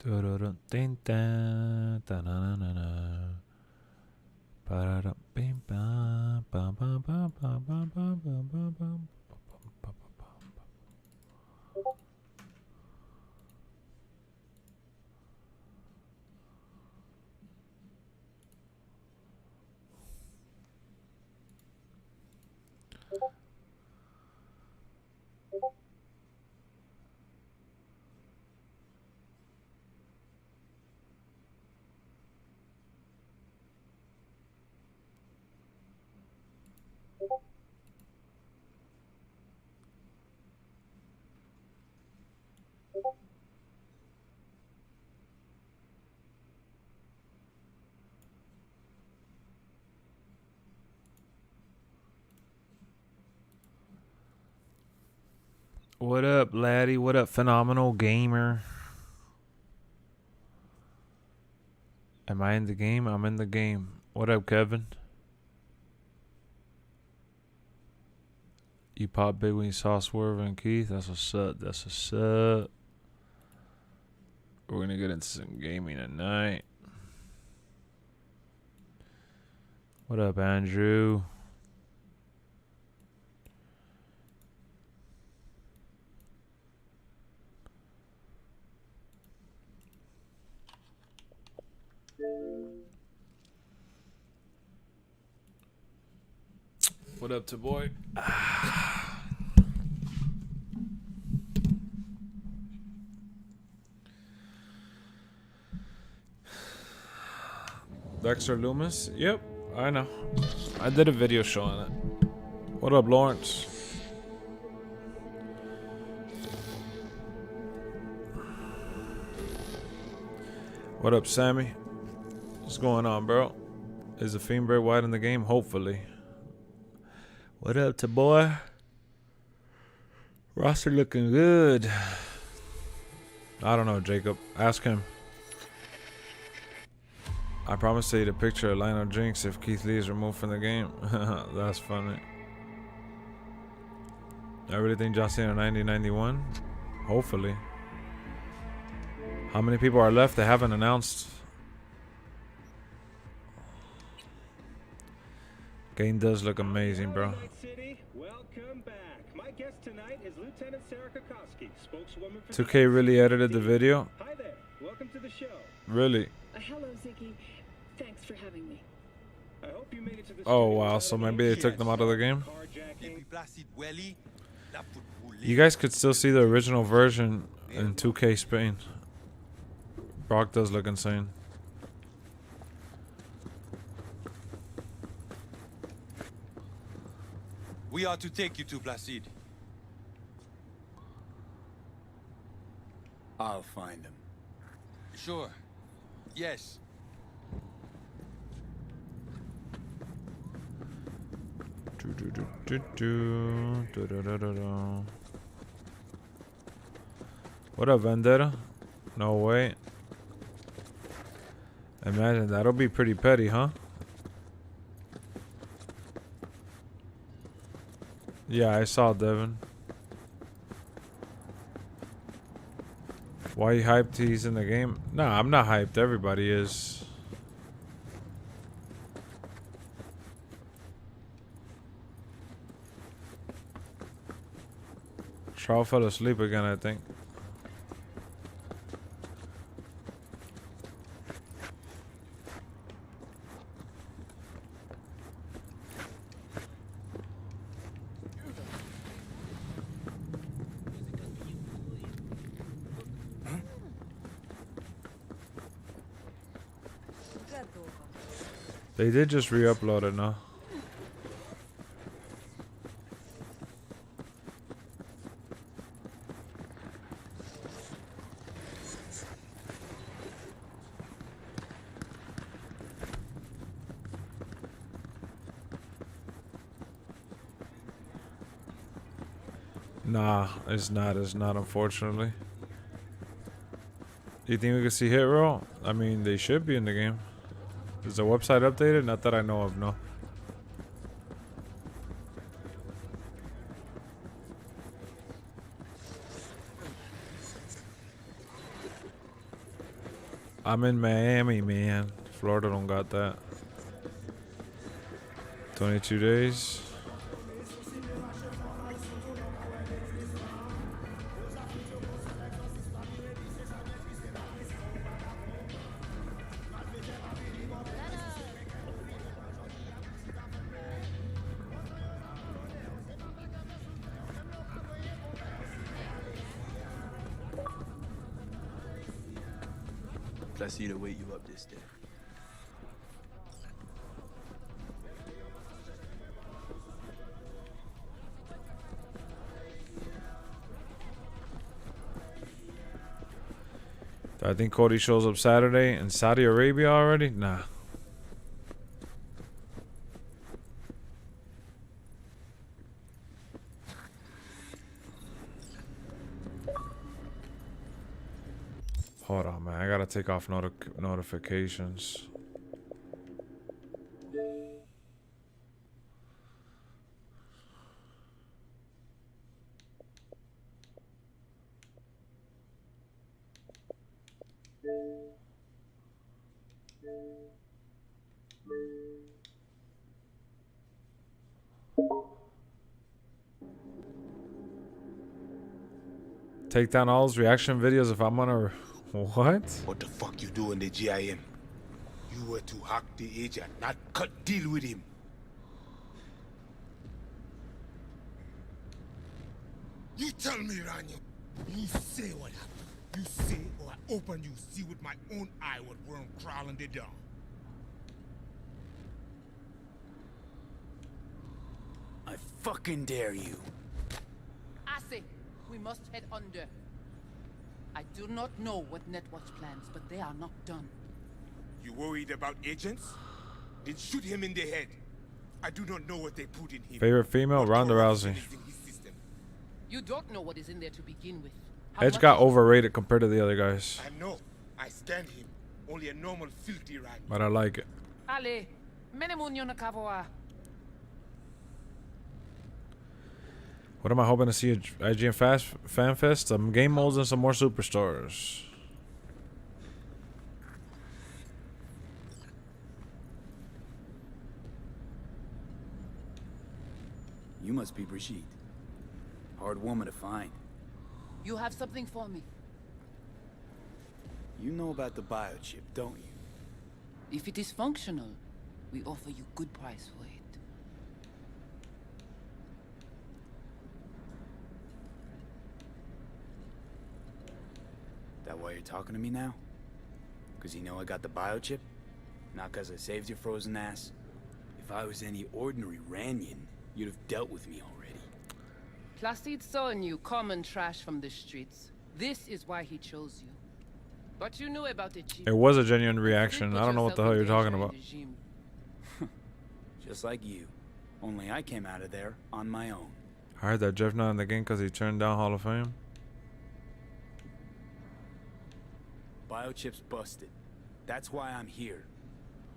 Dun dun dun da-na-na-na-na. Ba-da-dum, bim, bam, bam, bam, bam, bam, bam, bam, bam, bam, bam. What up, laddie? What up, phenomenal gamer? Am I in the game? I'm in the game. What up, Kevin? You pop big when you saw Swerve and Keith? That's what's up. That's what's up. We're gonna get into some gaming tonight. What up, Andrew? What up, to boy? Dexter Loomis? Yep, I know. I did a video showing it. What up, Lawrence? What up, Sammy? What's going on, bro? Is the Fiend Bray Wyatt in the game? Hopefully. What up, to boy? Roster looking good. I don't know, Jacob. Ask him. I promise to you the picture of Lionel Jinx if Keith Lee is removed from the game. That's funny. I really think John Cena 90-91. Hopefully. How many people are left? They haven't announced. Game does look amazing, bro. Welcome back. My guest tonight is Lieutenant Sarah Kokoski, spokeswoman for 2K really edited the video. Hi there. Welcome to the show. Really? Hello, Ziggy. Thanks for having me. I hope you made it to the Oh studio wow, without so any maybe they took them out of the game. carjacking. You guys could still see the original version in 2K Spain. Brock does look insane. We are to take you to Placide. I'll find him. Sure. Yes. What up, Vendetta? No way. Imagine that'll be pretty petty, huh? Yeah, I saw Devin. Why you hyped he's in the game? Nah, I'm not hyped. Everybody is. Charles fell asleep again, I think. They did just re-upload it now. Nah, it's not unfortunately. Do you think we could see hit roll? I mean, they should be in the game. Is the website updated? Not that I know of, no. I'm in Miami, man. Florida don't got that. 22 days. Placide wait you up this day. I think Cody shows up Saturday in Saudi Arabia already? Nah. Hold on, man. I gotta take off notifications. Take down all his reaction videos if I'm gonna... What? What the fuck you doing the GIM? You were to hack the agent, not cut deal with him. You tell me, Ranyo. You say what happened. You say or I open you, see with my own eye what worm crawling the down. I fucking dare you. I say, we must head under. I do not know what Netwatch plans, but they are not done. You worried about agents? Then shoot him in the head. I do not know what they put in him. Favorite female? What Ronda corruption Rousey. is in his system. You don't know what is in there to begin with. How Edge much got is it? overrated compared to the other guys. I know. I stand him. Only a normal filthy rag. But I like it. Ale, menemunyo na kavoa. What am I hoping to see at IGN Fan Fest? Some game modes and some more superstars. You must be Brigitte. Hard woman to find. You have something for me. You know about the biochip, don't you? If it is functional, we offer you good price for it. That why you're talking to me now? Cause you know I got the biochip? Not cause I saved your frozen ass? If I was any ordinary Ranyan, you'd have dealt with me already. Placide saw in you common trash from the streets. This is why he chose you. But you knew about the chip. It was a genuine reaction. I don't know what the hell you're talking about. Just like you. Only I came out of there on my own. I heard that Jeff not in the game because he turned down Hall of Fame. Biochip's busted. That's why I'm here.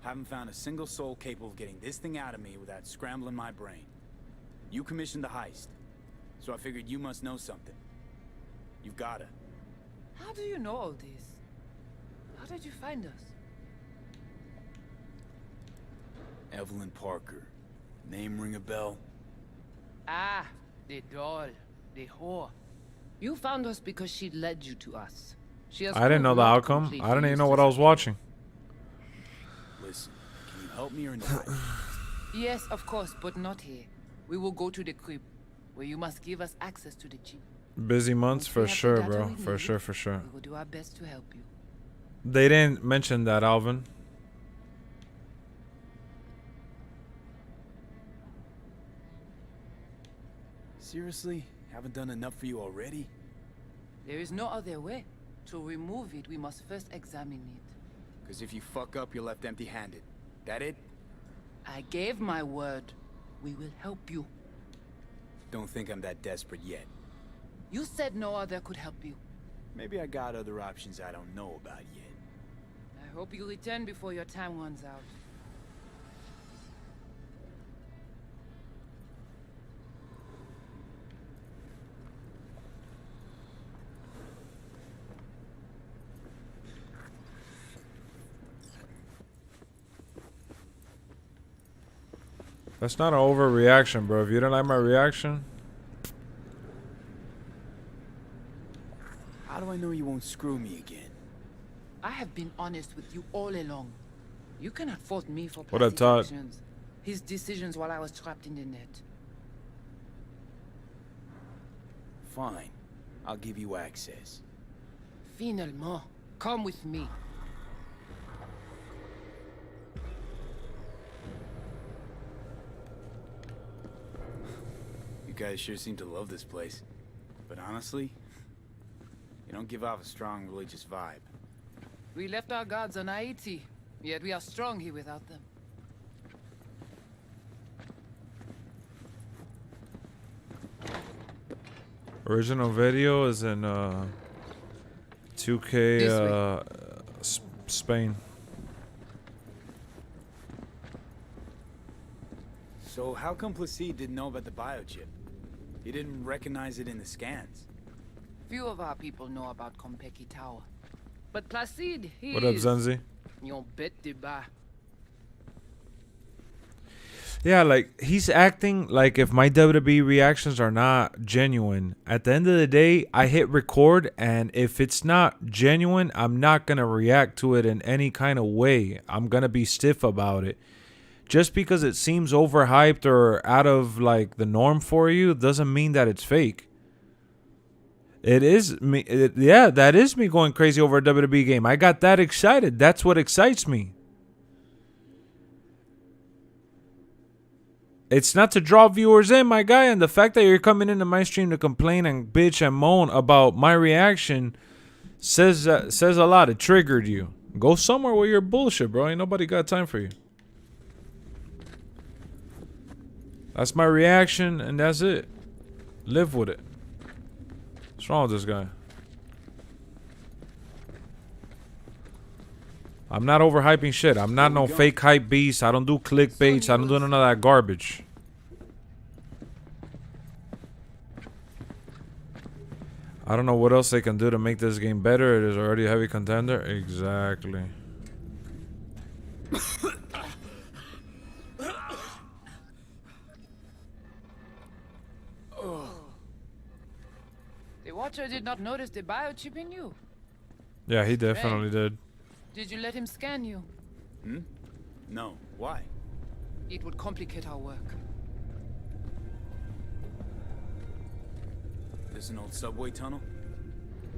Haven't found a single soul capable of getting this thing out of me without scrambling my brain. You commissioned the heist, so I figured you must know something. You've gotta. How do you know all this? How did you find us? Evelyn Parker. Name ring a bell? Ah, the doll. The whore. You found us because she led you to us. She has I didn't know the not outcome. completely I didn't even used know what us I was as watching. Listen, can you help me or not? Yes, of course, but not here. We will go to the crib, where you must give us access to the chip. Busy months Once we for have the sure, data bro. we For need, sure, for sure. We will do our best to help you. They didn't mention that, Alvin. Seriously? Haven't done enough for you already? There is no other way. To remove it, we must first examine it. Cause if you fuck up, you're left empty-handed. That it? I gave my word. We will help you. Don't think I'm that desperate yet. You said no other could help you. Maybe I got other options I don't know about yet. I hope you return before your time runs out. That's not an overreaction, bro. If you don't like my reaction, How do I know you won't screw me again? I have been honest with you all along. You cannot fault me for What up, Placid's Todd? actions. His decisions while I was trapped in the net. Fine. I'll give you access. Finalement, come with me. You guys sure seem to love this place. But honestly, you don't give off a strong religious vibe. We left our gods on Haiti, yet we are strong here without them. original video is in 2K Spain. So how come Placide didn't know about the biochip? He didn't recognize it in the scans. Few of our people know about Kompeki Tower. But Placide, he What up, is... Zenzi? Yon bête de bas. Yeah, like, he's acting like if my WWE reactions are not genuine. At the end of the day, I hit record, and if it's not genuine, I'm not going to react to it in any kind of way. I'm going to be stiff about it. Just because it seems overhyped or out of, like, the norm for you doesn't mean that it's fake. It is me. Yeah, that is me going crazy over a WWE game. I got that excited. That's what excites me. It's not to draw viewers in, my guy, and the fact that you're coming into my stream to complain and bitch and moan about my reaction says a lot. It triggered you. Go somewhere where you're bullshit, bro. Ain't nobody got time for you. That's my reaction, and that's it. Live with it. What's wrong with this guy? I'm not overhyping shit. I'm not no fake hype beast. I don't do clickbaits. I don't do none of that garbage. I don't know what else they can do to make this game better. It is already a heavy contender. Exactly. The Watcher did not notice the biochip in you. Yeah, he definitely did. Did you let him scan you? Hmm? No. Why? It would complicate our work. This an old subway tunnel?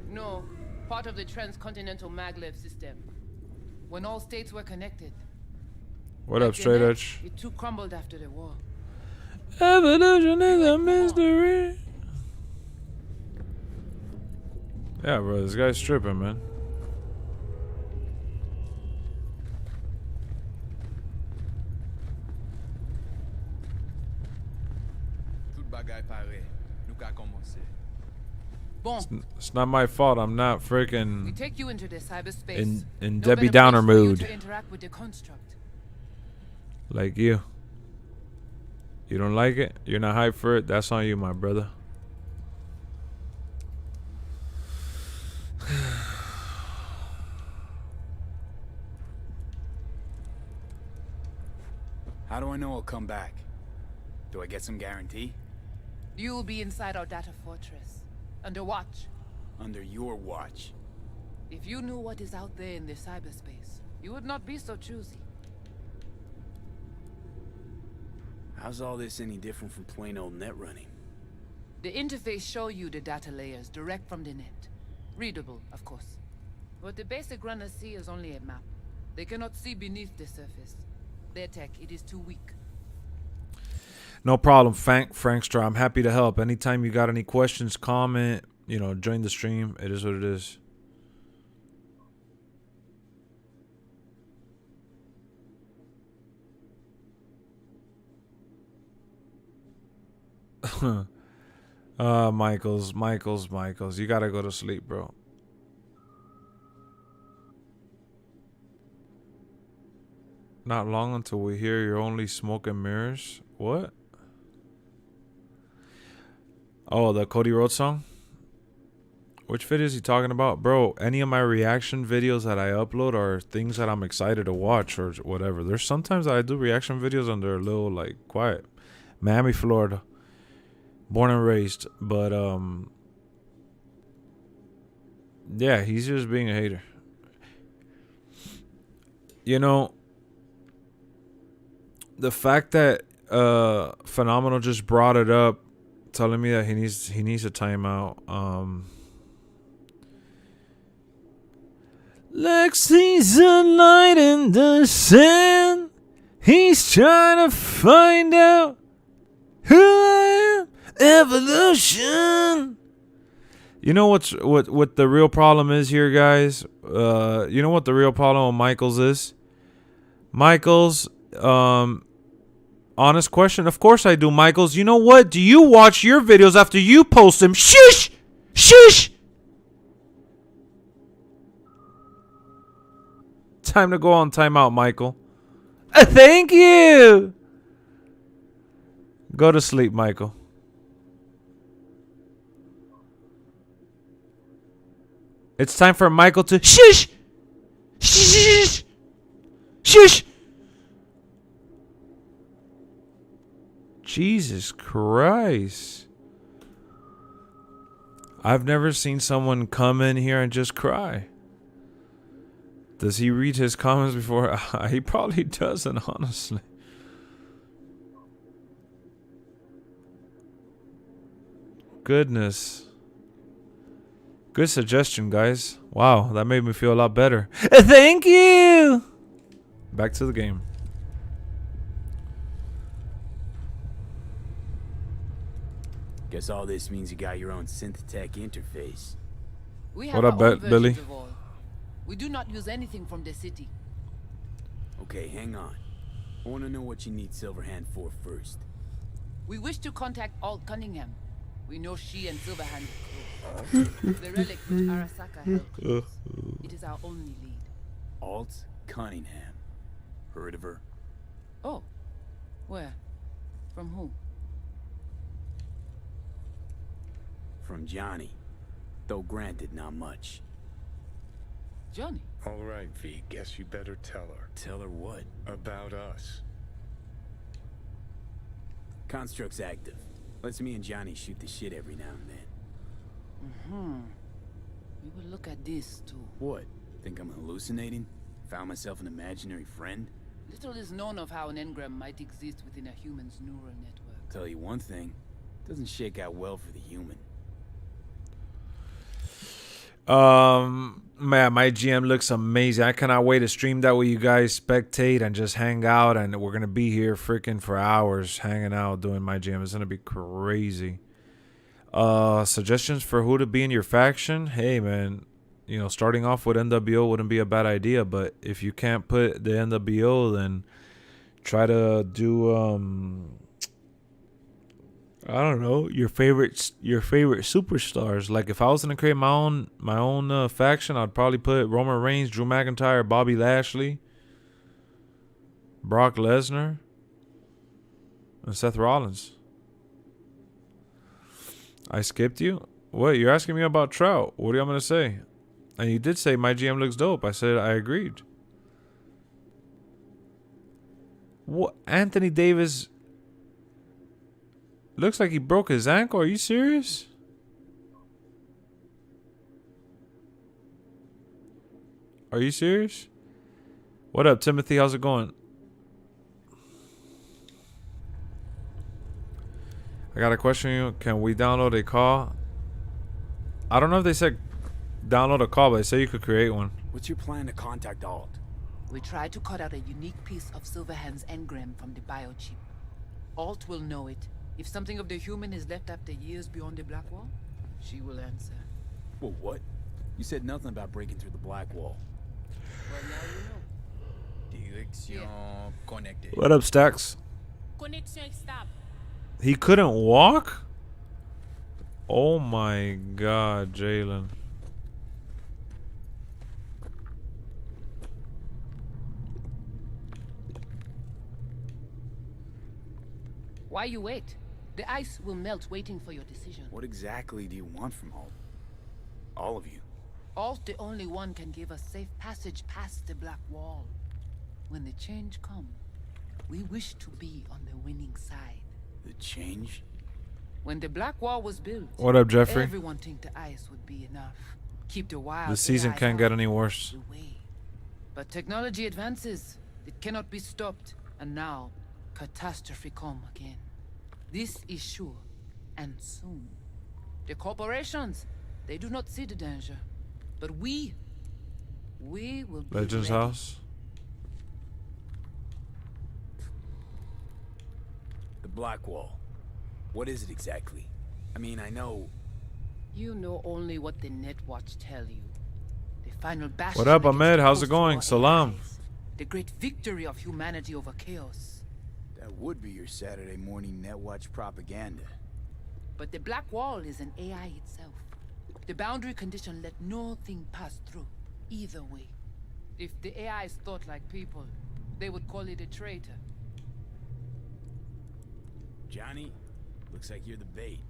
No, part of the transcontinental maglev system. When all states were connected. What up, Like the straight net, edge? It too crumbled after the war. Evolution is a mystery. Yeah, bro, this guy's tripping, man. Bon, It's not my fault. I'm not we freaking take you into the cyberspace. in No Debbie better Downer place for you mood. to interact with the construct. Like you. You don't like it? You're not hyped for it? That's on you, my brother. How do I know I'll come back? Do I get some guarantee? You will be inside our data fortress, under watch. Under your watch. If you knew what is out there in the cyberspace, you would not be so choosy. How's all this any different from plain old net running? The interface show you the data layers direct from the net. Readable, of course. What the basic runners see is only a map. They cannot see beneath the surface. Their tech, it is too weak. No problem, Frankstra. I'm happy to help. Anytime you got any questions, comment, you know, join the stream. It is what it is. Michaels. You gotta go to sleep, bro. Not long until we hear you're only smoke and mirrors. What? Oh, the Cody Rhodes song? Which video is he talking about? Bro, any of my reaction videos that I upload are things that I'm excited to watch or whatever. There's sometimes I do reaction videos and they're a little like quiet. Miami, Florida. Born and raised. But yeah, he's just being a hater. You know, the fact that Phenomenal just brought it up, telling me that he needs a timeout. Lexx, he's a light in the sand. He's trying to find out who I am. Evolution. You know what the real problem is here, guys? You know what the real problem with Michaels is? Michaels, honest question. Of course I do, Michaels. You know what? Do you watch your videos after you post them? Shush! Shush! Time to go on timeout, Michael. Thank you! Go to sleep, Michael. It's time for Michael to shush! Shush! Shush! Jesus Christ. I've never seen someone come in here and just cry. Does he read his comments before? He probably doesn't, honestly. Goodness. Good suggestion, guys. Wow, that made me feel a lot better. Thank you! Back to the game. Guess all this means you got your own synth tech interface. We have What up, our own Billy? versions of all. We do not use anything from the city. Okay, hang on. I want to know what you need Silverhand for first. We wish to contact Alt Cunningham. We know she and Silverhand are close. The relic which Arasaka held close. It is our only lead. Alt Cunningham. Heard of her? Oh. Where? From who? From Johnny. Though granted, not much. Johnny? All right, V. Guess you better tell her. Tell her what? About us. Construct's active. Lets me and Johnny shoot the shit every now and then. We will look at this too. What? Think I'm hallucinating? Found myself an imaginary friend? Little is known of how an engram might exist within a human's neural network. Tell you one thing, doesn't shake out well for the human. Man, my GM looks amazing. I cannot wait to stream that with you guys, spectate and just hang out, and we're gonna be here freaking for hours hanging out doing my GM. It's gonna be crazy. Suggestions for who to be in your faction? Hey man, you know, starting off with NWO wouldn't be a bad idea, but if you can't put the NWO, then try to do I don't know, your favorite superstars. Like if I was gonna create my own faction, I'd probably put Roman Reigns, Drew McIntyre, Bobby Lashley, Brock Lesnar, and Seth Rollins. I skipped you? What? You're asking me about Trout? What do you want me to say? And you did say my GM looks dope. I said I agreed. What? Anthony Davis looks like he broke his ankle. Are you serious? Are you serious? What up, Timothy? How's it going? I got a question for you. Can we download a call? I don't know if they said download a call, but they say you could create one. What's your plan to contact Alt? We try to cut out a unique piece of Silverhand's engram from the biochip. Alt will know it. If something of the human is left after years beyond the Black Wall, she will answer. Well, what? You said nothing about breaking through the Black Wall. Well, now you know. Direction connected. What up, Stacks? Connection stop. He couldn't walk? Oh my God, Jalen. Why you wait? The ice will melt waiting for your decision. What exactly do you want from Alt? All of you. Alt the only one can give us safe passage past the Black Wall. When the change comes, we wish to be on the winning side. The change? When the Black Wall was built, What up, Jeffrey? everyone think the ice would be enough. Keep the wild The season AI can't get out any worse. the way. But technology advances. It cannot be stopped. And now, catastrophe come again. This is sure, and soon. The corporations, they do not see the danger. But we will be Legends ready. House. The Black Wall. What is it exactly? I mean, I know... You know only what the Netwatch tell you. The final bastion. What up, against Ahmed? the How's it post-war going? Salam. AIs. The great victory of humanity over chaos. That would be your Saturday morning Netwatch propaganda. But the Black Wall is an AI itself. The boundary condition let nothing pass through, either way. If the AIs thought like people, they would call it a traitor. Johnny, looks like you're the bait.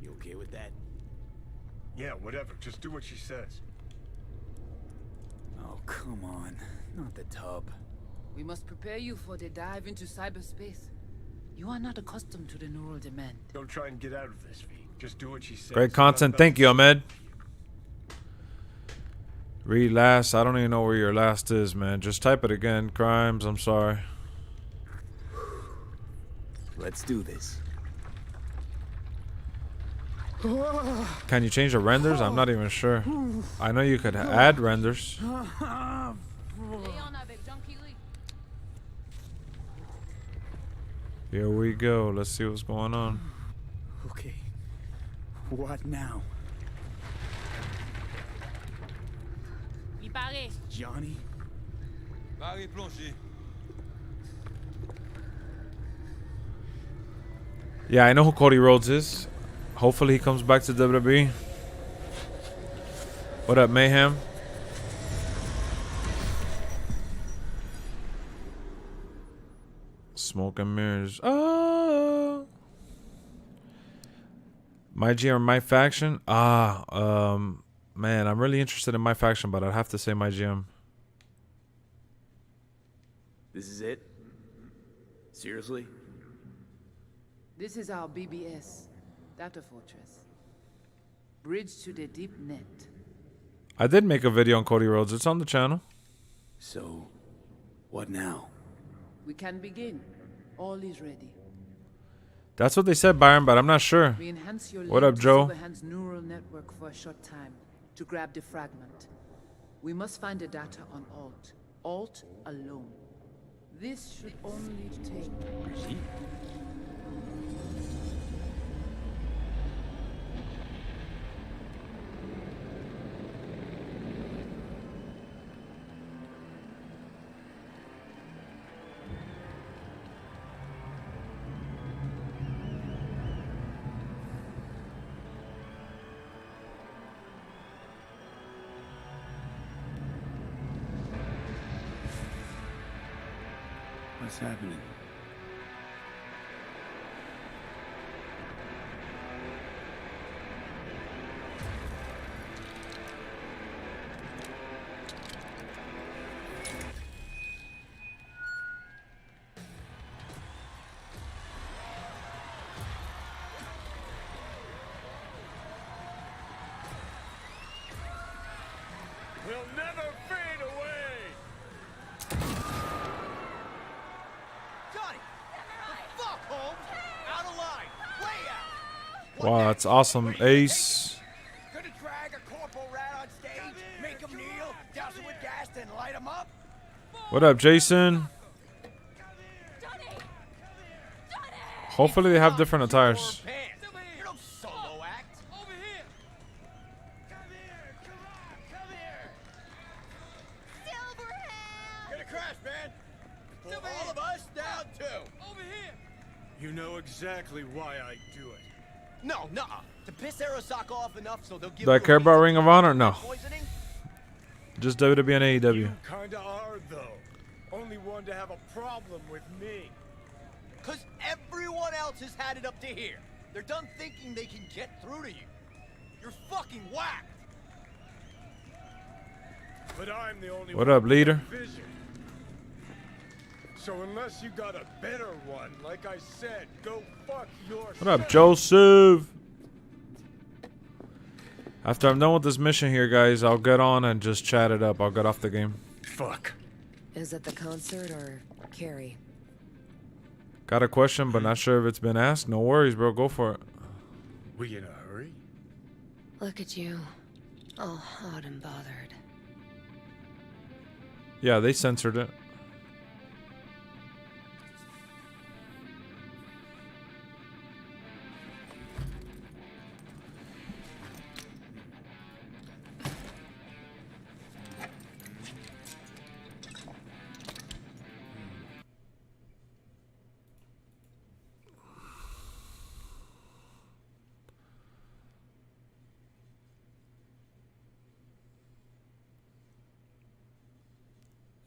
You okay with that? Yeah, whatever. Just do what she says. Oh, come on. Not the tub. We must prepare you for the dive into cyberspace. You are not accustomed to the neural demand. Don't try and get out of this, V. Just do what she says. Great content. Thank you, Ahmed. Read last. I don't even know where your last is, man. Just type it again. Crimes. I'm sorry. Let's do this. Can you change the renders? I'm not even sure. I know you could add renders. Here we go. Let's see what's going on. Okay. What now? Il paraît. Johnny? Yeah, I know who Cody Rhodes is. Hopefully he comes back to WWE. What up, Mayhem? Smoke and mirrors. Oh. MyGM or My Faction? Man, I'm really interested in My Faction, but I'd have to say MyGM. This is it? Seriously? This is our BBS, Data Fortress. Bridge to the deep net. I did make a video on Cody Rhodes. It's on the channel. So, what now? We can begin. All is ready. That's what they said, Byron, but I'm not sure. We enhance your What link up, to Joe? Silverhand's neural network for a short time to grab the fragment. We must find the data on Alt. Alt alone. This should only take... What's happening? We'll never fade away! Johnny! The fuck, Holmes? Out of line! Way out! Wow, that's awesome. Ace. Gonna drag a corporal rat on stage, make him kneel, douse him with gas, then light him up? What up, Jason? Hopefully they have different attires. You're no solo act. Over here! Come here! Come on! Come here! Gonna crash, man. Pull all of us down, too. Over here! You know exactly why I do it. No, nuh-uh. To piss Arasaka off enough so they'll give Do I you a care about reason Ring to of Honor? No. poisoning? Just WWE and AEW. You kinda are, though. Only one to have a problem with me. Because everyone else has had it up to here. They're done thinking they can get through to you. You're fucking whacked. But I'm the only What one up, with leader? vision. So unless you got a better one, like I said, go fuck yourself. What up, Joseph? After I'm done with this mission here, guys, I'll get on and just chat it up. I'll get off the game. Fuck. Is it the concert or Carrie? Got a question, but not sure if it's been asked. No worries, bro. Go for it. We in a hurry? Look at you, all hot and bothered. Yeah, they censored it.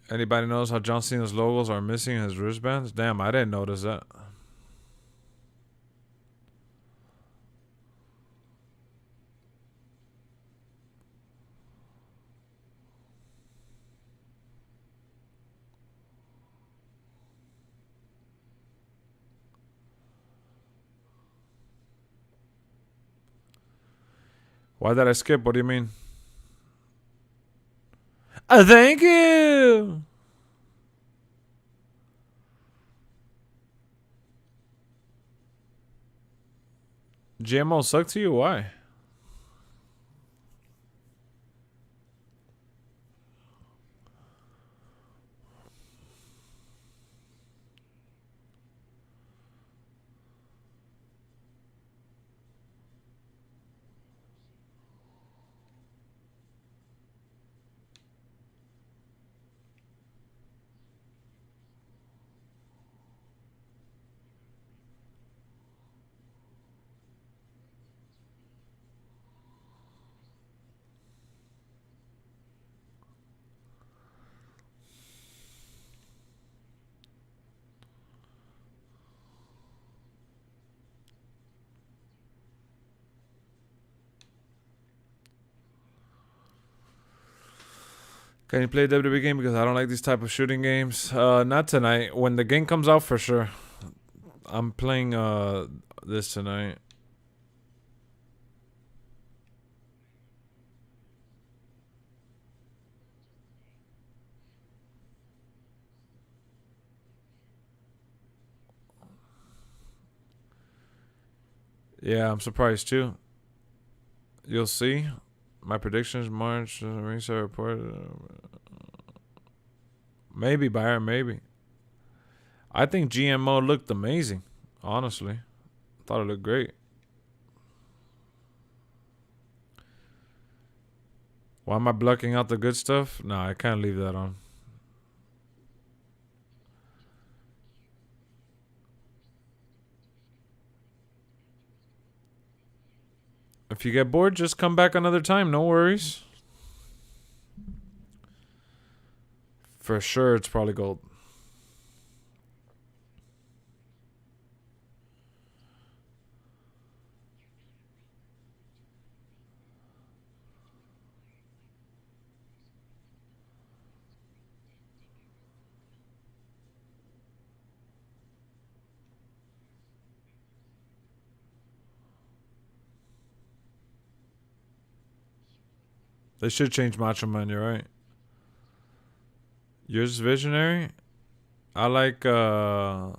Anybody knows how John Cena's logos are missing his wristbands? Damn, I didn't notice that. Why did I skip? What do you mean? Thank you. GMO suck to you? Why? Can you play a WWE game? Because I don't like these type of shooting games. Not tonight. When the game comes out, for sure. I'm playing this tonight. Yeah, I'm surprised too. You'll see. My predictions, March, ringside report. Maybe, Byron, maybe. I think GMO looked amazing, honestly. Thought it looked great. Why am I blocking out the good stuff? No, I can't leave that on. If you get bored, just come back another time. No worries. For sure, it's probably gold. They should change Macho Man, you're right. Yours is Visionary? I like the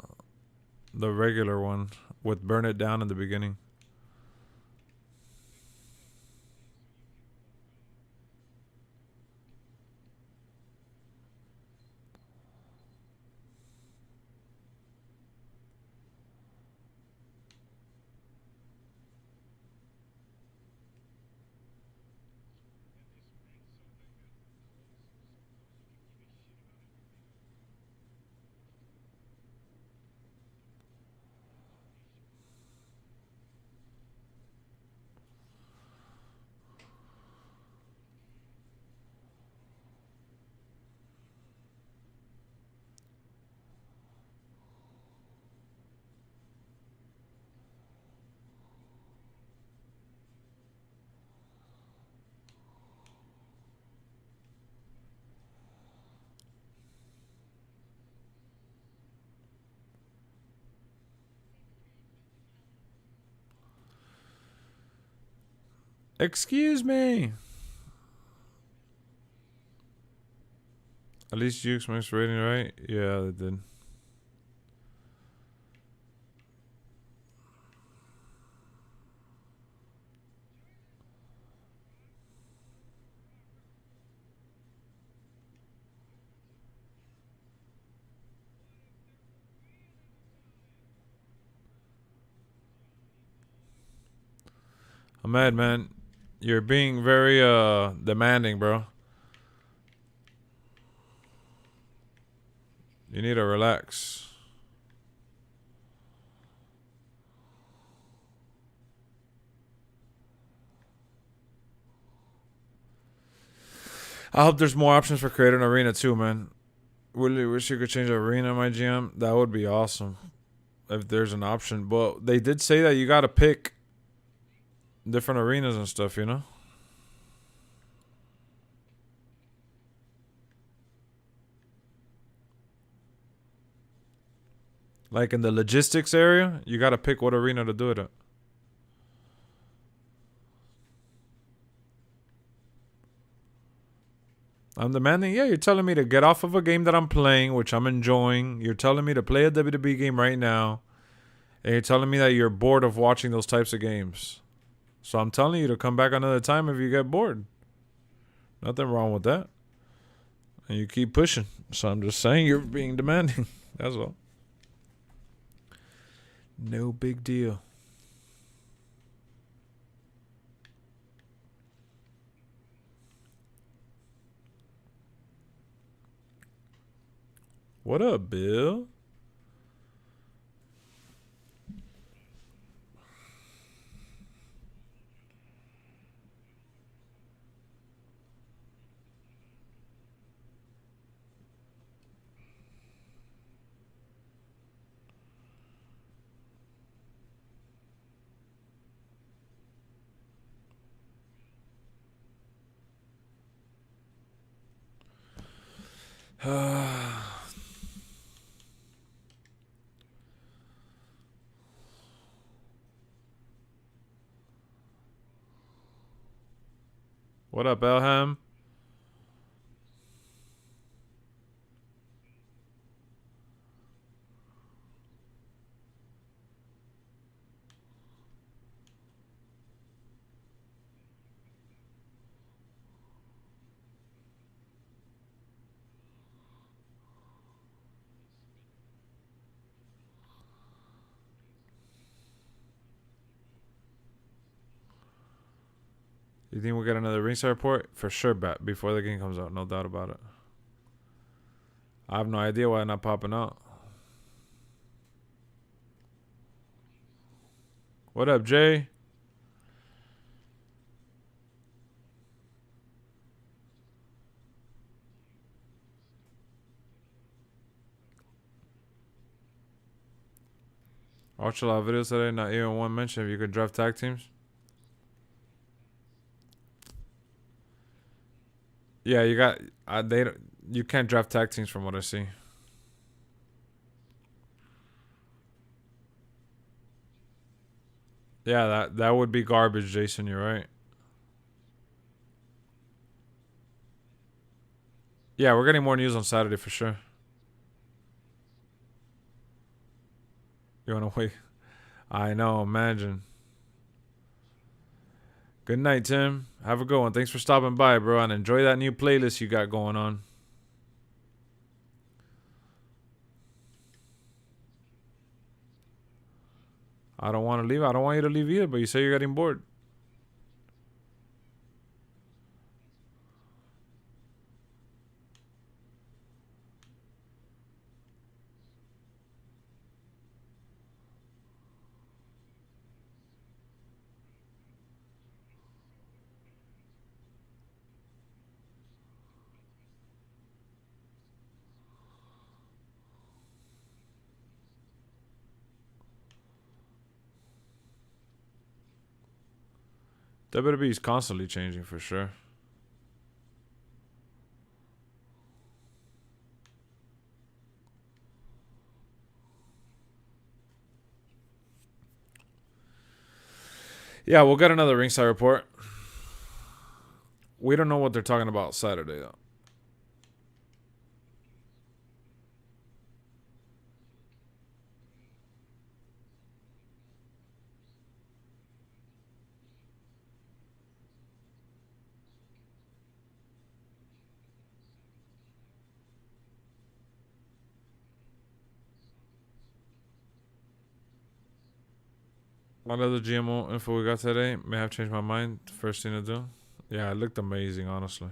regular one with Burn It Down in the beginning. Excuse me. At least Jukes makes rating, right? Yeah, they did. I'm mad, man. You're being very demanding, bro. You need to relax. I hope there's more options for creating an arena too, man. Really wish you could change the arena in my GM. That would be awesome if there's an option. But they did say that you got to pick different arenas and stuff, you know? Like in the logistics area, you got to pick what arena to do it at. I'm demanding, yeah, you're telling me to get off of a game that I'm playing, which I'm enjoying. You're telling me to play a WWE game right now. And you're telling me that you're bored of watching those types of games. So I'm telling you to come back another time if you get bored. Nothing wrong with that. And you keep pushing. So I'm just saying you're being demanding. That's all. No big deal. What up, Bill? What up, Elham? You think we'll get another ringside report? For sure, bet. Before the game comes out. No doubt about it. I have no idea why it's not popping out. What up, Jay? I watched a lot of videos today. Not even one mention if you could draft tag teams. Yeah, you got you can't draft tag teams from what I see. Yeah, that would be garbage, Jason. You're right. Yeah, we're getting more news on Saturday for sure. You wanna wait? I know. Imagine. Good night, Tim. Have a good one. Thanks for stopping by, bro, and enjoy that new playlist you got going on. I don't want to leave. I don't want you to leave either, but you say you're getting bored. WWE is constantly changing for sure. Yeah, we'll get another ringside report. We don't know what they're talking about Saturday though. What other GMO info we got today? May have changed my mind. First thing to do. Yeah, it looked amazing, honestly.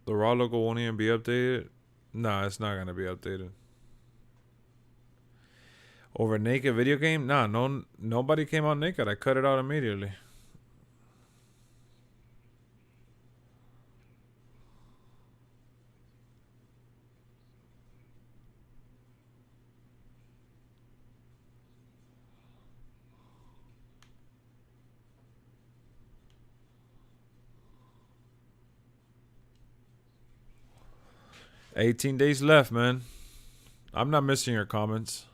The Raw logo won't even be updated. Nah, it's not gonna be updated. Over naked video game? Nah, nobody came out naked. I cut it out immediately. $18 days left, man. I'm not missing your comments.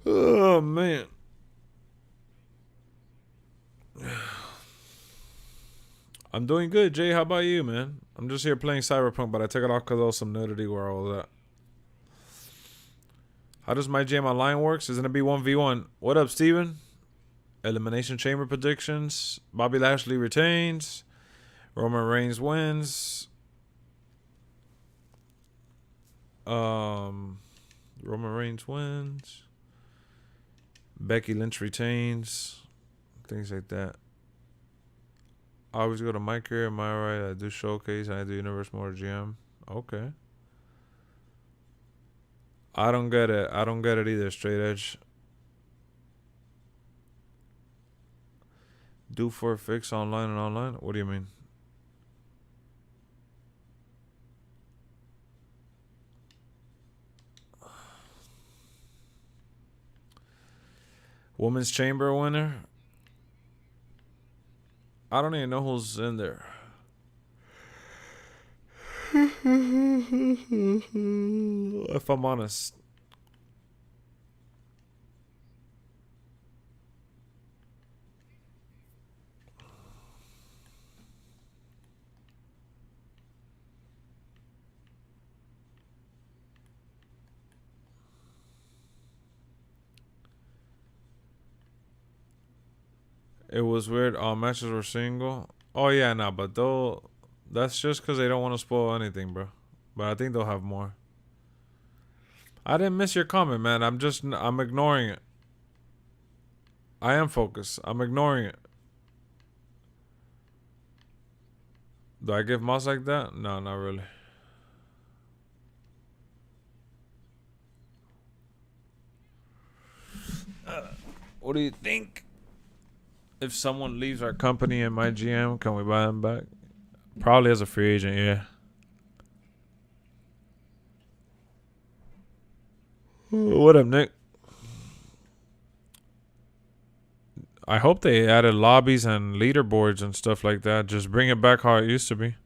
Oh, man. I'm doing good, Jay. How about you, man? I'm just here playing Cyberpunk, but I took it off because there was some nudity where I was at. How does MyGM Online works? Isn't it be 1v1? What up, Steven? Elimination Chamber predictions. Bobby Lashley retains. Roman Reigns wins. Roman Reigns wins. Becky Lynch retains. Things like that. I always go to my career. Am I right? I do showcase. I do Universe More GM. Okay. I don't get it. I don't get it either, Straight Edge. Do for a fix online and online? What do you mean? Women's Chamber winner? I don't even know who's in there. If I'm honest. It was weird. All matches were single. Oh yeah, nah, but though that's just because they don't want to spoil anything, bro. But I think they'll have more. I didn't miss your comment, man. I'm ignoring it. I am focused. I'm ignoring it. Do I give moss like that? No, not really. What do you think? If someone leaves our company in MyGM, can we buy them back? Probably as a free agent, yeah. What up, Nick? I hope they added lobbies and leaderboards and stuff like that. Just bring it back how it used to be.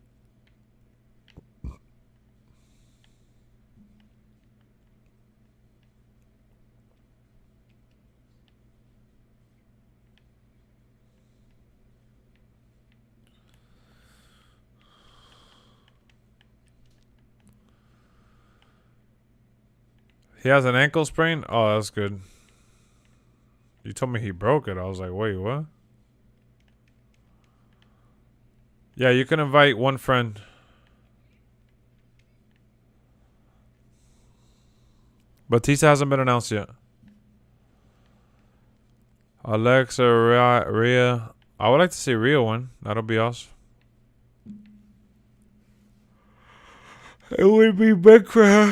He has an ankle sprain? Oh, that's good. You told me he broke it. I was like, wait, what? Yeah, you can invite one friend. Batista hasn't been announced yet. Alexa, Rhea. I would like to see Rhea win. That'll be awesome. It would be big for her.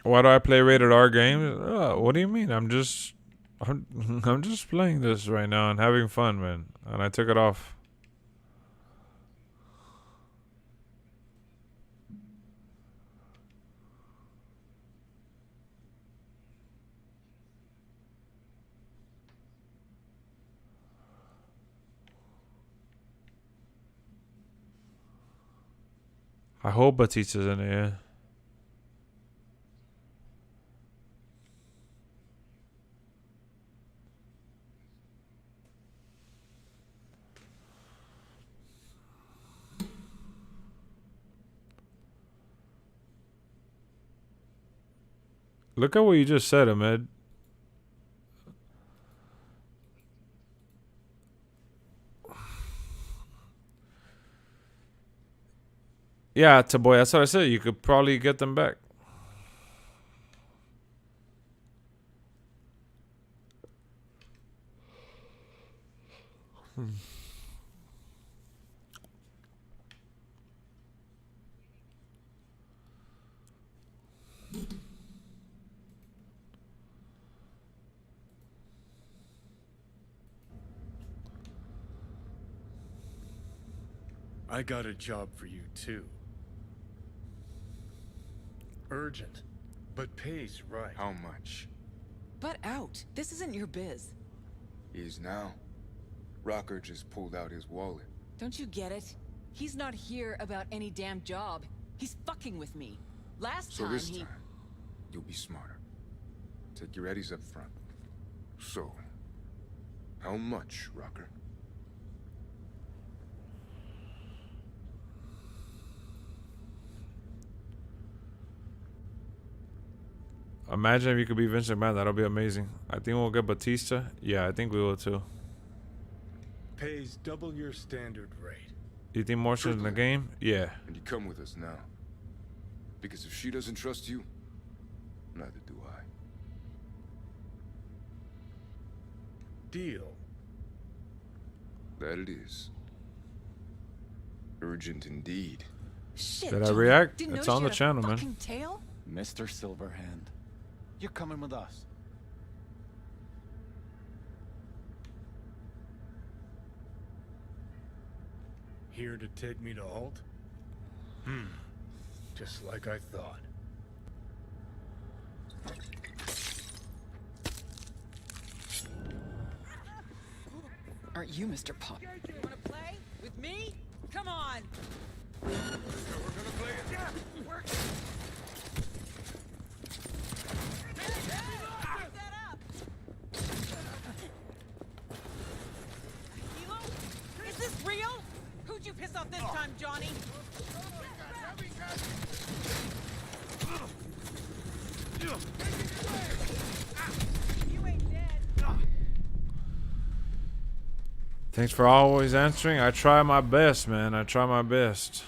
Why do I play rated R games? What do you mean? I'm just playing this right now and having fun, man. And I took it off. I hope Batista's in it, yeah. Look at what you just said, Ahmed. Yeah, Taboy, that's what I said. You could probably get them back. I got a job for you, too. Urgent, but pays right. How much? Butt out. This isn't your biz. Is now. Rocker just pulled out his wallet. Don't you get it? He's not here about any damn job. He's fucking with me. Last So time this he... time, you'll be smarter. Take your eddies up front. So, how much, Rocker? Imagine if you could be Vince McMahon. That'll be amazing. I think we'll get Batista. Yeah, I think we will too. Pays double your standard rate. Do you think Morrison's in the game? Yeah. And you come with us now. Because if she doesn't trust you, neither do I. Deal. That it is. Urgent indeed. Shit, Did I Johnny. react? Didn't It's notice on you the had a channel, man. fucking tail? Mr. Silverhand, you're coming with us. Here to take me to Alt? Just like I thought. Aren't you Mr. Pop? You wanna play? With me? Come on! We're gonna play it. Yeah, work. Is this real? Who'd you piss off this time, Johnny? You ain't dead. Thanks for always answering. I try my best, man. I try my best.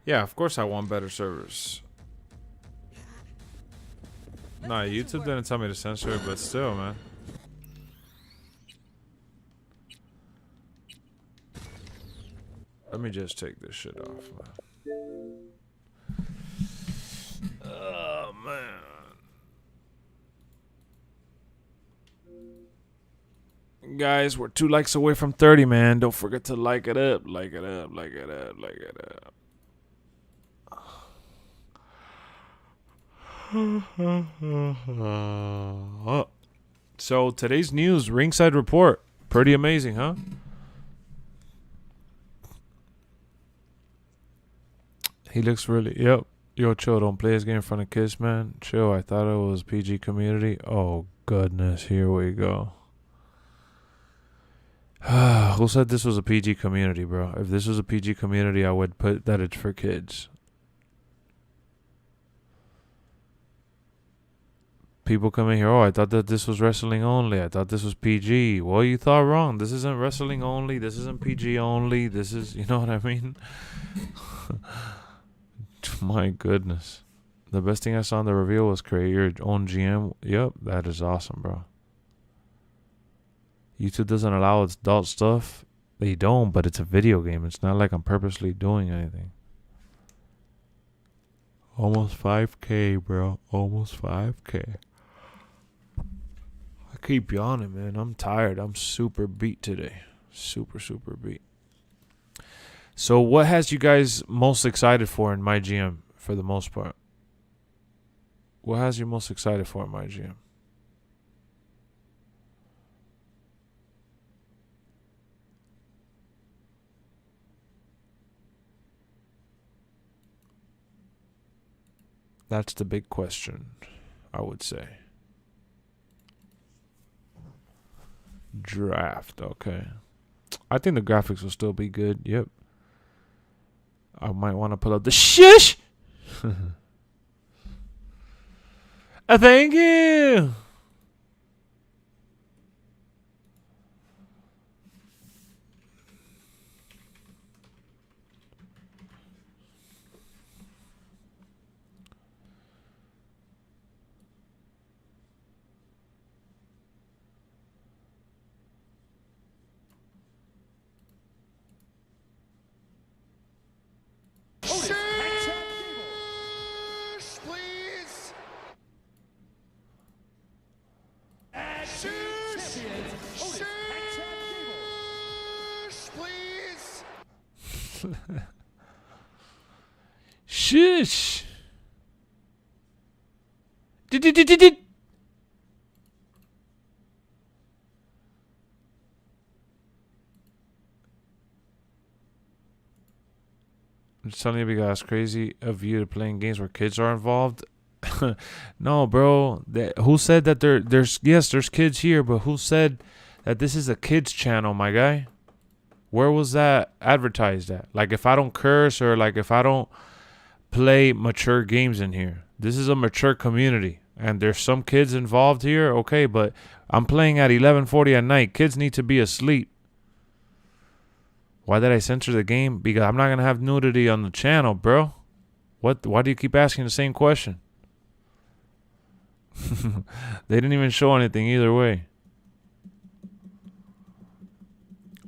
Yeah, of course I want better service. Nah, YouTube didn't tell me to censor it, but still, man. Let me just take this shit off, man. Oh, man. Guys, we're 2 likes away from 30, man. Don't forget to like it up. Like it up, like it up, like it up. So today's news, ringside report. Pretty amazing, huh? He looks really, yep. Yo, chill, don't play this game in front of kids, man. Chill, I thought it was PG community. Oh, goodness, here we go. Who said this was a PG community, bro? If this was a PG community, I would put that it's for kids. People come in here, oh, I thought that this was wrestling only. I thought this was PG. Well, you thought wrong. This isn't wrestling only. This isn't PG only. This is, you know what I mean? My goodness. The best thing I saw in the reveal was create your own GM. Yep, that is awesome, bro. YouTube doesn't allow adult stuff. They don't, but it's a video game. It's not like I'm purposely doing anything. Almost 5K, bro. Almost 5K. I keep yawning, man. I'm tired. I'm super beat today. Super beat. So what has you guys most excited for in MyGM for the most part? What has you most excited for in MyGM? That's the big question, I would say. Draft, okay. I think the graphics will still be good. Yep. I might want to pull up the shush. Thank you. Please. Please. Shush. Did. I'm just telling you because it's crazy of you to playing games where kids are involved. No, bro. Who said that there's kids here, but who said that this is a kids channel, my guy? Where was that advertised at? Like if I don't curse or like if I don't play mature games in here. This is a mature community and there's some kids involved here. Okay, but I'm playing at 11:40 at night. Kids need to be asleep. Why did I censor the game? Because I'm not going to have nudity on the channel, bro. Why do you keep asking the same question? They didn't even show anything either way.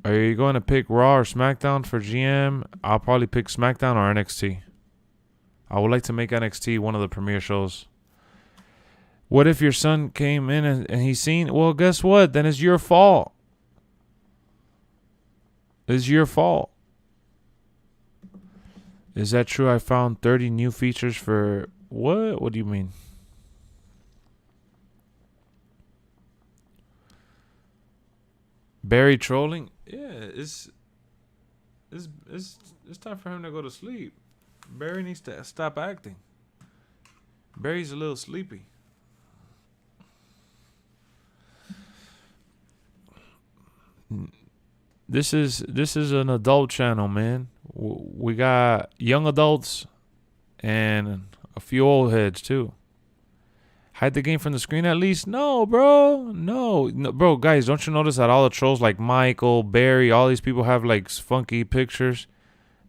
Are you going to pick Raw or SmackDown for GM? I'll probably pick SmackDown or NXT. I would like to make NXT one of the premiere shows. What if your son came in and he's seen? Well, guess what? Then it's your fault. It's your fault. Is that true? I found 30 new features for... What? What do you mean? Barry trolling? Yeah, it's time for him to go to sleep. Barry needs to stop acting. Barry's a little sleepy. This is an adult channel, man. We got young adults and a few old heads too. Hide the game from the screen at least? No, bro. No, bro, guys, don't you notice that all the trolls like Michael, Barry, all these people have like funky pictures?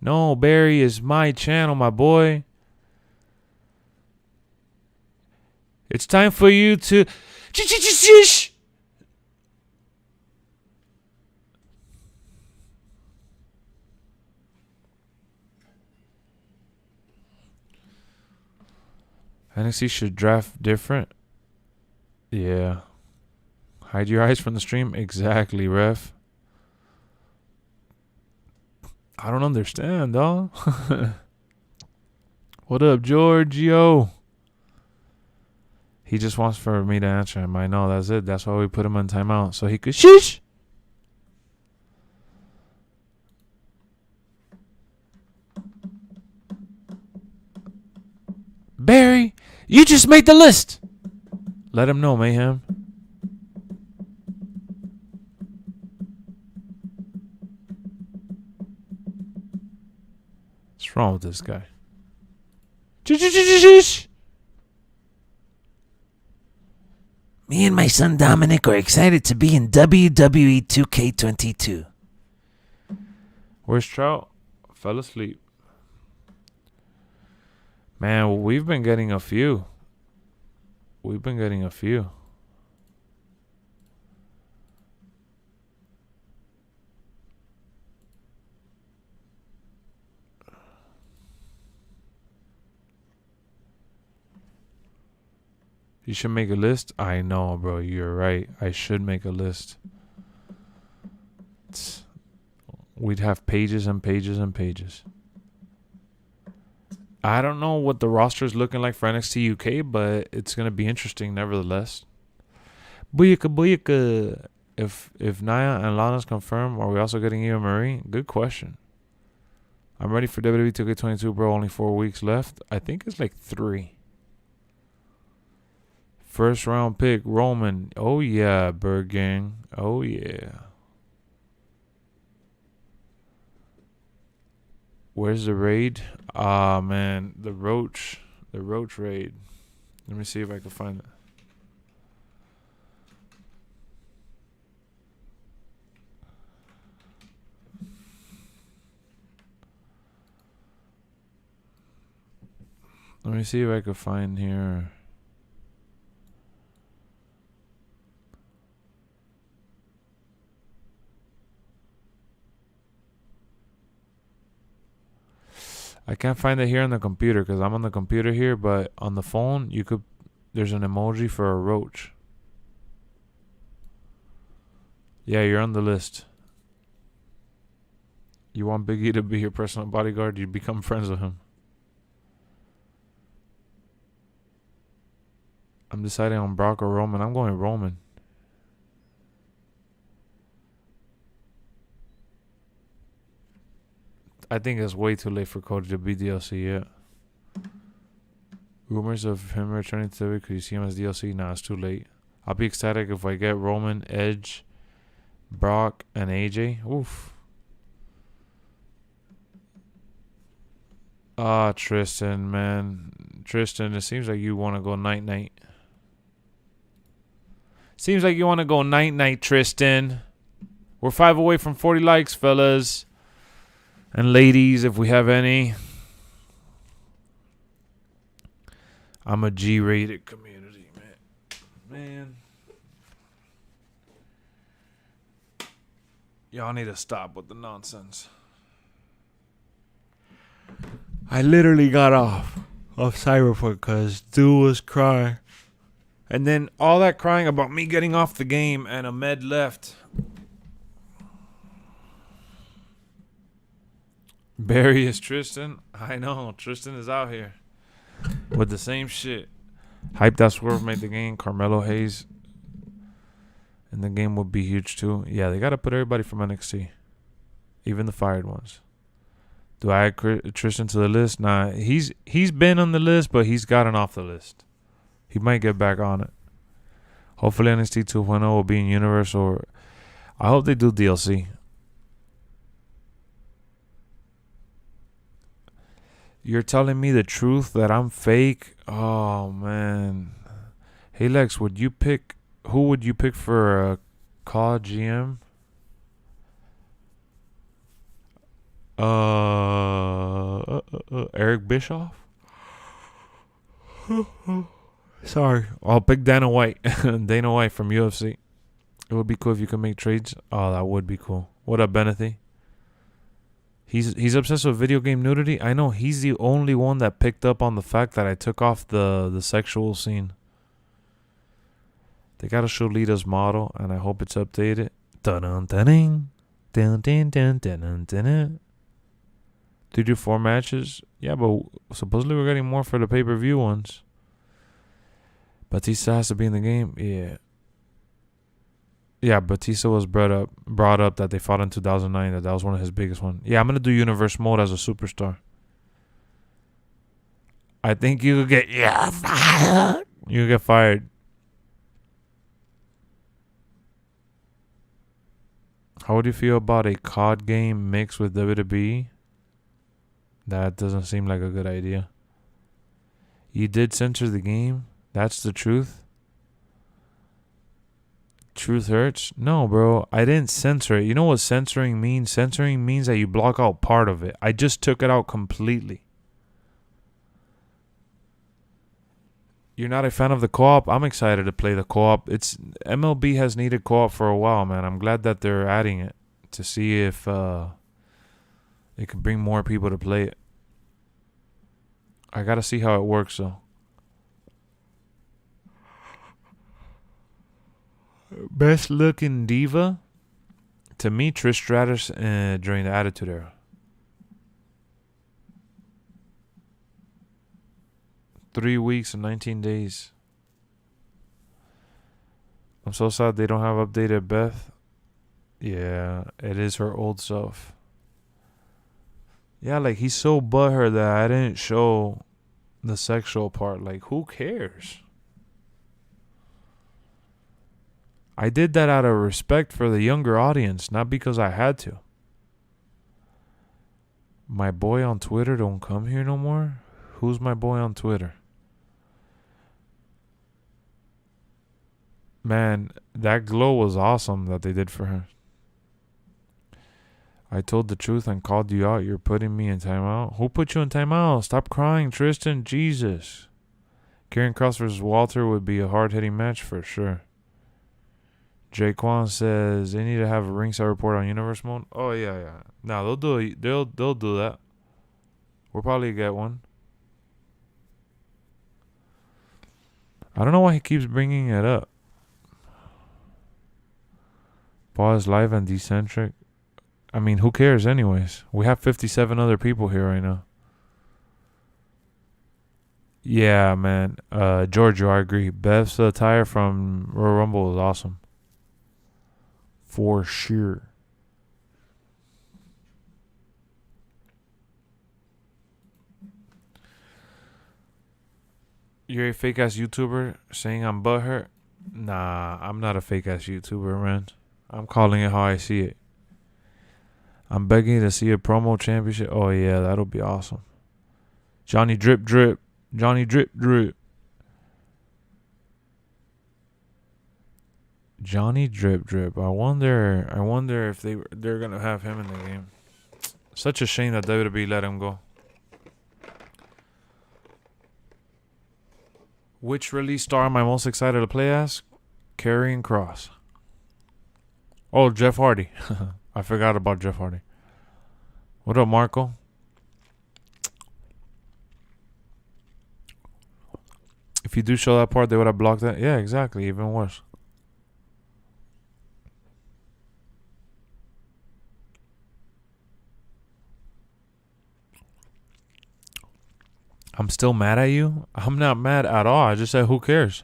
No, Barry is my channel, my boy. It's time for you to... NXT should draft different. Yeah. Hide your eyes from the stream? Exactly, ref. I don't understand, dawg. What up, Giorgio? He just wants for me to answer him. I know, that's it. That's why we put him on timeout. So he could shush. Barry, you just made the list. Let him know, Mayhem. What's wrong with this guy? Me and my son Dominic are excited to be in WWE 2K22. Where's Trout? Fell asleep. Man, we've been getting a few. You should make a list. I know, bro. You're right. I should make a list. We'd have pages and pages and pages. I don't know what the roster is looking like for NXT UK, but it's gonna be interesting nevertheless. Booyaka booyaka. If Naya and Lana's confirmed, are we also getting Eva Marie? Good question. I'm ready for WWE 2K22, bro. Only 4 weeks left. I think it's like 3. First round pick, Roman. Oh yeah, Bird Gang. Oh yeah. Where's the raid? Ah man, the Roach raid. Let me see if I can find it. Let me see if I can find here. I can't find it here on the computer because I'm on the computer here, but on the phone there's an emoji for a roach. Yeah, you're on the list. You want Big E to be your personal bodyguard, you become friends with him. I'm deciding on Brock or Roman. I'm going Roman. I think it's way too late for Cody to be DLC yet. Rumors of him returning to WWE. Could you see him as DLC? Nah, it's too late. I'll be ecstatic if I get Roman, Edge, Brock, and AJ. Oof. Tristan, man. Tristan, it seems like you want to go night-night. Seems like you want to go night-night, Tristan. We're 5 away from 40 likes, fellas. And ladies, if we have any. I'm a G-rated community, man. Y'all need to stop with the nonsense. I literally got off Cyberpunk because dude was crying. And then all that crying about me getting off the game and Ahmed left. Barry is Tristan. I know. Tristan is out here with the same shit. Hype that Swerve made the game. Carmelo Hayes. And the game would be huge too. Yeah, they got to put everybody from NXT. Even the fired ones. Do I add Tristan to the list? Nah, he's been on the list, but he's gotten off the list. He might get back on it. Hopefully NXT 2.0 will be in Universe, or I hope they do DLC. You're telling me the truth that I'm fake? Oh, man. Hey, Lex, who would you pick for a COD GM? Eric Bischoff? Sorry. I'll pick Dana White. Dana White from UFC. It would be cool if you could make trades. Oh, that would be cool. What up, Benethy? He's obsessed with video game nudity. I know he's the only one that picked up on the fact that I took off the sexual scene. They gotta show Lita's model, and I hope it's updated. Dun-dun-dun-ding. Dun-dun-dun-dun-dun-dun. 3 to 4 matches? Yeah, but supposedly we're getting more for the pay-per-view ones. Batista has to be in the game? Yeah. Yeah, Batista was brought up that they fought in 2009. That was one of his biggest ones. Yeah, I'm going to do Universe Mode as a superstar. I think you could get... Yeah, fired. You could get fired. How would you feel about a COD game mixed with WWE? That doesn't seem like a good idea. You did censor the game? That's the truth? Truth hurts? No, bro. I didn't censor it. You know what censoring means? Censoring means that you block out part of it. I just took it out completely. You're not a fan of the co-op? I'm excited to play the co-op. MLB has needed co-op for a while, man. I'm glad that they're adding it to see if it can bring more people to play it. I gotta see how it works, though. Best looking diva? To me, Trish Stratus during the Attitude Era. 3 weeks and 19 days. I'm so sad they don't have updated Beth. Yeah, it is her old self. Yeah, like he's so butthurt that I didn't show the sexual part. Like, who cares? I did that out of respect for the younger audience, not because I had to. My boy on Twitter don't come here no more? Who's my boy on Twitter? Man, that glow was awesome that they did for her. I told the truth and called you out. You're putting me in timeout. Who put you in timeout? Stop crying, Tristan. Jesus. Karen Cross versus Walter would be a hard-hitting match for sure. Jaquan says they need to have a ringside report on Universe mode. Oh yeah. No, they'll do that. We'll probably get one. I don't know why he keeps bringing it up. Pause live and decentric. I mean, who cares anyways? We have 57 other people here right now. Yeah, man. Giorgio, I agree. Bev's attire from Royal Rumble is awesome. For sure. You're a fake ass YouTuber saying I'm butthurt? Nah, I'm not a fake ass YouTuber, man. I'm calling it how I see it. I'm begging to see a promo championship. Oh yeah, that'll be awesome. Johnny Drip Drip. Johnny Drip Drip. Johnny Drip Drip. I wonder if they're gonna have him in the game. Such a shame that WWE let him go. Which release star am I most excited to play as? Karrion Kross. Oh, Jeff Hardy. I forgot about Jeff Hardy. What up, Marco? If you do show that part, they would have blocked that. Yeah, exactly. Even worse. I'm still mad at you? I'm not mad at all. I just said, who cares?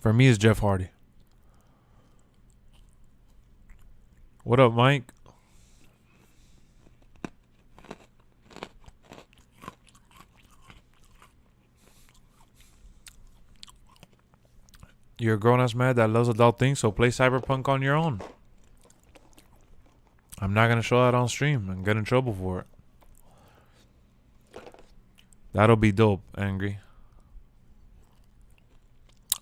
For me, it's Jeff Hardy. What up, Mike? You're a grown-ass man that loves adult things, so play Cyberpunk on your own. I'm not going to show that on stream and get in trouble for it. That'll be dope, Angry.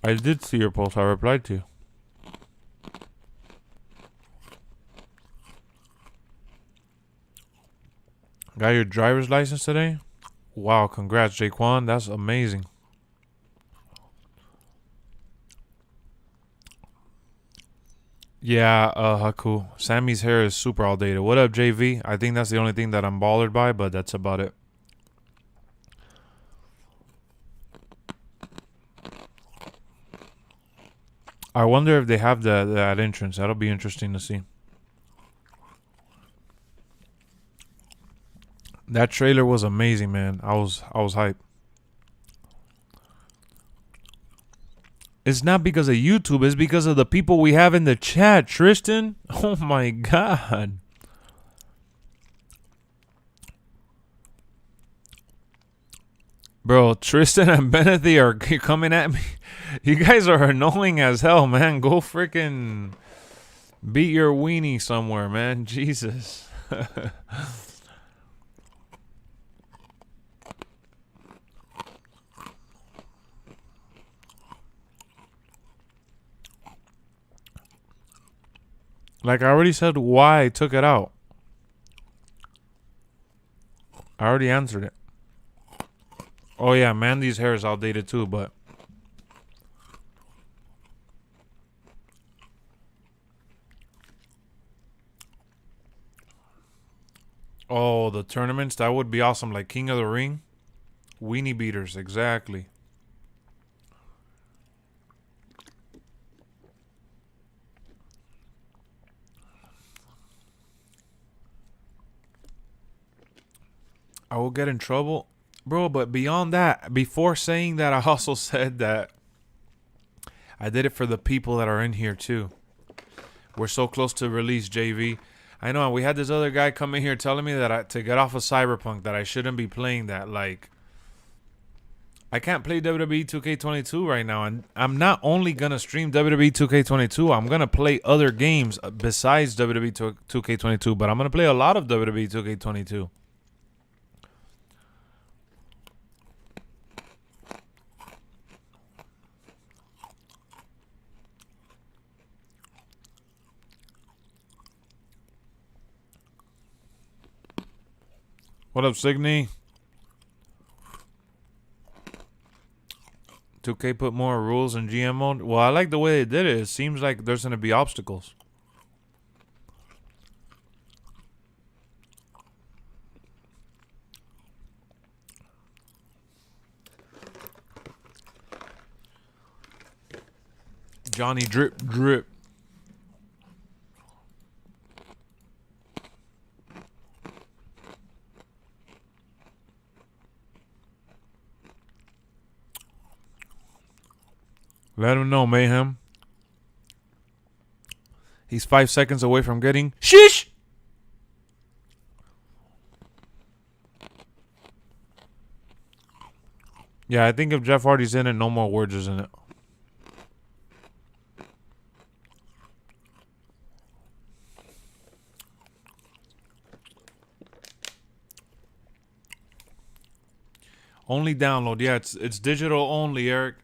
I did see your post. I replied to you. Got your driver's license today? Wow, congrats, Jaquan. That's amazing. Yeah, Haku. Sammy's hair is super outdated. What up, JV? I think that's the only thing that I'm bothered by, but that's about it. I wonder if they have that entrance. That'll be interesting to see. That trailer was amazing, man. I was hyped. It's not because of YouTube. It's because of the people we have in the chat, Tristan. Oh my God. Bro, Tristan and Benedict are coming at me. You guys are annoying as hell, man. Go freaking beat your weenie somewhere, man. Jesus. Like I already said why I took it out. I already answered it. Oh yeah, Mandy's hair is outdated too, but Oh, the tournaments, that would be awesome. Like King of the Ring, weenie beaters, exactly. I will get in trouble, bro. But beyond that, before saying that, I also said that I did it for the people that are in here too. We're so close to release, JV. I know. We had this other guy come in here telling me that to get off of Cyberpunk, that I shouldn't be playing that. Like, I can't play WWE 2K22 right now, and I'm not only gonna stream WWE 2K22. I'm gonna play other games besides WWE 2K22, but I'm gonna play a lot of WWE 2K22. What up, Signy? 2K put more rules in GM mode. Well, I like the way they did it. It seems like there's going to be obstacles. Johnny Drip Drip. Let him know, Mayhem. He's 5 seconds away from getting sheesh. Yeah, I think if Jeff Hardy's in it, no more words is in it. Only download. Yeah, it's digital only, Eric.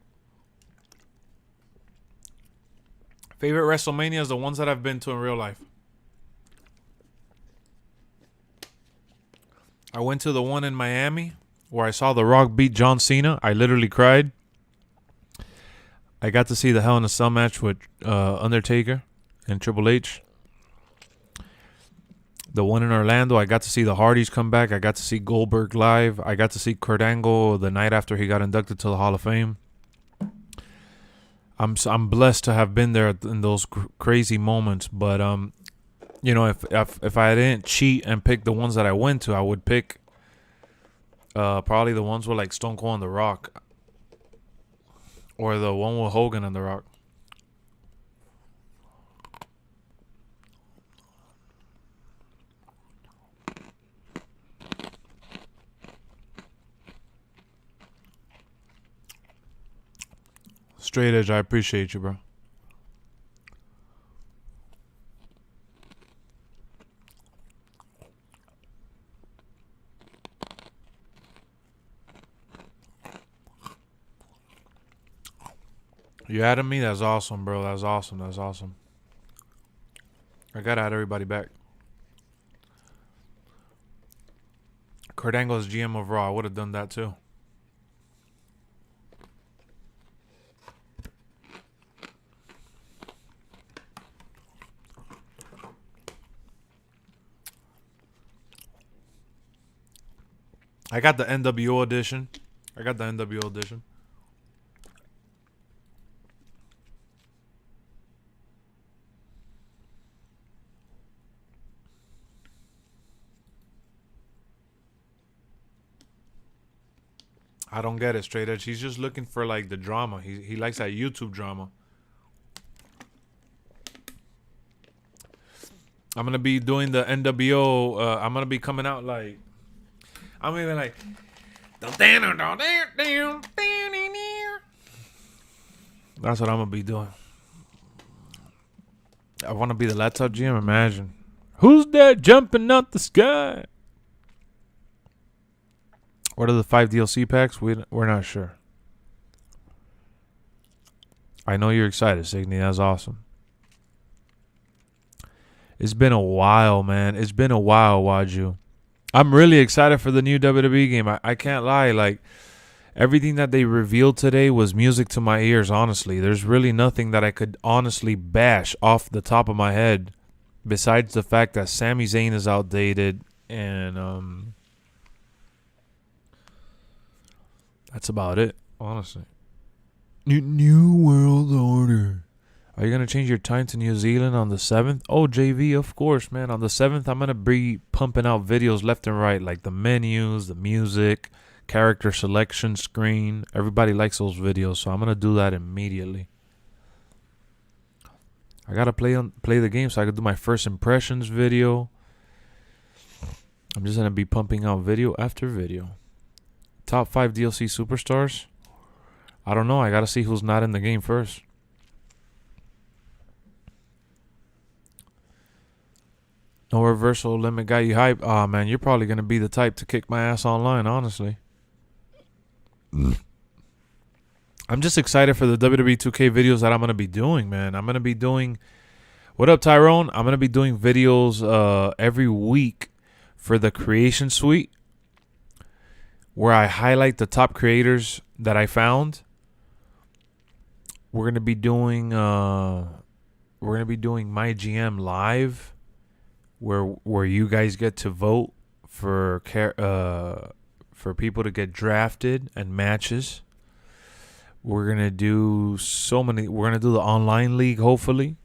Favorite WrestleMania is the ones that I've been to in real life. I went to the one in Miami where I saw The Rock beat John Cena. I literally cried. I got to see the Hell in a Cell match with Undertaker and Triple H. The one in Orlando, I got to see the Hardys come back. I got to see Goldberg live. I got to see Kurt Angle the night after he got inducted to the Hall of Fame. I'm blessed to have been there in those crazy moments, but you know, if I didn't cheat and pick the ones that I went to, I would pick probably the ones with like Stone Cold and The Rock, or the one with Hogan and The Rock. Straight Edge, I appreciate you, bro. You added me? That's awesome, bro. That's awesome. That's awesome. I gotta add everybody back. Kurt Angle's GM of Raw. I would have done that too. I got the NWO edition. I don't get it, Straight Edge. He's just looking for like the drama. He likes that YouTube drama. I'm gonna be doing the NWO. I'm gonna be coming out like, I'm even like, that's what I'm gonna be doing. I want to be the laptop GM. Imagine, who's that jumping out the sky? What are the 5 DLC packs? We're not sure. I know you're excited, Signy. That's awesome. It's been a while, man. It's been a while, Waju. I'm really excited for the new WWE game. I can't lie. Like, everything that they revealed today was music to my ears, honestly. There's really nothing that I could honestly bash off the top of my head besides the fact that Sami Zayn is outdated. And that's about it, honestly. New World Order. Are you gonna change your time to New Zealand on the 7th? Oh, JV, of course, man. On the 7th, I'm gonna be pumping out videos left and right, like the menus, the music, character selection screen. Everybody likes those videos, so I'm gonna do that immediately. I gotta play the game so I can do my first impressions video. I'm just gonna be pumping out video after video. Top 5 DLC superstars. I don't know. I gotta see who's not in the game first. No reversal limit got you hype. Aw, man, you're probably gonna be the type to kick my ass online, honestly. I'm just excited for the WWE 2K videos that I'm gonna be doing, man. I'm gonna be doing. What up, Tyrone? I'm gonna be doing videos every week for the Creation Suite, where I highlight the top creators that I found. We're gonna be doing MyGM live, where you guys get to vote for people to get drafted and matches. We're gonna do We're gonna do the online league, hopefully,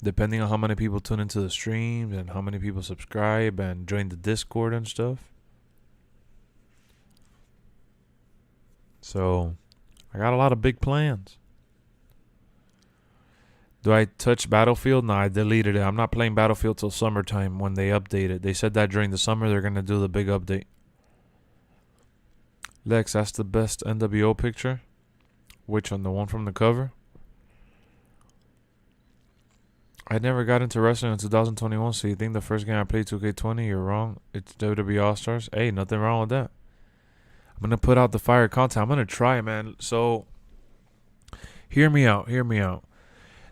depending on how many people tune into the streams and how many people subscribe and join the Discord and stuff. So, I got a lot of big plans. Do I touch Battlefield? No, I deleted it. I'm not playing Battlefield till summertime when they update it. They said that during the summer they're going to do the big update. Lex, that's the best NWO picture? Which one? The one from the cover? I never got into wrestling in 2021, so you think the first game I played 2K20? You're wrong. It's WWE All-Stars. Hey, nothing wrong with that. I'm going to put out the fire content. I'm going to try, man. So, hear me out.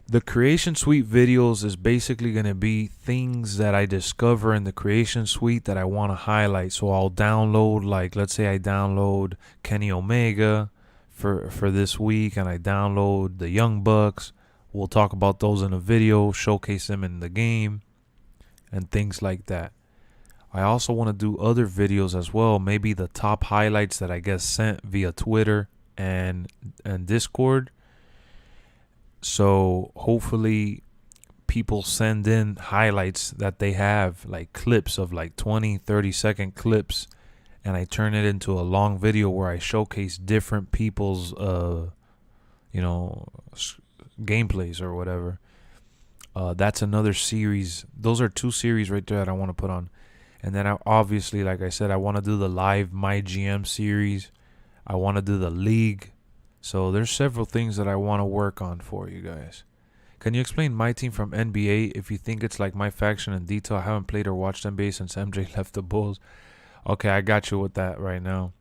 The Creation Suite videos is basically going to be things that I discover in the Creation Suite that I want to highlight. So I'll download, like, let's say I download Kenny Omega for this week, and I download the Young Bucks. We'll talk about those in a video, showcase them in the game, and things like that. I also want to do other videos as well, maybe the top highlights that I get sent via Twitter and Discord. So hopefully people send in highlights that they have, like clips of like 20-30-second clips, and I turn it into a long video where I showcase different people's gameplays or whatever. That's another series. Those are 2 series right there that I want to put on. And then obviously, like I said, I want to do the live MyGM series. I want to do the league. So there's several things that I want to work on for you guys. Can you explain my team from NBA if you think it's like my faction in detail? I haven't played or watched NBA since MJ left the Bulls. Okay, I got you with that right now.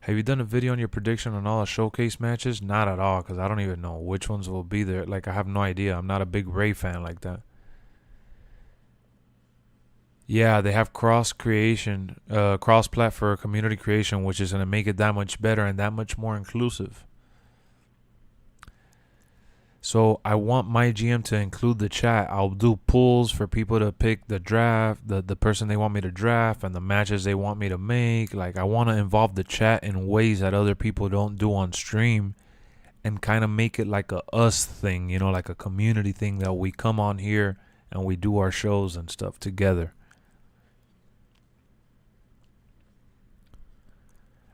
Have you done a video on your prediction on all the showcase matches? Not at all, because I don't even know which ones will be there. Like, I have no idea. I'm not a big Ray fan like that. Yeah, they have cross-plat for community creation, which is going to make it that much better and that much more inclusive. So I want MyGM to include the chat. I'll do polls for people to pick the draft, the person they want me to draft, and the matches they want me to make. Like, I want to involve the chat in ways that other people don't do on stream, and kind of make it like a us thing, like a community thing that we come on here and we do our shows and stuff together.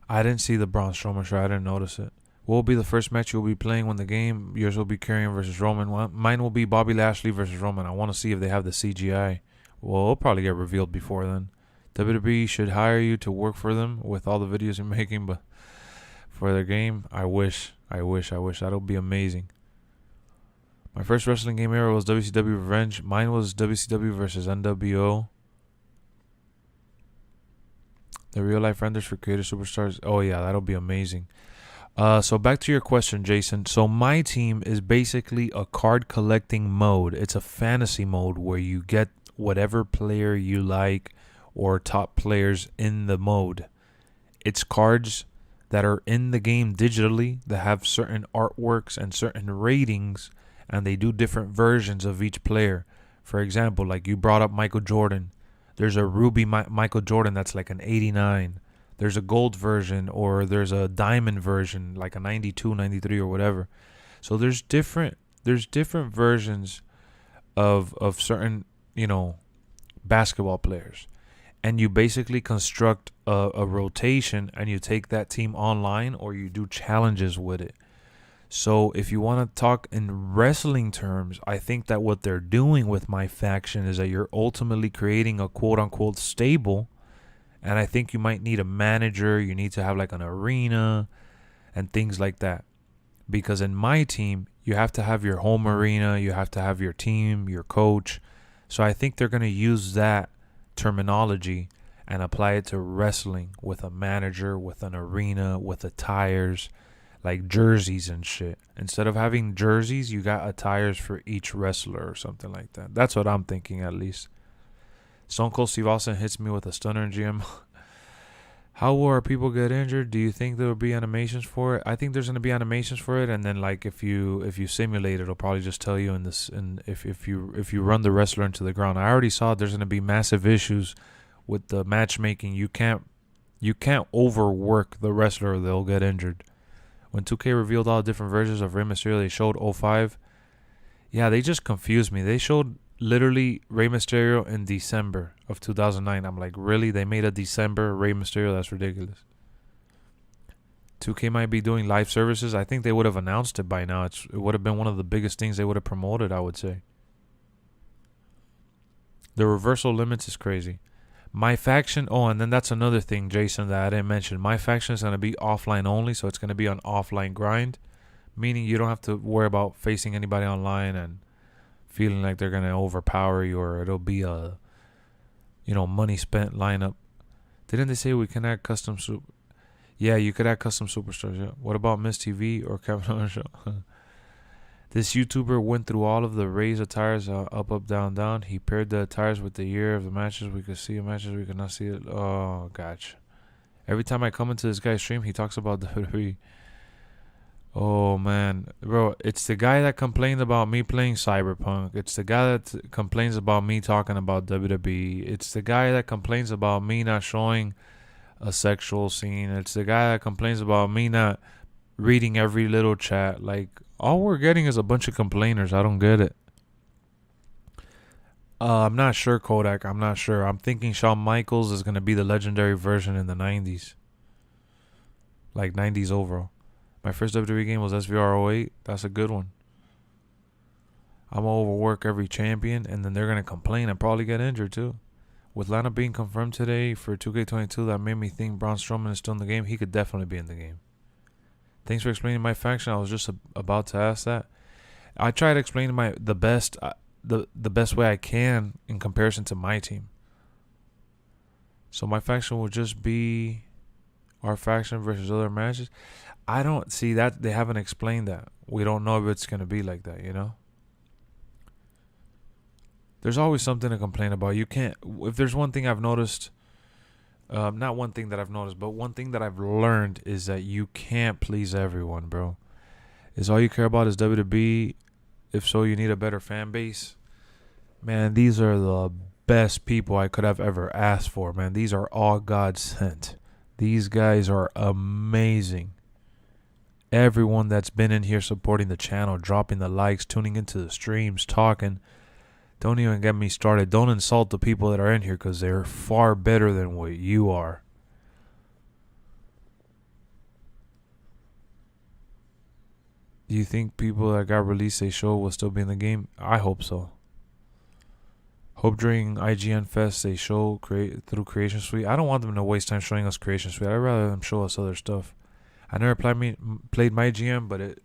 I didn't see the Braun Strowman shirt. I didn't notice it. What will be the first match you'll be playing when the game? Yours will be Karrion versus Roman. Mine will be Bobby Lashley versus Roman. I want to see if they have the CGI. Well, it'll probably get revealed before then. WWE should hire you to work for them with all the videos you're making, but for their game, I wish. That'll be amazing. My first wrestling game era was WCW Revenge. Mine was WCW versus NWO. The real life renders for creator superstars. Oh yeah, that'll be amazing. So back to your question, Jason. So my team is basically a card collecting mode. It's a fantasy mode where you get whatever player you like or top players in the mode. It's cards that are in the game digitally that have certain artworks and certain ratings, and they do different versions of each player. For example, like you brought up Michael Jordan. There's a ruby Michael Jordan that's like an 89. There's a gold version, or there's a diamond version, like a 92, 93, or whatever. So there's different versions of certain, basketball players. And you basically construct a rotation, and you take that team online, or you do challenges with it. So if you want to talk in wrestling terms, I think that what they're doing with my faction is that you're ultimately creating a quote-unquote stable. And I think you might need a manager. You need to have like an arena and things like that. Because in my team, you have to have your home arena. You have to have your team, your coach. So I think they're going to use that terminology and apply it to wrestling with a manager, with an arena, with attires, like jerseys and shit. Instead of having jerseys, you got attires for each wrestler or something like that. That's what I'm thinking, at least. Stone Cold Steve Austin hits me with a stunner in GM. How will our people get injured? Do you think there will be animations for it? I think there's going to be animations for it, and then like if you simulate it, it'll probably just tell you if you run the wrestler into the ground. I already saw there's going to be massive issues with the matchmaking. You can't overwork the wrestler or they'll get injured. When 2K revealed all different versions of Rey Mysterio, they showed 05. Yeah, they just confused me. They showed literally Rey Mysterio in December of 2009. I'm like, really? They made a December Rey Mysterio? That's ridiculous. 2K might be doing live services. I think they would have announced it by now. It would have been one of the biggest things they would have promoted, I would say. The reversal limits is crazy. My faction, and then that's another thing, Jason, that I didn't mention. My faction is going to be offline only, so it's going to be on offline grind, meaning you don't have to worry about facing anybody online and feeling like they're going to overpower you, or it'll be a, money spent lineup. Didn't they say we can add custom Yeah, you could add custom superstars. Yeah. What about Miss TV or Kevin Owens show? This YouTuber went through all of the Ray's attires, up, down, down. He paired the attires with the year of the matches. We could see the matches, we could not see it. Oh, gotcha. Every time I come into this guy's stream, he talks about WWE. Oh, man. Bro, it's the guy that complained about me playing Cyberpunk. It's the guy that complains about me talking about WWE. It's the guy that complains about me not showing a sexual scene. It's the guy that complains about me not reading every little chat. Like, all we're getting is a bunch of complainers. I don't get it. I'm not sure, Kodak. I'm not sure. I'm thinking Shawn Michaels is going to be the legendary version in the 90s. Like 90s overall. My first WWE game was SVR 08. That's a good one. I'm going to overwork every champion, and then they're going to complain and probably get injured too. With Lana being confirmed today for 2K22, that made me think Braun Strowman is still in the game. He could definitely be in the game. Thanks for explaining my faction. I was just about to ask that. I try to explain the best way I can in comparison to my team. So my faction will just be our faction versus other matches. I don't see that. They haven't explained that. We don't know if it's going to be like that, There's always something to complain about. You can't. If there's one thing I've noticed, not one thing that I've noticed, but one thing that I've learned is that you can't please everyone, bro. Is all you care about is WWE? If so, you need a better fan base. Man, these are the best people I could have ever asked for, man. These are all God sent. These guys are amazing. Everyone that's been in here supporting the channel, dropping the likes, tuning into the streams, talking. Don't even get me started. Don't insult the people that are in here because they're far better than what you are. Do you think people that got released a show will still be in the game? I hope so. Hope during IGN Fest they show through Creation Suite. I don't want them to waste time showing us Creation Suite. I'd rather them show us other stuff. I never played MyGM, but it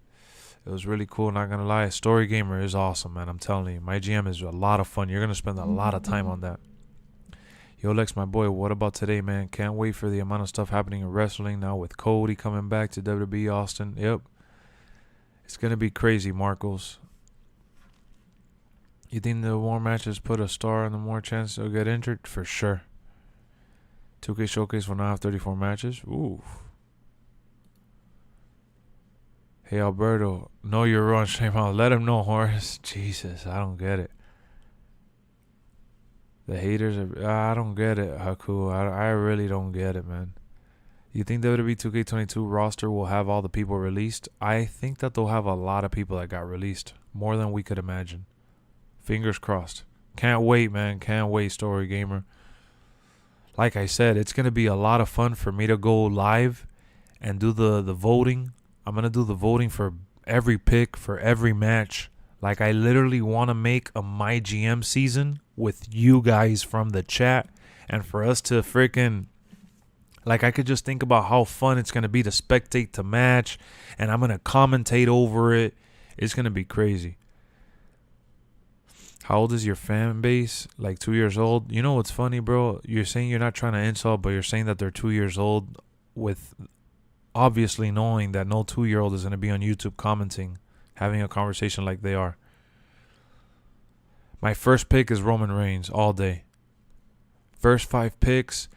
was really cool, not gonna lie. Story Gamer is awesome, man. I'm telling you. MyGM is a lot of fun. You're gonna spend a lot of time on that. Yo, Lex, my boy, what about today, man? Can't wait for the amount of stuff happening in wrestling now with Cody coming back to WWE Austin. Yep. It's gonna be crazy, Marcos. You think the more matches put a star and the more chance they'll get injured? For sure. 2K Showcase will now have 34 matches. Ooh. Hey, Alberto, know you're wrong, shame out. Let him know, Horace. Jesus, I don't get it. The haters are. I don't get it, Haku. I really don't get it, man. You think WWE 2K22 roster will have all the people released? I think that they'll have a lot of people that got released. More than we could imagine. Fingers crossed. Can't wait, man. Can't wait, Story Gamer. Like I said, it's going to be a lot of fun for me to go live and do the voting. I'm going to do the voting for every pick, for every match. Like, I literally want to make a MyGM season with you guys from the chat. And for us to freaking... Like, I could just think about how fun it's going to be to spectate the match. And I'm going to commentate over it. It's going to be crazy. How old is your fan base? Like 2 years old? You know what's funny, bro? You're saying you're not trying to insult, but you're saying that they're 2 years old with obviously knowing that no 2-year-old is going to be on YouTube commenting, having a conversation like they are. My first pick is Roman Reigns all day. First 5 picks,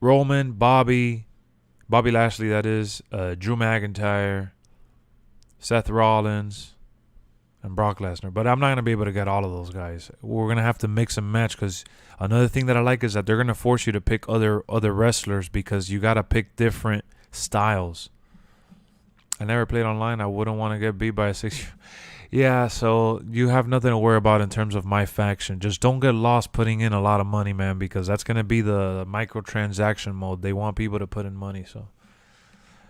Roman, Bobby Lashley, that is, Drew McIntyre, Seth Rollins, and Brock Lesnar. But I'm not going to be able to get all of those guys. We're going to have to mix and match, because another thing that I like is that they're going to force you to pick other wrestlers, because you got to pick different styles. I never played online. I wouldn't want to get beat by a 6-year. Yeah, so you have nothing to worry about in terms of my faction. Just don't get lost putting in a lot of money, man, because that's going to be the microtransaction mode. They want people to put in money, so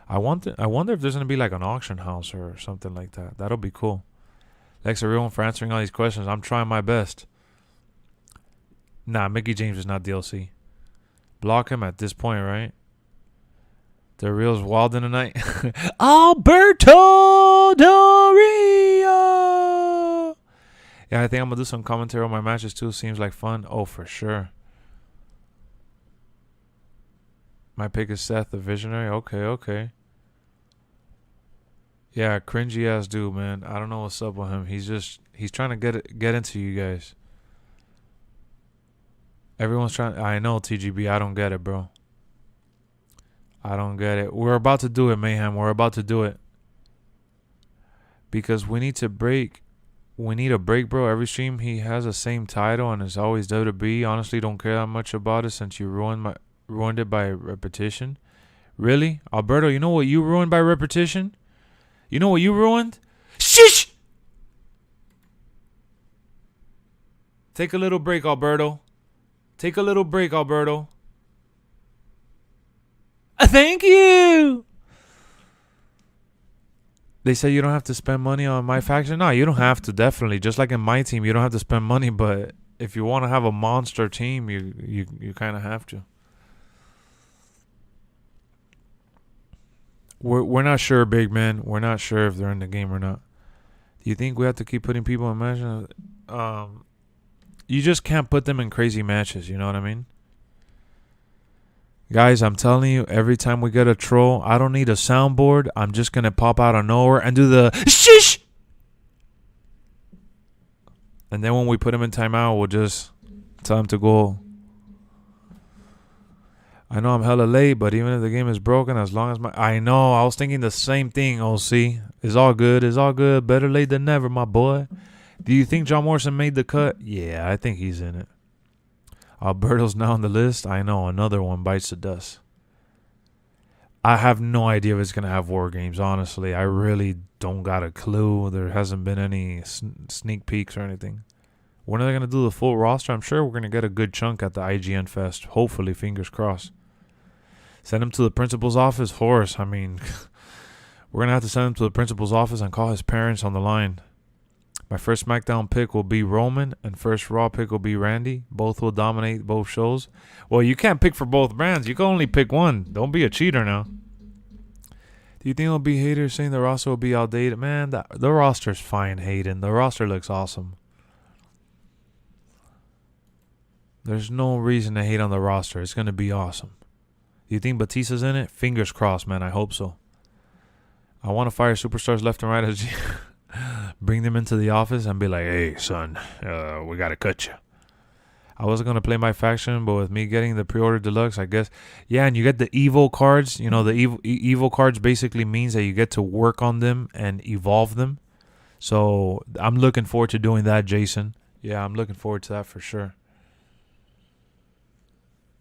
I wonder if there's going to be like an auction house or something like that. That'll be cool. Thanks everyone for answering all these questions. I'm trying my best. Nah, Mickey James is not DLC. Block him at this point, right? The real's wild in the night. Alberto Del Rio. Yeah, I think I'm going to do some commentary on my matches too. Seems like fun. Oh, for sure. My pick is Seth the Visionary. Okay. Yeah, cringy ass dude, man. I don't know what's up with him. He's trying to get into you guys. Everyone's trying. I know, TGB. I don't get it, bro. I don't get it. We're about to do it, Mayhem. We're about to do it. Because we need to break. We need a break, bro. Every stream he has the same title and it's always WWE. Honestly, don't care that much about it since you ruined it by repetition. Really? Alberto, you know what you ruined by repetition? You know what you ruined? Shish! Take a little break, Alberto. Take a little break, Alberto. Thank you. They say you don't have to spend money on my faction. No, you don't have to, definitely. Just like in my team, you don't have to spend money, but if you want to have a monster team, you kind of have to. We're not sure, big man. We're not sure if they're in the game or not. Do you think we have to keep putting people in matches? You just can't put them in crazy matches, you know what I mean? Guys, I'm telling you, every time we get a troll, I don't need a soundboard. I'm just going to pop out of nowhere and do the shish! And then when we put him in timeout, we'll just tell him to go. I know I'm hella late, but even if the game is broken, as long as I know, I was thinking the same thing, OC. It's all good. It's all good. Better late than never, my boy. Do you think John Morrison made the cut? Yeah, I think he's in it. Alberto's now on the list. I know, another one bites the dust. I have no idea if it's going to have War Games, honestly. I really don't got a clue. There hasn't been any sneak peeks or anything. When are they going to do the full roster? I'm sure we're going to get a good chunk at the IGN Fest. Hopefully, fingers crossed. Send him to the principal's office? Horace, I mean, we're going to have to send him to the principal's office and call his parents on the line. My first SmackDown pick will be Roman, and first Raw pick will be Randy. Both will dominate both shows. Well, you can't pick for both brands. You can only pick one. Don't be a cheater now. Do you think there'll be haters saying the roster will be outdated? Man, the roster's fine, Hayden. The roster looks awesome. There's no reason to hate on the roster. It's going to be awesome. Do you think Batista's in it? Fingers crossed, man. I hope so. I want to fire superstars left and right as bring them into the office and be like, hey, son, we got to cut you. I wasn't going to play my faction, but with me getting the pre-order deluxe, I guess. Yeah, and you get the Evo cards. You know, the Evo cards basically means that you get to work on them and evolve them. So I'm looking forward to doing that, Jason. Yeah, I'm looking forward to that for sure.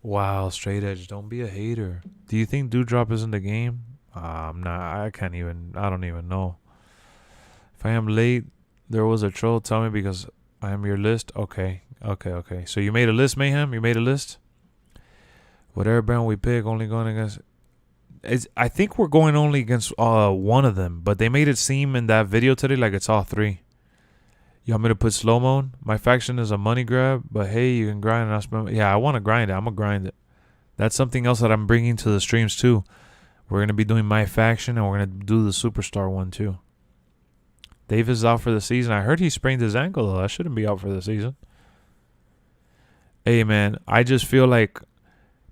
Wow, straight edge. Don't be a hater. Do you think Dewdrop is in the game? I'm not. I can't even. I don't even know. If I am late, there was a troll. Tell me because I am your list. Okay. Okay. So you made a list, Mayhem? You made a list? Whatever brand we pick, only going against. I think we're going only against one of them, but they made it seem in that video today like it's all three. You want me to put slow mode? My faction is a money grab, but hey, you can grind and I'll spend. Yeah, I want to grind it. I'm gonna grind it. That's something else that I'm bringing to the streams too. We're gonna be doing my faction and we're gonna do the superstar one too. Dave is out for the season. I heard he sprained his ankle though. That shouldn't be out for the season. Hey man, I just feel like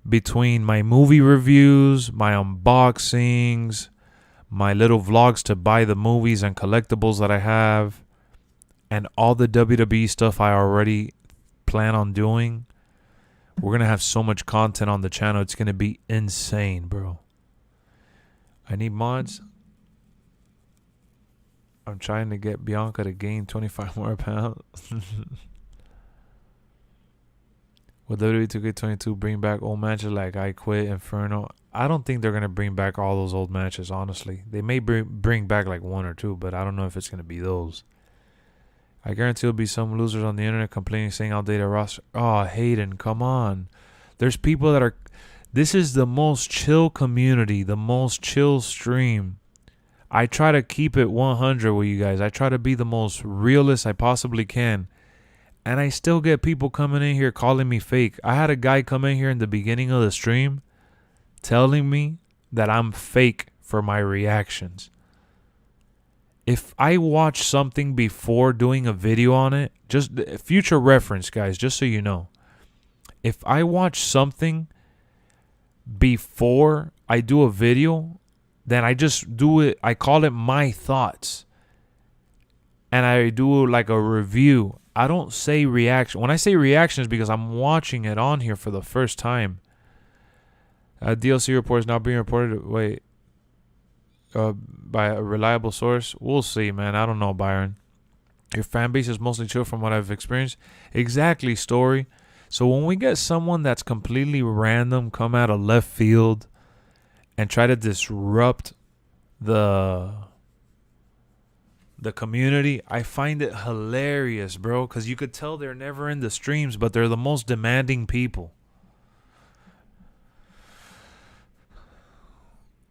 between my movie reviews, my unboxings, my little vlogs to buy the movies and collectibles that I have, and all the WWE stuff I already plan on doing, we're going to have so much content on the channel. It's going to be insane, bro. I need mods. I'm trying to get Bianca to gain 25 more pounds. Will WWE 2K22 bring back old matches like I Quit, Inferno? I don't think they're going to bring back all those old matches, honestly. They may bring back like one or two, but I don't know if it's going to be those. I guarantee there'll be some losers on the internet complaining, saying outdated roster. Oh, Hayden, come on. There's people that are... This is the most chill community, the most chill stream. I try to keep it 100 with you guys. I try to be the most realist I possibly can. And I still get people coming in here calling me fake. I had a guy come in here in the beginning of the stream telling me that I'm fake for my reactions. If I watch something before doing a video on it, just future reference, guys, just so you know. If I watch something before I do a video, then I just do it. I call it my thoughts. And I do like a review. I don't say reaction. When I say reaction, it's because I'm watching it on here for the first time. DLC report is now being reported. Wait. By a reliable source. We'll see, man. I don't know, Byron. Your fan base is mostly chill from what I've experienced. Exactly, Story. So when we get someone that's completely random come out of left field and try to disrupt the community, I find it hilarious, bro, because you could tell they're never in the streams, but they're the most demanding people.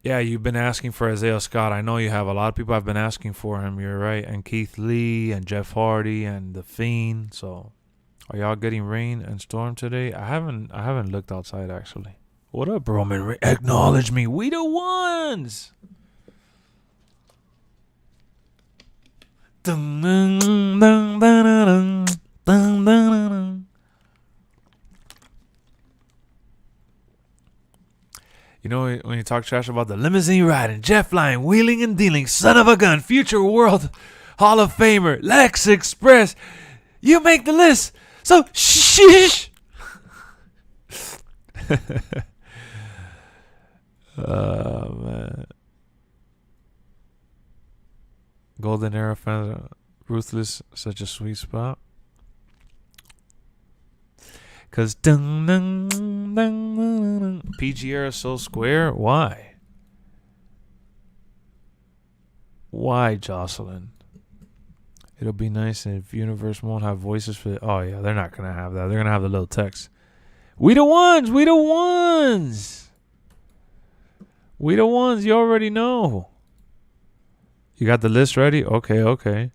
Yeah, you've been asking for Isaiah Scott. I know you have. A lot of people have been asking for him. You're right. And Keith Lee and Jeff Hardy and The Fiend. So, are y'all getting rain and storm today? I haven't looked outside, actually. What up, Roman? Acknowledge me. We the ones. Dun, dun, dun, dun, dun, dun, dun, dun. You know, when you talk trash about the limousine riding, jet flying, wheeling and dealing, son of a gun, future world Hall of Famer, LexxExpress, you make the list. So, shh. Oh, man. Golden Era fans are ruthless, such a sweet spot. Cause PG era so square. Why? Why, Jocelyn? It'll be nice if Universe won't have voices for. Oh yeah, they're not gonna have that. They're gonna have the little text. We the ones. We the ones. We the ones. You already know. You got the list ready? Okay.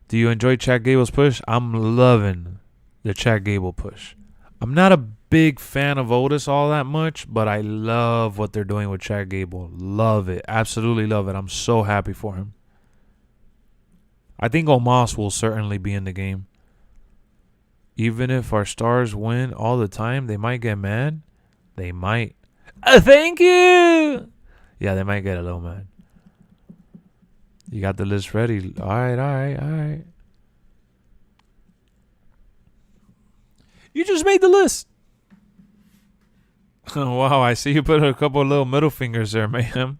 Do you enjoy Chad Gable's push? I'm loving the Chad Gable push. I'm not a big fan of Otis all that much, but I love what they're doing with Chad Gable. Love it. Absolutely love it. I'm so happy for him. I think Omos will certainly be in the game. Even if our stars win all the time, they might get mad. They might. Thank you. Yeah, they might get a little mad. You got the list ready. All right. You just made the list. Wow, I see you put a couple of little middle fingers there, Mayhem.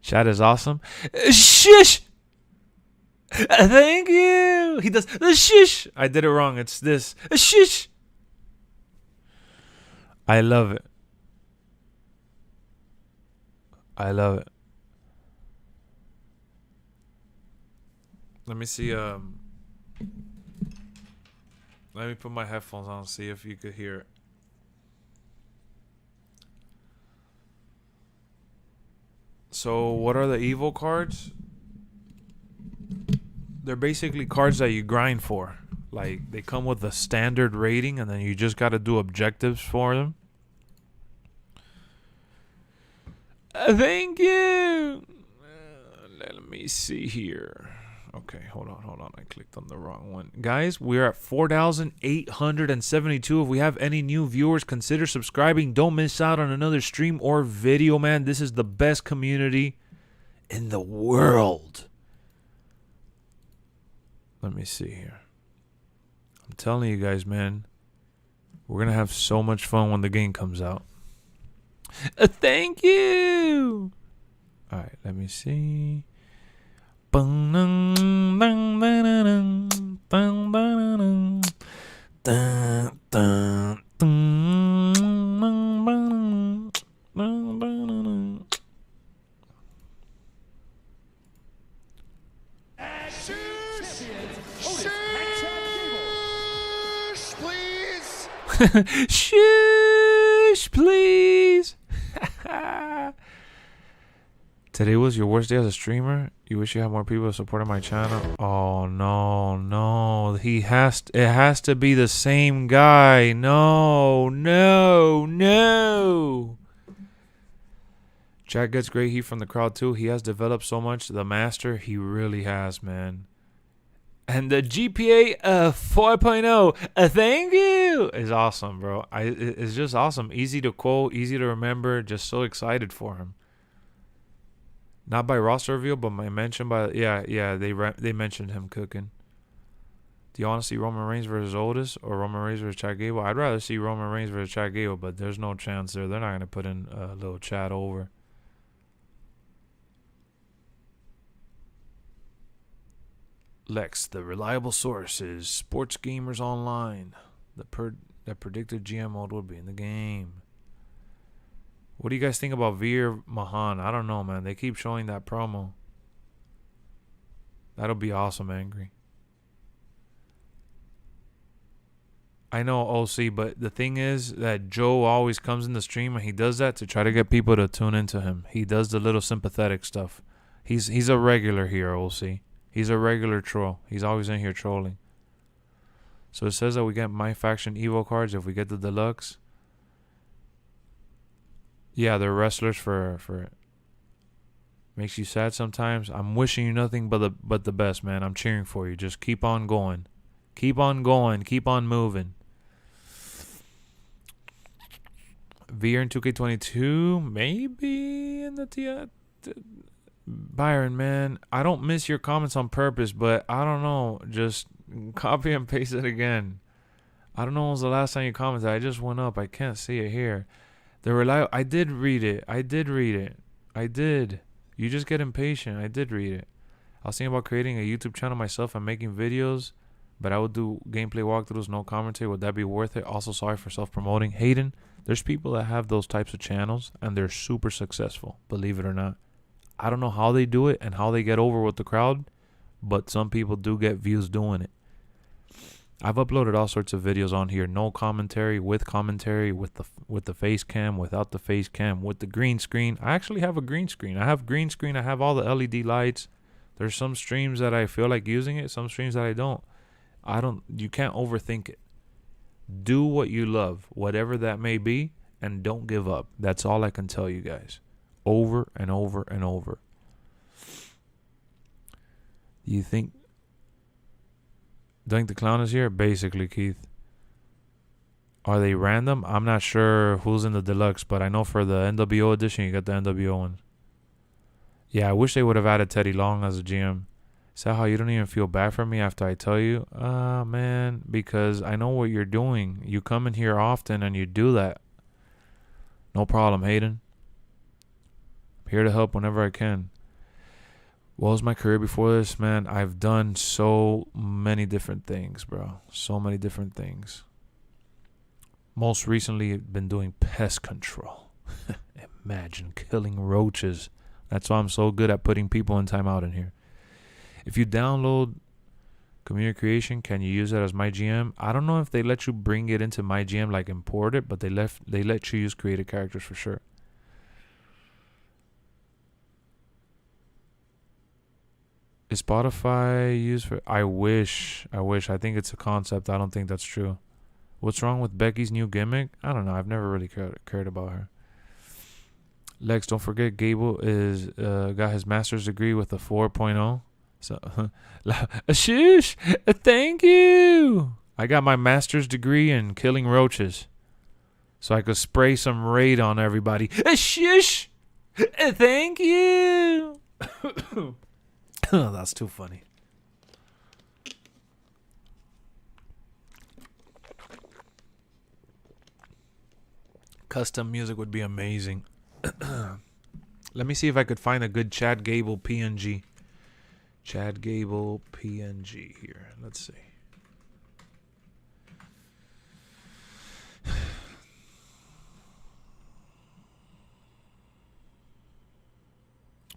Chat is awesome. Shush! Thank you. He does the shush. I did it wrong. It's this. Shush. I love it. I love it. Let me see. Let me put my headphones on, see if you could hear it. So, what are the Evo cards? They're basically cards that you grind for. Like, they come with a standard rating, and then you just got to do objectives for them. Thank you. Let me see here. Okay, hold on. I clicked on the wrong one. Guys, we're at 4,872. If we have any new viewers, consider subscribing. Don't miss out on another stream or video, man. This is the best community in the world. Let me see here. I'm telling you guys, man. We're going to have so much fun when the game comes out. Thank you. All right, let me see. Shush, please. Today was your worst day as a streamer. You wish you had more people supporting my channel. Oh no. It has to be the same guy. No. Jack gets great heat from the crowd too. He has developed so much. The master, he really has, man. And the GPA 4.0, thank you, is awesome, bro. It's just awesome. Easy to quote, easy to remember. Just so excited for him. Not by roster reveal, but my mention by they mentioned him cooking. Do you want to see Roman Reigns versus Otis or Roman Reigns versus Chad Gable? I'd rather see Roman Reigns versus Chad Gable, but there's no chance there. They're not gonna put in a little chat over. Lexx, the reliable source, is Sports Gamers Online. The predicted GM mode will be in the game. What do you guys think about Veer Mahan? I don't know, man. They keep showing that promo. That'll be awesome, Angry. I know OC, but the thing is that Joe always comes in the stream and he does that to try to get people to tune into him. He does the little sympathetic stuff. He's a regular here, OC. He's a regular troll. He's always in here trolling. So it says that we get My Faction Evo cards if we get the deluxe. Yeah, they're wrestlers for it. Makes you sad sometimes. I'm wishing you nothing but the best, man. I'm cheering for you. Just keep on going. Keep on going. Keep on moving. VR in 2K22, maybe in the Byron, man, I don't miss your comments on purpose, but I don't know. Just copy and paste it again. I don't know when was the last time you commented. I just went up. I can't see it here. I did read it. I did. You just get impatient. I did read it. I was thinking about creating a YouTube channel myself and making videos, but I would do gameplay walkthroughs, no commentary. Would that be worth it? Also, sorry for self-promoting. Hayden, there's people that have those types of channels, and they're super successful, believe it or not. I don't know how they do it and how they get over with the crowd, but some people do get views doing it. I've uploaded all sorts of videos on here. No commentary, with the face cam, without the face cam, with the green screen. I actually have a green screen. I have green screen. I have all the LED lights. There's some streams that I feel like using it, some streams that I don't. You can't overthink it. Do what you love, whatever that may be, and don't give up. That's all I can tell you guys. Over and over and over. You think the Clown is here? Basically, Keith. Are they random? I'm not sure who's in the deluxe, but I know for the NWO edition, you got the NWO one. Yeah, I wish they would have added Teddy Long as a GM. Is that how you don't even feel bad for me after I tell you? Man, because I know what you're doing. You come in here often and you do that. No problem, Hayden. I'm here to help whenever I can. What was my career before this? Man, I've done so many different things, bro. So many different things. Most recently, been doing pest control. Imagine killing roaches. That's why I'm so good at putting people in timeout in here. If you download community creation, can you use it as MyGM? I don't know if they let you bring it into MyGM, like import it, but they let you use created characters for sure. Is Spotify used for? I wish. I think it's a concept. I don't think that's true. What's wrong with Becky's new gimmick? I don't know. I've never really cared about her. Lex, don't forget Gable is got his master's degree with a 4.0. So, shush! Thank you. I got my master's degree in killing roaches, so I could spray some raid on everybody. Shush! Thank you. That's too funny. Custom music would be amazing. Let me see if I could find a good Chad Gable PNG. Chad Gable PNG here. Let's see.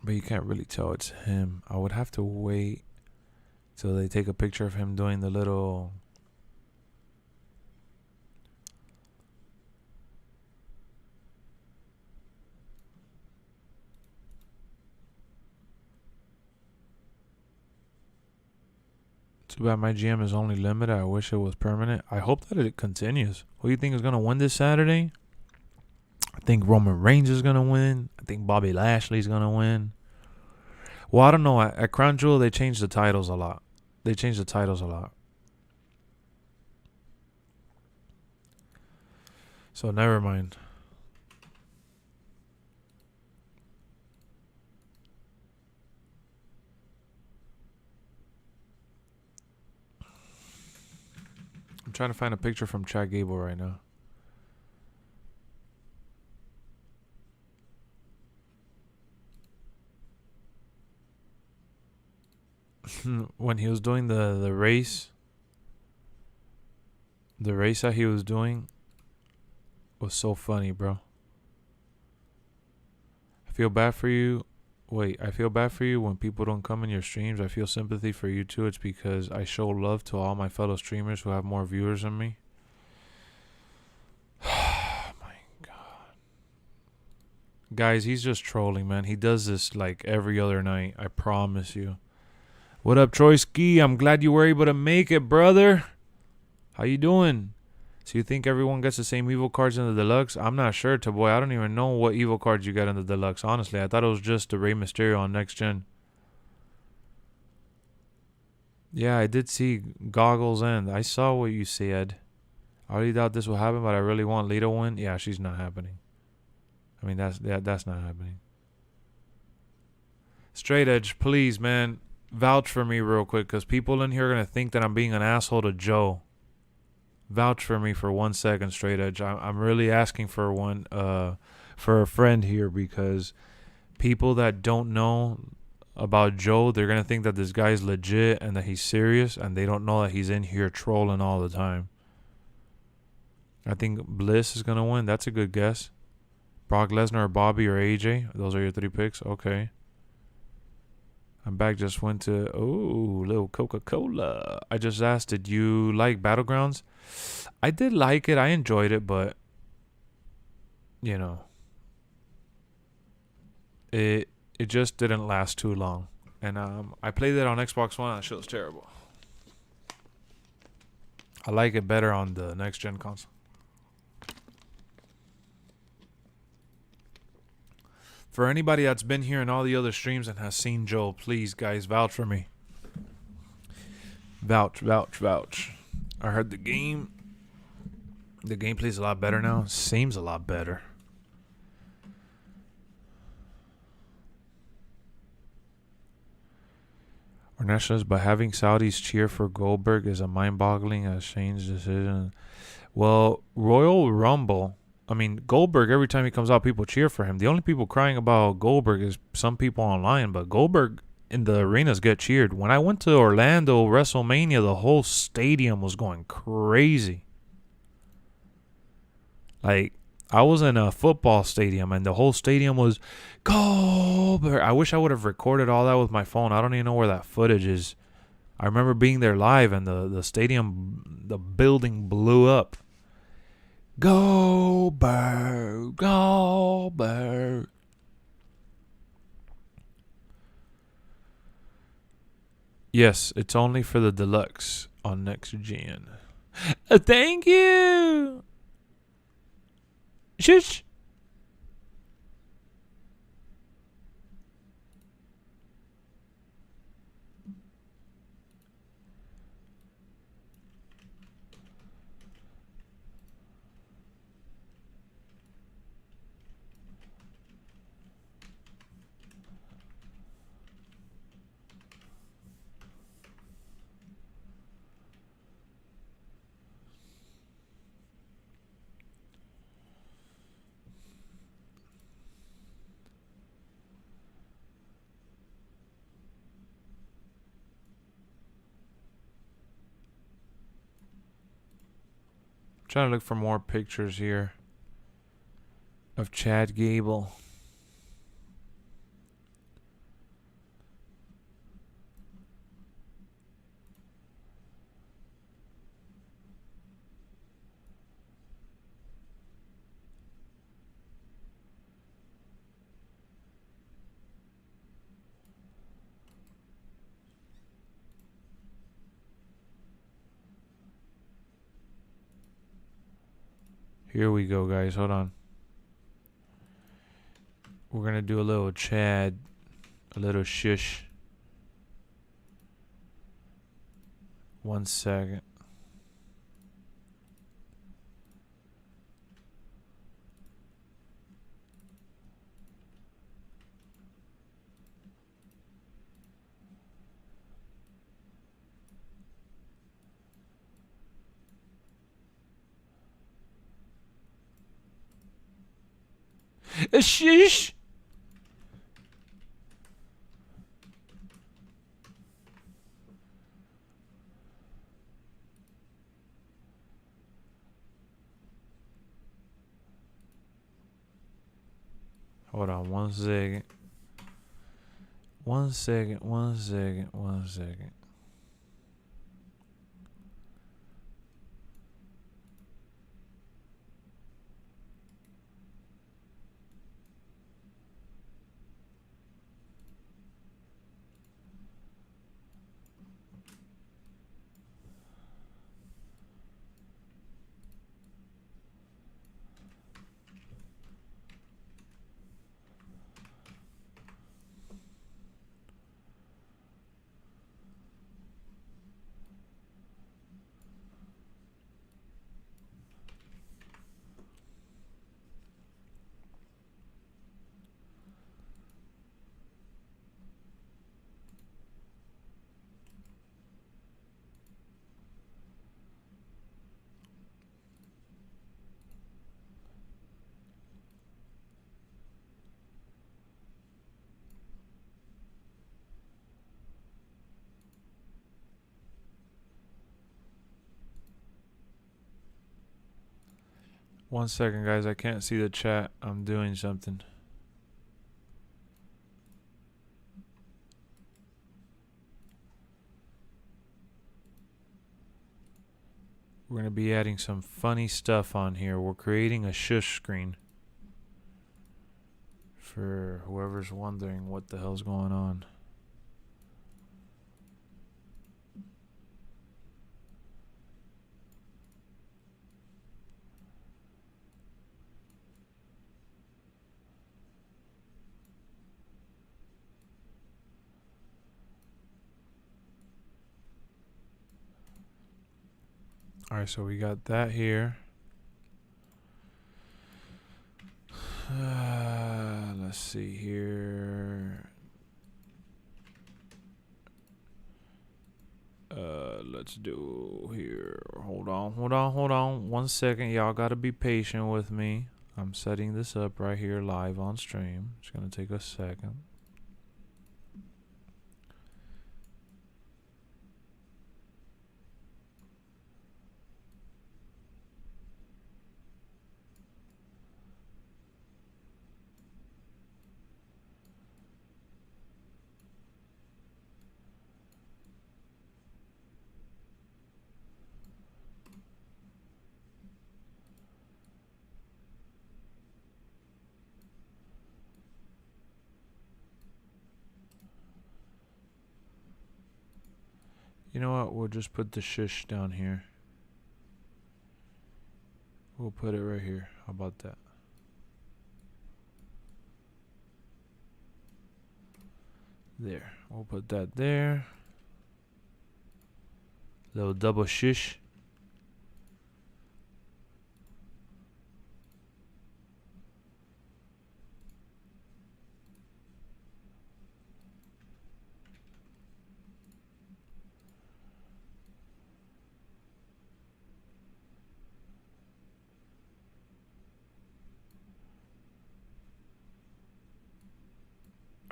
But you can't really tell it's him. I would have to wait till they take a picture of him doing the little... Too bad my GM is only limited. I wish it was permanent. I hope that it continues. Who do you think is going to win this Saturday? I think Roman Reigns is going to win. I think Bobby Lashley is going to win. Well, I don't know. At Crown Jewel, they changed the titles a lot. So never mind. I'm trying to find a picture from Chad Gable right now. When he was doing the race that he was doing was so funny, bro. I feel bad for you when people don't come in your streams. I feel sympathy for you too. It's because I show love to all my fellow streamers who have more viewers than me. My God. Guys, he's just trolling, man. He does this like every other night. I promise you. What up, Troy Ski? I'm glad you were able to make it, brother. How you doing? So you think everyone gets the same evil cards in the deluxe? I'm not sure, Taboy. I don't even know what evil cards you got in the deluxe. Honestly, I thought it was just the Rey Mysterio on next gen. Yeah, I did see Goggles and I saw what you said. I really doubt this will happen, but I really want Lita to win. Yeah, she's not happening. I mean, that's not happening. Straight Edge, please, man. Vouch for me real quick, because people in here are going to think that I'm being an asshole to Joe. Vouch for me for 1 second, Straight Edge. I'm really asking for one, for a friend here, because people that don't know about Joe, they're going to think that this guy's legit and that he's serious, and they don't know that he's in here trolling all the time. I think Bliss is going to win. That's a good guess. Brock Lesnar or Bobby or AJ. Those are your 3 picks. Okay. I'm back. Just went to, little Coca-Cola. I just asked, did you like Battlegrounds? I did like it. I enjoyed it, but, you know, it just didn't last too long. And I played it on Xbox One. That shit was terrible. I like it better on the next gen console. For anybody that's been here in all the other streams and has seen Joel, please, guys, vouch for me. Vouch. I heard the gameplay's a lot better now. Seems a lot better. Ornesh says, but having Saudis cheer for Goldberg is a mind-boggling as Shane's decision. Well, Royal Rumble... I mean, Goldberg, every time he comes out, people cheer for him. The only people crying about Goldberg is some people online, but Goldberg in the arenas get cheered. When I went to Orlando WrestleMania, the whole stadium was going crazy. Like, I was in a football stadium and the whole stadium was go. I wish I would have recorded all that with my phone. I don't even know where that footage is. I remember being there live and the stadium, the building blew up. Go Bird, go Bird. Yes, it's only for the deluxe on next gen. Thank you. Shush. Trying to look for more pictures here of Chad Gable. Here we go, guys. Hold on. We're going to do a little Chad, a little shush. 1 second. Shush. Hold on 1 second. 1 second, 1 second, 1 second. One second, guys. I can't see the chat. I'm doing something. We're going to be adding some funny stuff on here. We're creating a shush screen. For whoever's wondering what the hell's going on. Alright, so we got that here. Let's see here. Let's do here. Hold on. 1 second. Y'all gotta be patient with me. I'm setting this up right here live on stream. It's gonna take a second. You know what? We'll just put the shush down here. We'll put it right here. How about that? There. We'll put that there. Little double shush.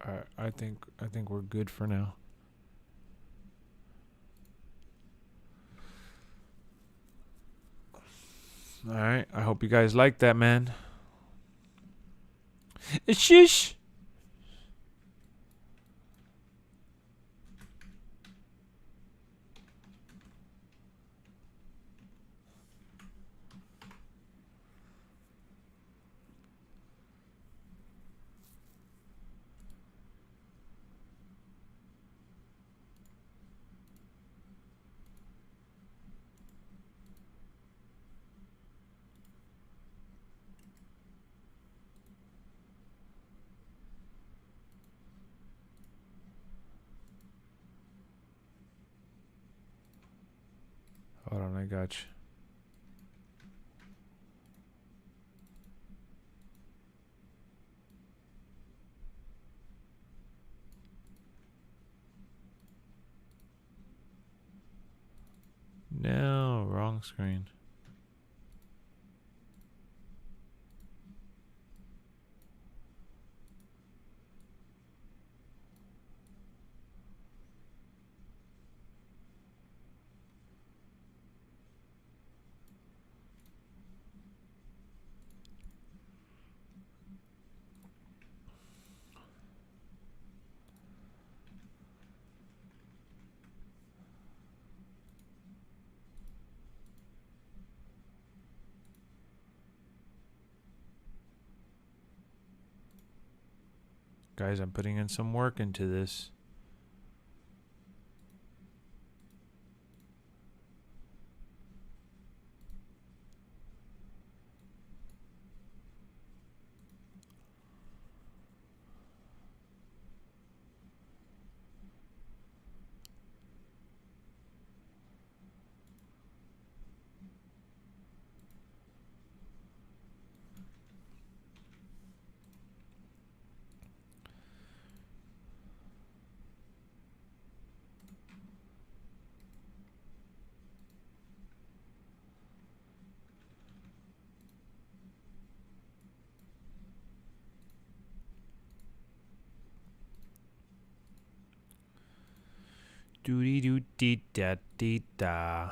Alright, I think we're good for now. Alright, I hope you guys like that, man. Shush! Hold on, I got you. No, wrong screen. Guys, I'm putting in some work into this. Doody doo dee da dee da.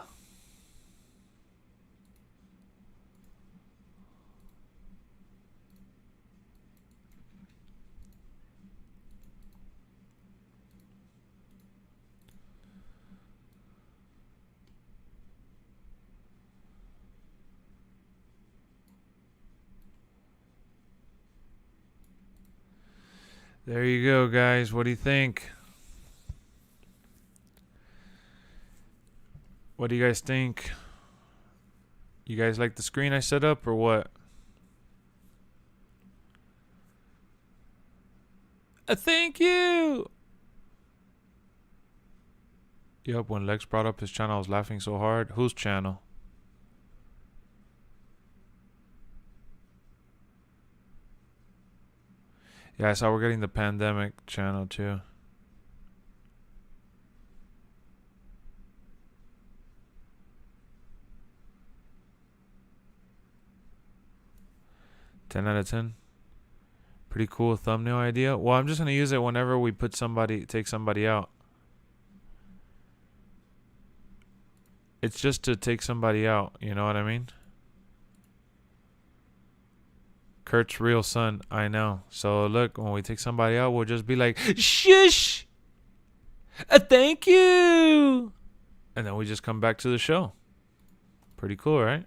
There you go, guys. What do you think? What do you guys think? You guys like the screen I set up or what? Thank you. Yup, when Lex brought up his channel, I was laughing so hard. Whose channel? Yeah, I saw we're getting the pandemic channel too. Ten out of 10. Pretty cool thumbnail idea. Well, I'm just gonna use it whenever we put somebody, take somebody out. It's just to take somebody out, you know what I mean? Kurt's real son, I know. So look, when we take somebody out, we'll just be like, shush! Thank you! And then we just come back to the show. Pretty cool, right?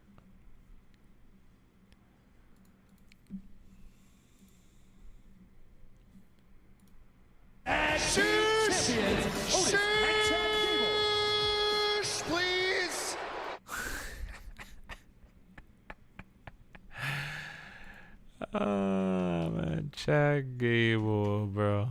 Man, Chad Gable, bro.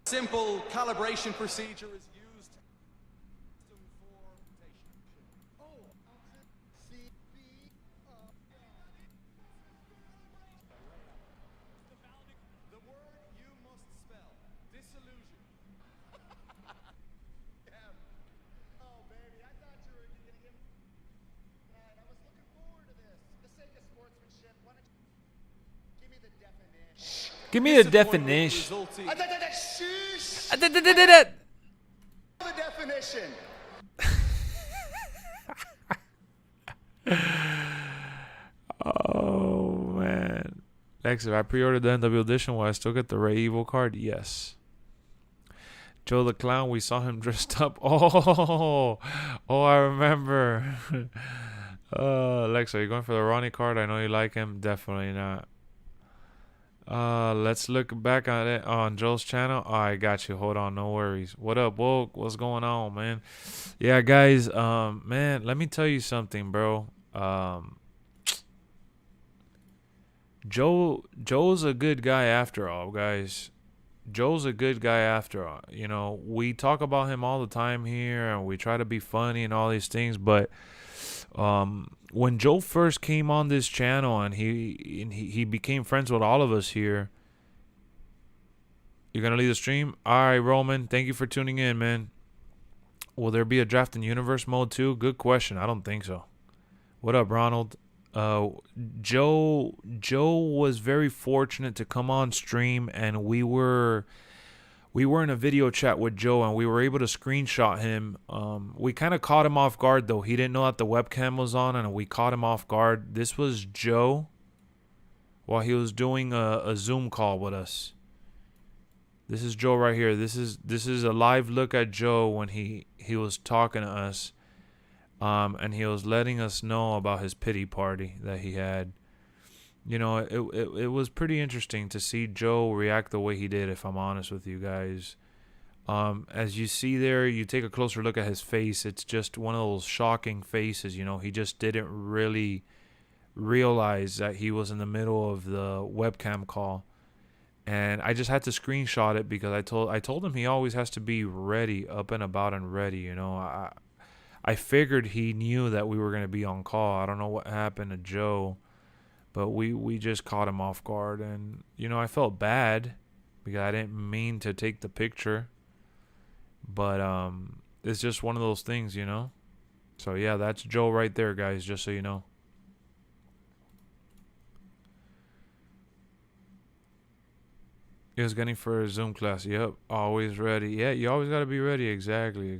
Simple calibration procedure is used. The word you must spell. Disillusion. Oh, baby, I thought you were gonna give me. I was looking forward to this. For the sake of sportsmanship, why don't you give me the definition? Give me the definition. The definition. Oh man, Lexx, if I pre-ordered the NW edition, will I still get the Ray Evil card? Yes. Joe the Clown, we saw him dressed up. Oh, I remember. Lexx, are you going for the Ronnie card? I know you like him. Definitely not. Let's look back at it on Joe's channel. Oh, I got you. Hold on, no worries. What up, Woke? What's going on, man? Yeah, guys. Man, let me tell you something, bro. Joe's a good guy after all, guys. Joe's a good guy after all. You know, we talk about him all the time here, and we try to be funny and all these things, but when Joe first came on this channel and he became friends with all of us here. You're gonna leave the stream? Alright, Roman, thank you for tuning in, man. Will there be a Draft in Universe mode too? Good question. I don't think so. What up, Ronald? Joe was very fortunate to come on stream, and we were in a video chat with Joe, and we were able to screenshot him. We kind of caught him off guard, though. He didn't know that the webcam was on, and we caught him off guard. This was Joe while he was doing a Zoom call with us. This is Joe right here. This is a live look at Joe when he was talking to us. And he was letting us know about his pity party that he had. You know, it was pretty interesting to see Joe react the way he did, if I'm honest with you guys. As you see there, you take a closer look at his face. It's just one of those shocking faces, you know. He just didn't really realize that he was in the middle of the webcam call. And I just had to screenshot it because I told him he always has to be ready, up and about and ready, you know. I figured he knew that we were going to be on call. I don't know what happened to Joe, but we just caught him off guard. And, you know, I felt bad because I didn't mean to take the picture. But it's just one of those things, you know. So, yeah, that's Joe right there, guys, just so you know. He was getting for a Zoom class. Yep, always ready. Yeah, you always got to be ready. Exactly.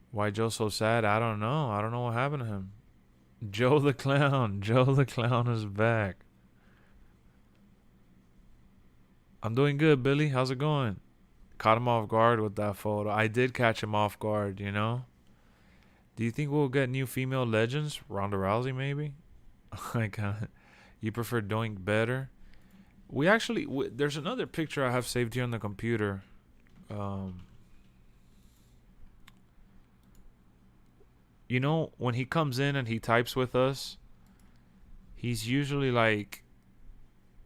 Why Joe's so sad? I don't know. I don't know what happened to him. Joe the Clown. Joe the Clown is back. I'm doing good, Billy. How's it going? Caught him off guard with that photo. I did catch him off guard, you know? Do you think we'll get new female legends? Ronda Rousey, maybe? Like, you prefer doing better? We actually... there's another picture I have saved here on the computer. You know, when he comes in and he types with us, he's usually like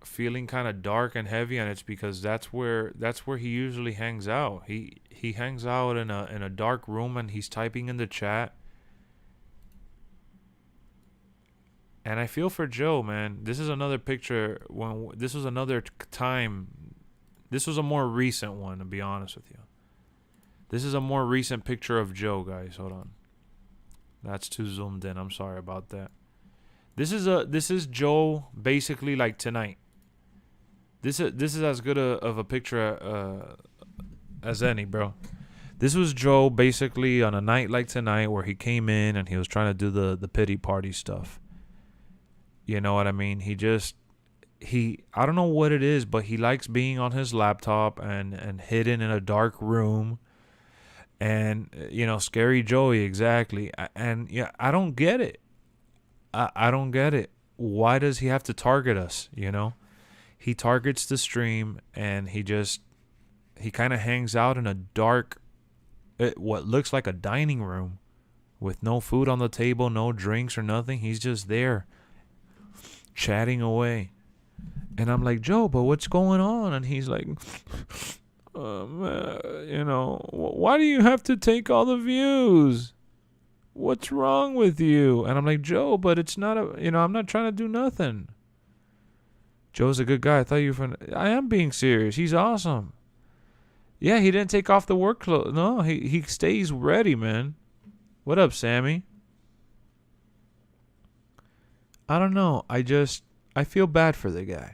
feeling kind of dark and heavy, and it's because that's where he usually hangs out. He hangs out in a dark room and he's typing in the chat. And I feel for Joe, man. This is another picture this was another time. This was a more recent one, to be honest with you. This is a more recent picture of Joe, guys. Hold on. That's too zoomed in. I'm sorry about that. This is Joe basically like tonight. This is as good of a picture as any, bro. This was Joe basically on a night like tonight where he came in and he was trying to do the pity party stuff. You know what I mean? I don't know what it is, but he likes being on his laptop and hidden in a dark room. And, you know, Scary Joey, exactly. And, yeah, I don't get it. I don't get it. Why does he have to target us, you know? He targets the stream, and he just He kind of hangs out in a dark, what looks like a dining room with no food on the table, no drinks or nothing. He's just there chatting away. And I'm like, Joe, but what's going on? And he's like, you know, why do you have to take all the views? What's wrong with you? And I'm like, Joe, but it's not I'm not trying to do nothing. Joe's a good guy. I thought you were I am being serious. He's awesome. Yeah, he didn't take off the work clothes. No, he stays ready, man. What up, Sammy? I don't know. I feel bad for the guy.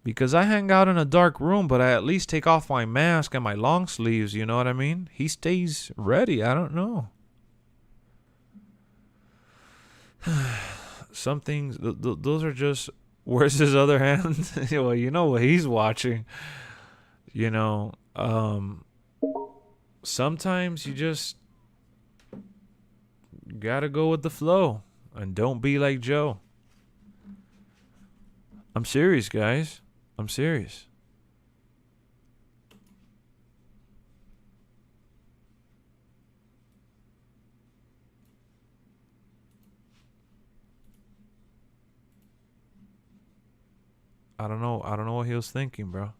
Because I hang out in a dark room, but I at least take off my mask and my long sleeves, you know what I mean? He stays ready. I don't know. Some things, those are just, where's his other hand? Well, you know what he's watching. You know, sometimes you just gotta go with the flow and don't be like Joe. I'm serious, guys. I'm serious. I don't know what he was thinking, bro.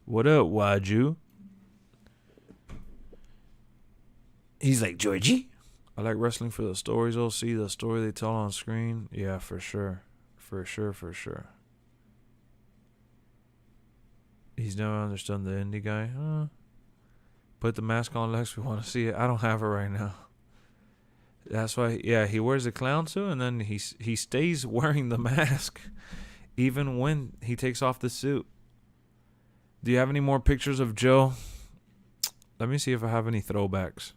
What up, Waju? He's like, Georgie? I like wrestling for the stories. I'll see the story they tell on screen. Yeah, for sure. For sure. He's never understood the indie guy. Put the mask on, Lex. We want to see it. I don't have it right now. That's why, yeah, he wears a clown suit and then he stays wearing the mask even when he takes off the suit. Do you have any more pictures of Joe? Let me see if I have any throwbacks.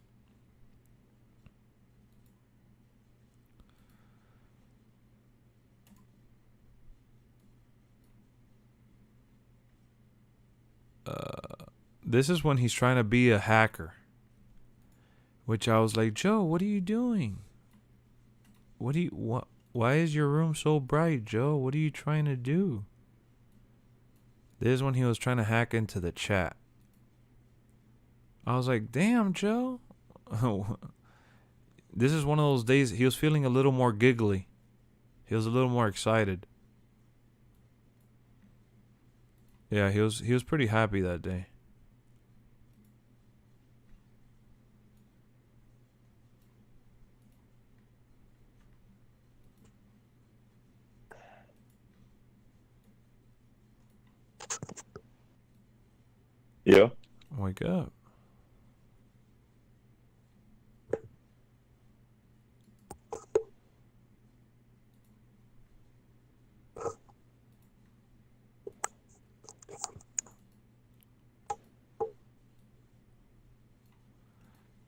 This is when he's trying to be a hacker. Which I was like, Joe, what are you doing? Why is your room so bright, Joe? What are you trying to do? This is when he was trying to hack into the chat. I was like, damn, Joe. This is one of those days he was feeling a little more giggly. He was a little more excited. Yeah, he was pretty happy that day. Yeah. Wake up.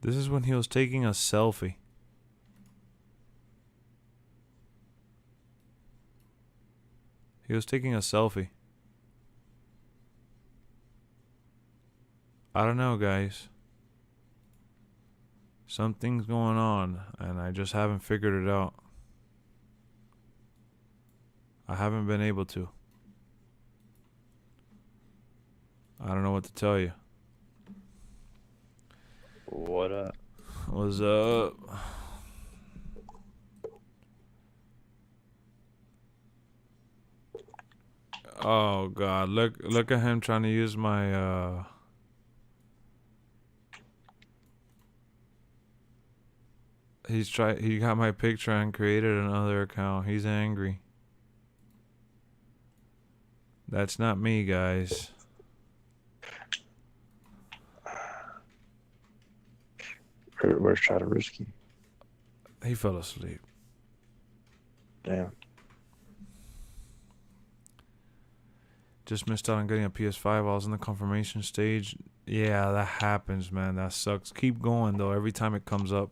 This is when he was taking a selfie. He was taking a selfie. I don't know, guys. Something's going on, and I just haven't figured it out. I haven't been able to. I don't know what to tell you. What up? What's up? Oh God! Look at him trying to use my He got my picture and created another account. He's angry. That's not me, guys. Where's Risky? He fell asleep. Damn. Just missed out on getting a PS5. I was in the confirmation stage. Yeah, that happens, man. That sucks. Keep going, though, every time it comes up.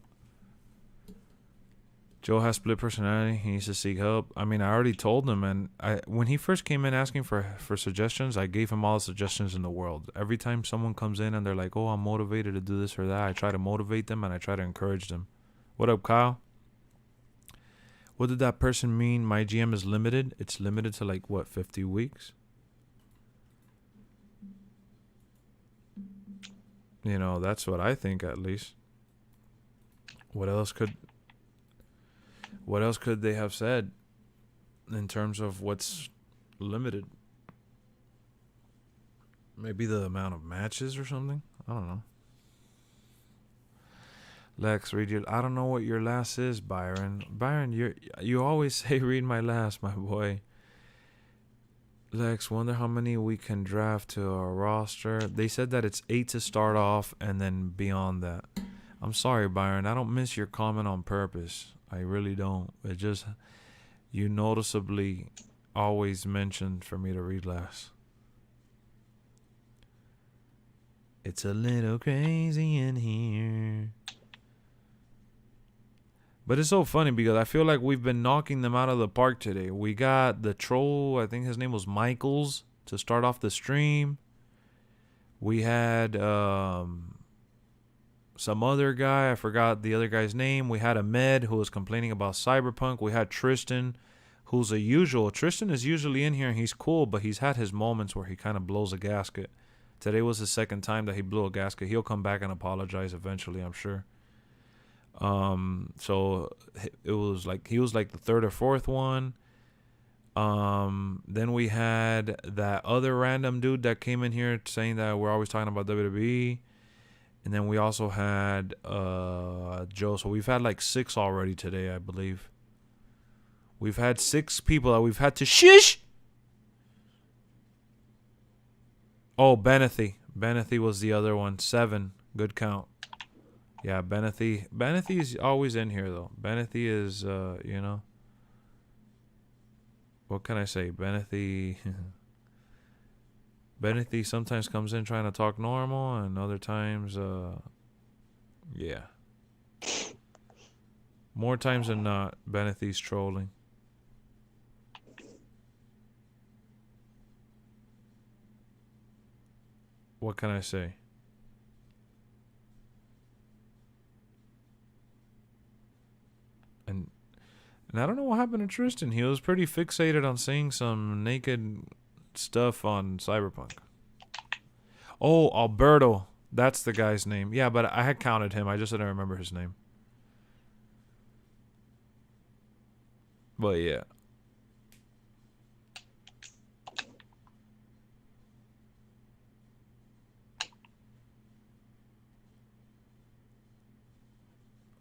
Joe has split personality. He needs to seek help. I mean, I already told him, and when he first came in asking for suggestions, I gave him all the suggestions in the world. Every time someone comes in and they're like, oh, I'm motivated to do this or that, I try to motivate them and I try to encourage them. What up, Kyle? What did that person mean? My GM is limited? It's limited to like, what, 50 weeks? You know, that's what I think at least. What else could they have said in terms of what's limited? Maybe the amount of matches or something? I don't know. Lex, read your... I don't know what your last is, Byron. Byron, you always say read my last, my boy. Lex, wonder how many we can draft to our roster. They said that it's 8 to start off and then beyond that. I'm sorry, Byron. I don't miss your comment on purpose. I really don't. It just... You noticeably always mentioned for me to read last. It's a little crazy in here. But it's so funny because I feel like we've been knocking them out of the park today. We got the troll, I think his name was Michaels, to start off the stream. We had some other guy, I forgot the other guy's name. We had Ahmed, who was complaining about Cyberpunk. We had Tristan, who's a usual. Tristan is usually in here and he's cool, but he's had his moments where he kind of blows a gasket. Today was the second time that he blew a gasket. He'll come back and apologize eventually, I'm sure. So it was like he was like the third or fourth one. Then we had that other random dude that came in here saying that we're always talking about WWE. And then we also had Joe. So we've had like 6 already today, I believe. We've had 6 people that we've had to shush. Oh, Benethy. Benethy was the other one. 7. Good count. Yeah, Benethy. Benethy is always in here, though. Benethy is, you know. What can I say? Benethy. Benethy sometimes comes in trying to talk normal, and other times, yeah. More times than not, Benethy's trolling. What can I say? And I don't know what happened to Tristan. He was pretty fixated on seeing some naked stuff on Cyberpunk. Oh, Alberto. That's the guy's name. Yeah, but I had counted him. I just didn't remember his name. But yeah.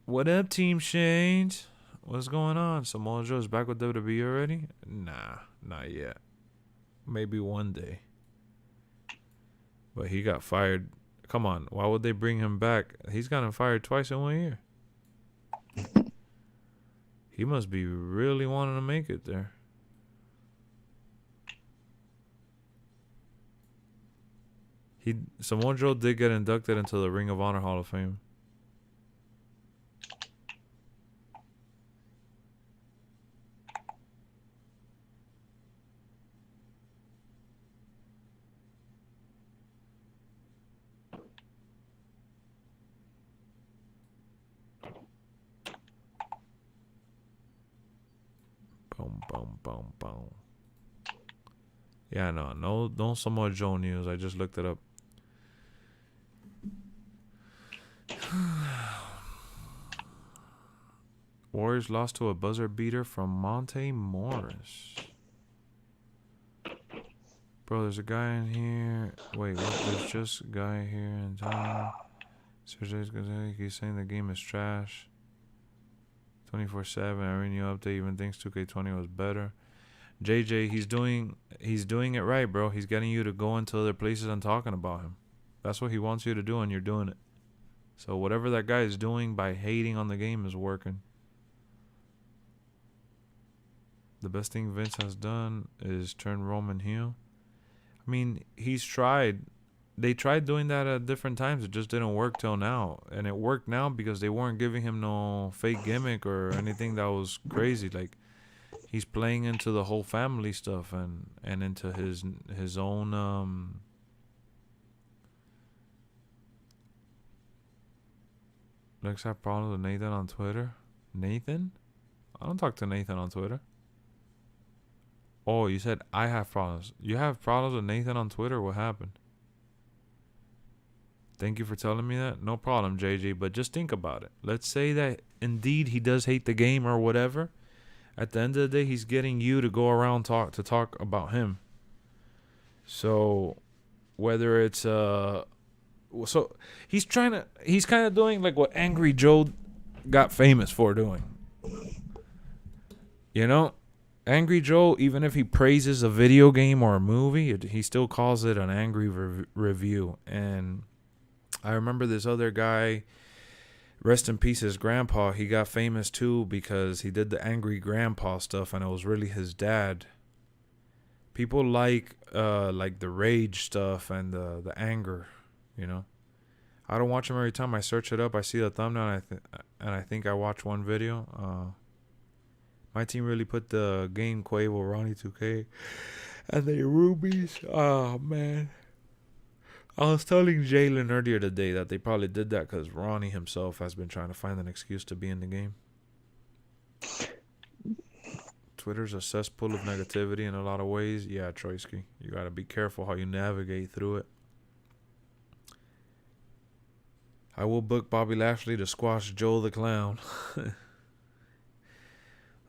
What up, Team Shades? What's going on? Samoa Joe's back with WWE already? Nah, not yet. Maybe one day. But he got fired. Come on, why would they bring him back? He's gotten fired twice in 1 year. He must be really wanting to make it there. Samoa Joe did get inducted into the Ring of Honor Hall of Fame. Boom, boom, boom. Yeah, no Samoa Joe news. I just looked it up. Warriors lost to a buzzer beater from Monte Morris. Bro, there's a guy in here. Wait, what? There's just a guy here in town. He's saying the game is trash. 24/7. Every new update even thinks 2K20 was better. JJ, he's doing it right, bro. He's getting you to go into other places and talking about him. That's what he wants you to do, and you're doing it. So whatever that guy is doing by hating on the game is working. The best thing Vince has done is turn Roman heel. I mean, he's tried. They tried doing that at different times. It just didn't work till now. And it worked now because they weren't giving him no fake gimmick or anything that was crazy. Like, he's playing into the whole family stuff and into his own Lex have problems with Nathan on Twitter. Nathan? I don't talk to Nathan on Twitter. Oh, you said I have problems. You have problems with Nathan on Twitter? What happened? Thank you for telling me that. No problem, JJ. But just think about it. Let's say that indeed he does hate the game or whatever. At the end of the day, he's getting you to go around talk about him. So whether it's so he's kind of doing like what Angry Joe got famous for doing. You know, Angry Joe, even if he praises a video game or a movie, he still calls it an angry review. And I remember this other guy, rest in peace, his grandpa, he got famous too because he did the angry grandpa stuff, and it was really his dad. People like the rage stuff and the anger, you know. I don't watch them every time. I search it up, I see the thumbnail, and I think I watched one video. My team really put the game Quavo, Ronnie 2K, and the Rubies. Oh man. I was telling Jalen earlier today that they probably did that because Ronnie himself has been trying to find an excuse to be in the game. Twitter's a cesspool of negativity in a lot of ways. Yeah, Troisky, you got to be careful how you navigate through it. I will book Bobby Lashley to squash Joe the Clown.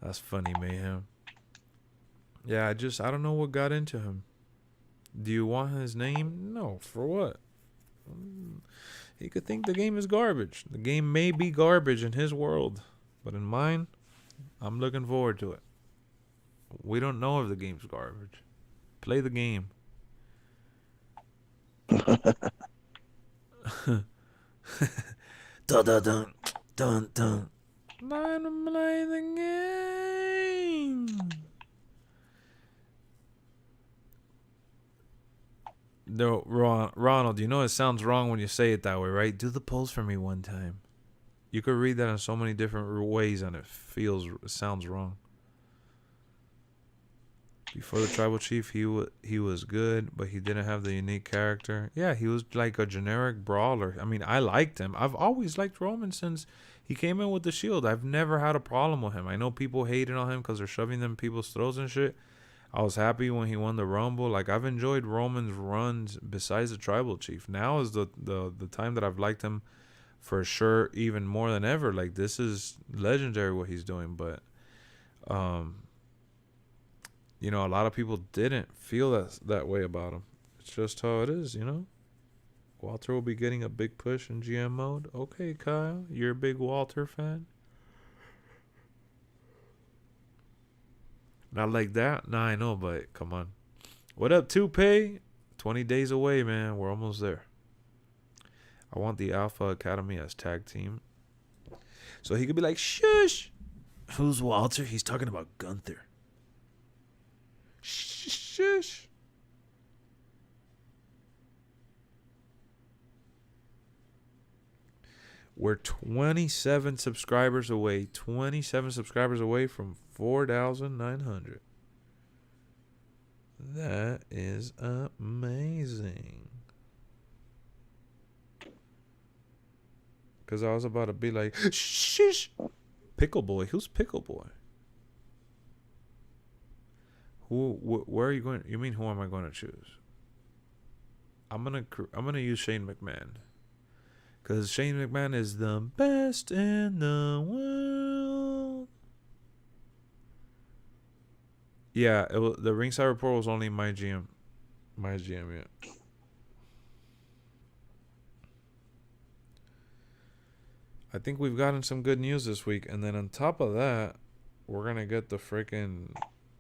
That's funny, Mayhem. Yeah, I don't know what got into him. Do you want his name? No, for what? He could think the game is garbage. The game may be garbage in his world, but in mine, I'm looking forward to it. We don't know if the game's garbage. Play the game. Dun dun dun dun dun. Time to play the game. No, Ronald, you know it sounds wrong when you say it that way, right? Do the polls for me one time. You could read that in so many different ways, and it sounds wrong. Before the tribal chief, he was good, but he didn't have the unique character. Yeah, he was like a generic brawler. I mean, I liked him. I've always liked Roman since he came in with the Shield. I've never had a problem with him. I know people hated on him because they're shoving them in people's throats and shit. I was happy when he won the Rumble. Like, I've enjoyed Roman's runs besides the tribal chief. Now is the time that I've liked him for sure, even more than ever. Like, this is legendary what he's doing, but you know, a lot of people didn't feel that way about him. It's just how it is, you know. Walter will be getting a big push in GM mode. Okay, Kyle, you're a big Walter fan. Not like that. Nah, I know, but come on. What up, Toupee? 20 days away, man. We're almost there. I want the Alpha Academy as tag team. So he could be like, shush. Who's Walter? He's talking about Gunther. Shush. We're 27 subscribers away. 27 subscribers away from 4,900. That is amazing. Because I was about to be like, shh. Pickle Boy. Who's Pickle Boy? Where are you going? You mean who am I going to choose? I'm gonna use Shane McMahon. Because Shane McMahon is the best in the world. Yeah, the ringside report was only MyGM. MyGM, yeah. I think we've gotten some good news this week. And then on top of that, we're going to get the freaking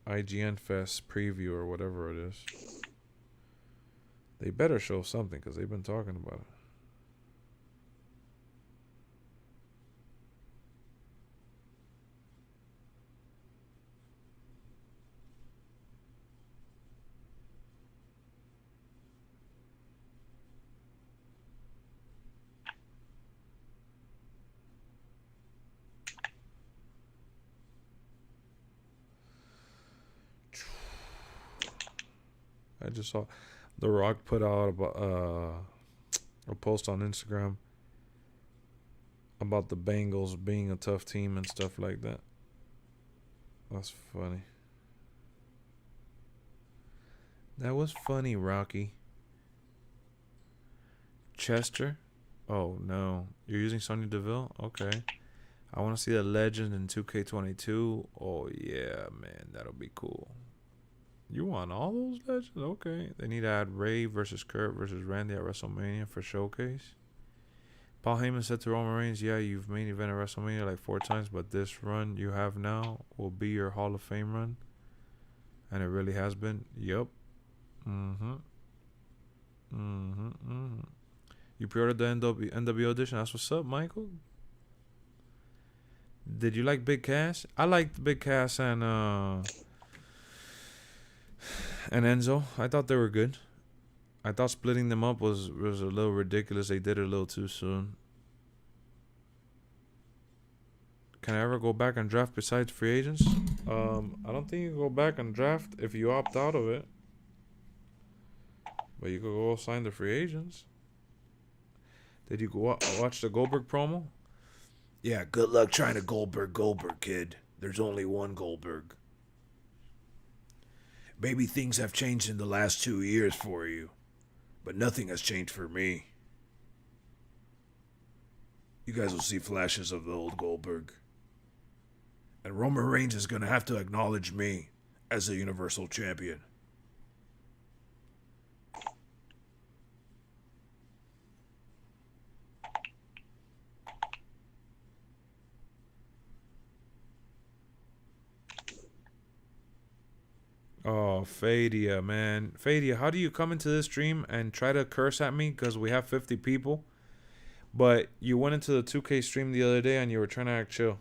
IGN Fest preview or whatever it is. They better show something because they've been talking about it. I just saw The Rock put out a post on Instagram about the Bengals being a tough team and stuff like that. That's funny. That was funny, Rocky. Chester, Oh no, you're using Sonya Deville? Okay. I want to see the legend in 2K22. Oh yeah, man, that'll be cool. You want all those legends? Okay. They need to add Ray versus Kurt versus Randy at WrestleMania for showcase. Paul Heyman said to Roman Reigns, yeah, you've main evented WrestleMania like 4 times, but this run you have now will be your Hall of Fame run. And it really has been. Yup. You pre-ordered the NWO edition. That's what's up, Michael. Did you like Big Cass? I liked Big Cass and Enzo. I thought they were good. I thought splitting them up was a little ridiculous. They did it a little too soon. Can I ever go back and draft besides free agents? I don't think you can go back and draft if you opt out of it. But you could go sign the free agents. Did you go watch the Goldberg promo? Yeah, good luck trying to Goldberg, kid. There's only one Goldberg. Maybe things have changed in the last 2 years for you, but nothing has changed for me. You guys will see flashes of the old Goldberg. And Roman Reigns is going to have to acknowledge me as a Universal Champion. Oh, Fadia, man. Fadia, how do you come into this stream and try to curse at me because we have 50 people? But you went into the 2K stream the other day and you were trying to act chill.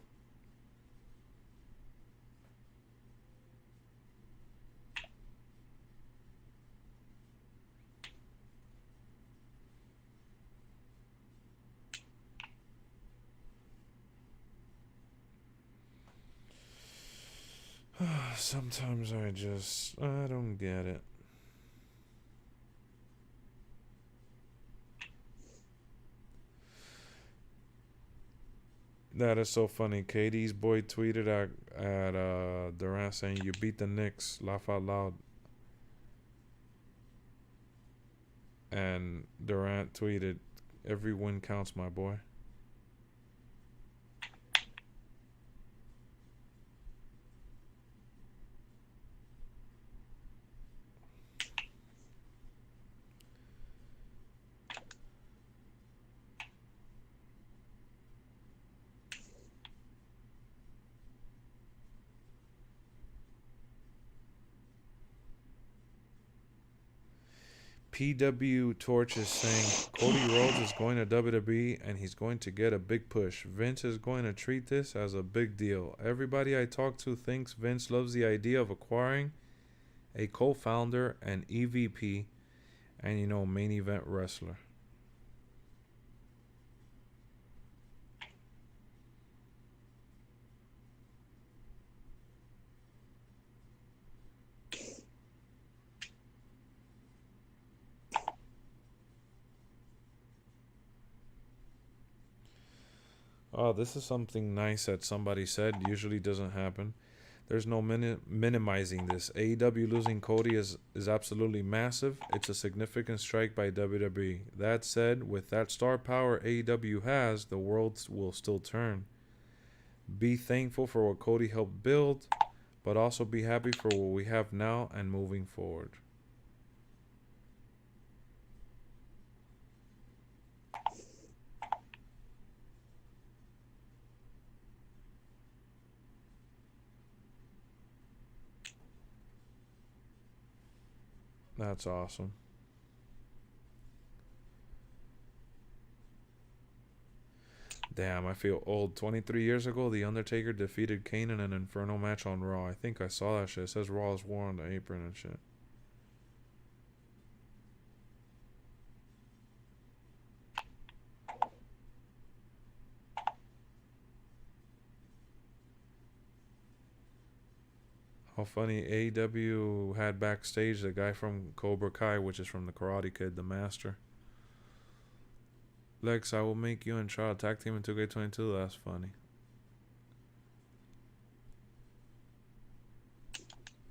Sometimes I don't get it. That is so funny. KD's boy tweeted at Durant saying, you beat the Knicks, laugh out loud. And Durant tweeted, every win counts, my boy. PW Torch is saying Cody Rhodes is going to WWE and he's going to get a big push. Vince is going to treat this as a big deal. Everybody I talk to thinks Vince loves the idea of acquiring a co-founder and EVP and, you know, main event wrestler. Oh, this is something nice that somebody said. Usually doesn't happen. There's no minimizing this. AEW losing Cody is absolutely massive. It's a significant strike by WWE. That said, with that star power AEW has, the world will still turn. Be thankful for what Cody helped build, but also be happy for what we have now and moving forward. That's awesome. Damn, I feel old. 23 years ago, The Undertaker defeated Kane in an Inferno match on Raw. I think I saw that shit. It says Raw's War on the apron and shit. How funny. AEW had backstage the guy from Cobra Kai, which is from the Karate Kid, the Master. Lex, I will make you and Charles tag team in 2K22. That's funny.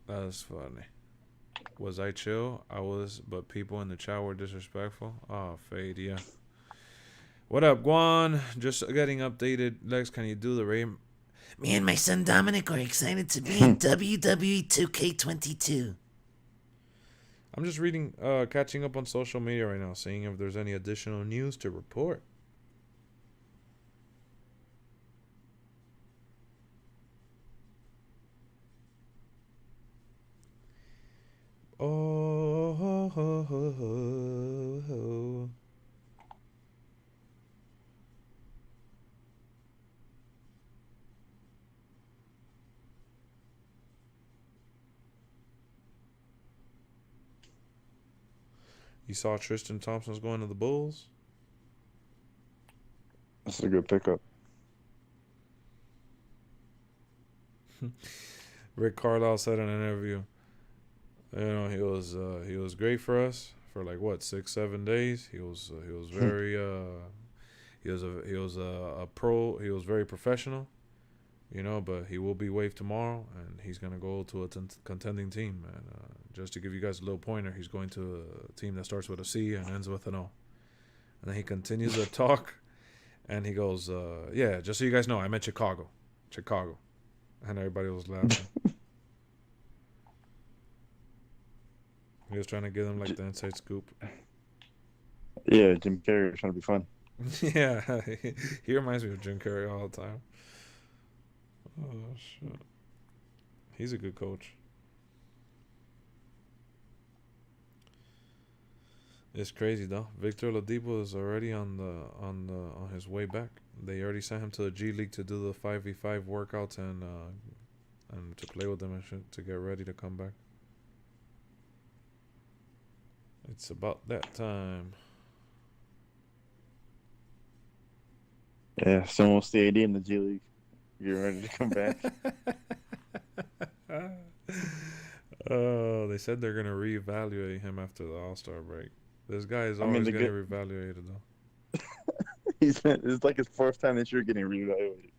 That's funny. Was I chill? I was, but people in the chat were disrespectful. Oh, Fade, yeah. What up, Guan? Just getting updated. Lex, can you do the Ray? Me and my son Dominic are excited to be in WWE 2K22. I'm just reading, catching up on social media right now, seeing if there's any additional news to report. Oh. You saw Tristan Thompson's going to the Bulls? That's a good pickup. Rick Carlisle said in an interview, you know, he was great for us for like what 6-7 days. He was very he was a pro. He was very professional, you know. But he will be waived tomorrow, and he's gonna go to a contending team. And just to give you guys a little pointer, he's going to a team that starts with a C and ends with an O. And then he continues to talk, and he goes, "Yeah, just so you guys know, I meant Chicago, and everybody was laughing." He was trying to give them like the inside scoop. Yeah, Jim Carrey was trying to be fun. Yeah, he reminds me of Jim Carrey all the time. Oh shit, he's a good coach. It's crazy though. Victor Oladipo is already on his way back. They already sent him to the G League to do the 5v5 workouts and to play with them and shit to get ready to come back. It's about that time. Yeah, it's almost the AD in the G League. You're ready to come back. Oh, they said they're gonna reevaluate him after the All-Star break. This guy is always getting reevaluated though. It's like his first time this year getting reevaluated.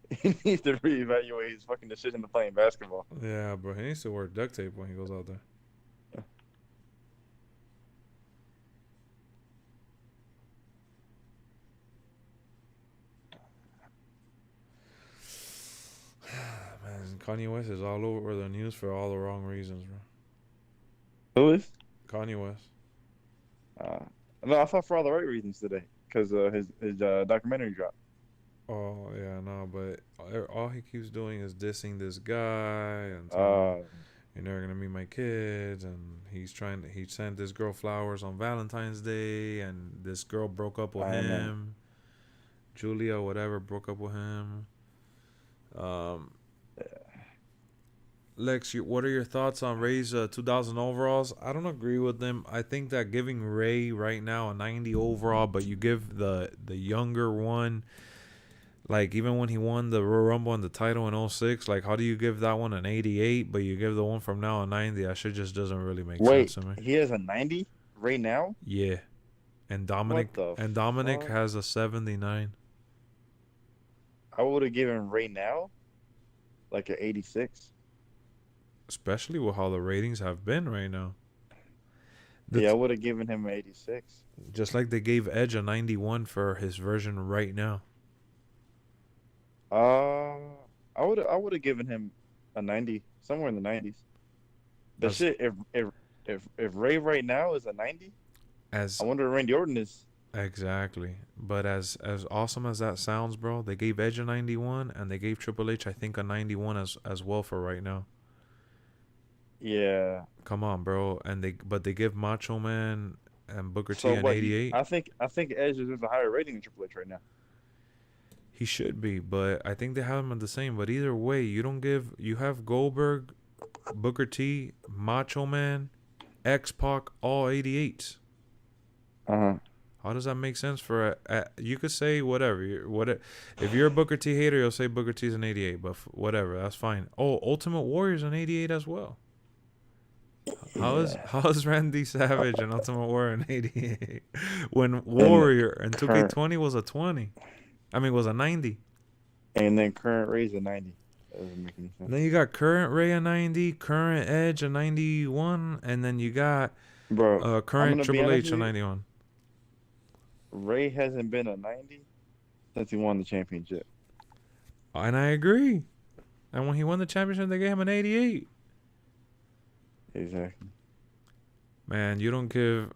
He needs to reevaluate his fucking decision to play in basketball. Yeah, bro. He needs to wear duct tape when he goes out there. Man, Kanye West is all over the news for all the wrong reasons, bro. Who is? Kanye West. No, I thought for all the right reasons today, because his documentary dropped. Oh yeah, no, but all he keeps doing is dissing this guy and you're never gonna meet my kids, and he sent this girl flowers on Valentine's Day, and this girl broke up with him. Julia, whatever, broke up with him. Lex, what are your thoughts on Ray's 2000 overalls? I don't agree with them. I think that giving Ray right now a 90 overall, but you give the younger one, like even when he won the Royal Rumble and the title in 06, like how do you give that one an 88, but you give the one from now a 90? That shit just doesn't really make sense to me. He has a 90 right now? Yeah. And Dominic has a 79. I would have given Ray now like an 86. Especially with how the ratings have been right now. Yeah, I would have given him an 86. Just like they gave Edge a 91 for his version right now. I would have given him a 90, somewhere in the 90s. But shit, if Ray right now is a 90, I wonder if Randy Orton is. Exactly. But as awesome as that sounds, bro, they gave Edge a 91 and they gave Triple H I think a 91 as well for right now. Yeah. Come on, bro. But they give Macho Man and Booker T an 88. I think Edge is a higher rating than Triple H right now. He should be, but I think they have him at the same. But either way, you have Goldberg, Booker T, Macho Man, X-Pac, all 88s. How does that make sense for you could say whatever. If you're a Booker T hater, you'll say Booker T's an 88, but whatever, that's fine. Oh, Ultimate Warrior's an 88 as well. How is Randy Savage and Ultimate Warrior an 88 when Warrior and 2K20 was a 20? I mean, was a 90. And then current Ray's a 90. That doesn't make any sense. And then you got current Ray a 90, current Edge a 91, and then you got current Triple H a 91. Ray hasn't been a 90 since he won the championship. And I agree. And when he won the championship, they gave him an 88. Exactly. Man, you don't give.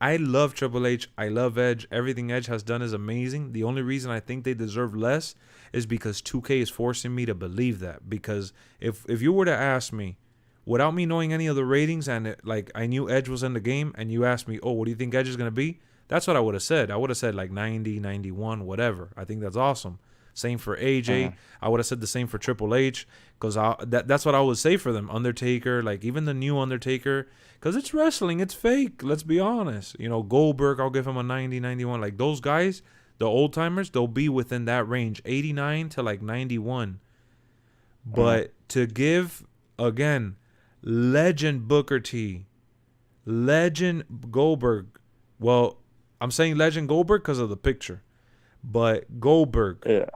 I love Triple H. I love Edge. Everything Edge has done is amazing. The only reason I think they deserve less is because 2K is forcing me to believe that. Because if you were to ask me, without me knowing any of the ratings, and like I knew Edge was in the game, and you asked me, oh, what do you think Edge is going to be? That's what I would have said. I would have said like 90, 91, whatever. I think that's awesome. Same for AJ. I would have said the same for Triple H, because that's what I would say for them. Undertaker, like even the new Undertaker, because it's wrestling. It's fake. Let's be honest. You know, Goldberg, I'll give him a 90, 91. Like those guys, the old timers, they'll be within that range, 89 to like 91. But to give, again, legend Booker T, legend Goldberg. Well, I'm saying legend Goldberg because of the picture. But Goldberg,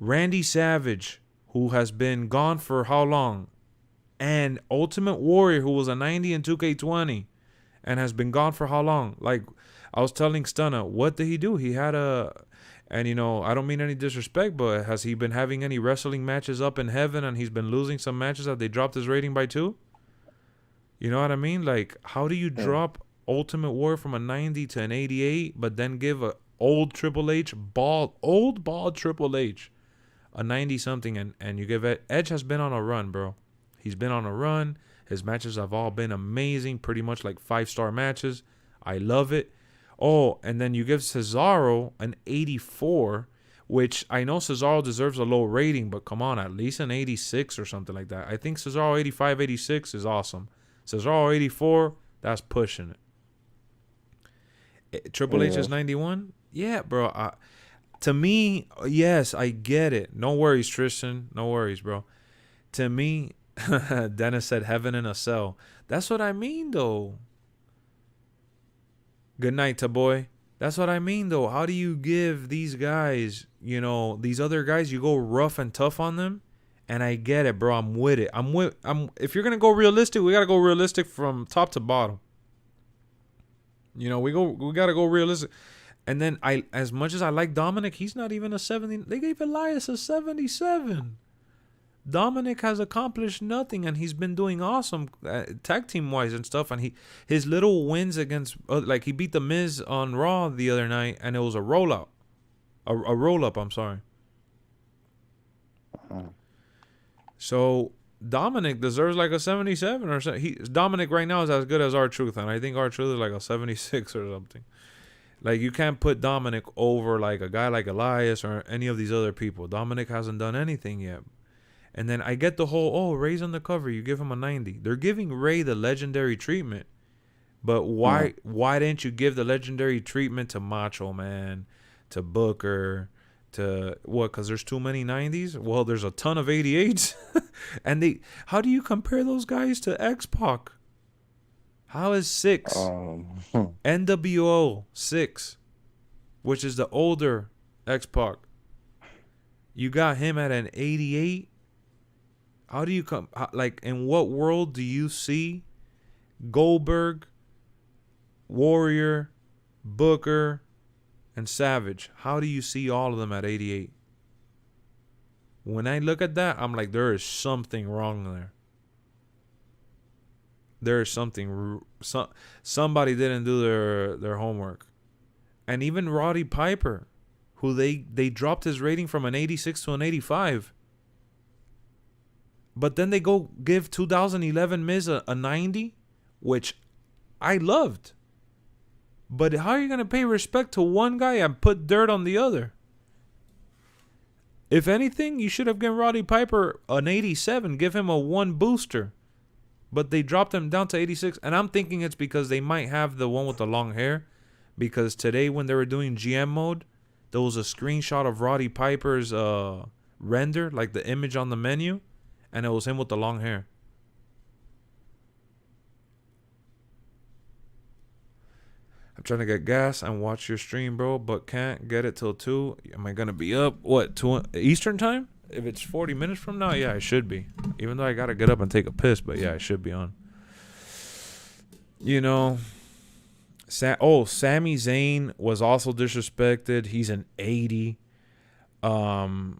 Randy Savage, who has been gone for how long? And Ultimate Warrior, who was a 90 in 2K20 and has been gone for how long? Like, I was telling Stunna, what did he do? He had and you know, I don't mean any disrespect, but has he been having any wrestling matches up in heaven and he's been losing some matches that they dropped his rating by 2? You know what I mean? Like, how do you drop Ultimate Warrior from a 90 to an 88, but then give a old Triple H, old bald Triple H, a 90-something, and you give Edge has been on a run, bro. He's been on a run. His matches have all been amazing, pretty much like 5-star matches. I love it. Oh, and then you give Cesaro an 84, which I know Cesaro deserves a low rating, but come on, at least an 86 or something like that. I think Cesaro 85, 86 is awesome. Cesaro 84, that's pushing it. Triple H is 91? Yeah, bro. To me, yes, I get it. No worries, Tristan. No worries, bro. To me, Dennis said heaven in a cell. That's what I mean, though. Good night, Taboy. That's what I mean, though. How do you give these guys, you know, these other guys, you go rough and tough on them? And I get it, bro. I'm with it. If you're going to go realistic, we got to go realistic from top to bottom. You know, we got to go realistic. And then as much as I like Dominic, he's not even a 70. They gave Elias a 77. Dominic has accomplished nothing, and he's been doing awesome tag team wise and stuff. And his little wins against, like he beat the Miz on Raw the other night, and it was a roll up. A roll up. I'm sorry. So Dominic deserves like a 77 or something. Dominic right now is as good as R-Truth, and I think R-Truth is like a 76 or something. Like, you can't put Dominic over like a guy like Elias or any of these other people. Dominic hasn't done anything yet. And then I get the whole, Ray's on the cover, you give him a 90. They're giving Ray the legendary treatment. But why didn't you give the legendary treatment to Macho Man, to Booker, to what? Because there's too many 90s? Well, there's a ton of 88s. And how do you compare those guys to X-Pac? How is 6? NWO 6, which is the older X-Pac. You got him at an 88. How do you like, in what world do you see Goldberg, Warrior, Booker, and Savage? How do you see all of them at 88? When I look at that, I'm like, there is something wrong there. There's something. Somebody didn't do their homework. And even Roddy Piper, who they dropped his rating from an 86 to an 85. But then they go give 2011 Miz a 90, which I loved. But how are you going to pay respect to one guy and put dirt on the other? If anything, you should have given Roddy Piper an 87. Give him a 1 booster. But they dropped him down to 86. And I'm thinking it's because they might have the one with the long hair. Because today when they were doing GM mode, there was a screenshot of Roddy Piper's render, like the image on the menu. And it was him with the long hair. I'm trying to get gas and watch your stream, bro, but can't get it till 2. Am I going to be up, 2 Eastern time? If it's 40 minutes from now, yeah, I should be. Even though I got to get up and take a piss, but yeah, I should be on. You know, Sami Zayn was also disrespected. He's an 80. And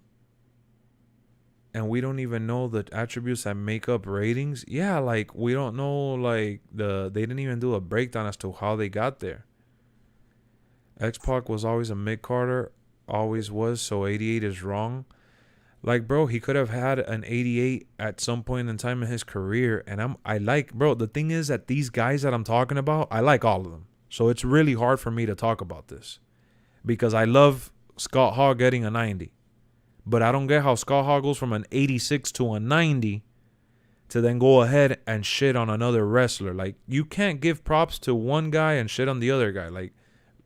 we don't even know the attributes that make up ratings. Yeah, like we don't know, like they didn't even do a breakdown as to how they got there. X-Pac was always a mid-carder, always was, so 88 is wrong. Like, bro, he could have had an 88 at some point in time in his career. And bro, the thing is that these guys that I'm talking about, I like all of them. So it's really hard for me to talk about this. Because I love Scott Hall getting a 90. But I don't get how Scott Hall goes from an 86 to a 90 to then go ahead and shit on another wrestler. Like, you can't give props to one guy and shit on the other guy. Like,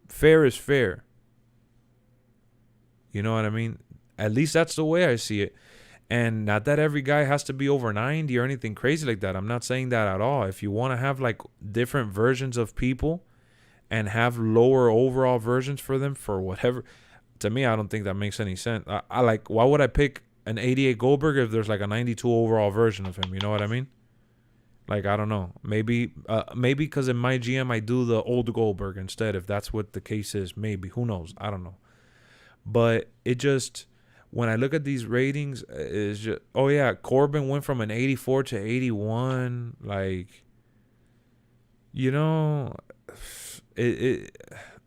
fair is fair. You know what I mean? At least that's the way I see it. And not that every guy has to be over 90 or anything crazy like that. I'm not saying that at all. If you want to have like different versions of people and have lower overall versions for them for whatever, to me, I don't think that makes any sense. I like, why would I pick an 88 Goldberg if there's like a 92 overall version of him? You know what I mean? Like, I don't know. Maybe because in MyGM I do the old Goldberg instead, if that's what the case is. Maybe. Who knows? I don't know. But it just, when I look at these ratings, it's just, oh yeah, Corbin went from an 84 to 81. Like, you know,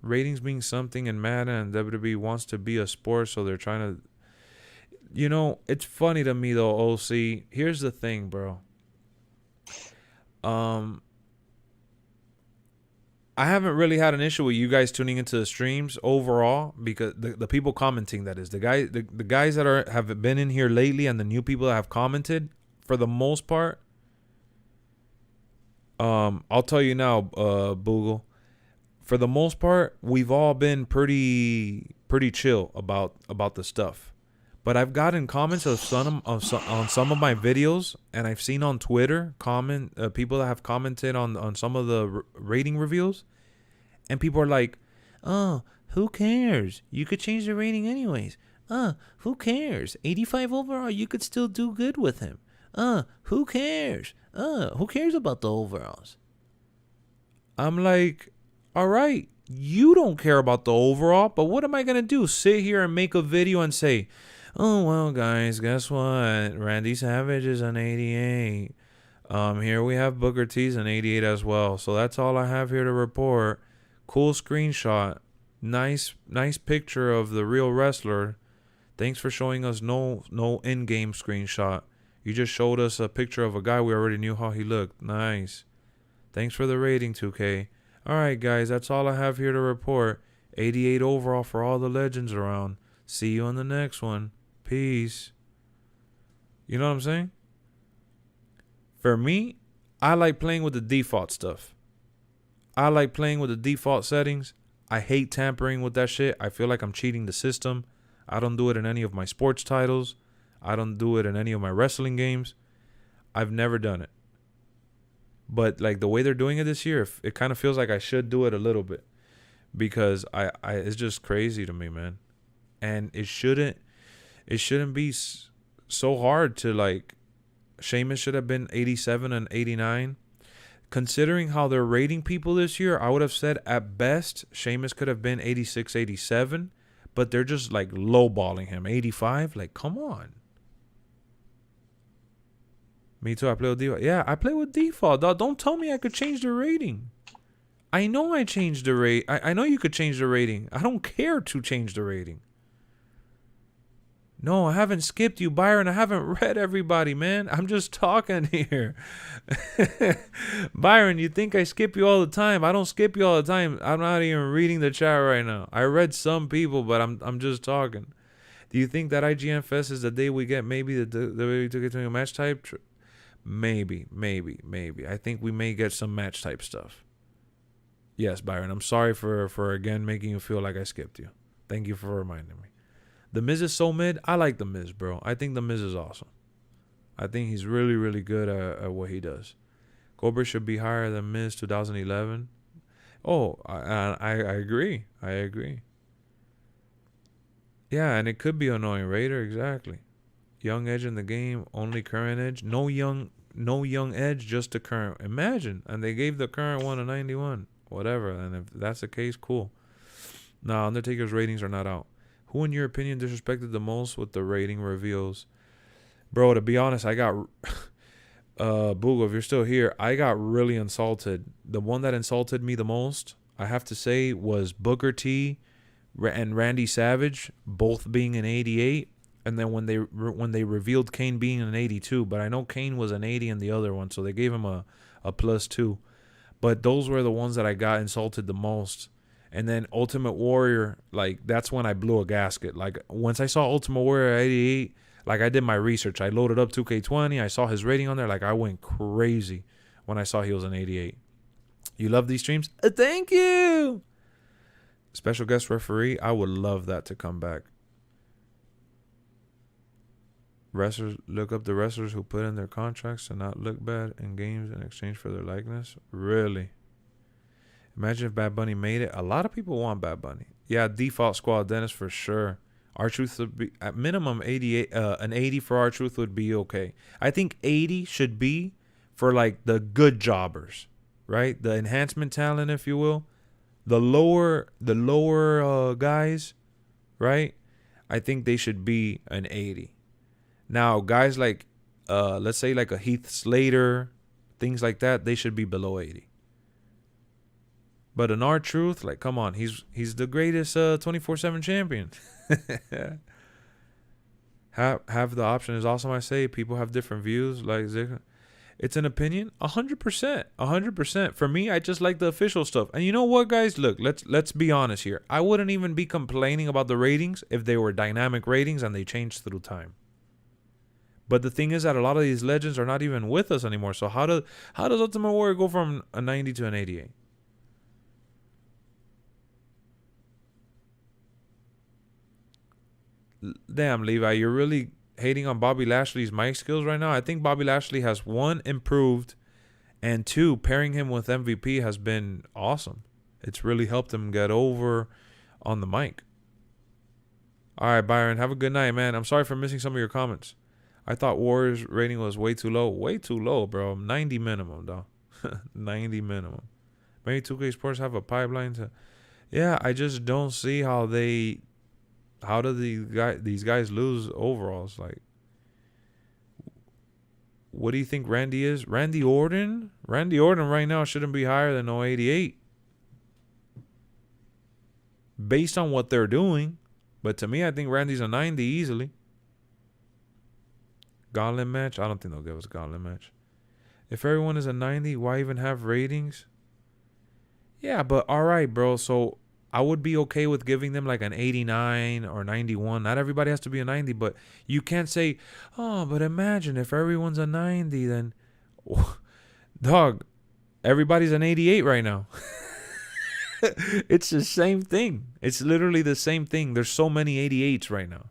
ratings being something in Madden, and WWE wants to be a sport, so they're trying to, you know, it's funny to me though, OC. Here's the thing, bro. I haven't really had an issue with you guys tuning into the streams overall, because the people commenting, that is, the guys that have been in here lately and the new people that have commented, for the most part, I'll tell you now, Boogle, for the most part, we've all been pretty chill about the stuff. But I've gotten comments on some of my videos, and I've seen on Twitter people that have commented on some of the rating reviews, and people are like, "Oh, who cares? You could change the rating anyways. Who cares? 85 overall, you could still do good with him. Who cares? Who cares about the overalls?" I'm like, all right, you don't care about the overall, but what am I gonna do? Sit here and make a video and say, "Oh, well, guys, guess what? Randy Savage is an 88. Here we have Booker T's an 88 as well. So that's all I have here to report. Cool screenshot. Nice picture of the real wrestler. Thanks for showing us no in-game screenshot. You just showed us a picture of a guy we already knew how he looked. Nice. Thanks for the rating, 2K. All right, guys, that's all I have here to report. 88 overall for all the legends around. See you on the next one. Peace." You know what I'm saying? For me, I like playing with the default stuff. I like playing with the default settings. I hate tampering with that shit. I feel like I'm cheating the system. I don't do it in any of my sports titles. I don't do it in any of my wrestling games. I've never done it. But like the way they're doing it this year, it kind of feels like I should do it a little bit, because I it's just crazy to me, man. And it shouldn't be so hard to, like, Sheamus should have been 87 and 89. Considering how they're rating people this year, I would have said at best Sheamus could have been 86, 87, but they're just like lowballing him. 85, like, come on. Me too, I play with default. Yeah, I play with default, dog. Don't tell me I could change the rating. I know I changed the rate. I know you could change the rating. I don't care to change the rating. No, I haven't skipped you, Byron. I haven't read everybody, man. I'm just talking here. Byron, you think I skip you all the time? I don't skip you all the time. I'm not even reading the chat right now. I read some people, but I'm just talking. Do you think that IGN Fest is the day we get maybe the WWE 2K20 match type? Maybe. I think we may get some match type stuff. Yes, Byron. I'm sorry for again making you feel like I skipped you. Thank you for reminding me. The Miz is so mid. I like The Miz, bro. I think The Miz is awesome. I think he's really, really good at what he does. Goldberg should be higher than Miz 2011. Oh, I agree. I agree. Yeah, and it could be annoying. Raider, exactly. Young Edge in the game, only current Edge. No young Edge, just the current. Imagine. And they gave the current one a 91. whatever. And if that's the case, cool. Nah, Undertaker's ratings are not out. Who, in your opinion, disrespected the most with the rating reveals? Bro, to be honest, I got... Boogle, if you're still here, I got really insulted. The one that insulted me the most, I have to say, was Booker T and Randy Savage, both being an 88. And then when they revealed Kane being an 82, but I know Kane was an 80 in the other one, so they gave him a +2. But those were the ones that I got insulted the most. And then Ultimate Warrior, like, that's when I blew a gasket. Like, once I saw Ultimate Warrior 88, like, I did my research. I loaded up 2K20. I saw his rating on there. Like, I went crazy when I saw he was an 88. You love these streams? Thank you. Special guest referee. I would love that to come back. Wrestlers, look up the wrestlers who put in their contracts to not look bad in games in exchange for their likeness. Really? Imagine if Bad Bunny made it. A lot of people want Bad Bunny. Yeah, default squad Dennis for sure. R-Truth would be at minimum 88. An 80 for R-Truth would be okay. I think 80 should be for like the good jobbers, right? The enhancement talent, if you will. The lower guys, right? I think they should be an 80. Now, guys like, let's say like a Heath Slater, things like that, they should be below 80. But an R-Truth, like, come on, he's the greatest 24/7 champion. Have the option is awesome. I say people have different views. Like, it's an opinion. 100%, 100%. For me, I just like the official stuff. And you know what, guys? Look, let's be honest here. I wouldn't even be complaining about the ratings if they were dynamic ratings and they changed through time. But the thing is that a lot of these legends are not even with us anymore. So how does Ultimate Warrior go from a 90 to an 88? Damn, Levi, you're really hating on Bobby Lashley's mic skills right now. I think Bobby Lashley has, 1, improved, and 2, pairing him with MVP has been awesome. It's really helped him get over on the mic. All right, Byron, have a good night, man. I'm sorry for missing some of your comments. I thought Warriors rating was way too low. Way too low, bro. 90 minimum, though. 90 minimum. Maybe 2K Sports have a pipeline to... Yeah, I just don't see how they... How do these guys lose overalls? Like, what do you think Randy is? Randy Orton? Randy Orton right now shouldn't be higher than 088. Based on what they're doing. But to me, I think Randy's a 90 easily. Gauntlet match? I don't think they'll give us a gauntlet match. If everyone is a 90, why even have ratings? Yeah, but all right, bro. So I would be okay with giving them like an 89 or 91. Not everybody has to be a 90, but you can't say, oh, but imagine if everyone's a 90, then, dog, everybody's an 88 right now. It's the same thing. It's literally the same thing. There's so many 88s right now.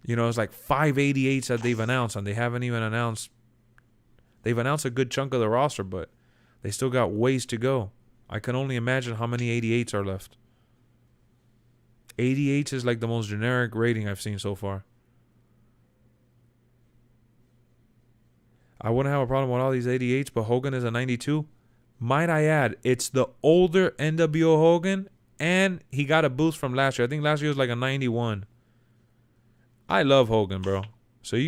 You know, it's like 5 88s that they've announced, and they haven't even announced. They've announced a good chunk of the roster, but they still got ways to go. I can only imagine how many 88s are left. 88s is like the most generic rating I've seen so far. I wouldn't have a problem with all these 88s, but Hogan is a 92. Might I add, it's the older NWO Hogan, and he got a boost from last year. I think last year was like a 91. I love Hogan, bro. So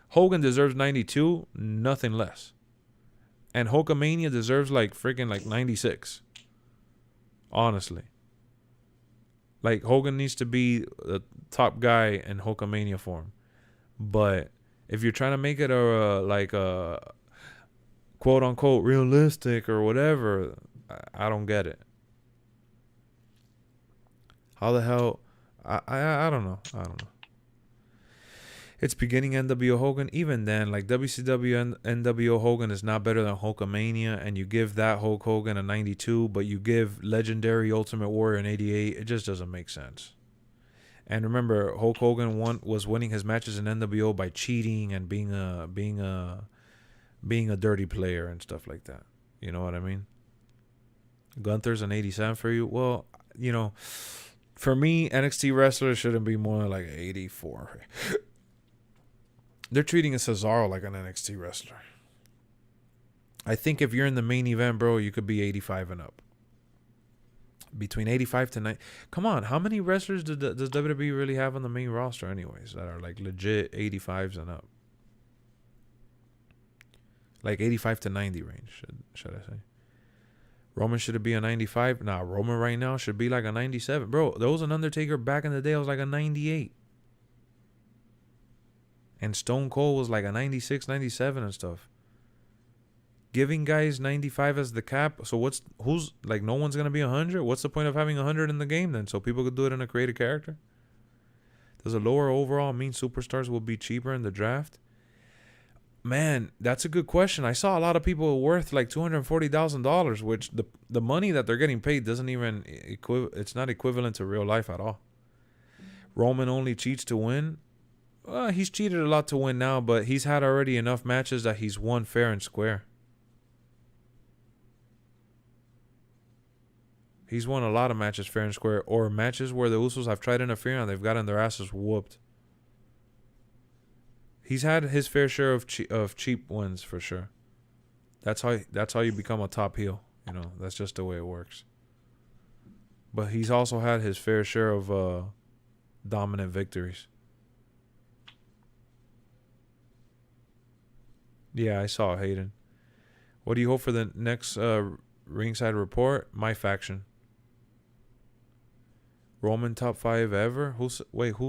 Hogan deserves 92, nothing less. And Hulkamania deserves like freaking like 96. Honestly. Like, Hogan needs to be the top guy in Hulkamania form. But if you're trying to make it a quote unquote realistic or whatever, I don't get it. How the hell? I don't know. I don't know. It's beginning NWO Hogan. Even then, like, WCW and NWO Hogan is not better than Hulkamania, and you give that Hulk Hogan a 92, but you give legendary Ultimate Warrior an 88. It just doesn't make sense. And remember, Hulk Hogan was winning his matches in NWO by cheating and being a dirty player and stuff like that. You know what I mean? Gunther's an 87 for you. Well, you know, for me, NXT wrestlers shouldn't be more like 84. They're treating a Cesaro like an NXT wrestler. I think if you're in the main event, bro, you could be 85 and up. Between 85 to 90. Come on, how many wrestlers does WWE really have on the main roster anyways that are like legit 85s and up? Like 85 to 90 range, should I say. Roman should it be a 95? Nah, Roman right now should be like a 97. Bro, there was an Undertaker back in the day, I was like a 98. And Stone Cold was like a 96, 97 and stuff. Giving guys 95 as the cap. So who's like, no one's going to be 100? What's the point of having 100 in the game then? So people could do it in a creative character? Does a lower overall mean superstars will be cheaper in the draft? Man, that's a good question. I saw a lot of people worth like $240,000, which the money that they're getting paid doesn't even it's not equivalent to real life at all. Roman only cheats to win. He's cheated a lot to win now, but he's had already enough matches that he's won fair and square. He's won a lot of matches fair and square, or matches where the Usos have tried interfering and they've gotten their asses whooped. He's had his fair share of cheap wins for sure. That's how you become a top heel. You know, that's just the way it works. But he's also had his fair share of dominant victories. Yeah, I saw Hayden. What do you hope for the next ringside report? My faction. Roman top 5 ever? Who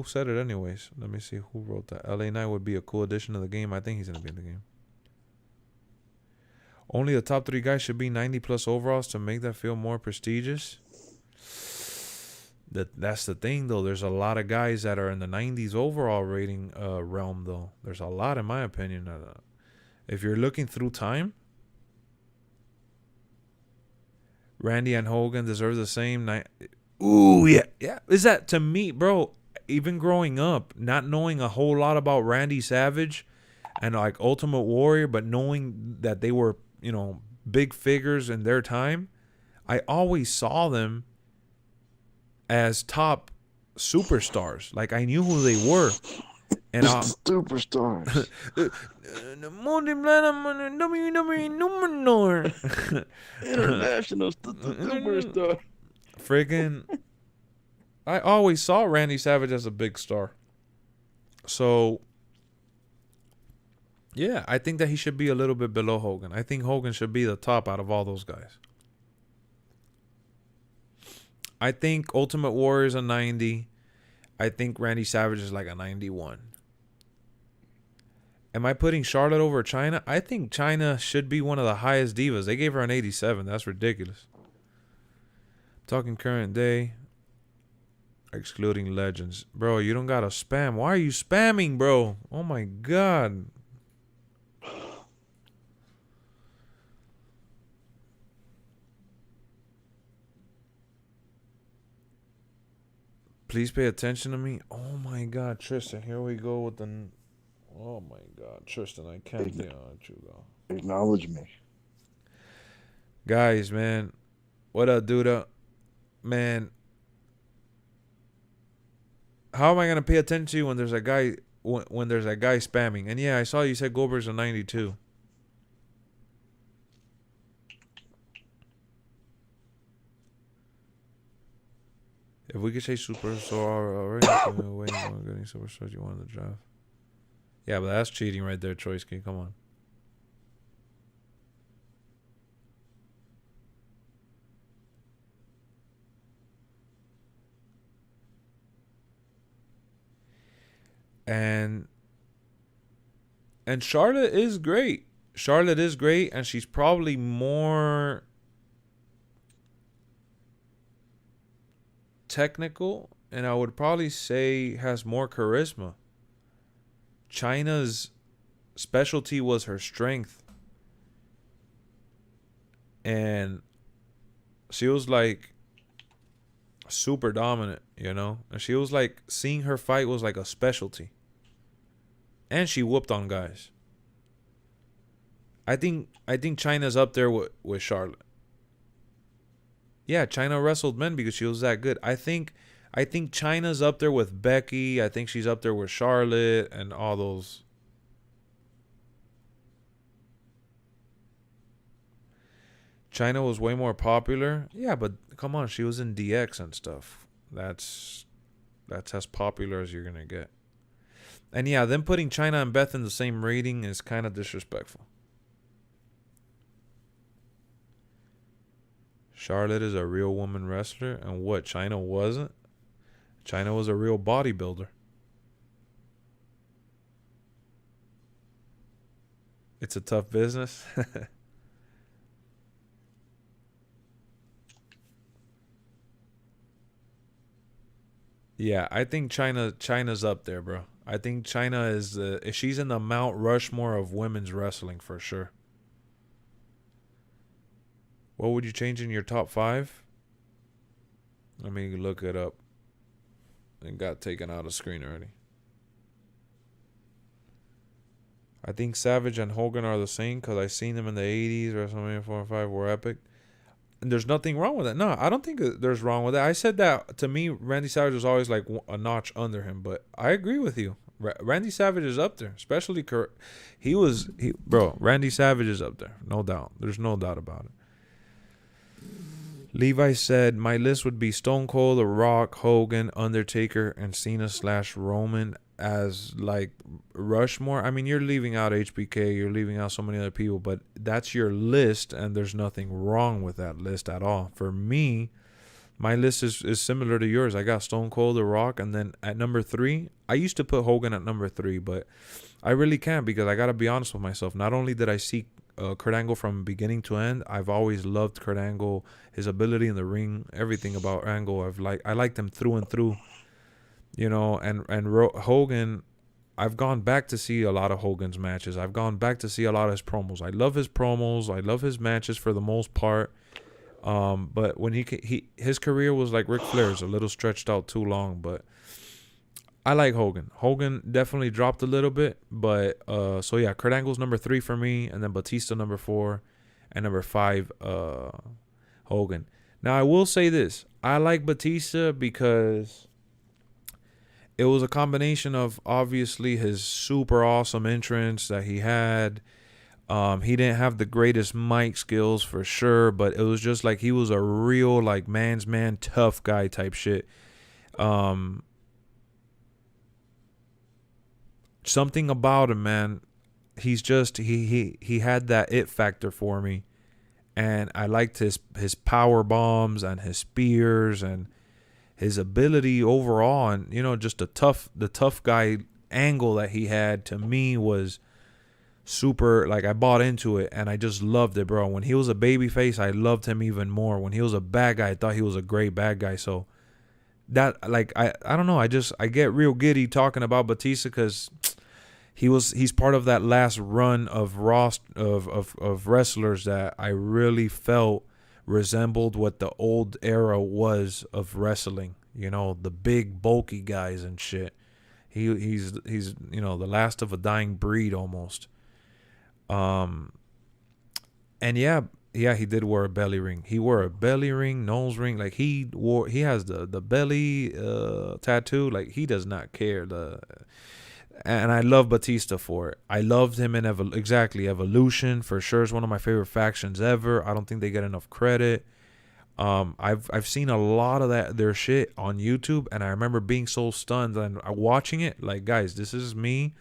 said it anyways? Let me see who wrote that. LA Knight would be a cool addition to the game. I think he's going to be in the game. Only the top 3 guys should be 90 plus overalls to make that feel more prestigious. That's the thing though. There's a lot of guys that are in the 90s overall rating realm though. There's a lot in my opinion. If you're looking through time, Randy and Hogan deserve the same Ooh, yeah. Yeah. Is that to me, bro, even growing up, not knowing a whole lot about Randy Savage and like Ultimate Warrior, but knowing that they were, you know, big figures in their time, I always saw them as top superstars. Like I knew who they were. And superstars. International superstar. Friggin', I always saw Randy Savage as a big star. So, yeah, I think that he should be a little bit below Hogan. I think Hogan should be the top out of all those guys. I think Ultimate Warrior is a 90. I think Randy Savage is like a 91. Am I putting Charlotte over Chyna? I think Chyna should be one of the highest divas. They gave her an 87. That's ridiculous. Talking current day, excluding legends. Bro, you don't gotta spam. Why are you spamming, bro? Oh my god. Please pay attention to me. Oh my god, Tristan. Here we go with the... Oh my god, Tristan. I can't be on you, though. Acknowledge me. Guys, man. What up, dude? Man, how am I gonna pay attention to you when there's a guy when there's a guy spamming? And yeah, I saw you said Goldberg's a 92. If we could say superstar already, way more getting superstars you wanted to draft. Yeah, but that's cheating right there, Choice King. Come on. And Charlotte is great. Charlotte is great, and she's probably more technical, and I would probably say has more charisma. Chyna's specialty was her strength. And she was like super dominant, you know? And she was like, seeing her fight was like a specialty. And she whooped on guys. I think Chyna's up there with Charlotte. Yeah, Chyna wrestled men because she was that good. I think Chyna's up there with Becky. I think she's up there with Charlotte and all those. China was way more popular. Yeah, but come on, she was in DX and stuff. That's as popular as you're gonna get. And yeah, them putting China and Beth in the same rating is kind of disrespectful. Charlotte is a real woman wrestler, and what, China wasn't? China was a real bodybuilder. It's a tough business. Yeah, I think China's up there, bro. I think China is she's in the Mount Rushmore of women's wrestling for sure. What would you change in your top 5? Let me look it up. It got taken out of screen already. I think Savage and Hogan are the same because I seen them in the 80s. WrestleMania 4 and 5 were epic. And there's nothing wrong with it. No, I don't think there's wrong with it. I said that, to me, Randy Savage was always like a notch under him. But I agree with you. Randy Savage is up there. Especially, bro, Randy Savage is up there. No doubt. There's no doubt about it. Levi said, my list would be Stone Cold, The Rock, Hogan, Undertaker, and Cena/Roman as like Rushmore. I mean, you're leaving out HBK, you're leaving out so many other people, but that's your list, and there's nothing wrong with that list at all. For me, my list is similar to yours. I got Stone Cold, The Rock, and then at number 3, I used to put Hogan at number 3, but I really can't because I got to be honest with myself. Not only did I see Kurt Angle from beginning to end, I've always loved Kurt Angle, his ability in the ring, everything about Angle. I liked him through and through, you know. And Hogan, I've gone back to see a lot of Hogan's matches. I've gone back to see a lot of his promos. I love his promos. I love his matches for the most part. But when his career was like Ric Flair's, a little stretched out too long. But I like Hogan. Hogan definitely dropped a little bit, but so yeah, Kurt Angle's number 3 for me, and then Batista number 4, and number 5, Hogan. Now I will say this: I like Batista because it was a combination of obviously his super awesome entrance that he had. He didn't have the greatest mic skills for sure, but it was just like he was a real like man's man, tough guy type shit. Something about him, man. He's just he had that it factor for me, and I liked his power bombs and his spears and his ability overall, and you know, just the tough guy angle that he had to me was super. Like, I bought into it and I just loved it, bro. When he was a babyface, I loved him even more. When he was a bad guy, I thought he was a great bad guy. So that, like, I don't know, I get real giddy talking about Batista because he's part of that last run of wrestlers that I really felt resembled what the old era was of wrestling. You know, the big bulky guys and shit. He's you know, the last of a dying breed almost. And yeah, he did wear a belly ring. He wore a belly ring, nose ring. Like, he has the belly tattoo. Like, he does not care. And I love Batista for it. I loved him in Evolution for sure. Is one of my favorite factions ever. I don't think they get enough credit. I've seen a lot of their shit on YouTube, and I remember being so stunned and watching it. Like, guys, this is me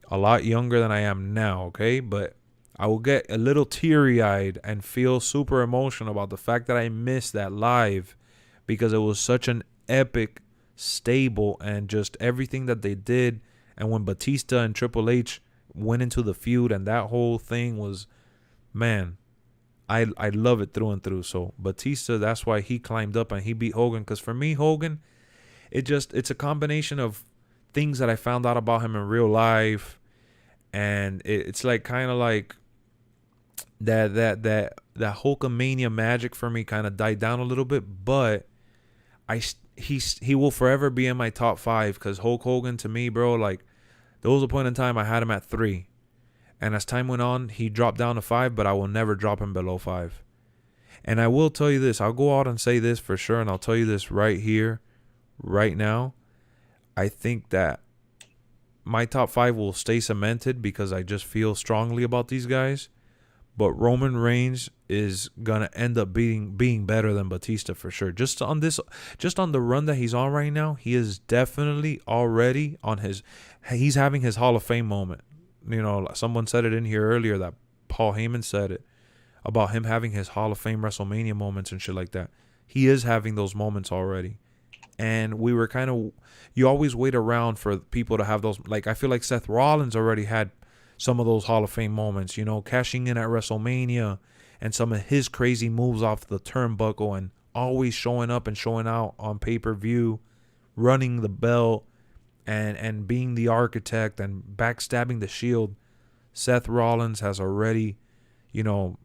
a lot younger than I am now, okay? But I will get a little teary-eyed and feel super emotional about the fact that I missed that live because it was such an epic stable and just everything that they did. And when Batista and Triple H went into the feud and that whole thing was, man, I love it through and through. So Batista, that's why he climbed up and he beat Hogan. Because for me, Hogan, it's a combination of things that I found out about him in real life, and it's like kind of like that Hulkamania magic for me kind of died down a little bit, but he will forever be in my top 5 because Hulk Hogan, to me, bro, like, there was a point in time I had him at 3, and as time went on, he dropped down to 5, but I will never drop him below 5. And I will tell you this, I'll go out and say this for sure, and I'll tell you this right here, right now. I think that my top 5 will stay cemented because I just feel strongly about these guys. but Roman Reigns is gonna end up being better than Batista for sure. Just on the run that he's on right now, he is definitely already on he's having his Hall of Fame moment. You know, someone said it in here earlier that Paul Heyman said it about him having his Hall of Fame WrestleMania moments and shit like that. He is having those moments already. And we were you always wait around for people to have those. Like, I feel like Seth Rollins already had some of those Hall of Fame moments, you know, cashing in at WrestleMania and some of his crazy moves off the turnbuckle and always showing up and showing out on pay-per-view, running the belt and being the architect and backstabbing the Shield. Seth Rollins has already, you know,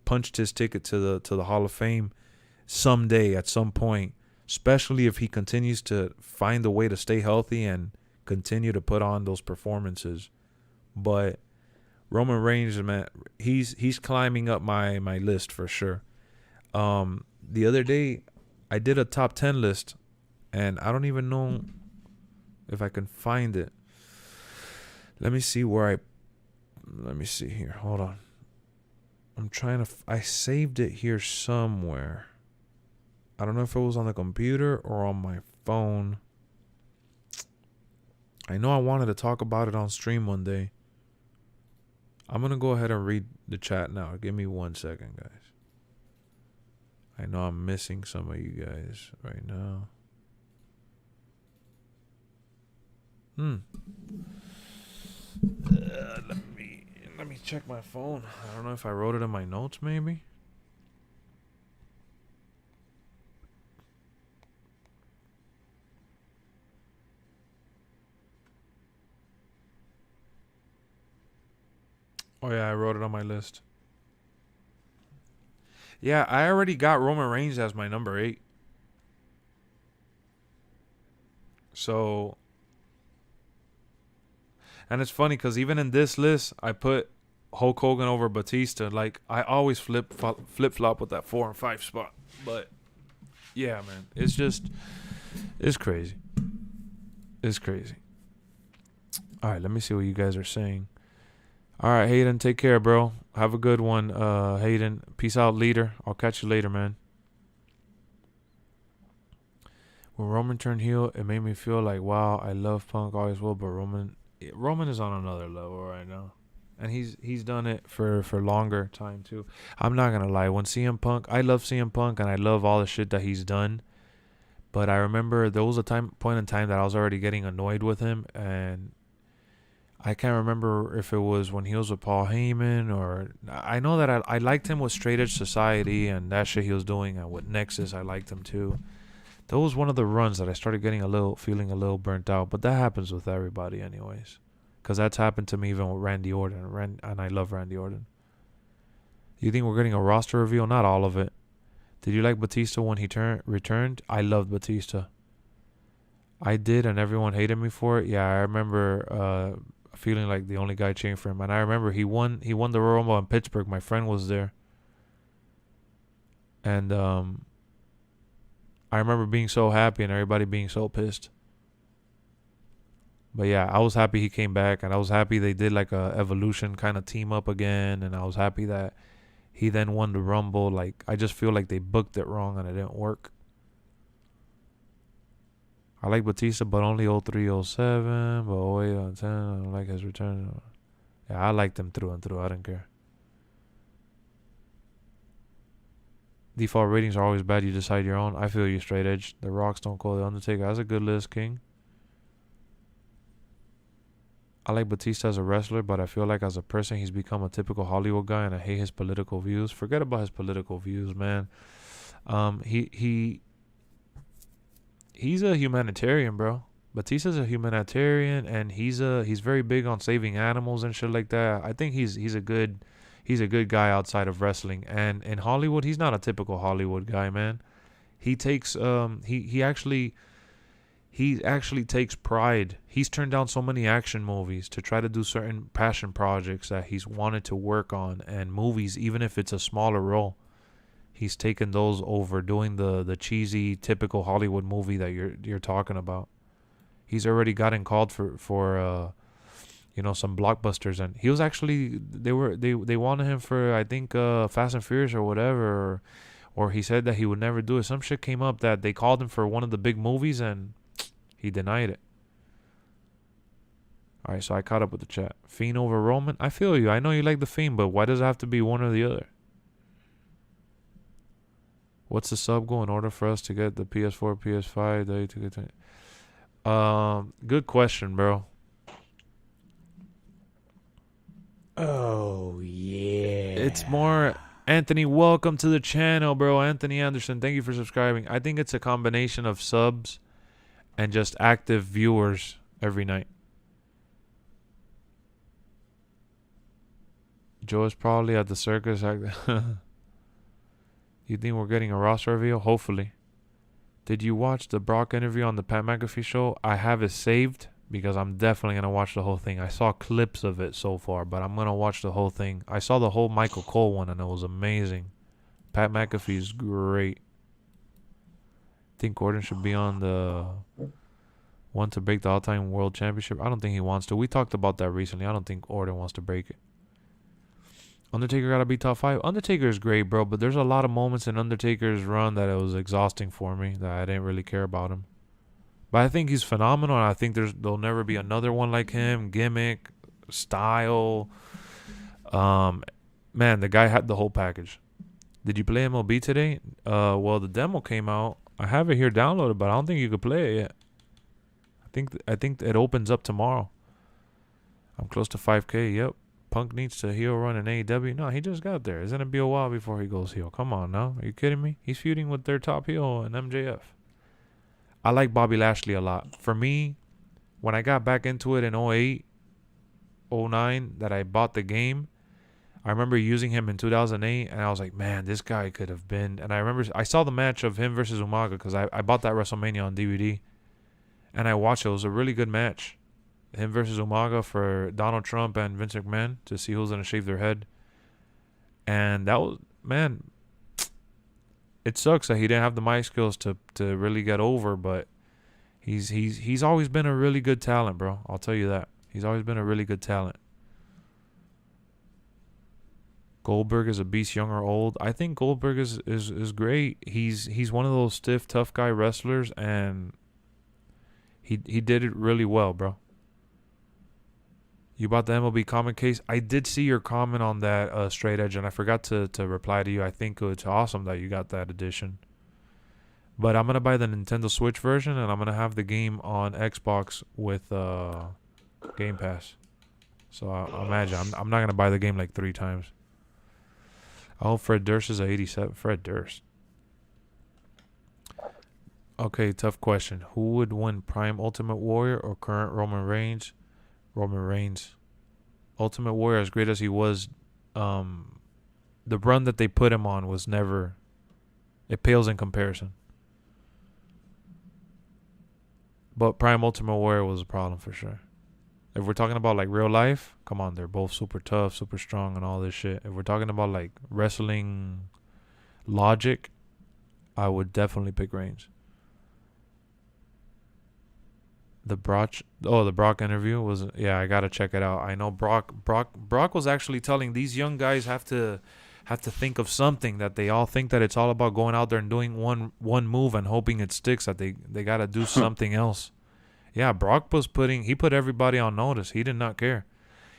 punched his ticket to the Hall of Fame someday at some point, especially if he continues to find a way to stay healthy and continue to put on those performances. But Roman Reigns, man, he's climbing up my list for sure. The other day, I did a top 10 list, and I don't even know if I can find it. Let me see here. Hold on. I'm trying to. I saved it here somewhere. I don't know if it was on the computer or on my phone. I know I wanted to talk about it on stream one day. I'm going to go ahead and read the chat now. Give me 1 second, guys. I know I'm missing some of you guys right now. Let me check my phone. I don't know if I wrote it in my notes, maybe. Oh, yeah, I wrote it on my list. Yeah, I already got Roman Reigns as my number 8. So, and it's funny because even in this list, I put Hulk Hogan over Batista. Like, I always flip flop with that 4 and 5 spot. But, yeah, man, it's crazy. It's crazy. All right, let me see what you guys are saying. All right, Hayden, take care, bro. Have a good one, Hayden. Peace out, leader. I'll catch you later, man. When Roman turned heel, it made me feel like, wow, I love Punk, always will, but Roman is on another level right now. And he's done it for longer time, too. I'm not going to lie. When CM Punk, I love CM Punk, and I love all the shit that he's done. But I remember there was a point in time that I was already getting annoyed with him, and I can't remember if it was when he was with Paul Heyman or... I know that I liked him with Straight Edge Society and that shit he was doing, and with Nexus I liked him too. That was one of the runs that I started feeling a little burnt out, but that happens with everybody anyways. Because that's happened to me even with Randy Orton, and I love Randy Orton. You think we're getting a roster reveal? Not all of it. Did you like Batista when he returned? I loved Batista. I did, and everyone hated me for it. Yeah, I remember... feeling like the only guy cheering for him. And I remember he won the Royal Rumble in Pittsburgh. My friend was there. And I remember being so happy and everybody being so pissed. But yeah, I was happy he came back, and I was happy they did like a Evolution kind of team up again, and I was happy that he then won the Rumble. Like, I just feel like they booked it wrong and it didn't work. I like Batista, but only 03-07, but 08-10, I don't like his return. Yeah, I liked him through and through. I don't care. Default ratings are always bad. You decide your own. I feel you, Straight Edge. The Rock, Stone Cold, The Undertaker. That's a good list, King. I like Batista as a wrestler, but I feel like as a person, he's become a typical Hollywood guy, and I hate his political views. Forget about his political views, man. He's a humanitarian, bro. Batista's a humanitarian, and he's very big on saving animals and shit like that. I think he's a good guy outside of wrestling. And in Hollywood, he's not a typical Hollywood guy, man. He takes he actually takes pride. He's turned down so many action movies to try to do certain passion projects that he's wanted to work on, and movies, even if it's a smaller role. He's taken those over doing the cheesy, typical Hollywood movie that you're talking about. He's already gotten called for you know, some blockbusters. And he was actually, they wanted him for, I think, Fast and Furious or whatever, or he said that he would never do it. Some shit came up that they called him for one of the big movies and he denied it. All right, so I caught up with the chat. Fiend over Roman. I feel you. I know you like the Fiend, but why does it have to be one or the other? What's the sub goal in order for us to get the PS4, PS5? Good question, bro. Oh, yeah. It's more... Anthony, welcome to the channel, bro. Anthony Anderson, thank you for subscribing. I think it's a combination of subs and just active viewers every night. Joe is probably at the circus. You think we're getting a roster reveal? Hopefully. Did you watch the Brock interview on the Pat McAfee show? I have it saved because I'm definitely going to watch the whole thing. I saw clips of it so far, but I'm going to watch the whole thing. I saw the whole Michael Cole one and it was amazing. Pat McAfee is great. I think Gordon should be on the one to break the all-time world championship. I don't think he wants to. We talked about that recently. I don't think Orton wants to break it. Undertaker gotta be top 5. Undertaker is great, bro, but there's a lot of moments in Undertaker's run that it was exhausting for me, that I didn't really care about him. But I think he's phenomenal, and I think there'll never be another one like him. Gimmick, style. Man, the guy had the whole package. Did you play MLB today? Well, the demo came out. I have it here downloaded, but I don't think you could play it yet. I think it opens up tomorrow. I'm close to 5K. Yep. Punk needs to heel run in AEW. No, he just got there. It's going to be a while before he goes heel. Come on now. Are you kidding me? He's feuding with their top heel and MJF. I like Bobby Lashley a lot. For me, when I got back into it in 08, 09, that I bought the game, I remember using him in 2008, and I was like, man, this guy could have been. And I remember I saw the match of him versus Umaga because I bought that WrestleMania on DVD, and I watched it. It was a really good match. Him versus Umaga for Donald Trump and Vince McMahon to see who's going to shave their head. And that was, man, it sucks that he didn't have the mic skills to really get over, but he's always been a really good talent, bro. I'll tell you that. He's always been a really good talent. Goldberg is a beast, young or old. I think Goldberg is great. He's one of those stiff, tough guy wrestlers, and he did it really well, bro. You bought the MLB comic case? I did see your comment on that, Straight Edge, and I forgot to reply to you. I think it's awesome that you got that edition. But I'm going to buy the Nintendo Switch version, and I'm going to have the game on Xbox with Game Pass. So I imagine. I'm not going to buy the game like 3 times. I hope Fred Durst is a 87. Fred Durst. Okay, tough question. Who would win, Prime Ultimate Warrior or current Roman Reigns? Roman Reigns. Ultimate Warrior, as great as he was, the run that they put him on was never, it pales in comparison. But Prime Ultimate Warrior was a problem for sure. If we're talking about like real life, come on, they're both super tough, super strong, and all this shit. If we're talking about like wrestling logic, I would definitely pick Reigns. The Brock interview was, yeah, I gotta check it out. I know Brock was actually telling these young guys have to think of something, that they all think that it's all about going out there and doing one move and hoping it sticks, that they gotta do something else. Yeah, Brock he put everybody on notice. He did not care.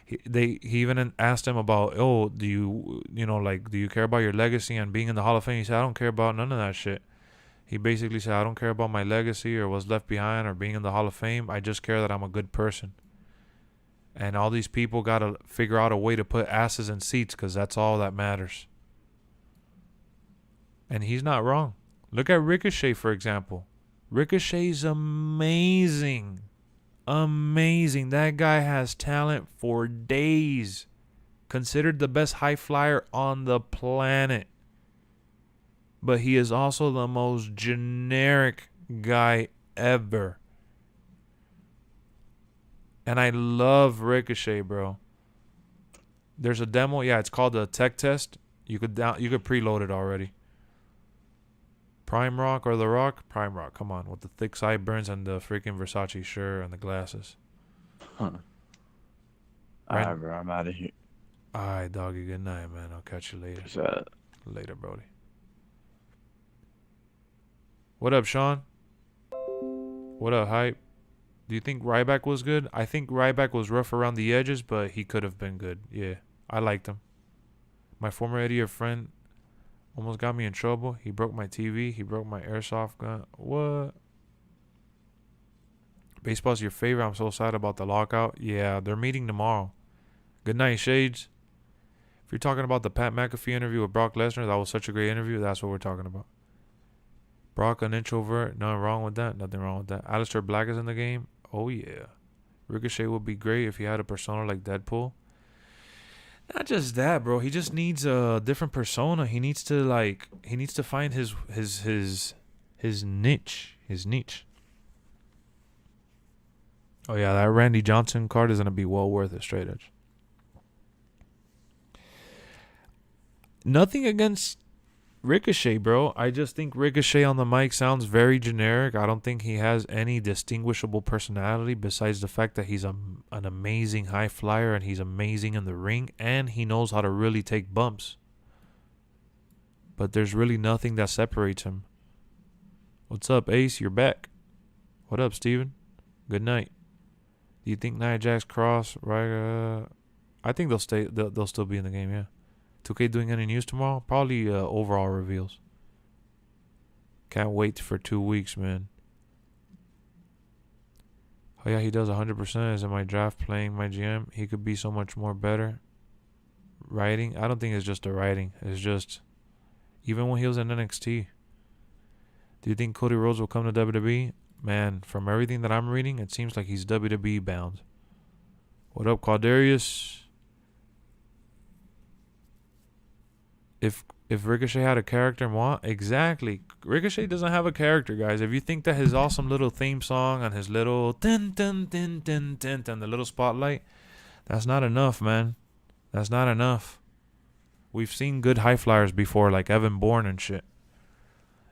He even asked him about, do you care about your legacy and being in the Hall of Fame? He said, I don't care about none of that shit. He basically said, I don't care about my legacy or what's left behind or being in the Hall of Fame. I just care that I'm a good person. And all these people got to figure out a way to put asses in seats because that's all that matters. And he's not wrong. Look at Ricochet, for example. Ricochet's amazing. Amazing. That guy has talent for days. Considered the best high flyer on the planet. But he is also the most generic guy ever. And I love Ricochet, bro. There's a demo. Yeah, it's called the Tech Test. You could preload it already. Prime Rock or The Rock? Prime Rock. Come on. With the thick sideburns and the freaking Versace shirt and the glasses. Huh. Alright, bro. I'm out of here. Alright, doggy. Good night, man. I'll catch you later. Peace out. Later, Brody. What up, Sean? What up, Hype? Do you think Ryback was good? I think Ryback was rough around the edges, but he could have been good. Yeah, I liked him. My former Eddie friend almost got me in trouble. He broke my TV. He broke my airsoft gun. What? Baseball's your favorite. I'm so sad about the lockout. Yeah, they're meeting tomorrow. Good night, Shades. If you're talking about the Pat McAfee interview with Brock Lesnar, that was such a great interview. That's what we're talking about. Brock, an introvert. Nothing wrong with that. Nothing wrong with that. Aleister Black is in the game. Oh, yeah. Ricochet would be great if he had a persona like Deadpool. Not just that, bro. He just needs a different persona. He needs to find his niche. His niche. Oh, yeah. That Randy Johnson card is going to be well worth it, straight edge. Nothing against Ricochet, bro. I just think Ricochet on the mic sounds very generic. I don't think he has any distinguishable personality besides the fact that he's an amazing high flyer and he's amazing in the ring and he knows how to really take bumps. But there's really nothing that separates him. What's up, Ace? You're back. What up, Steven? Good night. Do you think Nia Jax, Cross, right? I think they'll stay. They'll still be in the game. Yeah. 2K doing any news tomorrow? Probably overall reveals. Can't wait for 2 weeks, man. Oh yeah, he does 100%. Is in my draft playing MyGM. He could be so much more better. Writing? I don't think it's just the writing. It's just even when he was in NXT. Do you think Cody Rhodes will come to WWE? Man, from everything that I'm reading, it seems like he's WWE bound. What up, Quadarius? If Ricochet had a character, moi, exactly. Ricochet doesn't have a character, guys. If you think that his awesome little theme song and his little dun dun dun dun dun and the little spotlight, that's not enough, man. That's not enough. We've seen good high flyers before, like Evan Bourne and shit.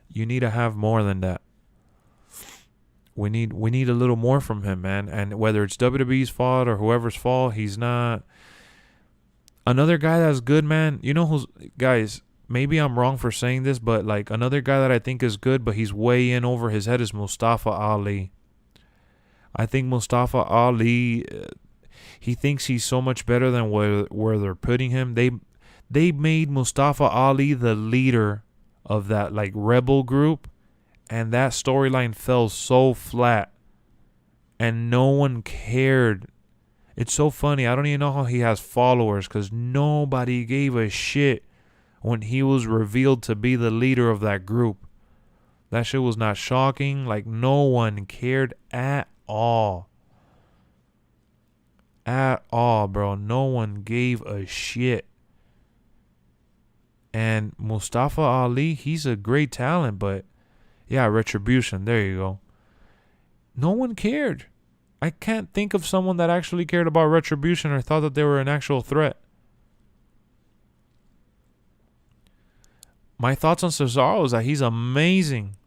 You need to have more than that. We need a little more from him, man. And whether it's WWE's fault or whoever's fault, he's not. Another guy that's good, man. You know who's, guys, maybe I'm wrong for saying this, but like another guy that I think is good, but he's way in over his head is Mustafa Ali. I think Mustafa Ali, he thinks he's so much better than where they're putting him. They made Mustafa Ali the leader of that like rebel group, and that storyline fell so flat, and no one cared. It's so funny. I don't even know how he has followers because nobody gave a shit when he was revealed to be the leader of that group. That shit was not shocking. Like, no one cared at all. At all, bro. No one gave a shit. And Mustafa Ali, he's a great talent, but yeah, Retribution. There you go. No one cared. I can't think of someone that actually cared about Retribution or thought that they were an actual threat. My thoughts on Cesaro is that he's amazing.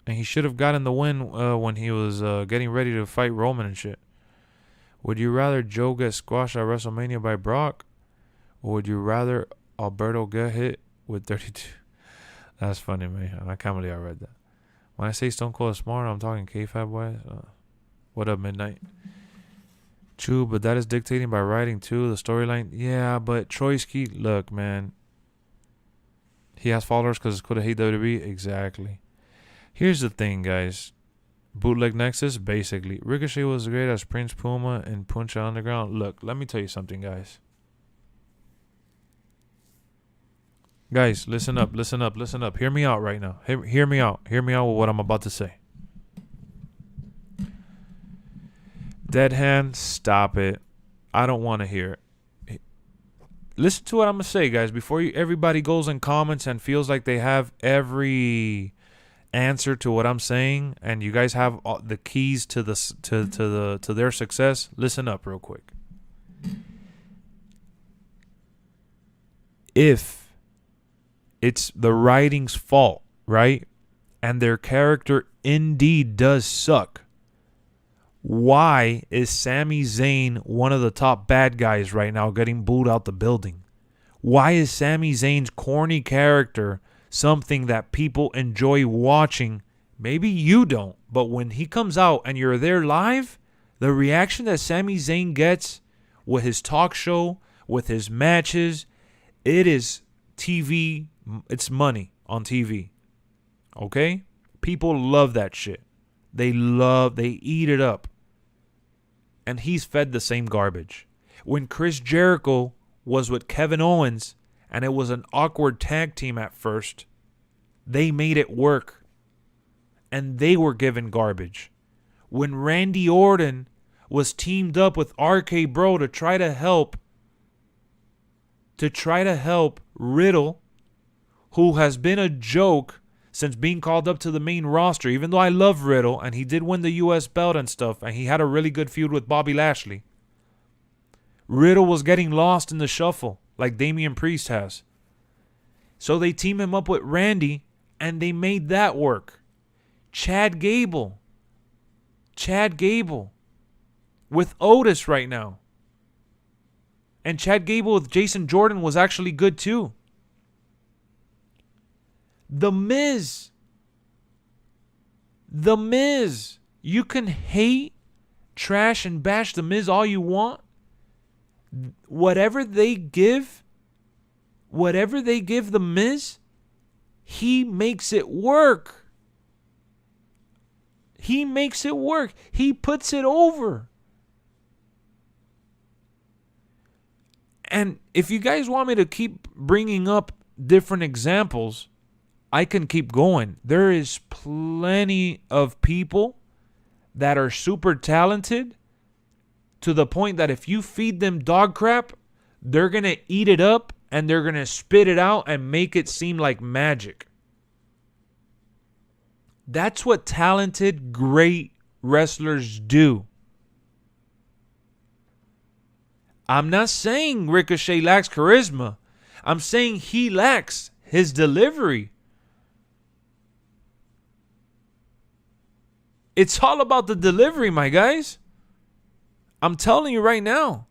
And he should have gotten the win when he was getting ready to fight Roman and shit. Would you rather Joe get squashed at WrestleMania by Brock? Or would you rather Alberto get hit with 32? That's funny, man. I can't believe I read that. When I say Stone Cold is smart, I'm talking K-Fab wise. What up, Midnight? True, but that is dictating by writing too, the storyline. Yeah, but Troyski, look, man. He has followers because it's cool to hate WWE. Exactly. Here's the thing, guys. Bootleg Nexus, basically. Ricochet was great as Prince Puma and Puncha Underground. Look, let me tell you something, guys. Guys, listen up, listen up, listen up. Hear me out right now. Hear me out. Hear me out with what I'm about to say. Dead hand, stop it. I don't want to hear it. Listen to what I'm going to say, guys, before everybody goes and comments and feels like they have every answer to what I'm saying and you guys have all the keys to their success. Listen up real quick. If it's the writing's fault, right? And their character indeed does suck. Why is Sami Zayn one of the top bad guys right now getting booed out the building? Why is Sami Zayn's corny character something that people enjoy watching? Maybe you don't, but when he comes out and you're there live, the reaction that Sami Zayn gets with his talk show, with his matches, it is TV. It's money on TV. Okay? People love that shit. They eat it up. And he's fed the same garbage. When Chris Jericho was with Kevin Owens and it was an awkward tag team at first, they made it work. And they were given garbage. When Randy Orton was teamed up with RK Bro to try to help Riddle, who has been a joke since being called up to the main roster, even though I love Riddle and he did win the US belt and stuff and he had a really good feud with Bobby Lashley. Riddle was getting lost in the shuffle like Damian Priest has. So they team him up with Randy and they made that work. Chad Gable with Otis right now. And Chad Gable with Jason Jordan was actually good too. The Miz. You can hate, trash, and bash The Miz all you want. Whatever they give The Miz, he makes it work. He makes it work. He puts it over. And if you guys want me to keep bringing up different examples, I can keep going. There is plenty of people that are super talented to the point that if you feed them dog crap, they're going to eat it up and they're going to spit it out and make it seem like magic. That's what talented, great wrestlers do. I'm not saying Ricochet lacks charisma. I'm saying he lacks his delivery. It's all about the delivery, my guys. I'm telling you right now.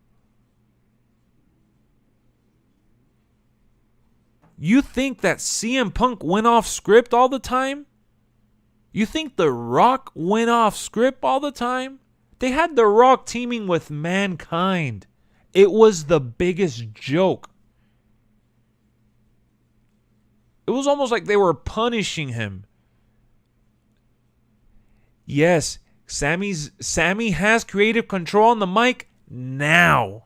You think that CM Punk went off script all the time? You think The Rock went off script all the time? They had The Rock teaming with Mankind. It was the biggest joke. It was almost like they were punishing him. Yes, Sami has creative control on the mic now.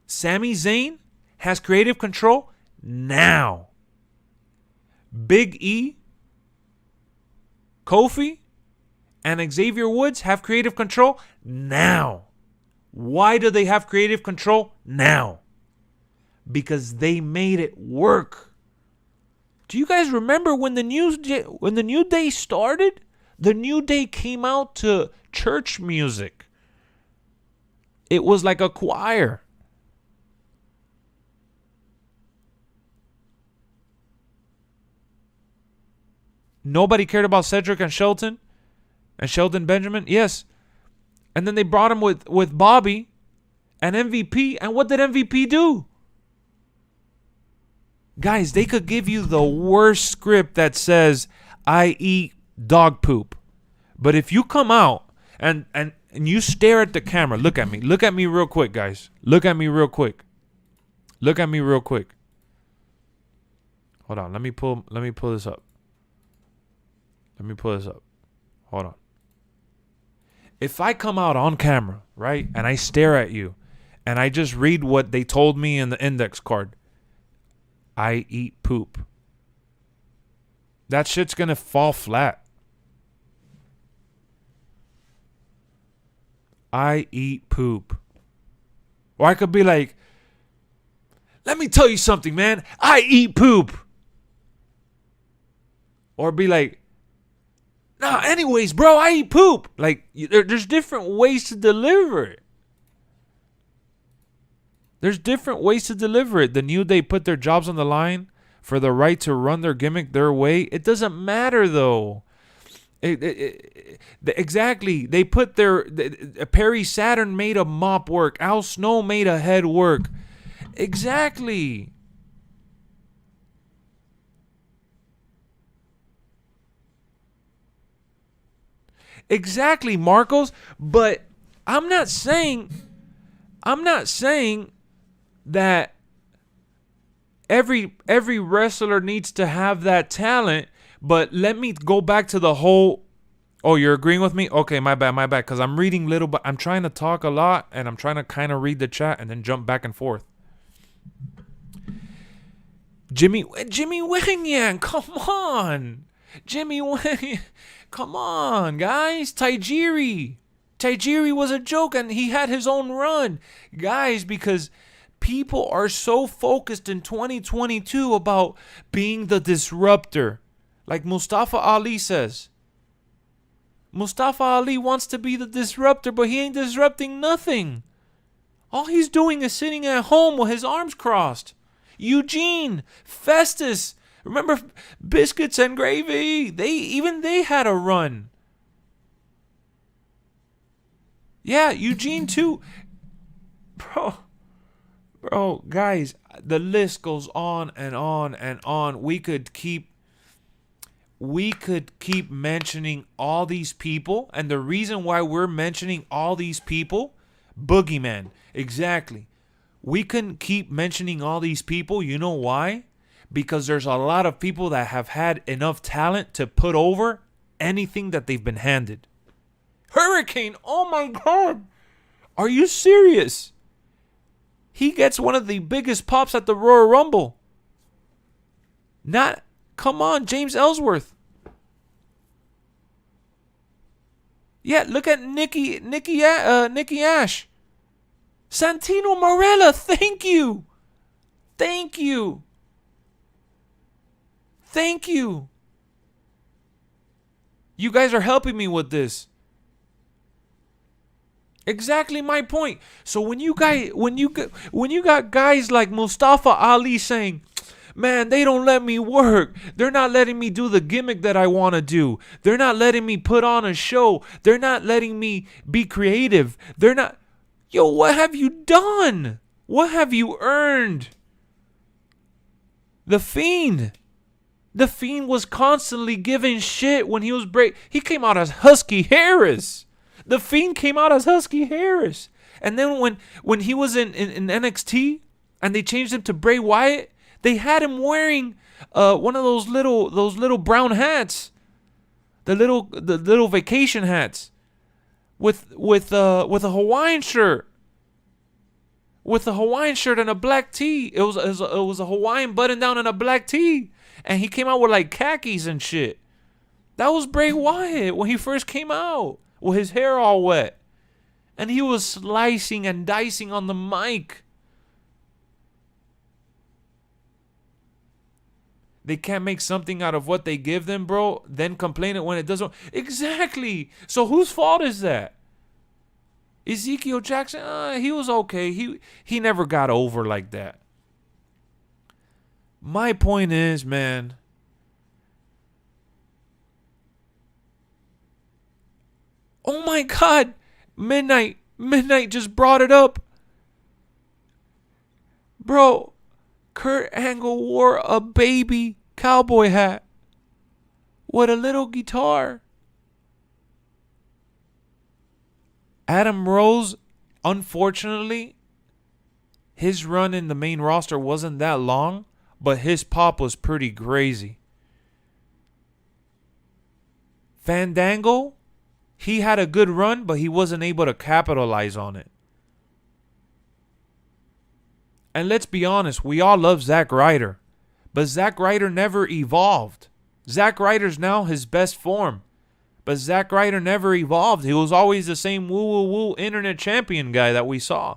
Sami Zayn has creative control now. Big E, Kofi, and Xavier Woods have creative control now. Why do they have creative control now? Because they made it work. Do you guys remember when the New Day started? The New Day came out to church music. It was like a choir. Nobody cared about Cedric and Shelton Benjamin. Yes. And then they brought him with Bobby and MVP. And what did MVP do? Guys, they could give you the worst script that says, I eat dog poop. But if you come out and you stare at the camera, look at me. Look at me real quick, guys. Look at me real quick. Look at me real quick. Hold on. Let me pull this up. Hold on. If I come out on camera, right, and I stare at you, and I just read what they told me in the index card, I eat poop, that shit's gonna fall flat. I eat poop. Or I could be like, let me tell you something, man. I eat poop. Or be like, nah, anyways, bro, I eat poop. Like, there's different ways to deliver it. The New Day put their jobs on the line for the right to run their gimmick their way. It doesn't matter, though. Exactly. They put Perry Saturn made a mop work. Al Snow made a head work. Exactly. Exactly, Marcos. But I'm not saying that every wrestler needs to have that talent. But let me go back to the whole. Oh, you're agreeing with me? Okay, my bad. Because I'm reading little, but I'm trying to talk a lot, and I'm trying to kind of read the chat and then jump back and forth. Jimmy Wang Yang, come on. Jimmy Wang, come on, guys. Tajiri was a joke, and he had his own run. Guys, because people are so focused in 2022 about being the disruptor. Like Mustafa Ali says. Mustafa Ali wants to be the disruptor, but he ain't disrupting nothing. All he's doing is sitting at home with his arms crossed. Eugene, Festus, remember Biscuits and Gravy? They had a run. Yeah, Eugene too. Bro, guys, the list goes on and on and on. We could keep mentioning all these people, and the reason why we're mentioning all these people, Boogeyman, exactly. We can keep mentioning all these people. You know why? Because there's a lot of people that have had enough talent to put over anything that they've been handed. Hurricane, oh my God. Are you serious? He gets one of the biggest pops at the Royal Rumble. Come on, James Ellsworth. Yeah, look at Nikki Ash. Santino Marella, thank you. Thank you. You guys are helping me with this. Exactly my point. So when you got guys like Mustafa Ali saying, man, they don't let me work. They're not letting me do the gimmick that I want to do. They're not letting me put on a show. They're not letting me be creative. They're not. Yo, what have you done? What have you earned? The Fiend. The Fiend was constantly giving shit when he was He came out as Husky Harris. The Fiend came out as Husky Harris. And then when he was in NXT and they changed him to Bray Wyatt, they had him wearing one of those little brown hats, the little vacation hats, with a Hawaiian shirt, and a black tee. It was a Hawaiian button down and a black tee, and he came out with like khakis and shit. That was Bray Wyatt when he first came out with his hair all wet, and he was slicing and dicing on the mic. They can't make something out of what they give them, bro, then complain it when it doesn't. Exactly. So whose fault is that? Ezekiel Jackson, he was okay. He never got over like that. My point is, man, oh my God, Midnight just brought it up. Bro, Kurt Angle wore a baby cowboy hat with a little guitar. Adam Rose, unfortunately, his run in the main roster wasn't that long, but his pop was pretty crazy. Fandango, he had a good run, but he wasn't able to capitalize on it. And let's be honest, we all love Zack Ryder. But Zack Ryder never evolved. Zack Ryder's now his best form. But Zack Ryder never evolved. He was always the same woo-woo-woo internet champion guy that we saw.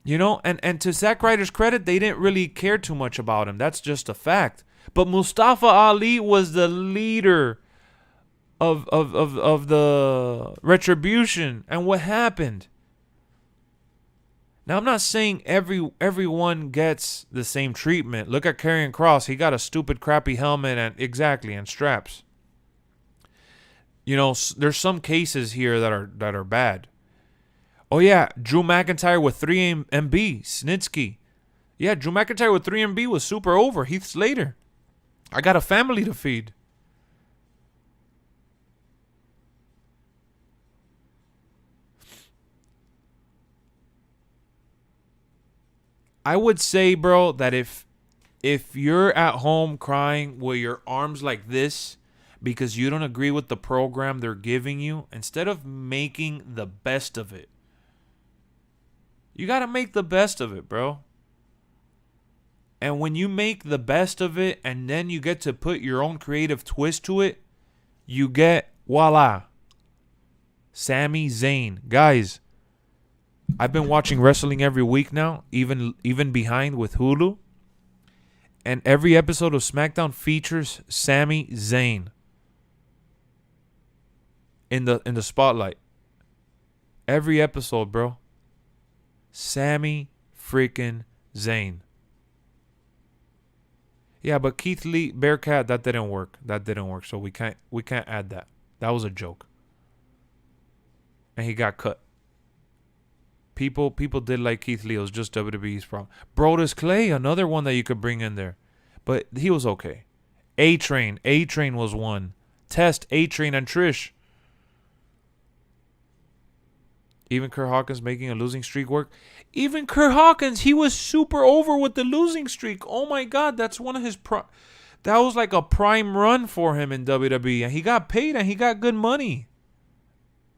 You know, and to Zack Ryder's credit, they didn't really care too much about him. That's just a fact. But Mustafa Ali was the leader of the Retribution. And what happened? Now, I'm not saying everyone gets the same treatment. Look at Karrion Kross. He got a stupid, crappy helmet and straps. You know, there's some cases here that are bad. Oh yeah, Drew McIntyre with 3 MB, Snitsky. Yeah, Drew McIntyre with 3 MB was super over. Heath Slater. I got a family to feed. I would say, bro, that if you're at home crying with your arms like this because you don't agree with the program they're giving you, instead of making the best of it, you got to make the best of it, bro. And when you make the best of it and then you get to put your own creative twist to it, you get, voila, Sami Zayn. Guys, I've been watching wrestling every week now, even behind with Hulu. And every episode of SmackDown features Sami Zayn in the spotlight. Every episode, bro. Sami freaking Zayn. Yeah, but Keith Lee, Bearcat, that didn't work. So we can't add that. That was a joke. And he got cut. People did like Keith Lee. It was just WWE's problem. Brodus Clay, another one that you could bring in there. But he was okay. A-Train was one. Test, A-Train, and Trish. Even Kurt Hawkins making a losing streak work. Even Kurt Hawkins, he was super over with the losing streak. Oh my God, that's one of his that was like a prime run for him in WWE. And he got paid and he got good money.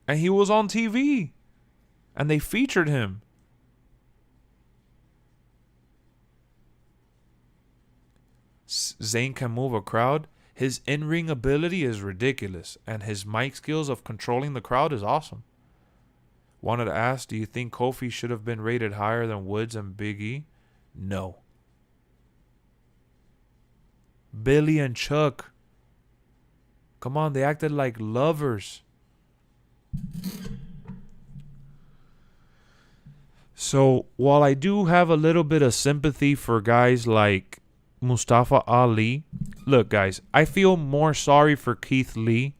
And he was on TV. And they featured him. Zayn can move a crowd. His in-ring ability is ridiculous. And his mic skills of controlling the crowd is awesome. Wanted to ask, do you think Kofi should have been rated higher than Woods and Big E? No. Billy and Chuck. Come on, they acted like lovers. So, while I do have a little bit of sympathy for guys like Mustafa Ali, look, guys, I feel more sorry for Keith Lee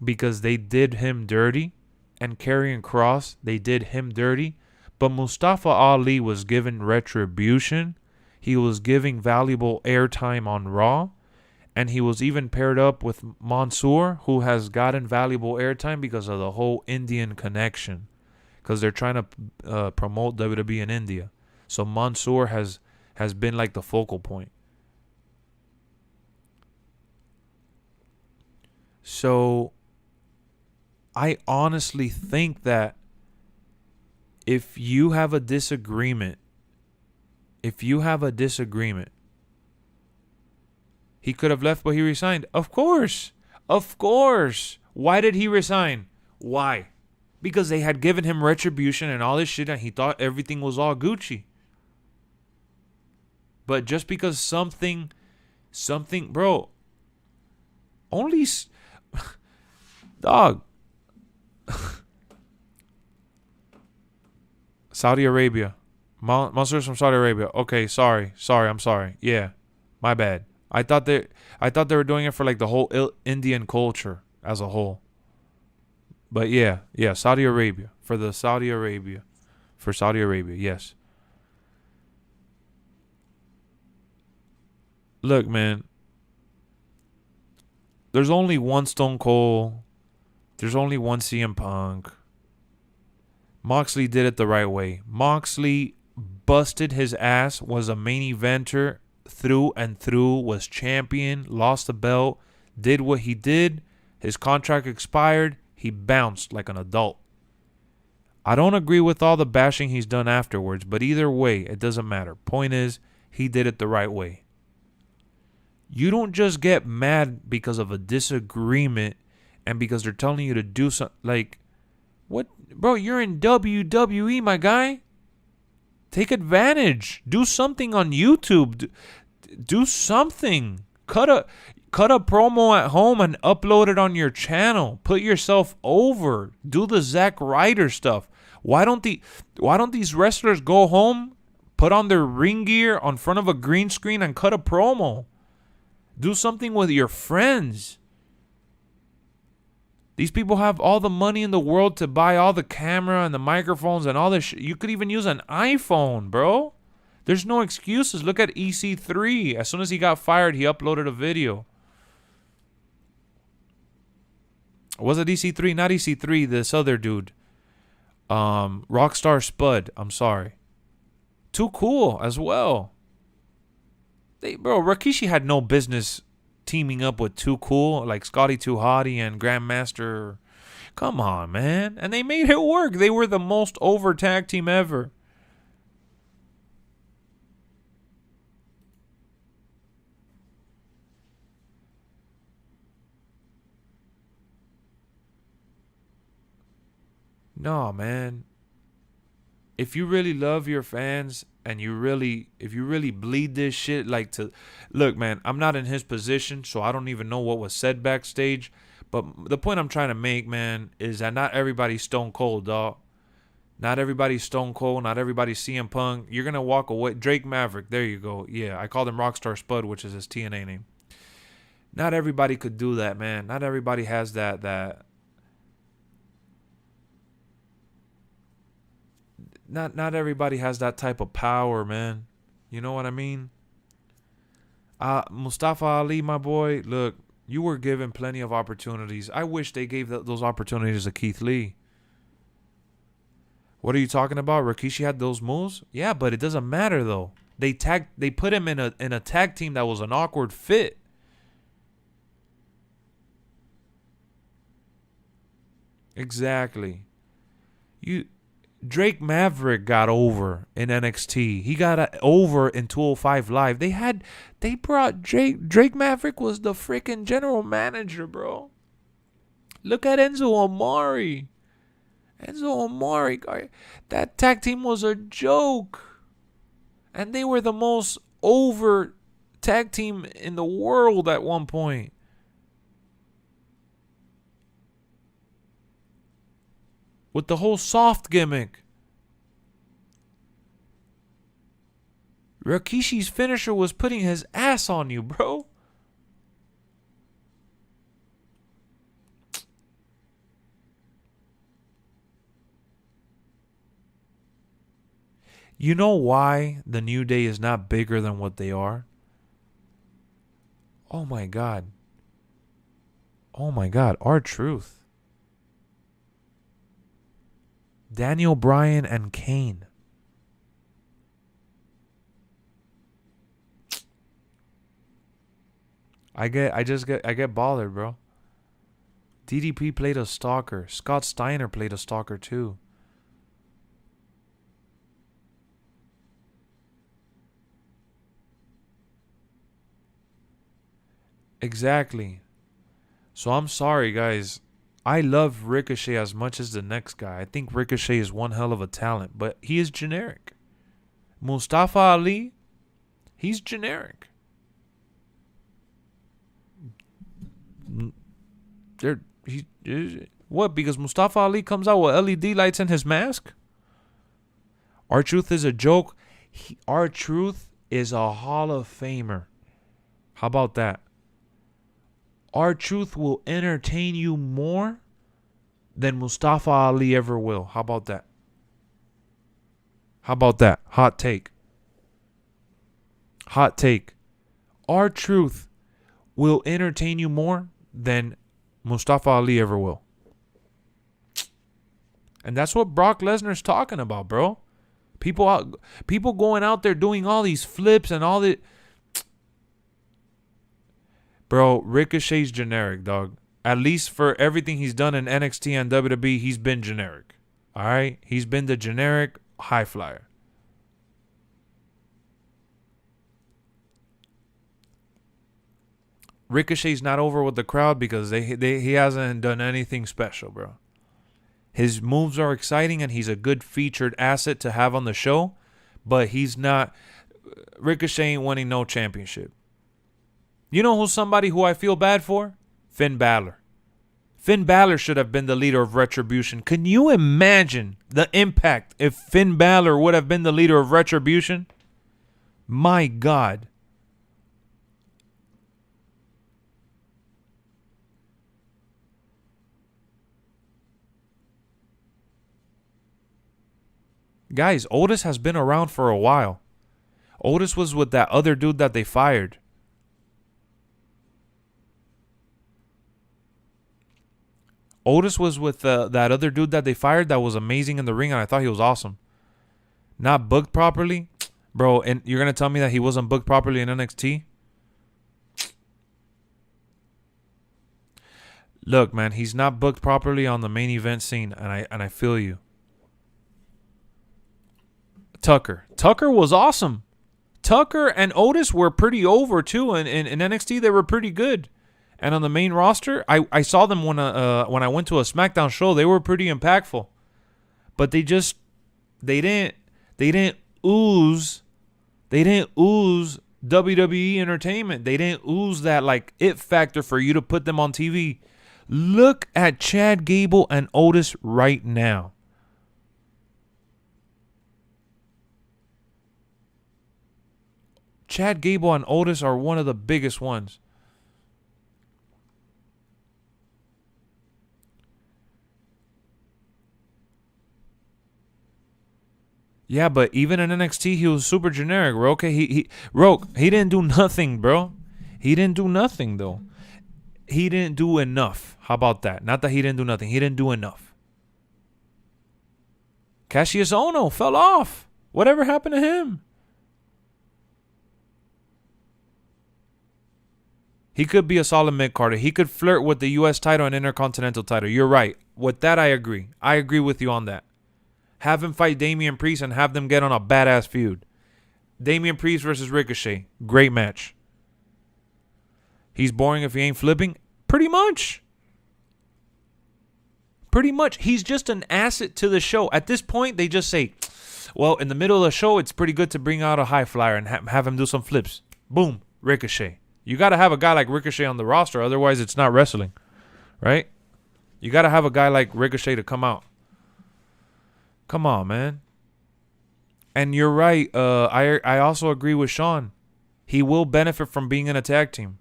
because they did him dirty. And Karrion Kross, they did him dirty. But Mustafa Ali was given retribution. He was giving valuable airtime on Raw. And he was even paired up with Mansoor, who has gotten valuable airtime because of the whole Indian connection. Because they're trying to promote WWE in India. So Mansoor has been like the focal point. So I honestly think that if you have a disagreement, he could have left, but he resigned. Of course. Why did he resign? Why? Because they had given him retribution and all this shit, and he thought everything was all Gucci. But just because something, bro, only, dog. Saudi Arabia. Monsters from Saudi Arabia. Okay, sorry. I'm sorry. Yeah, my bad. I thought they were doing it for like the whole Indian culture as a whole. But yeah, Saudi Arabia. For Saudi Arabia, yes. Look, man. There's only one Stone Cold. There's only one CM Punk. Moxley did it the right way. Moxley busted his ass, was a main eventer through and through, was champion, lost the belt, did what he did. His contract expired. He bounced like an adult. I don't agree with all the bashing he's done afterwards, but either way, it doesn't matter. Point is, he did it the right way. You don't just get mad because of a disagreement and because they're telling you to do something. Like, what? Bro, you're in WWE, my guy. Take advantage. Do something on YouTube. Do something. Cut a promo at home and upload it on your channel. Put yourself over. Do the Zack Ryder stuff. Why don't these wrestlers go home, put on their ring gear on front of a green screen and cut a promo? Do something with your friends. These people have all the money in the world to buy all the camera and the microphones and all this shit. You could even use an iPhone, bro. There's no excuses. Look at EC3. As soon as he got fired, he uploaded a video. Was it EC3? Not EC3. This other dude. Rockstar Spud. I'm sorry. Too Cool as well. Bro, Rikishi had no business teaming up with Too Cool, like Scotty 2 Hotty and Grandmaster. Come on, man. And they made it work. They were the most over tag team ever. No, man. If you really love your fans and if you really bleed this shit, like to look, man, I'm not in his position, so I don't even know what was said backstage. But the point I'm trying to make, man, is that not everybody's Stone Cold, dog. Not everybody's Stone Cold. Not everybody's CM Punk. You're gonna walk away. Drake Maverick. There you go. Yeah, I called him Rockstar Spud, which is his TNA name. Not everybody could do that, man. Not everybody has that. Not everybody has that type of power, man. You know what I mean? Mustafa Ali, my boy, look, you were given plenty of opportunities. I wish they gave those opportunities to Keith Lee. What are you talking about? Rikishi had those moves? Yeah, but it doesn't matter though. They put him in a tag team that was an awkward fit. Exactly. Drake Maverick got over in NXT. He got over in 205 Live. They brought Drake Maverick was the freaking general manager, bro. Look at Enzo Amore. Enzo Amore, that tag team was a joke. And they were the most over tag team in the world at one point. With the whole soft gimmick. Rikishi's finisher was putting his ass on you, bro. You know why the New Day is not bigger than what they are? Oh my God. Oh my God. R-Truth. Daniel Bryan and Kane. I get bothered, bro. DDP played a stalker. Scott Steiner played a stalker too. Exactly. So I'm sorry, guys. I love Ricochet as much as the next guy. I think Ricochet is one hell of a talent, but he is generic. Mustafa Ali, he's generic. What? Because Mustafa Ali comes out with LED lights in his mask? R-Truth is a joke. R-Truth is a Hall of Famer. How about that? R-Truth will entertain you more than Mustafa Ali ever will. How about that? How about that? Hot take. Hot take. R-Truth will entertain you more than Mustafa Ali ever will. And that's what Brock Lesnar's talking about, bro. People going out there doing all these flips and all the... Bro, Ricochet's generic, dog. At least for everything he's done in NXT and WWE, he's been generic. All right? He's been the generic high flyer. Ricochet's not over with the crowd because he hasn't done anything special, bro. His moves are exciting and he's a good featured asset to have on the show, but he's not... Ricochet ain't winning no championship. You know who's somebody who I feel bad for? Finn Balor. Finn Balor should have been the leader of Retribution. Can you imagine the impact if Finn Balor would have been the leader of Retribution? My God. guys, Otis has been around for a while. Otis was with that other dude that they fired. Otis was with that other dude that they fired that was amazing in the ring, and I thought he was awesome. Not booked properly, bro. And you're gonna tell me that he wasn't booked properly in NXT? Look, man, he's not booked properly on the main event scene, and I feel you. Tucker was awesome. Tucker and Otis were pretty over too, and in NXT they were pretty good. And on the main roster, I saw them when I went to a SmackDown show. They were pretty impactful, but they didn't ooze WWE entertainment. They didn't ooze that like it factor for you to put them on TV. Look at Chad Gable and Otis right now. Chad Gable and Otis are one of the biggest ones. Yeah, but even in NXT, he was super generic, bro. Okay, he didn't do nothing, bro. He didn't do nothing, though. He didn't do enough. How about that? Not that he didn't do nothing. He didn't do enough. Cassius Ohno fell off. Whatever happened to him? He could be a solid mid-carder. He could flirt with the U.S. title and Intercontinental title. You're right. With that, I agree. I agree with you on that. Have him fight Damian Priest and have them get on a badass feud. Damian Priest versus Ricochet. Great match. He's boring if he ain't flipping? Pretty much. Pretty much. He's just an asset to the show. At this point, they just say, well, in the middle of the show, it's pretty good to bring out a high flyer and have him do some flips. Boom. Ricochet. You got to have a guy like Ricochet on the roster. Otherwise, it's not wrestling. Right? You got to have a guy like Ricochet to come out. Come on, man. And you're right. I also agree with Sean. He will benefit from being in a tag team.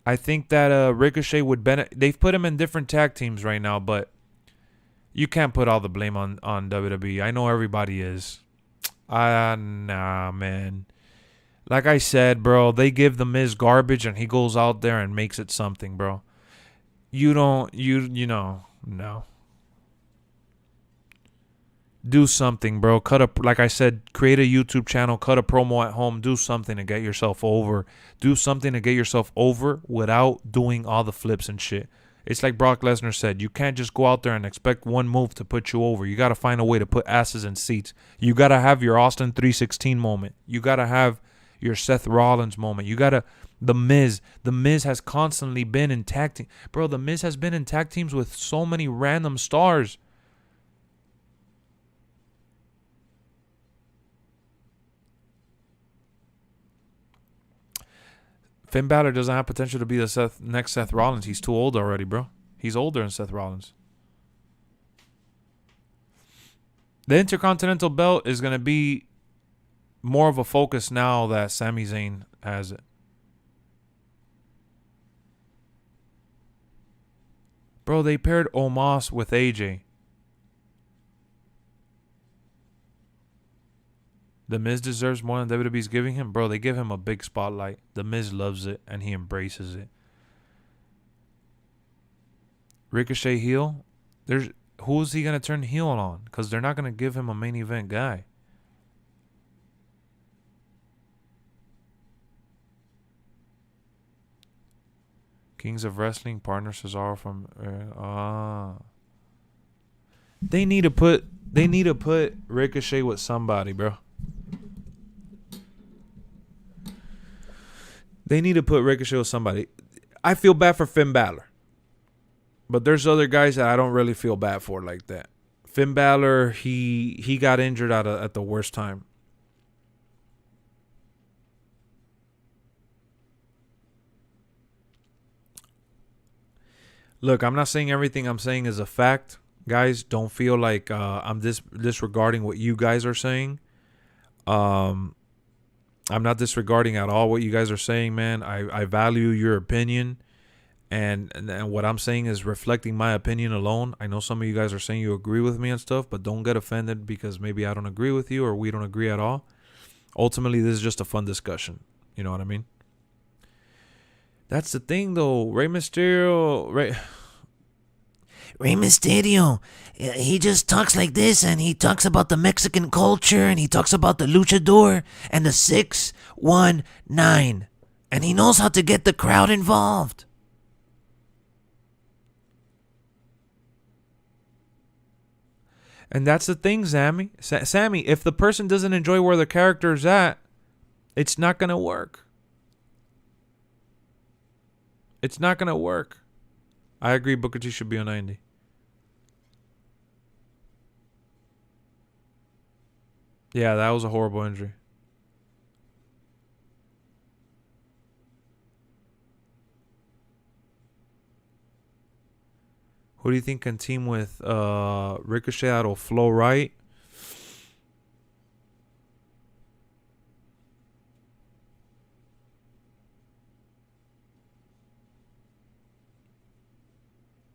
I think that Ricochet would benefit. They've put him in different tag teams right now, but you can't put all the blame on WWE. I know everybody is. Nah, man. Like I said, bro, they give The Miz garbage and he goes out there and makes it something, bro. No. Do something, bro. Like I said, create a YouTube channel, cut a promo at home, do something to get yourself over. Do something to get yourself over without doing all the flips and shit. It's like Brock Lesnar said, you can't just go out there and expect one move to put you over. You got to find a way to put asses in seats. You got to have your Austin 316 moment. You got to have your Seth Rollins moment. You got to... The Miz has constantly been in tag team. Bro, The Miz has been in tag teams with so many random stars. Finn Balor doesn't have potential to be the next Seth Rollins. He's too old already, bro. He's older than Seth Rollins. The Intercontinental belt is going to be more of a focus now that Sami Zayn has it. Bro, they paired Omos with AJ. The Miz deserves more than WWE's giving him. Bro, they give him a big spotlight. The Miz loves it, and he embraces it. Ricochet heel. Who is he going to turn heel on? Because they're not going to give him a main event guy. Kings of Wrestling, partner Cesaro from They need to put Ricochet with somebody, bro. They need to put Ricochet with somebody. I feel bad for Finn Balor. But there's other guys that I don't really feel bad for like that. Finn Balor, he got injured at the worst time. Look, I'm not saying everything I'm saying is a fact. Guys, don't feel like I'm disregarding what you guys are saying. I'm not disregarding at all what you guys are saying, man. I value your opinion. And what I'm saying is reflecting my opinion alone. I know some of you guys are saying you agree with me and stuff, but don't get offended because maybe I don't agree with you or we don't agree at all. Ultimately, this is just a fun discussion. You know what I mean? That's the thing, though. Rey Mysterio, Rey Mysterio, he just talks like this, and he talks about the Mexican culture, and he talks about the luchador and the 619, and he knows how to get the crowd involved. And that's the thing, Sammy. Sammy, if the person doesn't enjoy where the character's at, it's not going to work. It's not going to work. I agree Booker T should be on 90. Yeah, that was a horrible injury. Who do you think can team with Ricochet? That'll flow right.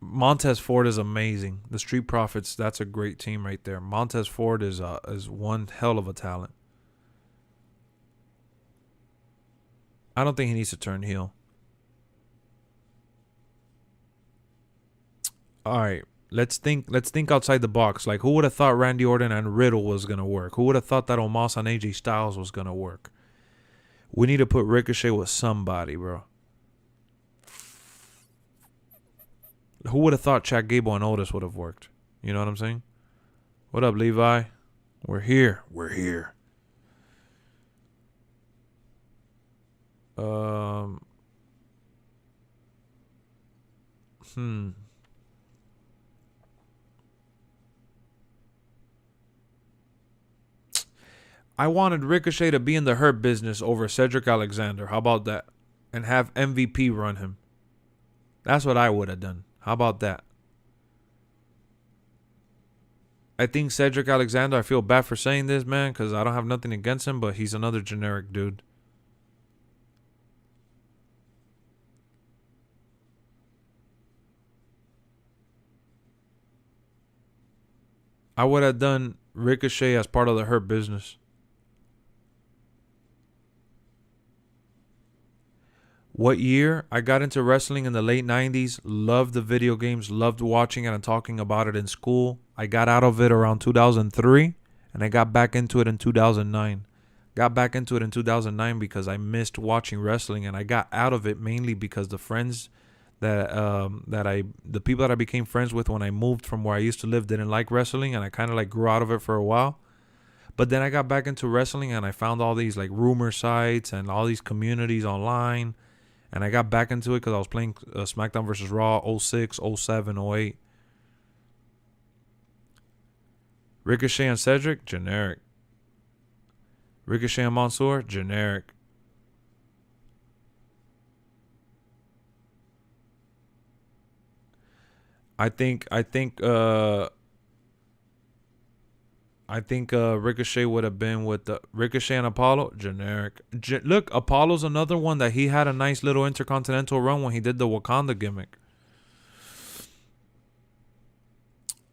Montez Ford is amazing. The Street Profits, that's a great team right there. Montez Ford is one hell of a talent. I don't think he needs to turn heel. All right, let's think outside the box. Like, who would have thought Randy Orton and Riddle was gonna work? Who would have thought that Omos and AJ Styles was gonna work? We need to put Ricochet with somebody, bro. Who would have thought Chad Gable and Otis would have worked? You know what I'm saying? What up, Levi? We're here. We're here. I wanted Ricochet to be in the Hurt Business over Cedric Alexander. How about that? And have MVP run him. That's what I would have done. How about that? I think Cedric Alexander, I feel bad for saying this, man, because I don't have nothing against him, but he's another generic dude. I would have done Ricochet as part of the Hurt Business. What year? I got into wrestling in the late 90s. Loved the video games. Loved watching it and talking about it in school. I got out of it around 2003. And I got back into it in 2009. Got back into it in 2009 because I missed watching wrestling. And I got out of it mainly because the friends the people that I became friends with when I moved from where I used to live didn't like wrestling. And I kind of like grew out of it for a while. But then I got back into wrestling and I found all these like rumor sites and all these communities online. And I got back into it because I was playing SmackDown vs. Raw 06, 07, 08. Ricochet and Cedric, generic. Ricochet and Mansoor, generic. I think Ricochet would have been with the Ricochet and Apollo, generic. Look, Apollo's another one that he had a nice little intercontinental run when he did the Wakanda gimmick.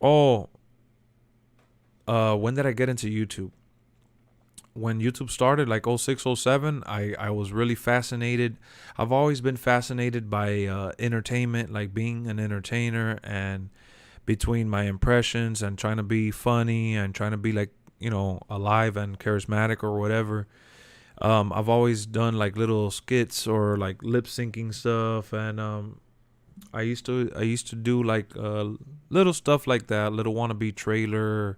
Oh, when did I get into YouTube? When YouTube started, like 06, 07, I was really fascinated. I've always been fascinated by entertainment, like being an entertainer, and between my impressions and trying to be funny and trying to be like, you know, alive and charismatic or whatever. I've always done like little skits or like lip syncing stuff, and I used to do like little stuff like that, little wannabe trailer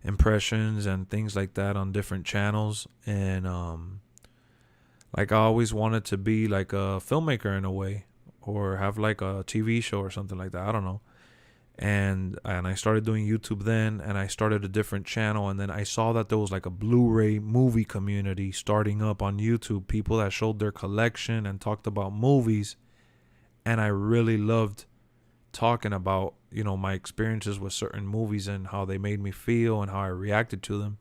impressions and things like that on different channels. And like I always wanted to be like a filmmaker in a way, or have like a TV show or something like that. I don't know. And I started doing YouTube then, and I started a different channel, and then I saw that there was like a Blu-ray movie community starting up on YouTube, people that showed their collection and talked about movies. And I really loved talking about, you know, my experiences with certain movies and how they made me feel and how I reacted to them.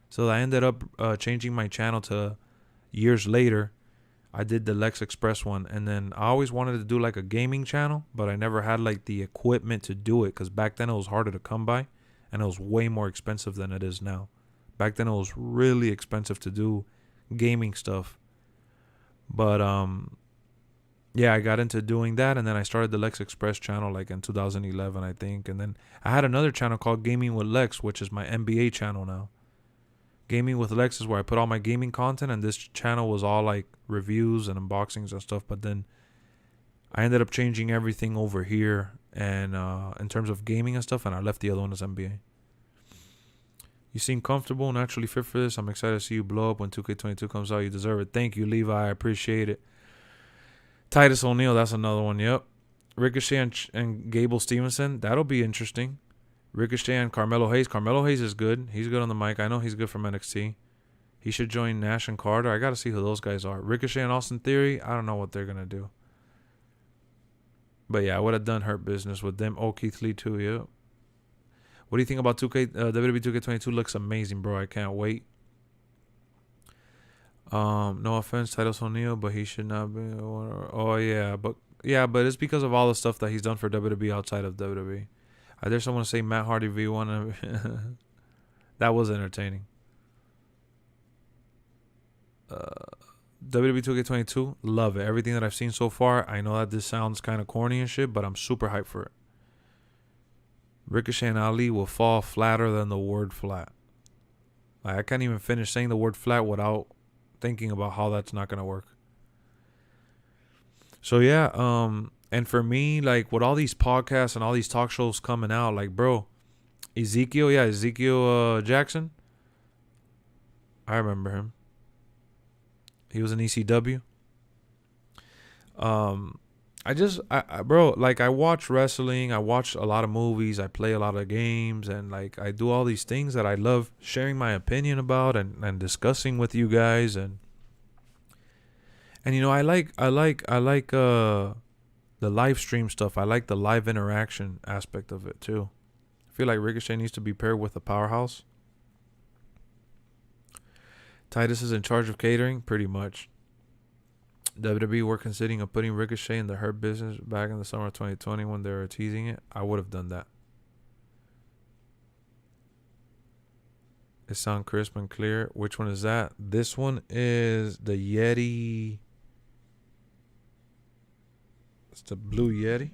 So I ended up changing my channel to, years later, I did the LexxExpress one, and then I always wanted to do like a gaming channel, but I never had like the equipment to do it because back then it was harder to come by, and it was way more expensive than it is now. Back then it was really expensive to do gaming stuff, but yeah, I got into doing that, and then I started the LexxExpress channel like in 2011, I think, and then I had another channel called Gaming with Lexx, which is my NBA channel now. Gaming with Lexx is where I put all my gaming content, and this channel was all like reviews and unboxings and stuff. But then I ended up changing everything over here, and in terms of gaming and stuff, and I left the other one as NBA. You seem comfortable, naturally fit for this. I'm excited to see you blow up when 2K22 comes out. You deserve it. Thank you, Levi. I appreciate it. Titus O'Neil, that's another one. Yep. Ricochet and Gable Stevenson, that'll be interesting. Ricochet and Carmelo Hayes. Carmelo Hayes is good. He's good on the mic. I know he's good from NXT. He should join Nash and Carter. I got to see who those guys are. Ricochet and Austin Theory, I don't know what they're going to do. But yeah, I would have done Hurt Business with them. Oh, Keith Lee too, yeah. What do you think about 2K? WWE 2K22 looks amazing, bro. I can't wait. No offense, Titus O'Neil, but he should not be. Oh yeah, but it's because of all the stuff that he's done for WWE outside of WWE. I dare someone to say Matt Hardy V1. That was entertaining. WWE 2K22, love it. Everything that I've seen so far. I know that this sounds kind of corny and shit, but I'm super hyped for it. Ricochet and Ali will fall flatter than the word flat. Like, I can't even finish saying the word flat without thinking about how that's not gonna work. So yeah, and for me, like with all these podcasts and all these talk shows coming out, like bro, Ezekiel Jackson. I remember him. He was in ECW. Bro, like I watch wrestling, I watch a lot of movies, I play a lot of games, and like I do all these things that I love sharing my opinion about and discussing with you guys, and you know, I like the live stream stuff. I like the live interaction aspect of it too. I feel like Ricochet needs to be paired with a powerhouse. Titus is in charge of catering, pretty much. WWE were considering of putting Ricochet in the Hurt Business back in the summer of 2020 when they were teasing it. I would have done that. It sounds crisp and clear. Which one is that? This one is the Yeti. It's the Blue Yeti.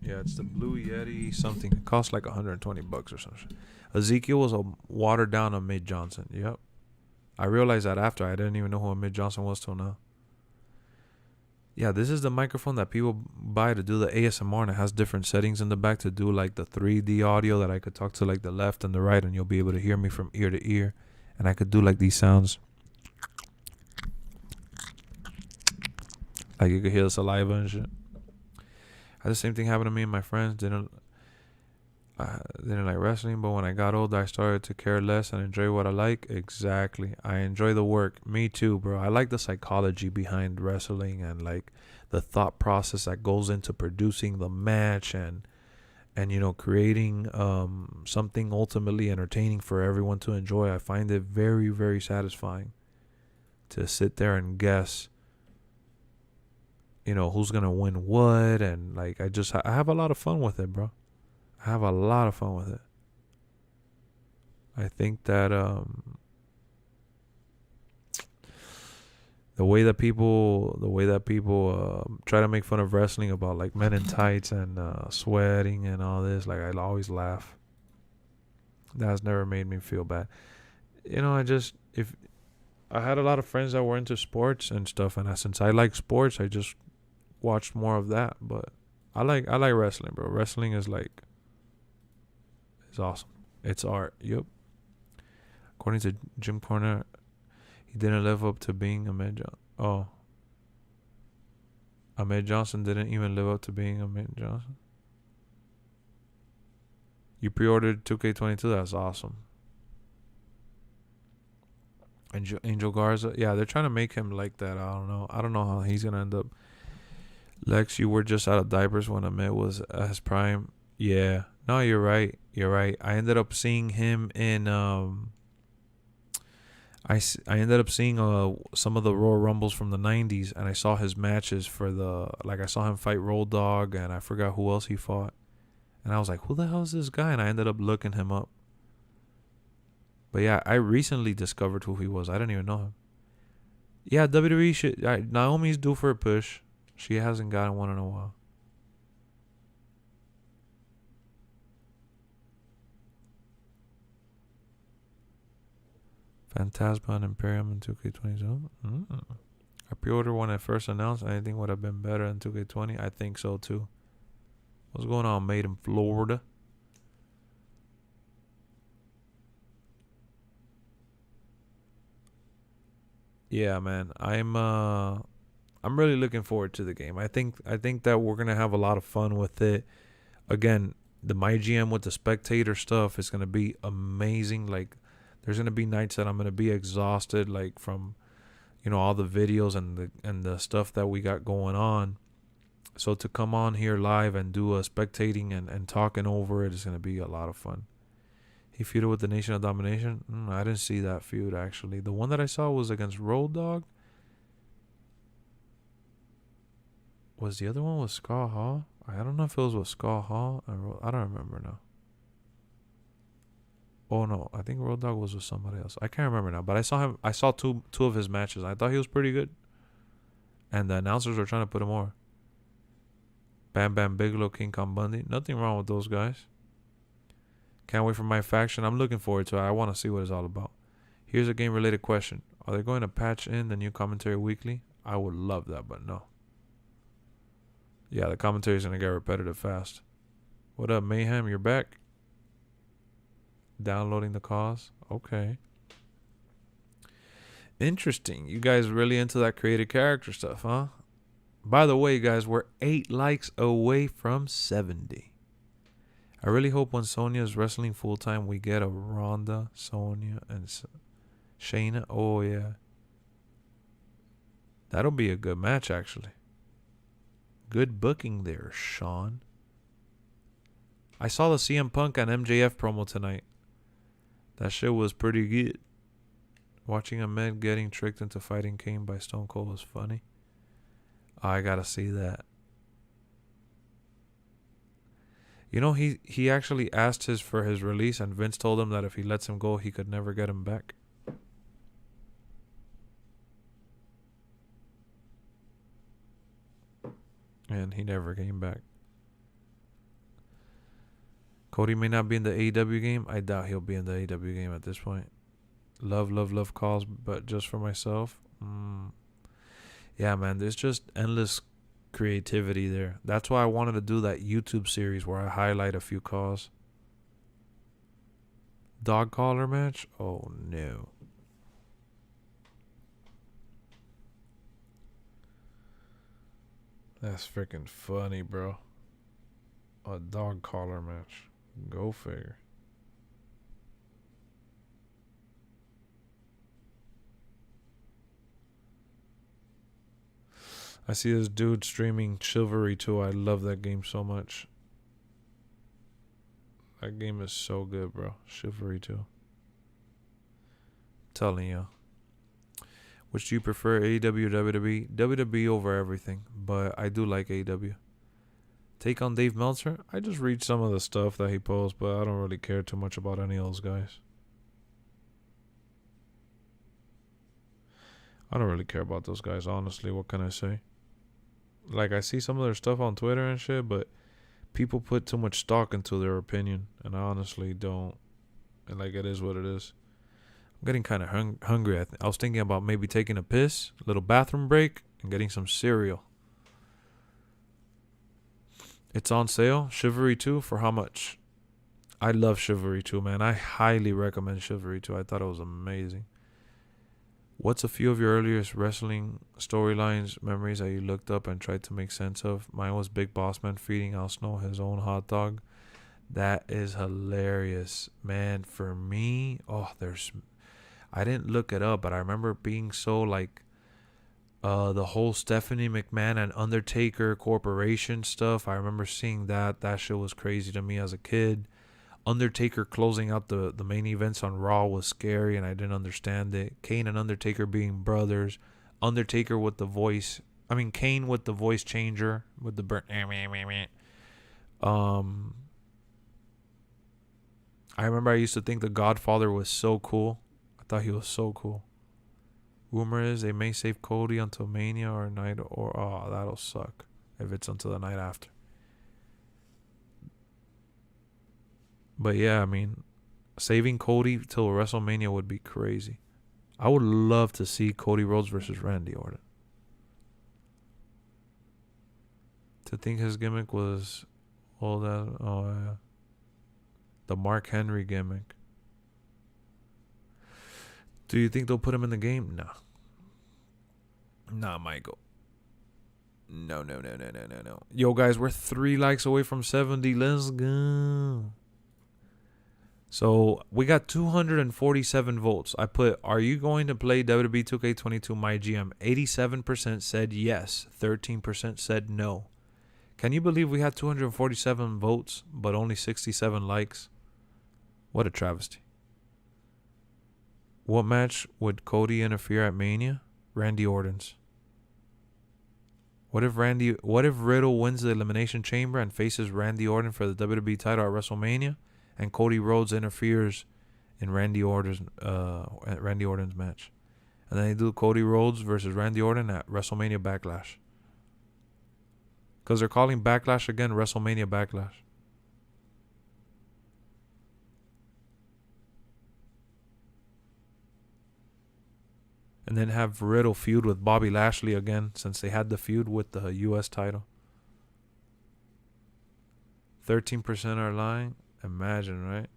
Yeah, it's the Blue Yeti something. It costs like $120 or something. Ezekiel was a watered down Ahmed Johnson. Yep. I realized that after. I didn't even know who Ahmed Johnson was till now. Yeah, this is the microphone that people buy to do the ASMR, and it has different settings in the back to do like the 3D audio that I could talk to like the left and the right, and you'll be able to hear me from ear to ear. And I could do like these sounds. Like you could hear the saliva and shit. Had the same thing happen to me and my friends. Didn't like wrestling, but when I got older, I started to care less and enjoy what I like. Exactly. I enjoy the work. Me too, bro. I like the psychology behind wrestling and like the thought process that goes into producing the match and you know, creating something ultimately entertaining for everyone to enjoy. I find it very, very satisfying to sit there and guess, you know, who's gonna win what, and like I have a lot of fun with it, bro. I have a lot of fun with it. I think that the way that people try to make fun of wrestling about like men in tights and sweating and all this, like I always laugh. That has never made me feel bad. You know, if I had a lot of friends that were into sports and stuff, and since I like sports, I just watched more of that. But I like wrestling, bro. Wrestling is like, it's awesome. It's art. Yep. According to Jim Cornette, he didn't live up to being Ahmed Johnson. Oh. Ahmed Johnson didn't even live up to being Ahmed Johnson. You pre-ordered 2K22. That's awesome. Angel Garza. Yeah, they're trying to make him like that. I don't know how he's going to end up. Lex, you were just out of diapers when Ahmed was at his prime. Yeah. No, you're right. I ended up seeing him in I ended up seeing some of the Royal Rumbles from the 90s, and I saw his matches for I saw him fight Road Dogg, and I forgot who else he fought. And I was like, who the hell is this guy? And I ended up looking him up. But yeah, I recently discovered who he was. I didn't even know him. Yeah, WWE should. Naomi's due for a push. She hasn't gotten one in a while. Phantasma and Imperium in 2K22. I pre-ordered when it first announced. Anything would have been better in 2K20. I think so too. What's going on, made in Florida? Yeah, man. I'm really looking forward to the game. I think that we're gonna have a lot of fun with it. Again, the MyGM with the spectator stuff is gonna be amazing. Like, there's gonna be nights that I'm gonna be exhausted, like from, all the videos and the stuff that we got going on. So to come on here live and do a spectating and talking over it is gonna be a lot of fun. He feuded with the Nation of Domination. I didn't see that feud, actually. The one that I saw was against Road Dogg. Was the other one with Scott Hall? I don't know if it was with Scott Hall. I don't remember now. Oh, no. I think Road Dogg was with somebody else. I can't remember now. But I saw him. I saw two of his matches. I thought he was pretty good. And the announcers were trying to put him over. Bam Bam Bigelow, King Kong Bundy. Nothing wrong with those guys. Can't wait for my faction. I'm looking forward to it. I want to see what it's all about. Here's a game-related question. Are they going to patch in the new commentary weekly? I would love that, but no. Yeah, the commentary is going to get repetitive fast. What up, Mayhem? You're back? Downloading the cause? Okay. Interesting. You guys really into that creative character stuff, huh? By the way, guys, we're 8 likes away from 70. I really hope when Sonya's wrestling full-time, we get a Ronda, Sonya, and Shayna. Oh, yeah. That'll be a good match, actually. Good booking there, Sean. I saw the CM Punk and MJF promo tonight. That shit was pretty good. Watching Ahmed getting tricked into fighting Kane by Stone Cold was funny. I gotta see that. He actually asked for his release, and Vince told him that if he lets him go, he could never get him back. And he never came back. Cody may not be in the AEW game. I doubt he'll be in the AEW game at this point. Love calls, but just for myself. Yeah, man, there's just endless creativity there. That's why I wanted to do that YouTube series where I highlight a few calls. Dog collar match? Oh, no. That's freaking funny, bro. A dog collar match. Go figure. I see this dude streaming Chivalry 2. I love that game so much. That game is so good, bro. Chivalry 2. Telling you. Which do you prefer, AEW or WWE? WWE over everything, but I do like AEW. Take on Dave Meltzer? I just read some of the stuff that he posts, but I don't really care too much about any of those guys. I don't really care about those guys, honestly. What can I say? Like, I see some of their stuff on Twitter and shit, but people put too much stock into their opinion, and I honestly don't. And, like, it is what it is. I'm getting kind of hungry. I was thinking about maybe taking a piss, a little bathroom break, and getting some cereal. It's on sale. Chivalry 2 for how much? I love Chivalry 2, man. I highly recommend Chivalry 2. I thought it was amazing. What's a few of your earliest wrestling storylines, memories that you looked up and tried to make sense of? Mine was Big Boss Man feeding Al Snow his own hot dog. That is hilarious. Man, for me, I didn't look it up, but I remember being so like the whole Stephanie McMahon and Undertaker Corporation stuff. I remember seeing that. That shit was crazy to me as a kid. Undertaker closing out the main events on Raw was scary, and I didn't understand it. Kane and Undertaker being brothers. Undertaker with the voice. I mean, Kane with the voice changer with the burn. I remember I used to think the Godfather was so cool. I thought he was so cool. Rumor is they may save Cody until Mania or night, or oh, that'll suck if it's until the night after. But yeah, I mean, saving Cody till WrestleMania would be crazy. I would love to see Cody Rhodes versus Randy Orton. To think his gimmick was all that, oh yeah, the Mark Henry gimmick. Do you think they'll put him in the game? No. Nah, Michael. No. Yo, guys, we're 3 likes away from 70. Let's go. So, we got 247 votes. I put, are you going to play WWE 2K22 MyGM? 87% said yes. 13% said no. Can you believe we had 247 votes, but only 67 likes? What a travesty. What match would Cody interfere at Mania? Randy Orton's. What if Riddle wins the Elimination Chamber and faces Randy Orton for the WWE title at WrestleMania, and Cody Rhodes interferes in Randy Orton's match, and then they do Cody Rhodes versus Randy Orton at WrestleMania Backlash, because they're calling Backlash again WrestleMania Backlash. And then have Riddle feud with Bobby Lashley again, since they had the feud with the U.S. title. 13% are lying. Imagine, right?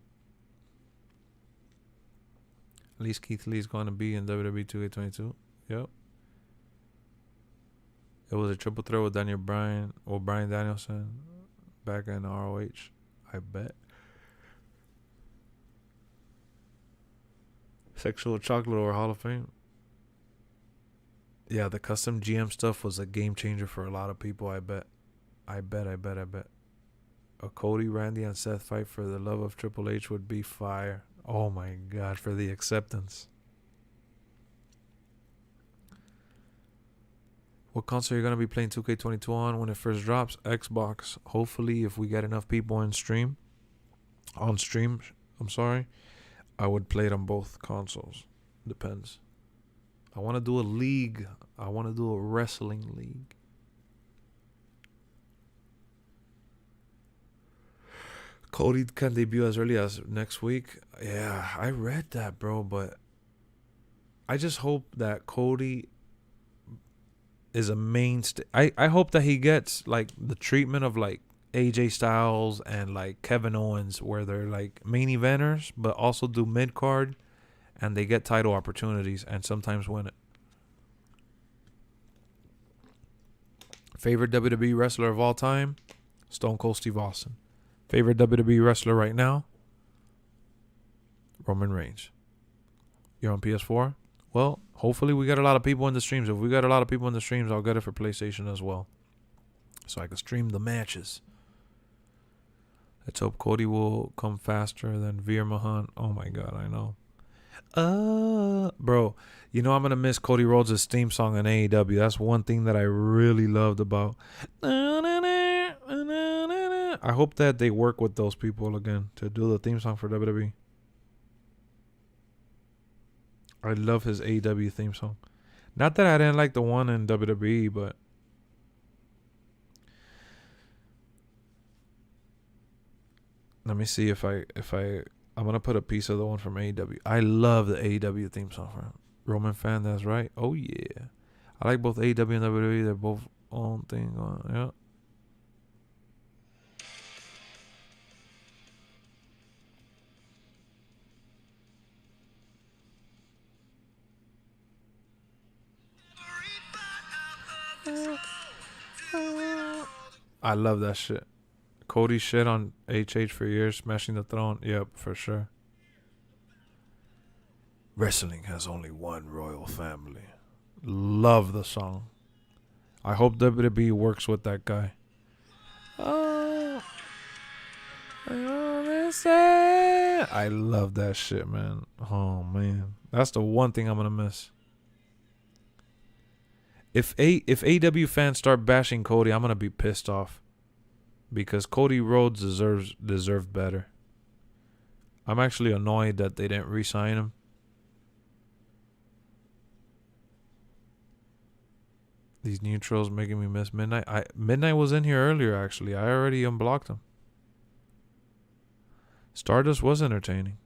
At least Keith Lee's going to be in WWE 2K22. Yep. It was a triple threat with Daniel Bryan or Bryan Danielson back in ROH. I bet. Sexual Chocolate or Hall of Fame. Yeah, the custom GM stuff was a game changer for a lot of people, I bet. I bet. A Cody, Randy, and Seth fight for the love of Triple H would be fire. Oh my God, for the acceptance. What console are you going to be playing 2K22 on when it first drops? Xbox. Hopefully, if we get enough people on stream, I would play it on both consoles. Depends. I want to do a league. I want to do a wrestling league. Cody can debut as early as next week. Yeah, I read that, bro. But I just hope that Cody is a mainstay. I hope that he gets like the treatment of like AJ Styles and like Kevin Owens, where they're like main eventers, but also do mid card. And they get title opportunities and sometimes win it. Favorite WWE wrestler of all time? Stone Cold Steve Austin. Favorite WWE wrestler right now? Roman Reigns. You're on PS4? Well, hopefully we get a lot of people in the streams. If we got a lot of people in the streams, I'll get it for PlayStation as well, so I can stream the matches. Let's hope Cody will come faster than Veer Mahan. Oh my God, I know. Bro, you know I'm gonna miss Cody Rhodes' theme song on AEW. That's one thing that I really loved about. I hope that they work with those people again to do the theme song for WWE. I love his AEW theme song. Not that I didn't like the one in WWE, but let me see if I'm going to put a piece of the one from AEW. I love the AEW theme song from Roman fan, that's right. Oh, yeah. I like both AEW and WWE. They're both own thing on. Yeah. I love that shit. Cody shit on HH for years, smashing the throne. Yep, for sure. Wrestling has only one royal family. Love the song. I hope WWE works with that guy. Oh, I always I love that shit, man. Oh man, that's the one thing I'm gonna miss. If AW fans start bashing Cody, I'm gonna be pissed off, because Cody Rhodes deserved better. I'm actually annoyed that they didn't re-sign him. These neutrals making me miss Midnight. Midnight was in here earlier, actually. I already unblocked him. Stardust was entertaining.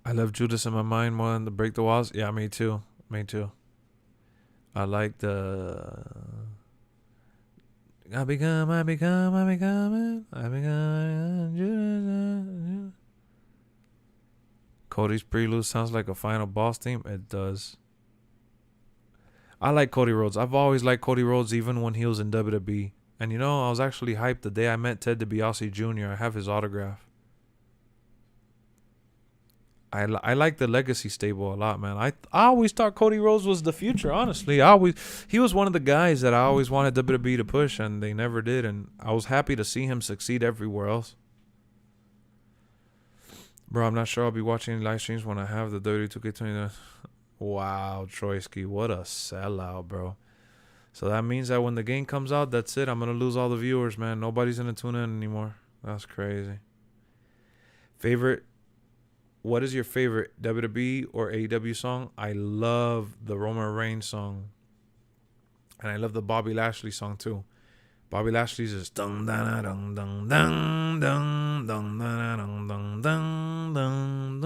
I love Judas in my mind more than the Break the Walls. Yeah, me too. Me too. I like the I become Judas. Cody's prelude sounds like a final boss theme. It does. I like Cody Rhodes. I've always liked Cody Rhodes, even when he was in WWE. And you know, I was actually hyped the day I met Ted DiBiase Jr. I have his autograph. I like the Legacy stable a lot, man. I always thought Cody Rhodes was the future, honestly. He was one of the guys that I always wanted WWE to push, and they never did. And I was happy to see him succeed everywhere else. Bro, I'm not sure I'll be watching any live streams when I have the WWE 2K20. Wow, Troyski, what a sellout, bro. So that means that when the game comes out, that's it. I'm going to lose all the viewers, man. Nobody's going to tune in anymore. That's crazy. What is your favorite WWE or AEW song? I love the Roman Reigns song. And I love the Bobby Lashley song too. Bobby Lashley's just dun dun dun dun dun dun dun dun dun dun dun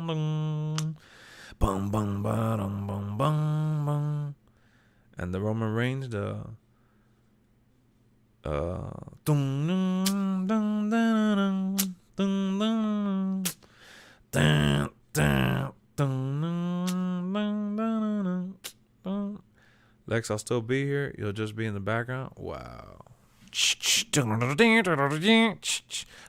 dun bum bum bum bum bum bum. And the Roman Reigns, the dun dun dun dun dun dun dun dun dun dun. Lex, I'll still be here. You'll just be in the background. Wow.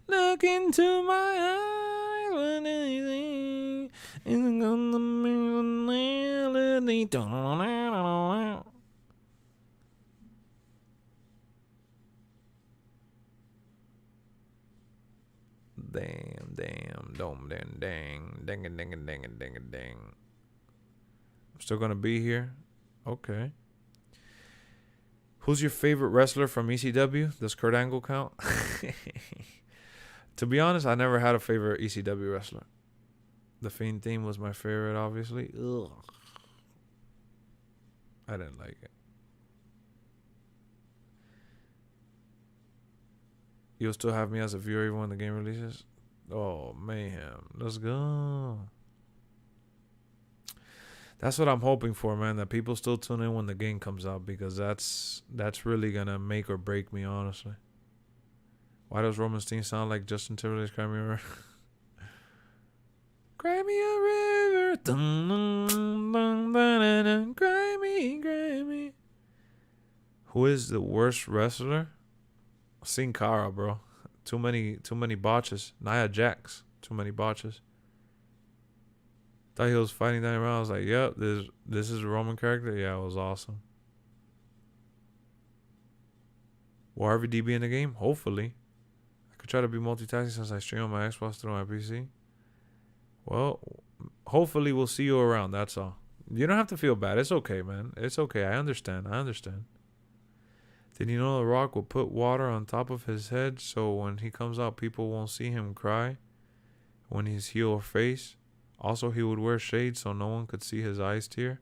Look into my eyes when anything isn't gonna melody. Damn, dong, dang, dang, dang, dang, dang, dang, dang. I'm still gonna be here. Okay. Who's your favorite wrestler from ECW? Does Kurt Angle count? To be honest, I never had a favorite ECW wrestler. The Fiend theme was my favorite, obviously. Ugh. I didn't like it. You'll still have me as a viewer even when the game releases? Oh, mayhem. Let's go. That's what I'm hoping for, man. That people still tune in when the game comes out, because that's really gonna make or break me, honestly. Why does Roman's theme sound like Justin Timberlake's Cry Me a River? Cry me a river. Dun, dun, dun, dun, dun, cry me, cry me. Who is the worst wrestler? Sin Cara, bro. Too many botches. Nia Jax. Too many botches. Thought he was fighting Daniel Bryan. I was like, yep, this is a Roman character. Yeah, it was awesome. Will RVD be in the game? Hopefully. I could try to be multitasking since I stream on my Xbox through my PC. Well, hopefully we'll see you around. That's all. You don't have to feel bad. It's okay, man. It's okay. I understand. Did you know The Rock will put water on top of his head so when he comes out, people won't see him cry when he's heel or face? Also, he would wear shades so no one could see his eyes tear.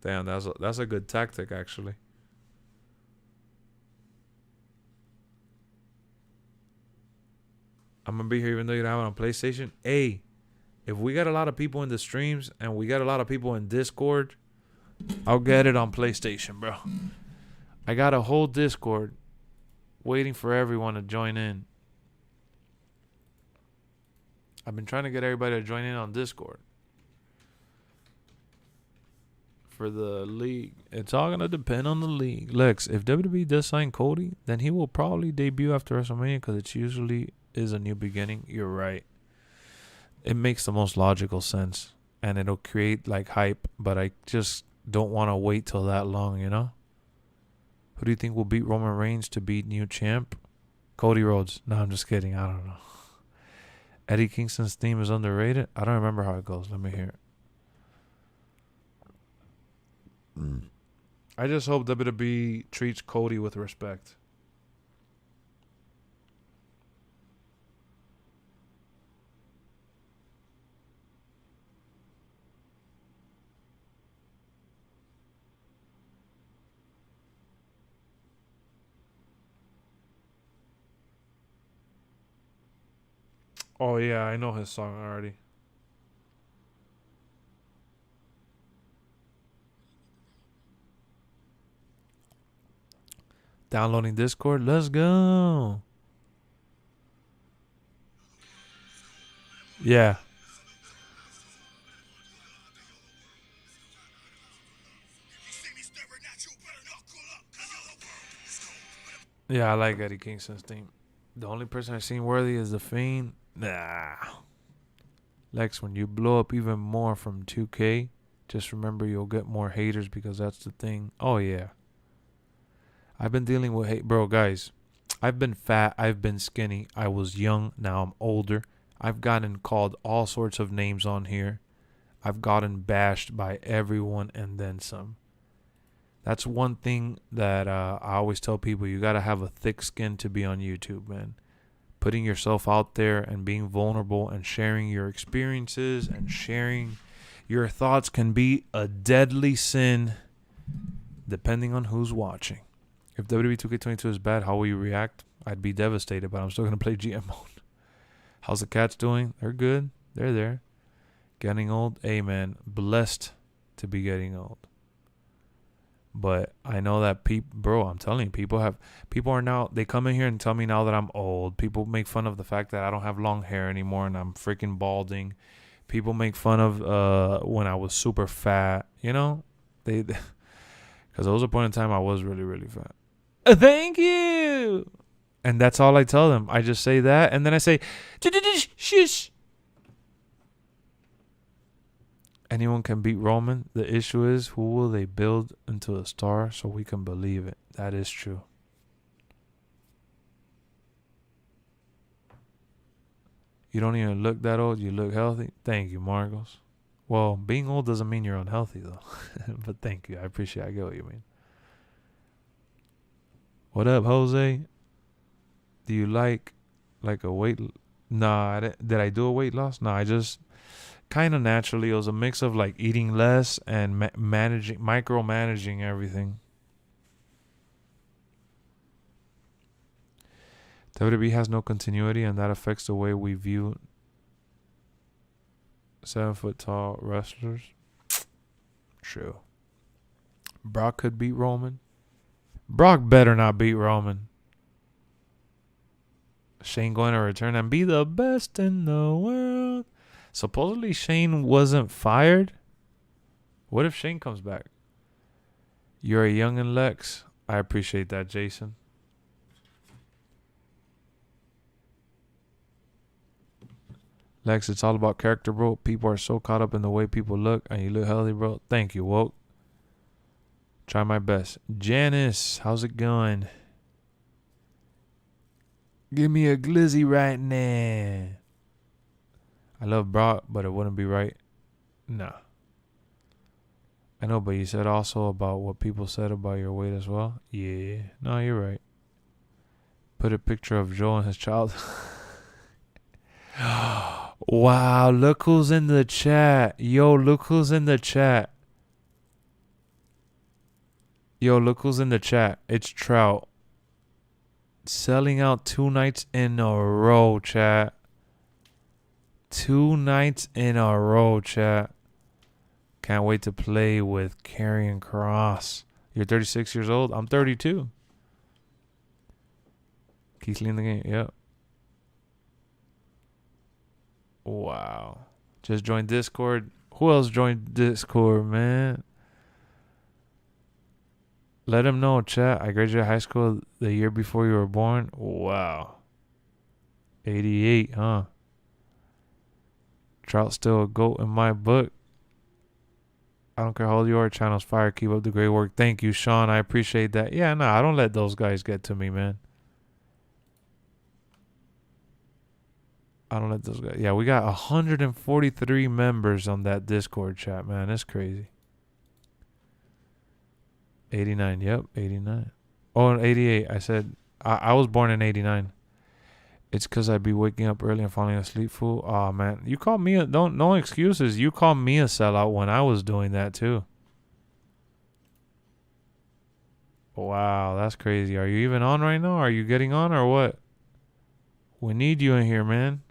Damn, that's a good tactic, actually. I'm going to be here even though you don't have it on PlayStation. Hey, if we got a lot of people in the streams and we got a lot of people in Discord, I'll get it on PlayStation, bro. I got a whole Discord waiting for everyone to join in. I've been trying to get everybody to join in on Discord for the league. It's all going to depend on the league. Lex, if WWE does sign Cody, then he will probably debut after WrestleMania because it usually is a new beginning. You're right. It makes the most logical sense. And it'll create like hype, but I just don't want to wait till that long, you know? Who do you think will beat Roman Reigns to beat new champ? Cody Rhodes. No, I'm just kidding. I don't know. Eddie Kingston's theme is underrated. I don't remember how it goes. Let me hear it. I just hope WWE treats Cody with respect. Oh, yeah, I know his song already. Downloading Discord. Let's go. Yeah. Yeah, I like Eddie Kingston's theme. The only person I've seen worthy is The Fiend. Nah. Lex, when you blow up even more from 2K, just remember you'll get more haters because that's the thing. Oh, yeah. I've been dealing with hate. Bro, guys, I've been fat. I've been skinny. I was young. Now I'm older. I've gotten called all sorts of names on here. I've gotten bashed by everyone and then some. That's one thing that I always tell people. You got to have a thick skin to be on YouTube, man. Putting yourself out there and being vulnerable and sharing your experiences and sharing your thoughts can be a deadly sin depending on who's watching. If WWE 2K22 is bad, how will you react? I'd be devastated, but I'm still going to play GM mode. How's the cats doing? They're good. They're there. Getting old? Hey, man. Blessed to be getting old. But I know that bro, I'm telling you, people are now, they come in here and tell me now that I'm old. People make fun of the fact that I don't have long hair anymore and I'm freaking balding. People make fun of when I was super fat, you know? Because there was a point in time I was really, really fat. Thank you. And that's all I tell them. I just say that and then I say, shush. Anyone can beat Roman. The issue is, who will they build into a star so we can believe it? That is true. You don't even look that old. You look healthy. Thank you, Marcos. Well, being old doesn't mean you're unhealthy, though. But thank you. I appreciate it. I get what you mean. What up, Jose? Do you like a weight? Nah, did I do a weight loss? No, I just... kind of naturally. It was a mix of like eating less and micromanaging everything. WWE has no continuity and that affects the way we view 7-foot tall wrestlers. True. Brock could beat Roman. Brock better not beat Roman. Shane going to return and be the best in the world. Supposedly Shane wasn't fired. What if Shane comes back? You're a youngin' Lex. I appreciate that, Jason. Lex, it's all about character, bro. People are so caught up in the way people look, and you look healthy, bro. Thank you, Woke. Try my best. Janice, how's it going? Give me a glizzy right now. I love Brock, but it wouldn't be right. Nah. I know, but you said also about what people said about your weight as well. Yeah. No, you're right. Put a picture of Joe and his child. Wow, look who's in the chat. Yo, look who's in the chat. Yo, look who's in the chat. It's Trout. Selling out 2 nights in a row, chat. 2 nights in a row, chat. Can't wait to play with Karrion Kross. You're 36 years old. I'm 32. Keith Lee in the game. Yep. Wow. Just joined Discord. Who else joined Discord, man? Let him know, chat. I graduated high school the year before you were born. Wow. 88, huh? Trout's still a GOAT in my book. I don't care how old you are. Channel's fire. Keep up the great work. Thank you, Sean. I appreciate that. Yeah, no, I don't let those guys get to me, man. I don't let those guys. Yeah, we got 143 members on that Discord chat, man. That's crazy. 89. Yep, 89. Oh, and 88. I said I was born in 89. It's because I'd be waking up early and falling asleep, fool. Oh, man. You call me a... No excuses. You call me a sellout when I was doing that, too. Wow, that's crazy. Are you even on right now? Are you getting on or what? We need you in here, man.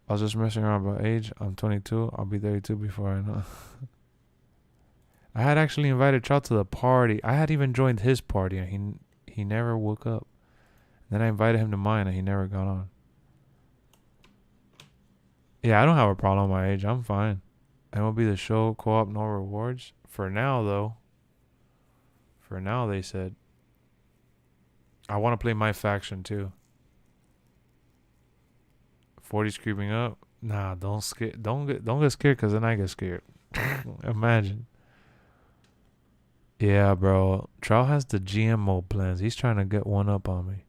I was just messing around about age. I'm 22. I'll be 32 before I know. I had actually invited Trout to the party. I had even joined his party, and he never woke up. Then I invited him to mine, and he never got on. Yeah, I don't have a problem with my age. I'm fine. MLB The Show, co-op, no rewards. For now, though. For now, they said. I want to play my faction, too. 40's creeping up. Nah, don't get scared, because then I get scared. Imagine. Yeah, bro. Trout has the GMO plans. He's trying to get one up on me.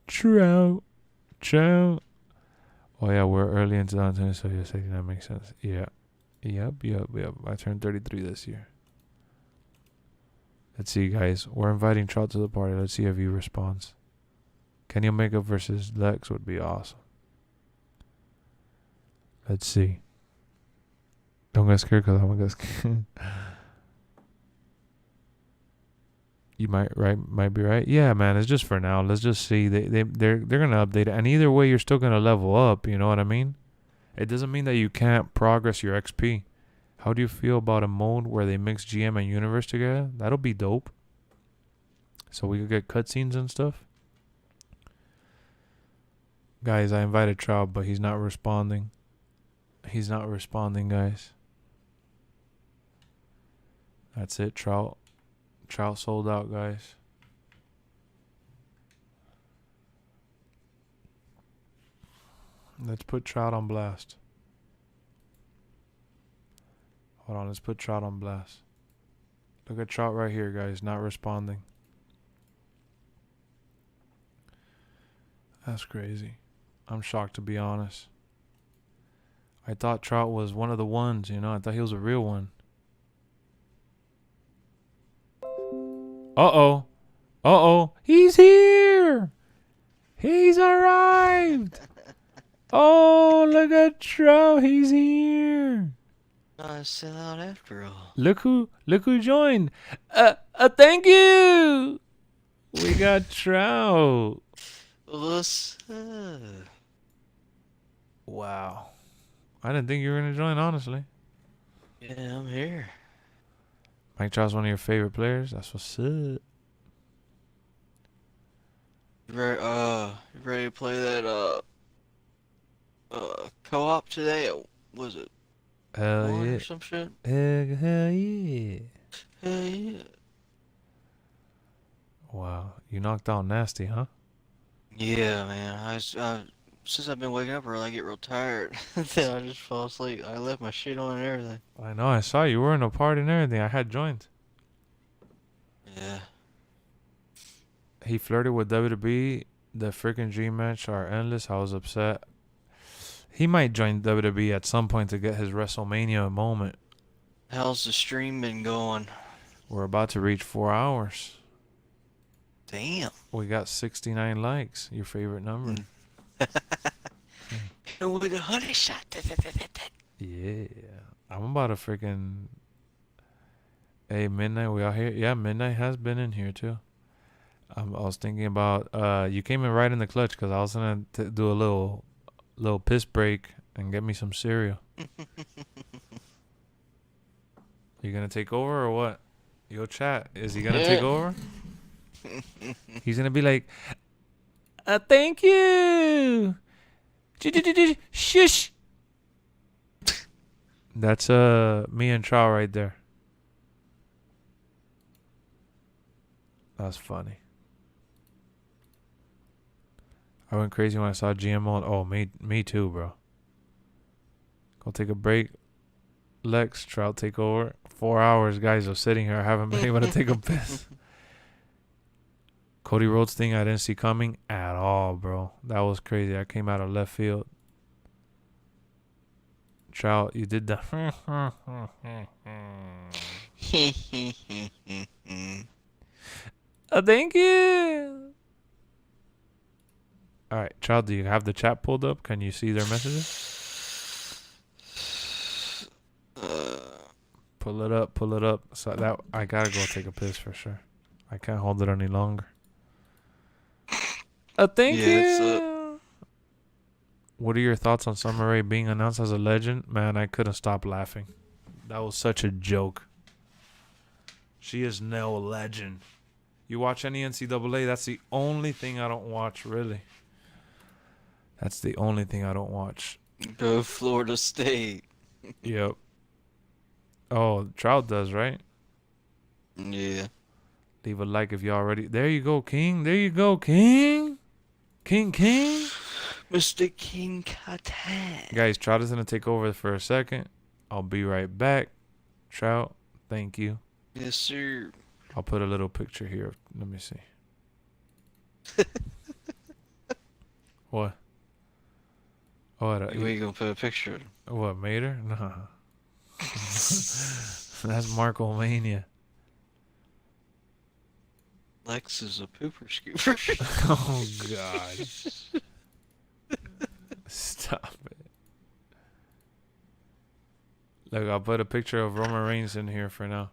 Trout. Oh, yeah, we're early in 2020, so yeah, 69 makes sense. Yeah. Yep. I turned 33 this year. Let's see, guys. We're inviting Trout to the party. Let's see if he responds. Kenny Omega versus Lexx would be awesome. Let's see. Don't get scared because I'm going to get scared. You might be right. Yeah, man, it's just for now. Let's just see. They're gonna update it, and either way, you're still gonna level up. You know what I mean? It doesn't mean that you can't progress your XP. How do you feel about a mode where they mix GM and universe together? That'll be dope. So we could get cutscenes and stuff. Guys, I invited Trout, but he's not responding. He's not responding, guys. That's it, Trout. Trout sold out, guys. Let's put Trout on blast. Hold on, let's put Trout on blast. Look at Trout right here, guys, not responding. That's crazy. I'm shocked, to be honest. I thought Trout was one of the ones, you know. I thought he was a real one. Uh-oh. He's here. He's arrived. Oh, look at Trout. He's here. Sell out after all. Look who joined. Thank you. We got Trout. What's up? Wow. I didn't think you were going to join, honestly. Yeah, I'm here. Mike Trout's one of your favorite players. That's what's up. You ready to play that co-op today? Was it? Hell yeah. Or some shit? Hell yeah. Hell yeah. Wow. You knocked out nasty, huh? Yeah, man. Since I've been waking up early, I get real tired. Then I just fall asleep. I left my shit on and everything. I know. I saw you were in a party and everything. I had joined. Yeah. He flirted with WWE. The freaking dream match are endless. I was upset. He might join WWE at some point to get his WrestleMania moment. How's the stream been going? We're about to reach 4 hours. Damn. We got 69 likes. Your favorite number. And with a honey shot. Yeah. I'm about to freaking... Hey, Midnight, we out here? Yeah, Midnight has been in here, too. I was thinking about... you came in right in the clutch, because I was going to do a little piss break and get me some cereal. You gonna take over or what? Yo, chat. Is he gonna take over? He's gonna be like, thank you. Shush. That's me and Trow right there. That's funny. I went crazy when I saw GMO. Oh, me too, bro. Go take a break. Lex, Trout take over. 4 hours, guys, of sitting here. I haven't been able to take a piss. Cody Rhodes thing I didn't see coming at all, bro. That was crazy. I came out of left field. Trout, you did the thank you. Alright, Trout, do you have the chat pulled up? Can you see their messages? Pull it up, pull it up. So that I gotta go take a piss for sure. I can't hold it any longer. Thank you. What are your thoughts on Summer Rae being announced as a legend? Man, I couldn't stop laughing. That was such a joke. She is no legend. You watch any NCAA? That's the only thing I don't watch, really. That's the only thing I don't watch. Go Florida State. Yep. Oh, Trout does, right? Yeah. Leave a like if you already. There you go, King. There you go, King. King. Mr. King Katan. Guys, Trout is going to take over for a second. I'll be right back. Trout, thank you. Yes, sir. I'll put a little picture here. Let me see. What? What? Where you going to put a picture? What, Mater? Nah. That's Marco Mania. Lex is a pooper scooper. Oh, God. Stop it. Look, I'll put a picture of Roman Reigns in here for now.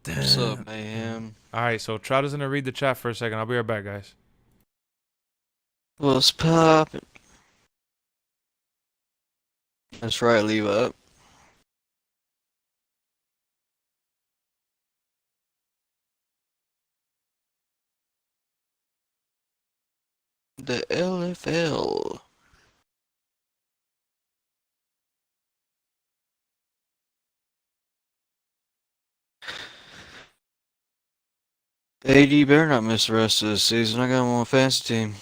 What's up, man? Alright, so Trout is going to read the chat for a second. I'll be right back, guys. What's poppin'? That's right, leave up. The LFL. AD better not miss the rest of the season. I got him on a fantasy team.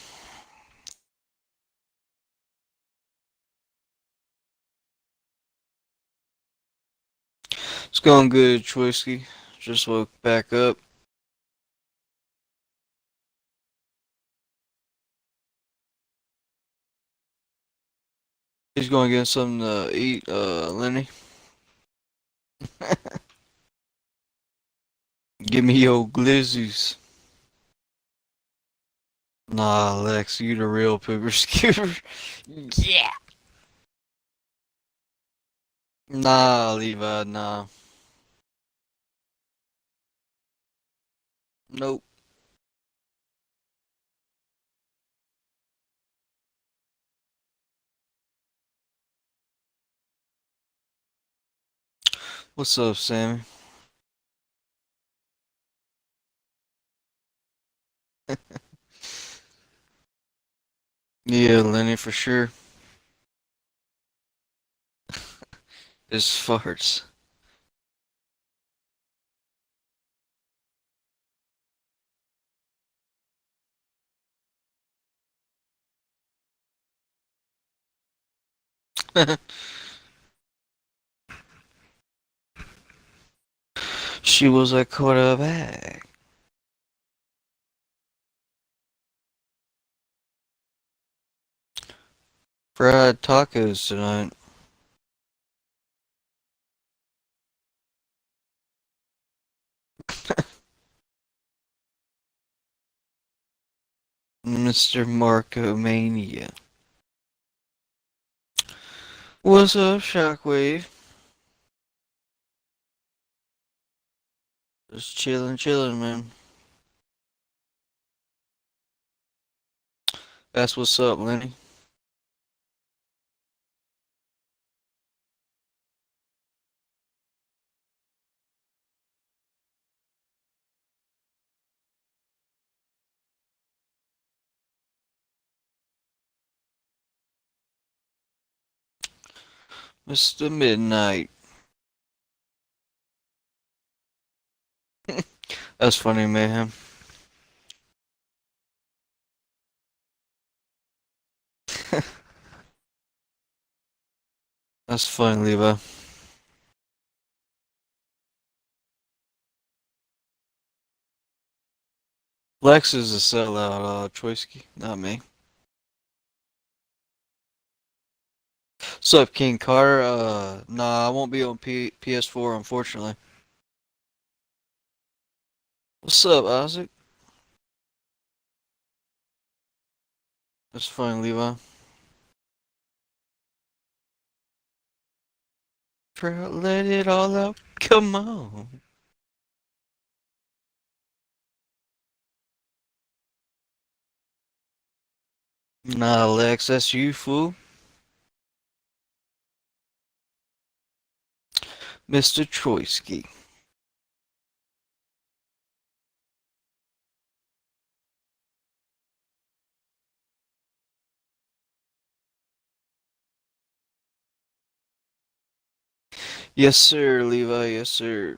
It's going good, Twisky. Just woke back up. He's going to get something to eat, Lenny. Give me your glizzies. Nah, Lex, you the real pooper scooper. Yeah. Nah, Levi, nah. Nope. What's up, Sammy? Yeah, Lenny, for sure. His farts. She was a quarterback. Fried tacos tonight. Mr. Marco Mania. What's up, Shockwave? Just chillin', man. That's what's up, Lenny. Mr. Midnight. That's funny, Mayhem. That's funny, Levi. Lexx is a sellout, Choiski, not me. What's up, King Carter? Nah, I won't be on PS4, unfortunately. What's up, Isaac? That's fine, Levi. Let it all out. Come on. Nah, Lex, that's you, fool. Mr. Troitsky. Yes, sir, Levi. Yes, sir.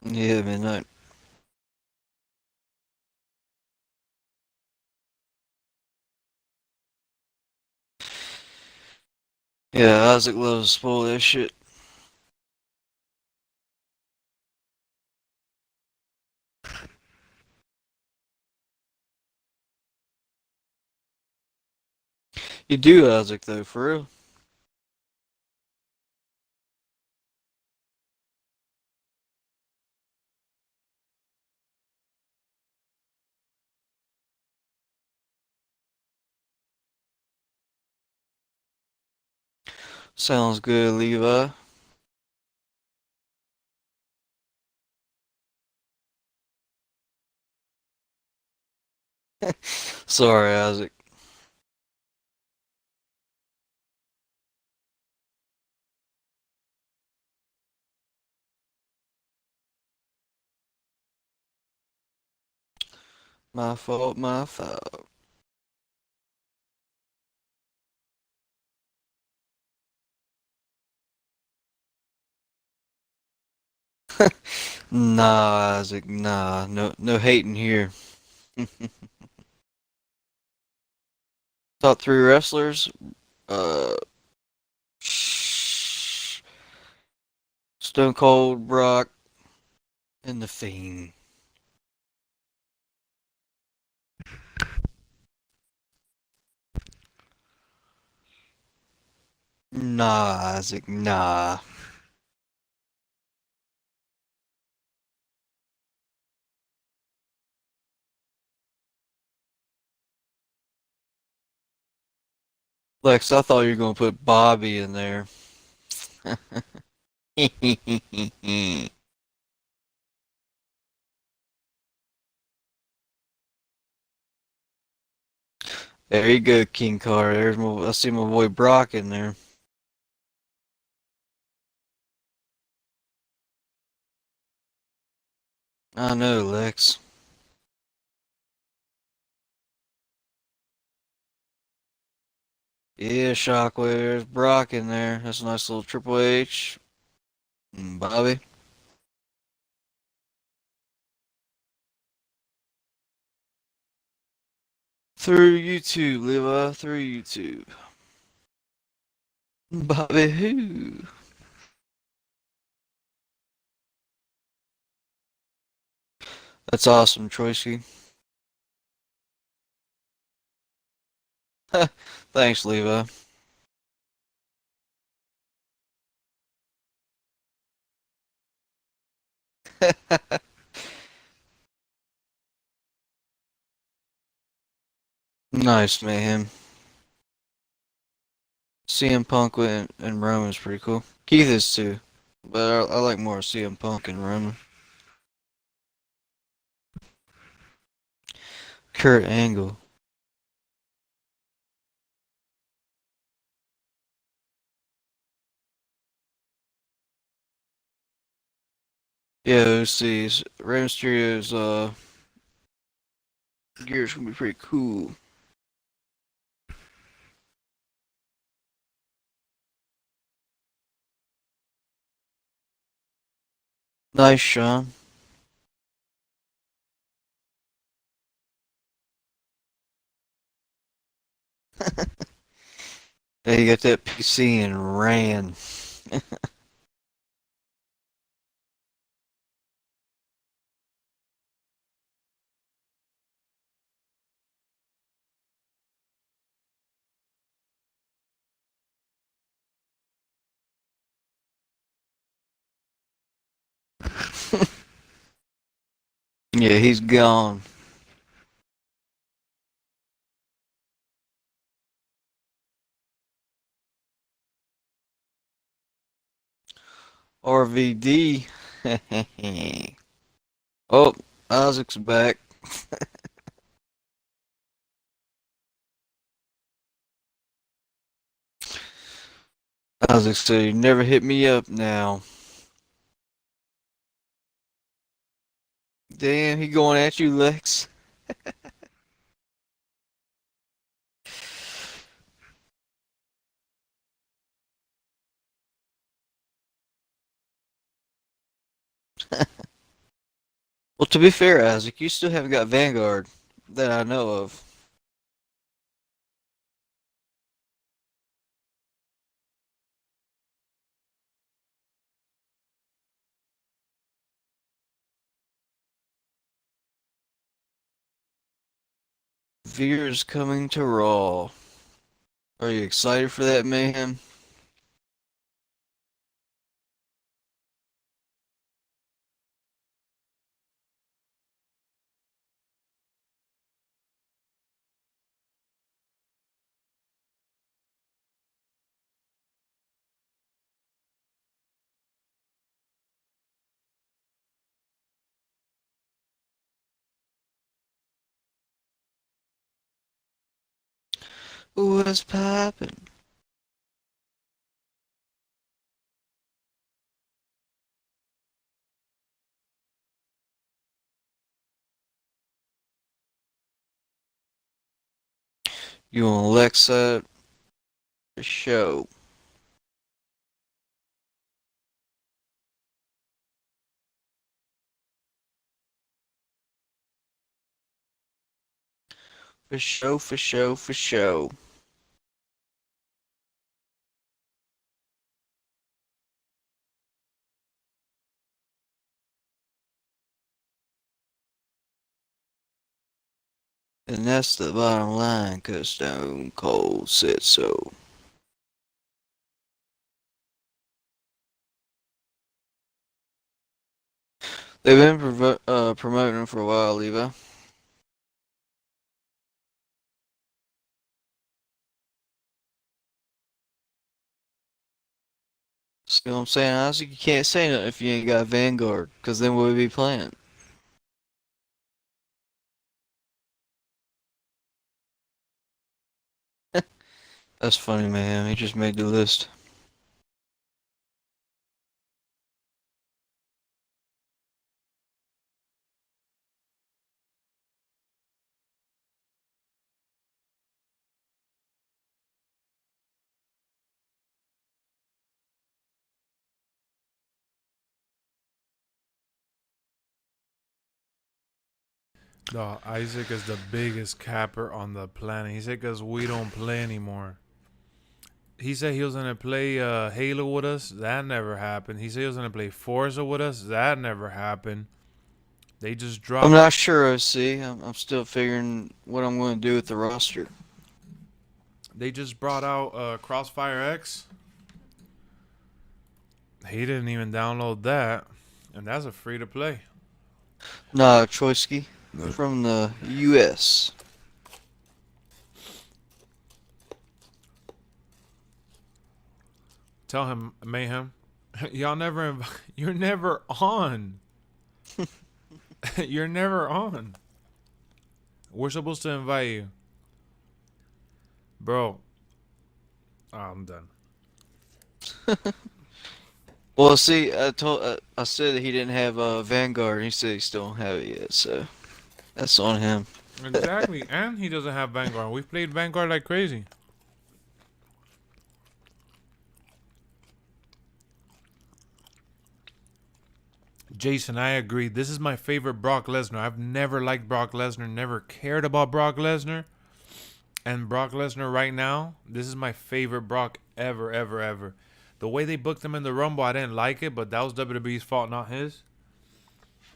Yeah, midnight. Yeah, Isaac loves to spoil that shit. You do, Isaac, though, for real. Sounds good, Levi. Sorry, Isaac. My fault, my fault. Nah, Isaac, nah. No hating here. Top 3 wrestlers? Uh, Stone Cold, Brock, and The Fiend. Nah, Isaac, nah. Lex, I thought you were gonna put Bobby in there. There you go, King Car. I see my boy Brock in there. I know, Lex. Yeah, Shockwave. There's Brock in there. That's a nice little Triple H. And Bobby. Through YouTube, Levi. Through YouTube. Bobby who? That's awesome, Troyski. Thanks, Levi. Nice, Mayhem. CM Punk and Roman's pretty cool. Keith is too. But I like more CM Punk and Roman. Kurt Angle. Yeah, OC's. Rey Mysterio's Gear's gonna be pretty cool. Nice, Sean. They got that PC and ran. Yeah, he's gone. RVD. Oh, Isaac's back. Isaac said, "You never hit me up now." Damn, he going at you, Lex. Well, to be fair, Isaac, you still haven't got Vanguard that I know of. Veer's coming to Raw. Are you excited for that, Mayhem? What's poppin'? You want Alexa to show? For show, for show, for show. And that's the bottom line, 'cause Stone Cold said so. They've been promoting him for a while, Levi. See what I'm saying, Isaac? You can't say nothing if you ain't got Vanguard, 'cause then we'll be playing. That's funny, man. He just made the list. No, Isaac is the biggest capper on the planet. He said because we don't play anymore. He said he was going to play Halo with us. That never happened. He said he was going to play Forza with us. That never happened. They just dropped. I'm not sure, OC. I'm still figuring what I'm going to do with the roster. They just brought out Crossfire X. He didn't even download that. And that's a free to play. Nah, Troitsky. From the US. Tell him, Mayhem. Y'all never. You're never on. You're never on. We're supposed to invite you. Bro. Oh, I'm done. Well, see, I said that he didn't have Vanguard. He said he still don't have it yet, so that's on him. Exactly, and he doesn't have Vanguard. We've played Vanguard like crazy. Jason, I agree. This is my favorite Brock Lesnar. I've never liked Brock Lesnar, never cared about Brock Lesnar. And Brock Lesnar right now, this is my favorite Brock ever, ever, ever. The way they booked him in the Rumble, I didn't like it, but that was WWE's fault, not his.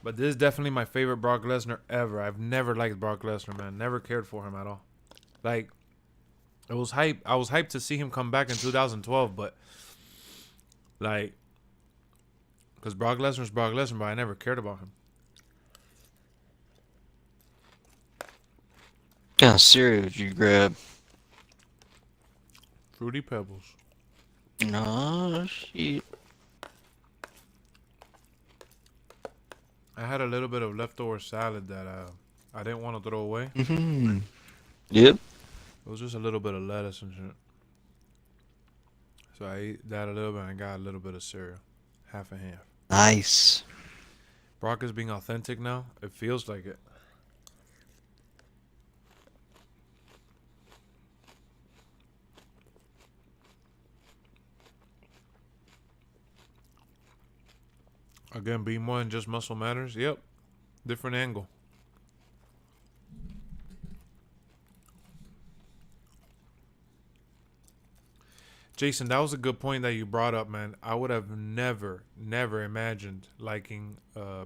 But this is definitely my favorite Brock Lesnar ever. I've never liked Brock Lesnar, man. Never cared for him at all. Like, it was hype. I was hyped to see him come back in 2012, but like, because Brock Lesnar's Brock Lesnar, but I never cared about him. What kind of cereal did you grab? Fruity Pebbles. No, shit. I had a little bit of leftover salad that I didn't want to throw away. Mm-hmm. Yep. It was just a little bit of lettuce and shit. So I ate that a little bit and I got a little bit of cereal. Half and half. Nice. Brock is being authentic now. It feels like it. Again, being more than just muscle matters. Yep. Different angle. Jason, that was a good point that you brought up, man. I would have never imagined liking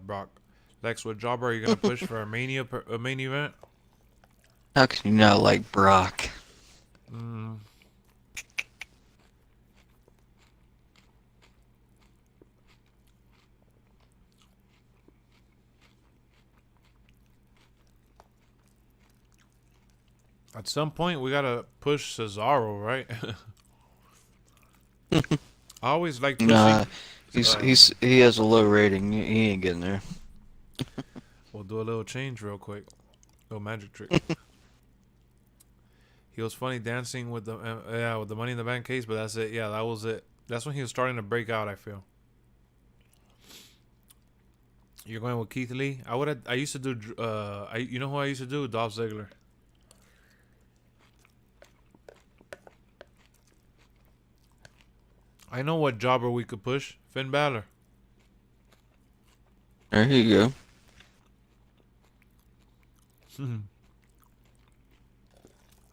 Brock. Lex, what job are you gonna push for a main event? How can you not like Brock? At some point, we gotta push Cesaro, right? I always like pushing. Nah, he has a low rating. He ain't getting there. We'll do a little change real quick. Little magic trick. He was funny dancing with the with the Money in the Bank case, but that's it. Yeah, that was it. That's when he was starting to break out, I feel. You're going with Keith Lee? I used to do you know who I used to do? Dolph Ziggler. I know what jobber we could push. Finn Balor. There you go.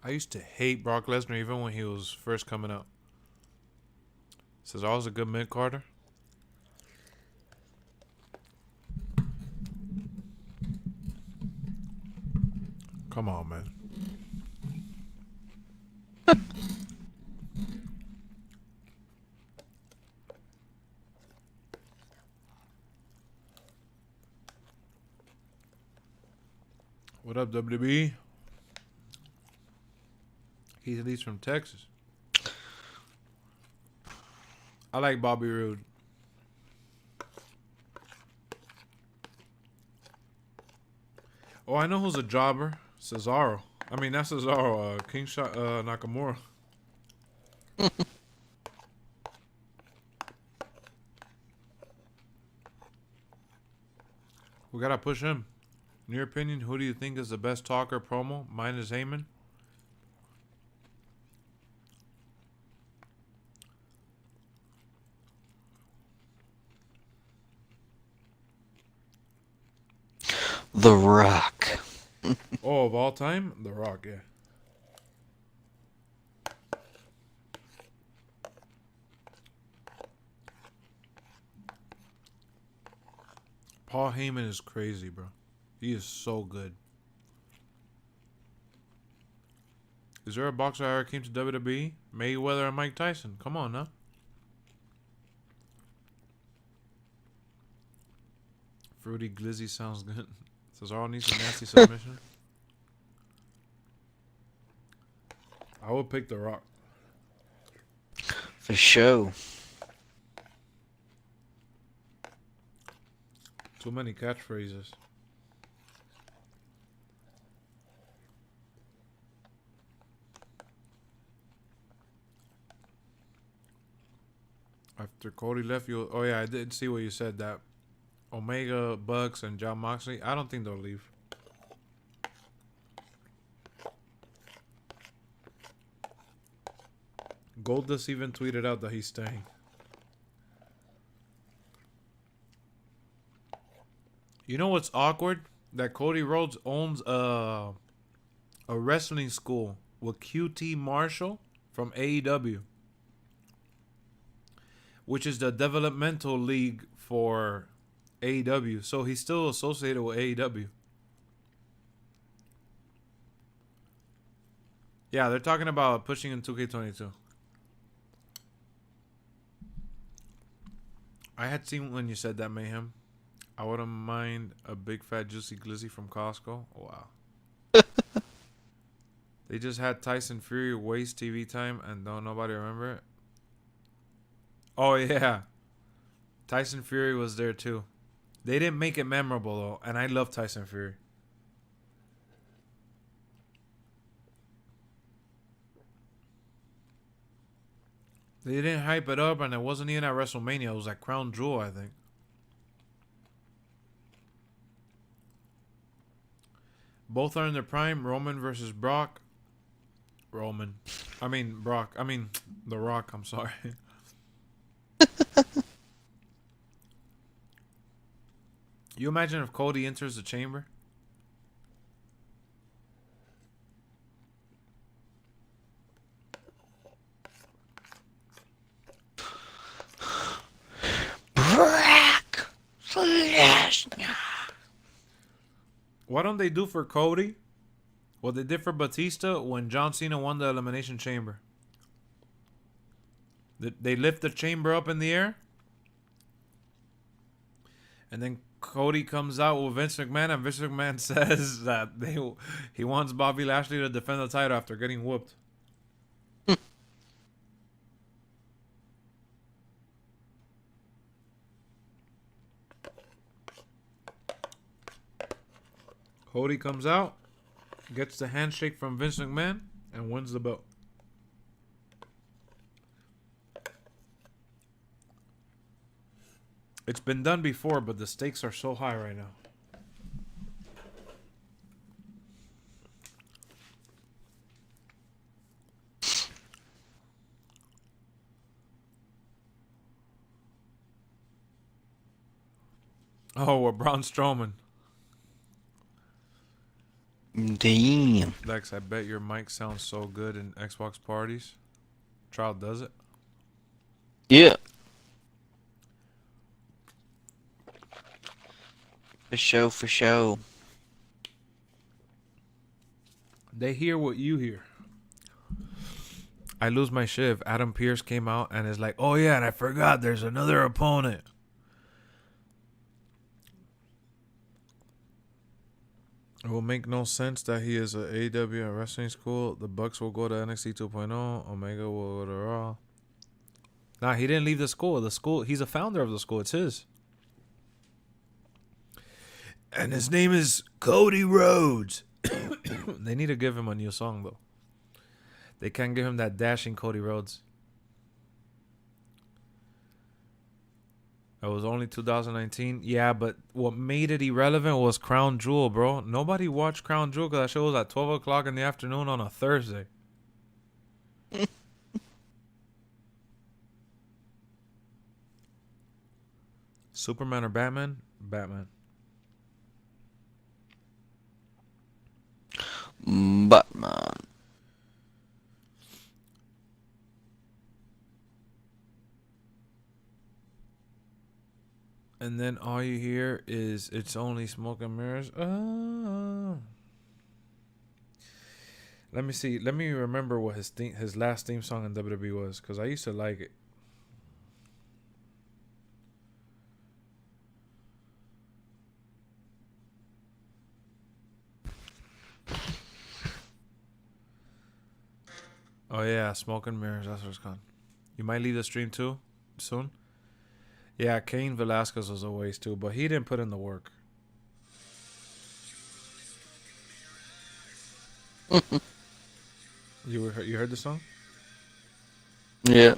I used to hate Brock Lesnar even when he was first coming out. Cesaro's a good mid-carder. Come on, man. What up, WWE? Keith Lee's from Texas. I like Bobby Roode. Oh, I know who's a jobber. Cesaro. I mean, not Cesaro. King Nakamura. We gotta push him. In your opinion, who do you think is the best talker promo? Mine is Heyman. The Rock. Oh, of all time? The Rock, yeah. Paul Heyman is crazy, bro. He is so good. Is there a boxer that ever came to WWE? Mayweather and Mike Tyson. Come on now. Fruity Glizzy sounds good. Cesaro needs a nasty submission. I would pick The Rock. For sure. Too many catchphrases. After Cody left, you. Oh yeah, I did see what you said. That Omega, Bucks, and John Moxley. I don't think they'll leave. Goldust even tweeted out that he's staying. You know what's awkward? That Cody Rhodes owns a wrestling school with QT Marshall from AEW, which is the developmental league for AEW. So he's still associated with AEW. Yeah, they're talking about pushing in 2K22. I had seen when you said that, Mayhem. I wouldn't mind a big fat juicy glizzy from Costco. Wow. They just had Tyson Fury waste TV time and don't nobody remember it. Oh yeah. Tyson Fury was there too. They didn't make it memorable though, and I love Tyson Fury. They didn't hype it up, and it wasn't even at WrestleMania. It was at Crown Jewel, I think. Both are in their prime. Roman versus Brock. Brock. The Rock. I'm sorry. You imagine if Cody enters the chamber? Brock Lesnar. Why don't they do for Cody what they did for Batista when John Cena won the Elimination Chamber? They lift the chamber up in the air, and then Cody comes out with Vince McMahon, and Vince McMahon says that he wants Bobby Lashley to defend the title after getting whooped. Cody comes out, gets the handshake from Vince McMahon, and wins the belt. It's been done before, but the stakes are so high right now. Oh, we're Braun Strowman. Damn. Lex, I bet your mic sounds so good in Xbox parties. Trial does it? Yeah. For sure, for sure. They hear what you hear. I lose my shit if Adam Pearce came out and is like, oh yeah, and I forgot there's another opponent. It will make no sense that he is a AEW at wrestling school. The Bucks will go to NXT 2.0. Omega will go to Raw. Nah, he didn't leave the school. The school, he's a founder of the school. It's his. And his name is Cody Rhodes. They need to give him a new song, though. They can't give him that dashing Cody Rhodes. It was only 2019. Yeah, but what made it irrelevant was Crown Jewel, bro. Nobody watched Crown Jewel because that show was at 12 o'clock in the afternoon on a Thursday. Superman or Batman? Batman. Batman. And then all you hear is it's only smoke and mirrors. Let me see. Let me remember what his last theme song in WWE was, because I used to like it. Oh yeah, smoke and mirrors. That's what it's called. You might leave the stream too soon. Yeah, Cain Velasquez was a waste too, but he didn't put in the work. You heard the song? Yeah.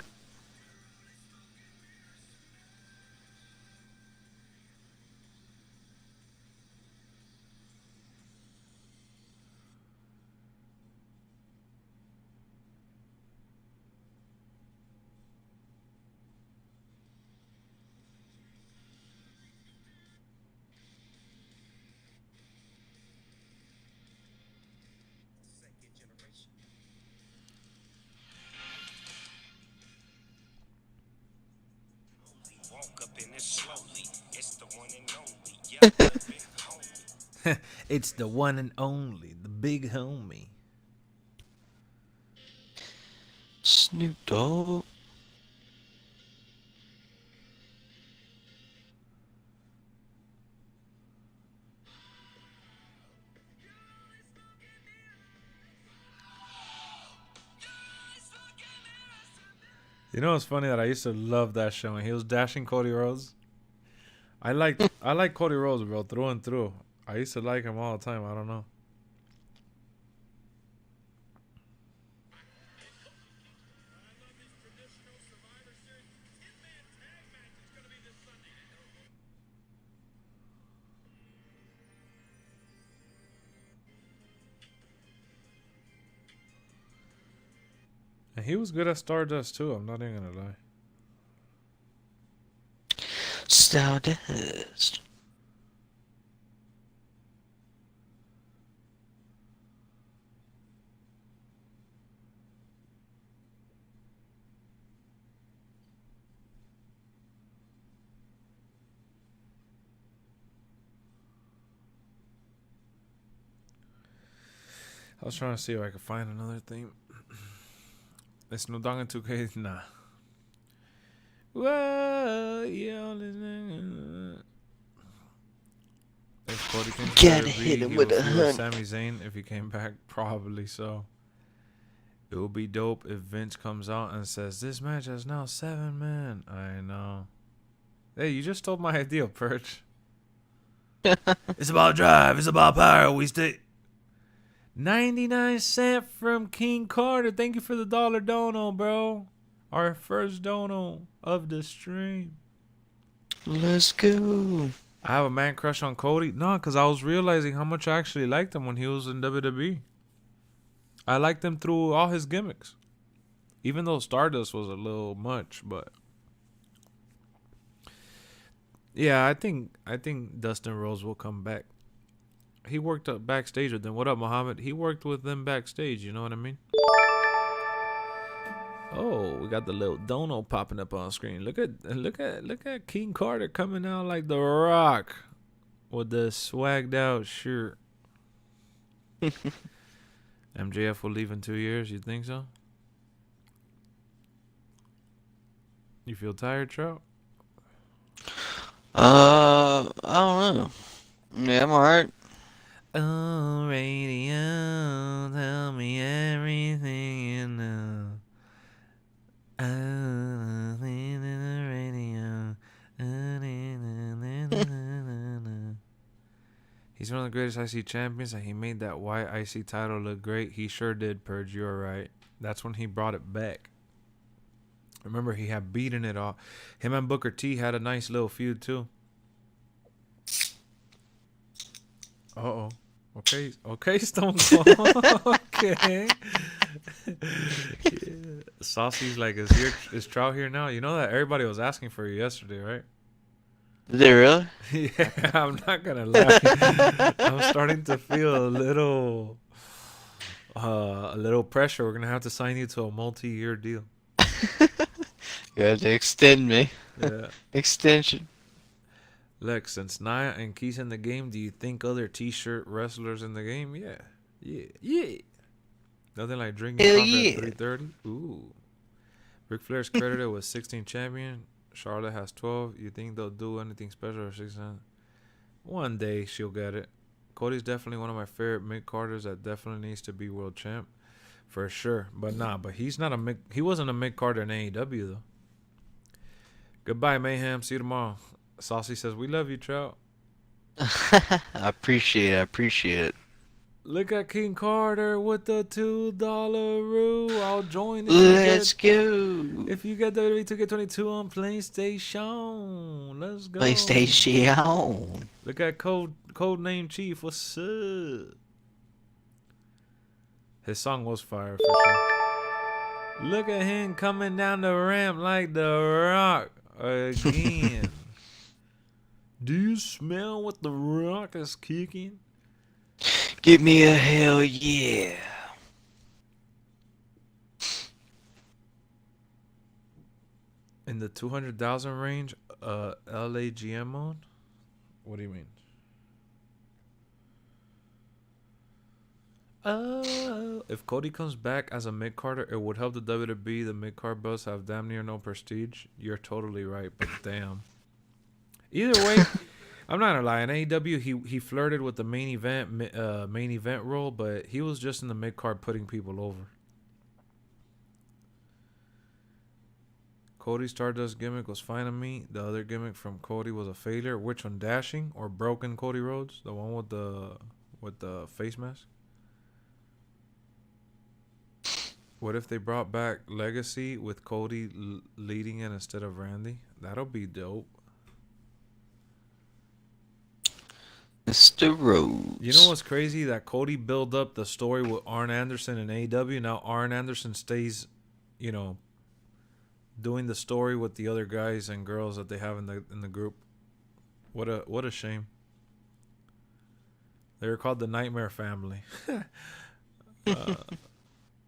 It's the one and only, the big homie. Snoop Dogg. You know what's funny that I used to love that show when he was dashing Cody Rhodes. I like Cody Rhodes, bro, through and through. I used to like him all the time. I don't know. And he was good at Stardust too. I'm not even gonna lie. Stardust. I was trying to see if I could find another thing. It's no Dong 2K, nah. Whoa, yeah, if Cody came to Gotta WWE, hit him he with would a feud with hunt. Sami Zayn if he came back. Probably so. It would be dope if Vince comes out and says, this match has now 7 men. I know. Hey, you just stole my idea, Perch. It's about drive. It's about power. We stay. 99 cents from King Carter. Thank you for the dollar dono, bro. Our first dono of the stream. Let's go. I have a man crush on Cody. No, because I was realizing how much I actually liked him when he was in WWE. I liked him through all his gimmicks. Even though Stardust was a little much, but yeah, I think Dustin Rhodes will come back. He worked up backstage with them. What up, Muhammad? He worked with them backstage, you know what I mean? Oh, we got the little dono popping up on screen. Look at King Carter coming out like The Rock with the swagged out shirt. MJF will leave in 2 years, you think so? You feel tired, Trout? I don't know. Yeah, I'm alright. Oh, radio, tell me everything you know. Oh, the radio. He's one of the greatest IC champions, and he made that white IC title look great. He sure did, Purge. You're right. That's when he brought it back. Remember, he had beaten it all. Him and Booker T had a nice little feud, too. Uh-oh. Okay, Stone Cold. Okay. Yeah. Saucy's like, is Trout here now? You know that everybody was asking for you yesterday, right? Did they really? Yeah, I'm not gonna lie. I'm starting to feel a little pressure. We're gonna have to sign you to a multi-year deal. You had to extend me. Yeah. Extension. Lex, since Nia and Keith's in the game, do you think other t-shirt wrestlers in the game? Yeah. Nothing like drinking Hell coffee yeah. at 3:30. Ooh. Ric Flair's credited with 16 champion. Charlotte has 12. You think they'll do anything special or 16? One day she'll get it. Cody's definitely one of my favorite mid-carders that definitely needs to be world champ. For sure. But he's not he wasn't a mid-carder in AEW though. Goodbye, Mayhem. See you tomorrow. Saucy says, we love you, Trout. I appreciate it. Look at King Carter with the $2 rule. I'll join. Let's go. If you get WWE 2K22 on PlayStation, let's go. PlayStation. Look at Codename Chief. What's up? His song was fire for sure. Look at him coming down the ramp like The Rock again. Do you smell what The Rock is kicking? Give me a hell yeah. In the 200,000 range, LAGM mode? What do you mean? Oh, if Cody comes back as a mid-carder, it would help the WWE. The mid-card belts have damn near no prestige. You're totally right, but damn. Either way, I'm not gonna lie. In AEW, he flirted with the main event role, but he was just in the mid-card putting people over. Cody's Stardust gimmick was fine to me. The other gimmick from Cody was a failure. Which one, Dashing or Broken Cody Rhodes? The one with the face mask? What if they brought back Legacy with Cody leading it instead of Randy? That'll be dope. Mr. Rhodes. You know what's crazy? That Cody built up the story with Arn Anderson in AEW. Now Arn Anderson stays, you know, doing the story with the other guys and girls that they have in the group. What a shame. They were called the Nightmare Family.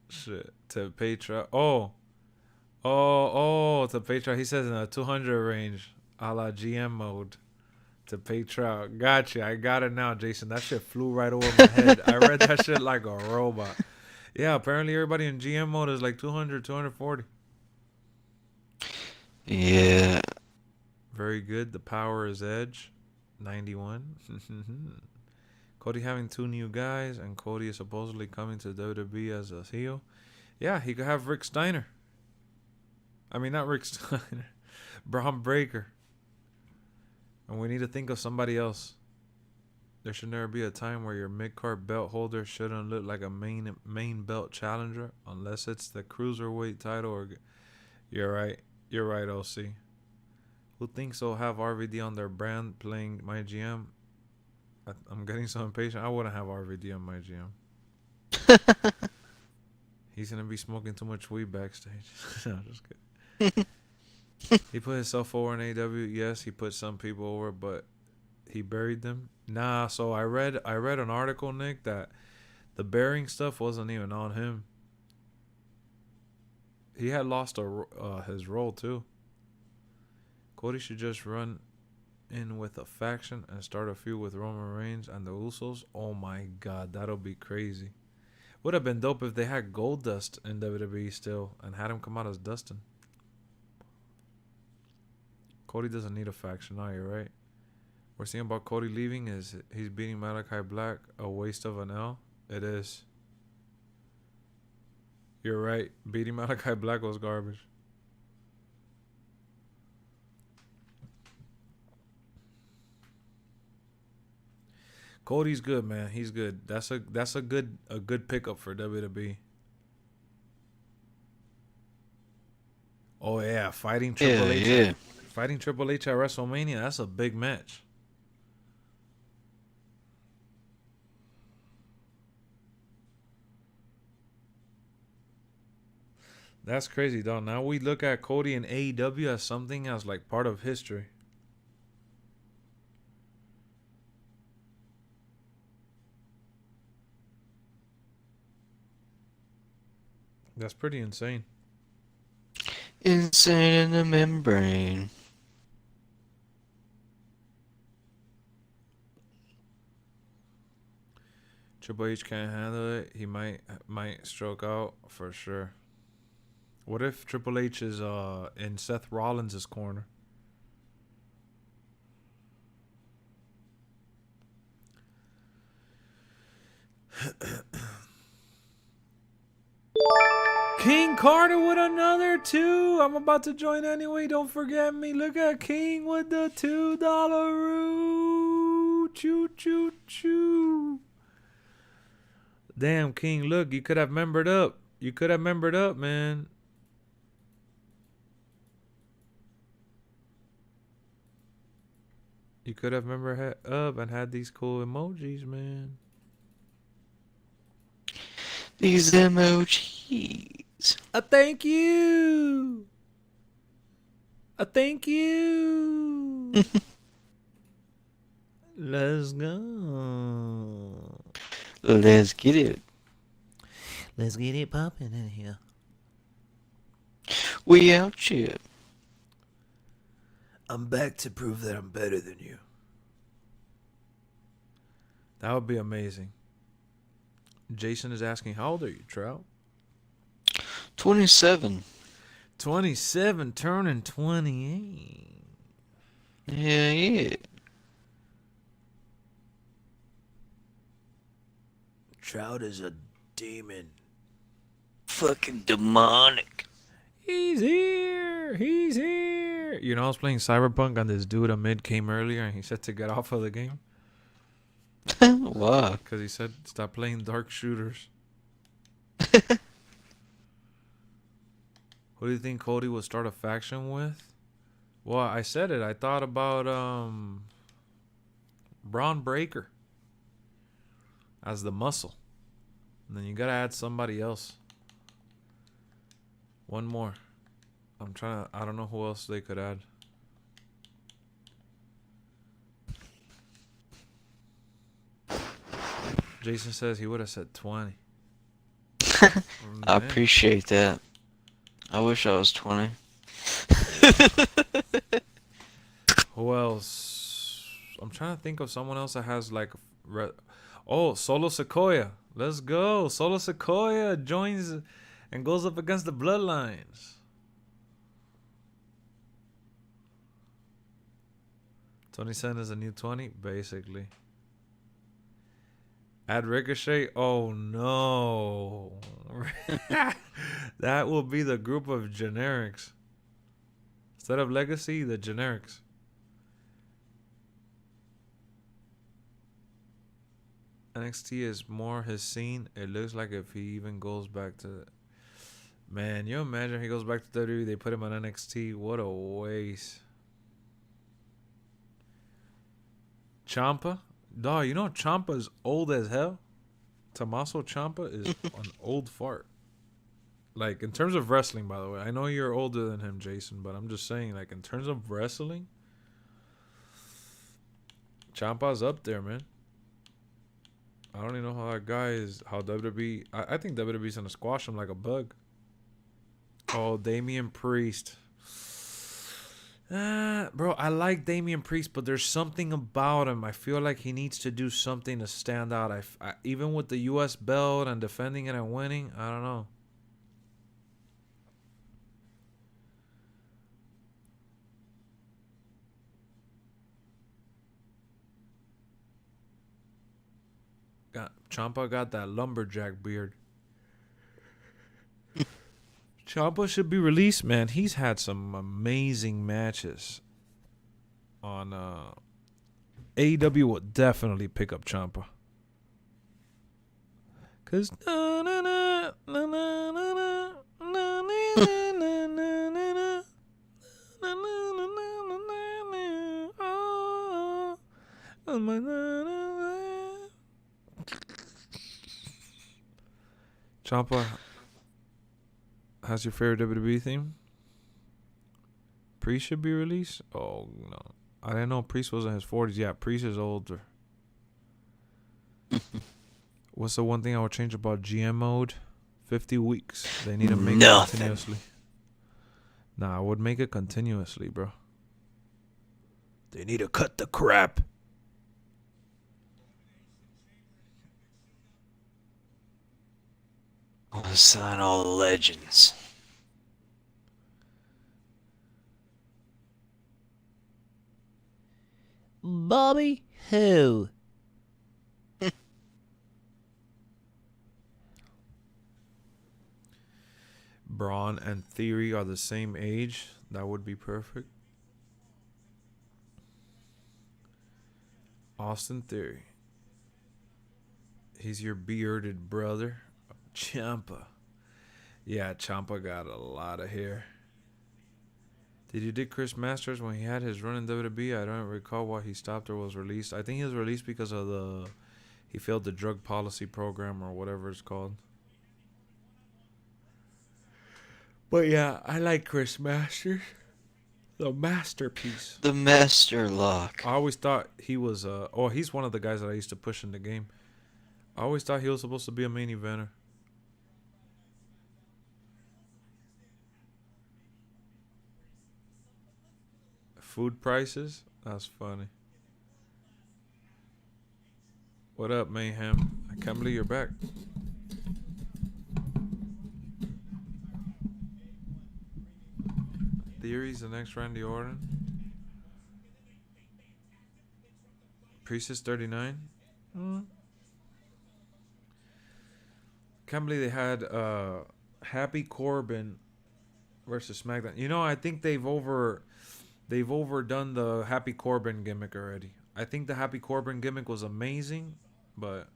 Shit. To Petra. Oh, to Petra. He says in a 200 range, a la GM mode. To Petra. Gotcha. I got it now, Jason. That shit flew right over my head. I read that shit like a robot. Yeah, apparently everybody in GM mode is like 200, 240. Yeah. Very good. The power is Edge. 91. Cody having 2 new guys, and Cody is supposedly coming to WWE as a heel. Yeah, he could have Rick Steiner. I mean, not Rick Steiner. Braun Breaker. And we need to think of somebody else. There should never be a time where your mid-card belt holder shouldn't look like a main belt challenger, unless it's the cruiserweight title. Or you're right. You're right, OC. Who thinks they'll have RVD on their brand playing MyGM? I'm getting so impatient. I wouldn't have RVD on MyGM. He's going to be smoking too much weed backstage. No, just kidding. He put himself over in AW. Yes, he put some people over, but he buried them. Nah, so I read an article, Nick, that the burying stuff wasn't even on him. He had lost his role too. Cody should just run in with a faction and start a feud with Roman Reigns and the Usos. Oh my God, that'll be crazy. Would have been dope if they had Goldust in WWE still and had him come out as Dustin. Cody doesn't need a faction now, you're right. We're seeing about Cody leaving is he's beating Malachi Black, a waste of an L. It is. You're right. Beating Malachi Black was garbage. Cody's good, man. He's good. That's a good pickup for WWE. Oh yeah, fighting Triple H. Yeah. Fighting Triple H at WrestleMania. That's a big match. That's crazy, dog. Now we look at Cody and AEW as something as like part of history. That's pretty insane. Insane in the membrane. Triple H can't handle it. He might stroke out for sure. What if Triple H is in Seth Rollins' corner? King Carter with another 2. I'm about to join anyway. Don't forget me. Look at King with the $2 roo. Choo choo choo. Damn, King, look, you could have membered up. You could have membered up, man. You could have membered up and had these cool emojis, man. These emojis. Thank you. Thank you. Let's go. Let's get it. Let's get it popping in here. We out here. I'm back to prove that I'm better than you. That would be amazing. Jason is asking, how old are you, Trout? 27. 27, turning 28. Yeah. Trout is a demon. Fucking demonic. He's here. He's here. You know, I was playing Cyberpunk and this dude amid came earlier and he said to get off of the game. Why? Because he said stop playing dark shooters. Who do you think Cody will start a faction with? Well, I said it. I thought about Braun Breaker as the muscle. And then you gotta add somebody else. One more. I don't know who else they could add. Jason says he would have said 20. I appreciate that. I wish I was 20. Who else? I'm trying to think of someone else that has like... Solo Sequoia. Let's go. Solo Sequoia joins and goes up against the Bloodlines. Tony Sen is a new 20, basically. Add Ricochet. Oh no. That will be the group of generics. Instead of Legacy, the generics. NXT is more his scene. It looks like if he even goes back to... Man, you imagine he goes back to WWE, they put him on NXT. What a waste. Ciampa? Dog, you know Ciampa is old as hell? Tommaso Ciampa is an old fart. Like, in terms of wrestling, by the way. I know you're older than him, Jason, but I'm just saying, like, in terms of wrestling, Ciampa's up there, man. I don't even know how that guy is, how WWE... I think WWE's gonna squash him like a bug. Oh, Damian Priest. Bro, I like Damian Priest, but there's something about him. I feel like he needs to do something to stand out. Even with the U.S. belt and defending it and winning, I don't know. Ciampa got that lumberjack beard. Ciampa should be released, man. He's had some amazing matches on AEW would definitely pick up Ciampa. Cause Ciampa has your favorite WWE theme? Priest should be released? Oh, no. I didn't know Priest was in his 40s. Yeah, Priest is older. What's the one thing I would change about GM mode? 50 weeks. They need to make it continuously. Nah, I would make it continuously, bro. They need to cut the crap. I want to sign all the legends. Bobby who? Braun and Theory are the same age. That would be perfect. Austin Theory. He's your bearded brother. Ciampa. Yeah, Ciampa got a lot of hair. Did you dig Chris Masters when he had his run in WWE? I don't recall why he stopped or was released. I think he was released because of he failed the drug policy program or whatever it's called. But yeah, I like Chris Masters. The masterpiece. The master lock. I always thought he was he's one of the guys that I used to push in the game. I always thought he was supposed to be a main eventer. food prices. That's funny. What up, Mayhem? I can't believe you're back. Theory's the next Randy Orton. Priestess 39. Can't believe they had Happy Corbin versus SmackDown. You know, I think they've overdone the Happy Corbin gimmick already. I think the Happy Corbin gimmick was amazing, but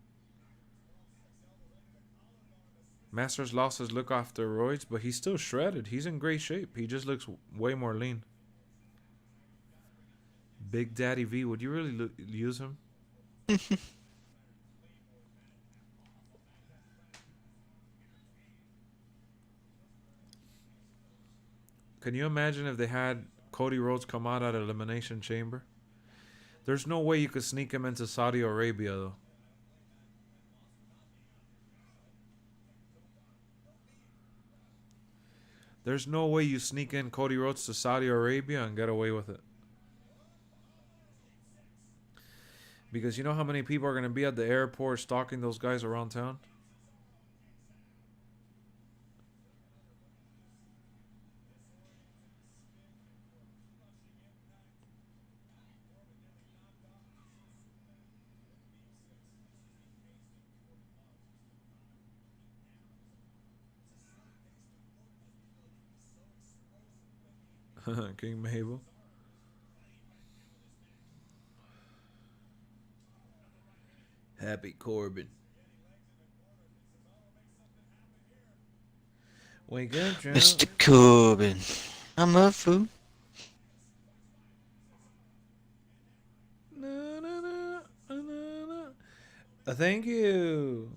Masters lost his look off steroids, but he's still shredded. He's in great shape. He just looks way more lean. Big Daddy V, would you really use him? Can you imagine if they had Cody Rhodes come out at Elimination Chamber? There's no way you could sneak him into Saudi Arabia, though. There's no way you sneak in Cody Rhodes to Saudi Arabia and get away with it. Because you know how many people are going to be at the airport stalking those guys around town? King Mabel. Happy Corbin. Wake up, Joe. Mr. Corbin. I'm a fool. Thank you.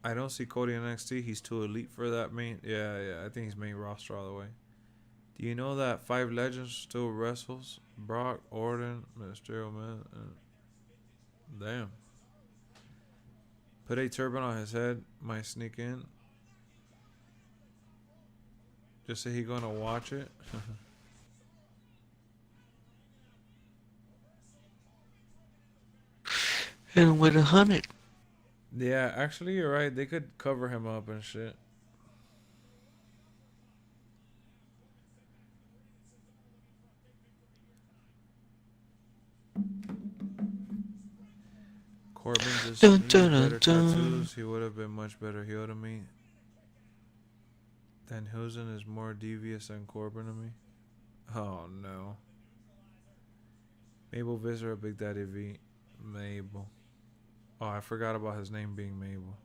I don't see Cody in NXT. He's too elite for that main. Yeah. I think he's main roster all the way. Do you know that 5 legends still wrestles? Brock, Orton, Mysterio, man. Damn. Put a turban on his head. Might sneak in. Just say he gonna watch it. And with 100. Yeah, actually, you're right. They could cover him up and shit. Corbin just needed better tattoos. He would have been much better heel to me. Dan Husen is more devious than Corbin to me. Oh, no. Mabel Visser, Big Daddy V. Mabel. Oh, I forgot about his name being Mabel.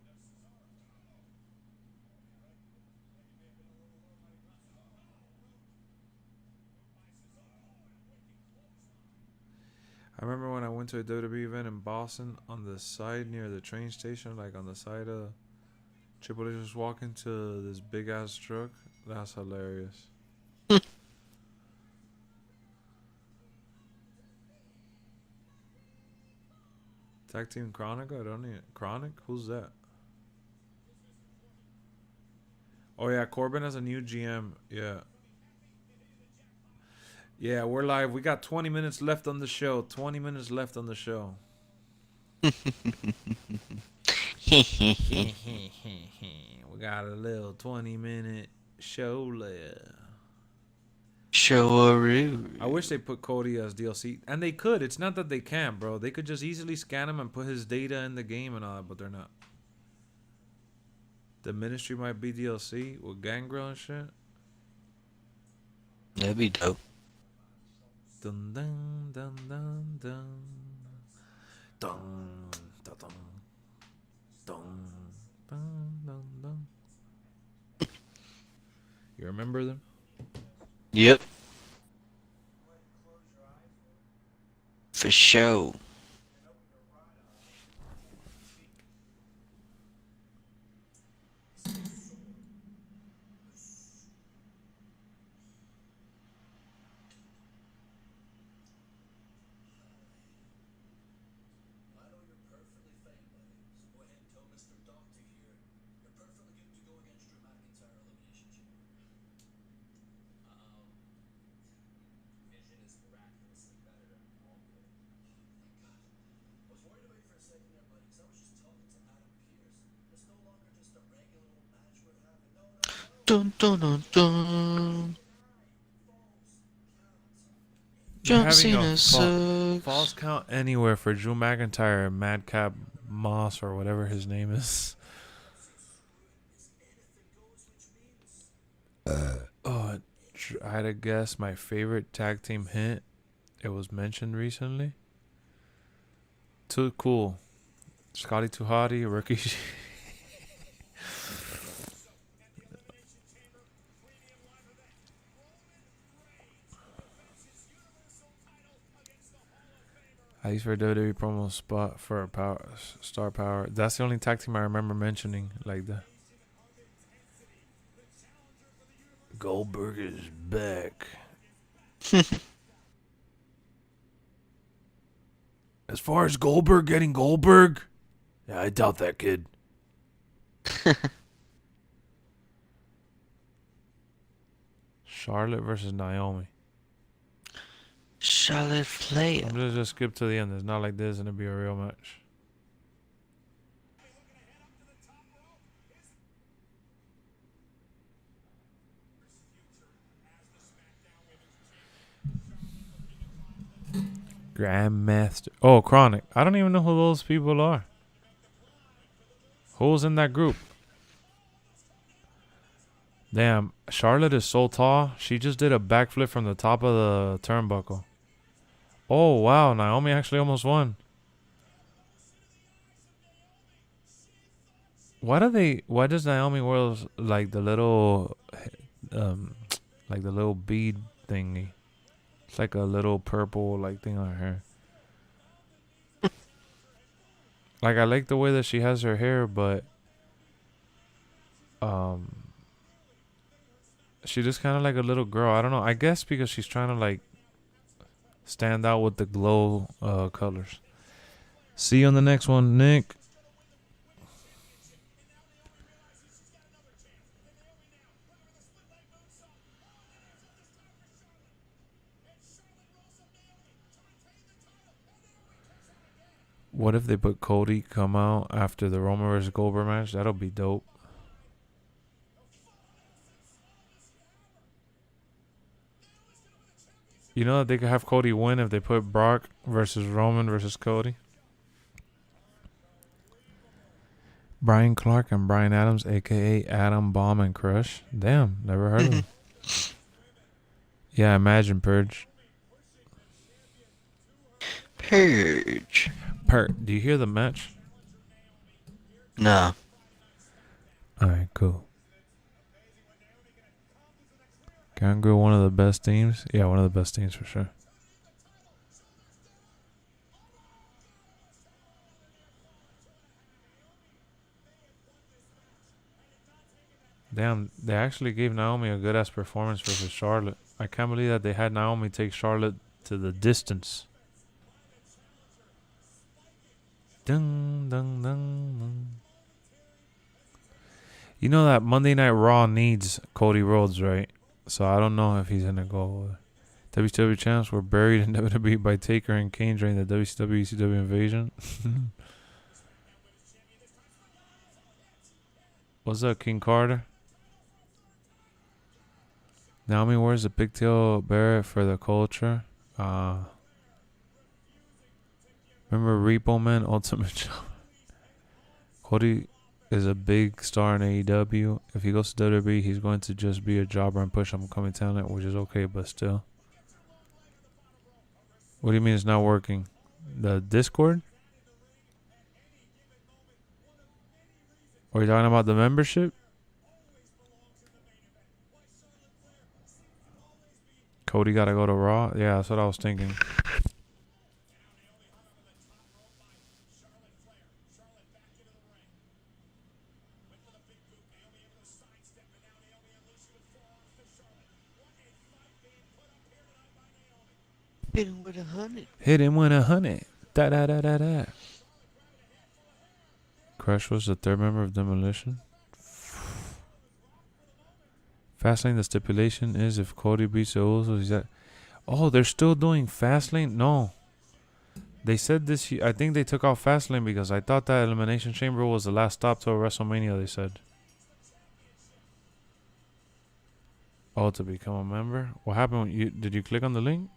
I remember when I went to a WWE event in Boston on the side near the train station, like on the side of Triple H was walking to this big ass truck. That's hilarious. Tag Team Chronic? I don't need Chronic? Who's that? Oh yeah, Corbin has a new GM. Yeah. Yeah, we're live. We got 20 minutes left on the show. 20 minutes left on the show. We got a little 20-minute show left. Show-a-roo. I wish they put Cody as DLC. And they could. It's not that they can't, bro. They could just easily scan him and put his data in the game and all that, but they're not. The Ministry might be DLC with Gangrel and shit. That'd be dope. Dun dun dun dun dun. Dun dun dun. Dun dun dun dun. You remember them? Yep. For sure. Dun dun dun dun. You're John having a Cena sucks. false count anywhere for Drew McIntyre and Madcap Moss or whatever his name is. Oh, I had to guess my favorite tag team hint. It was mentioned recently. Too cool. Scotty Too Hottie, Ricky. I used for a WWE promo spot for a star power. That's the only tag team I remember mentioning like that. Goldberg is back. As far as Goldberg getting Goldberg, yeah, I doubt that, kid. Charlotte versus Naomi. Charlotte Flair. I'm gonna just skip to the end. It's not like this, and it'll be a real match. Grandmaster. Oh, Chronic. I don't even know who those people are. Who's in that group? Damn, Charlotte is so tall. She just did a backflip from the top of the turnbuckle. Oh, wow. Naomi actually almost won. Why does Naomi wear like the little bead thingy? It's like a little purple like thing on her hair. Like, I like the way that she has her hair, but she just kind of like a little girl. I don't know. I guess because she's trying to like stand out with the glow colors. See you on the next one, Nick. What if they put Cody come out after the Roman vs. Goldberg match? That'll be dope. You know that they could have Cody win if they put Brock versus Roman versus Cody? Brian Clark and Brian Adams, a.k.a. Adam, Bomb, and Crush. Damn, never heard of them. Yeah, imagine Purge. Purge. Do you hear the match? No. Alright, cool. Gangrel, one of the best teams? Yeah, one of the best teams for sure. Damn, they actually gave Naomi a good ass performance versus Charlotte. I can't believe that they had Naomi take Charlotte to the distance. Dun, dun, dun, dun. You know that Monday Night Raw needs Cody Rhodes, right? So I don't know if he's gonna go. WCW champs were buried in WWE by Taker and Kane during the WCW ECW invasion. What's up, King Carter? Naomi wears a pigtail beret for the culture. Remember Repo Man Ultimate Show? Cody is a big star in AEW. If he goes to WWE, he's going to just be a jobber and push upcoming talent, which is okay, but still. What do you mean it's not working? The Discord? Or are you talking about the membership? Cody gotta go to Raw? Yeah, that's what I was thinking. Hit him with 100. Hit him with 100. Da da da da da. Crush was the third member of Demolition. Fastlane, the stipulation is if Cody beats the Usos, he's at. Oh, they're still doing Fastlane? No. They said this. I think they took out Fastlane because I thought that Elimination Chamber was the last stop to a WrestleMania, they said. Oh, to become a member? What happened? When did you click on the link?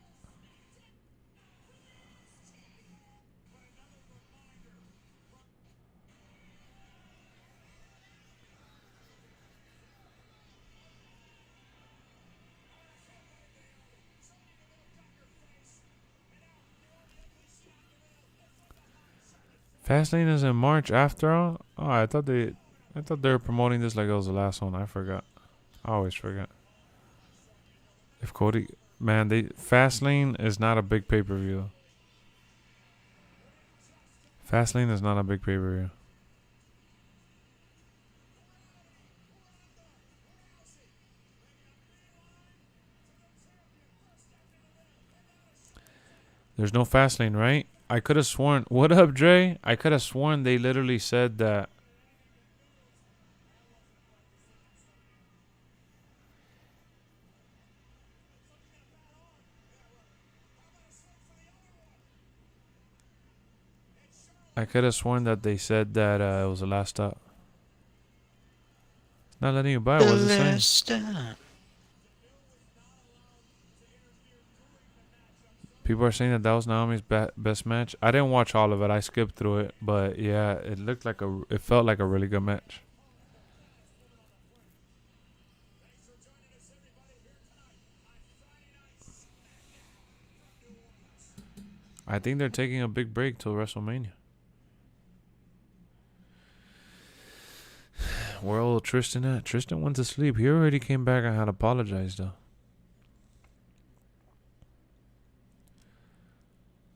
Fastlane is in March after all? Oh, I thought they were promoting this like it was the last one. I forgot. I always forget. If Cody, man, Fastlane is not a big pay-per-view. Fastlane is not a big pay-per-view. There's no Fastlane, right? I could have sworn. What up, Dre? I could have sworn they literally said that. I could have sworn that they said that it was the last stop. It's not letting you buy. What's it saying? People are saying that was Naomi's best match. I didn't watch all of it. I skipped through it, but yeah, it felt like a really good match. I think they're taking a big break till WrestleMania. Where old Tristan at? Tristan went to sleep. He already came back and had apologized though.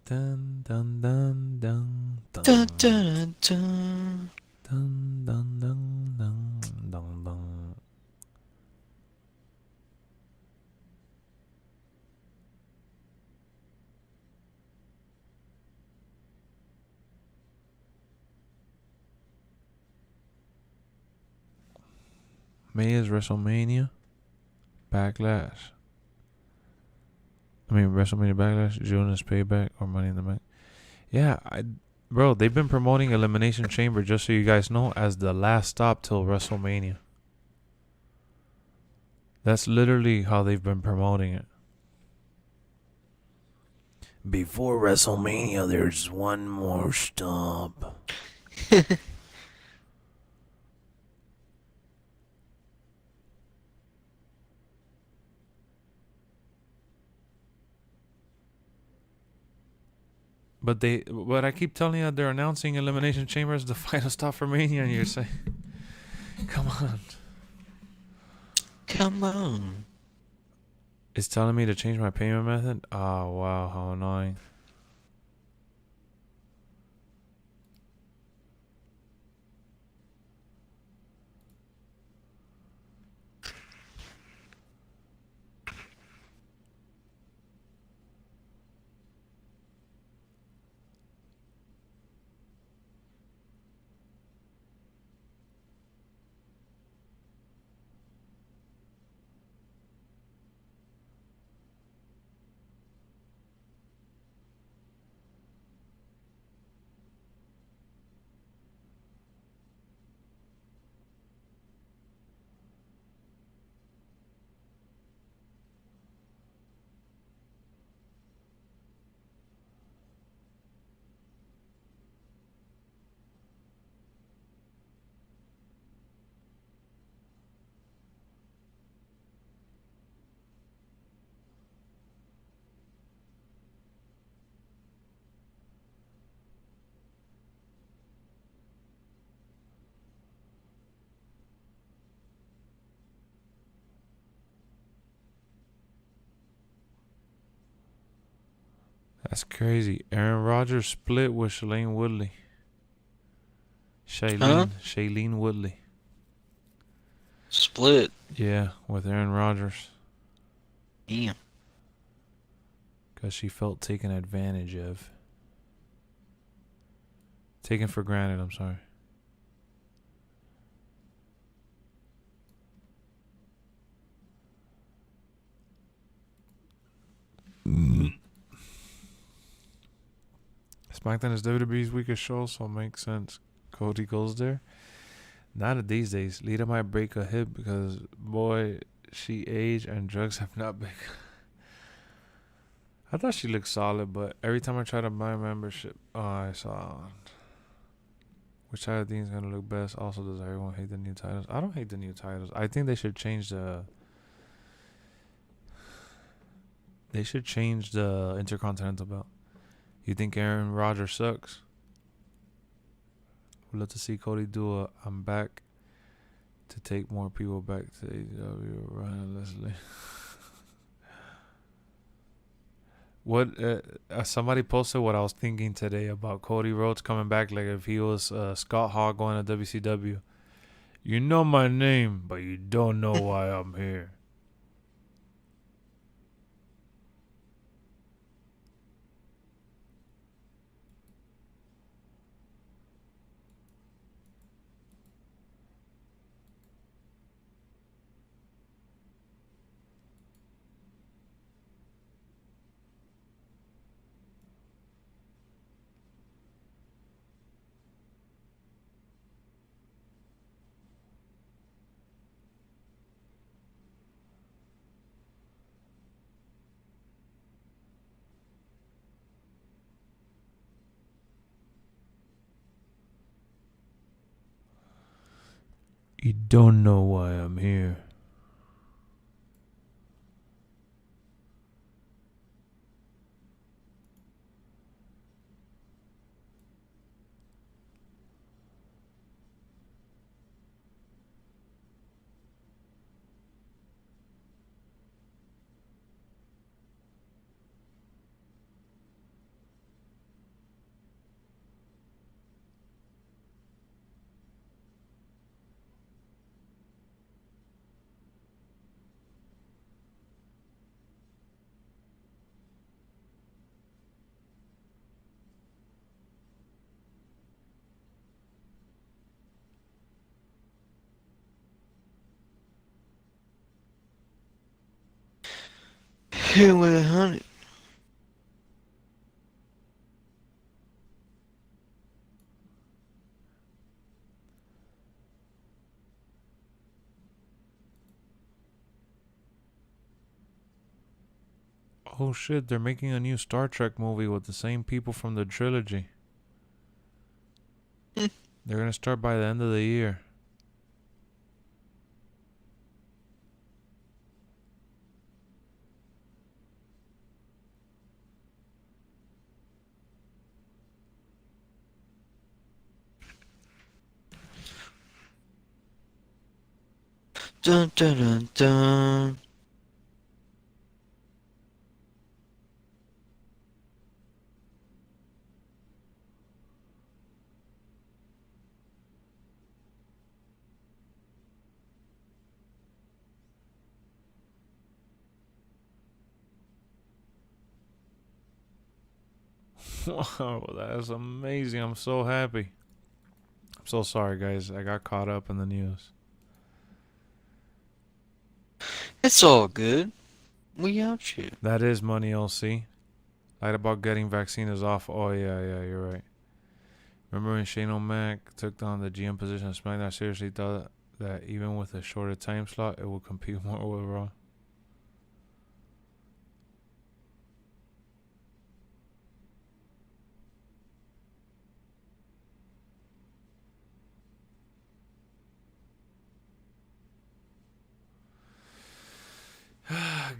Dun dun dun dun dun dun dun dun dun dun dun dun dun. May is WrestleMania. Backlash. WrestleMania Backlash. June is Payback or Money in the Bank. Yeah, bro, they've been promoting Elimination Chamber, just so you guys know, as the last stop till WrestleMania. That's literally how they've been promoting it. Before WrestleMania, there's one more stop. But I keep telling you that they're announcing Elimination Chamber as the final stop for Mania, and you're saying, come on. Come on. It's telling me to change my payment method? Oh, wow, how annoying. That's crazy. Aaron Rodgers split with Shailene Woodley. Shailene Woodley. Split? Yeah, with Aaron Rodgers. Damn. Because she felt taken advantage of. Taken for granted, I'm sorry. SmackDown is WWE's weakest show, so it makes sense. Cody goes there. Not these days. Lita might break a hip because, boy, She aged and drugs have not been. I thought she looked solid, but every time I try to buy a membership, I saw which side of things gonna look best. Also, does everyone hate the new titles? I don't hate the new titles. I think they should change the. They should change the Intercontinental belt. You think Aaron Rodgers sucks? We'd love to see Cody do a I'm back to take more people back to AEW. Ryan Leslie. What somebody posted what I was thinking today about Cody Rhodes coming back, like if he was Scott Hall going to WCW. You know my name, but you don't know why I'm here. You don't know why I'm here. Hit with 100. Oh shit, they're making a new Star Trek movie with the same people from the trilogy. They're gonna start by the end of the year. Dun dun dun dun. Wow, that's amazing. I'm so happy. I'm so sorry, guys. I got caught up in the news. It's all good. We out you. That is money, LC. Light about getting vaccine is off. Oh, yeah, you're right. Remember when Shane O'Mac took on the GM position of SmackDown? I seriously thought that even with a shorter time slot, it would compete more with Raw.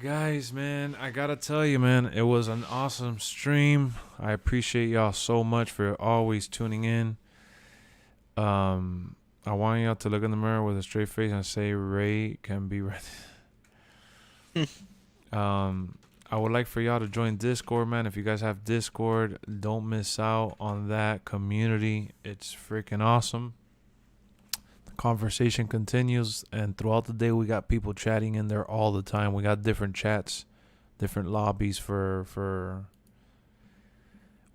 Guys, man, I gotta tell you, man, it was an awesome stream. I appreciate y'all so much for always tuning in. I want y'all to look in the mirror with a straight face and say Ray can be ready. I would like for y'all to join Discord, man. If you guys have Discord, don't miss out on that community. It's freaking awesome. Conversation continues, and throughout the day we got people chatting in there all the time. We got different chats, different lobbies for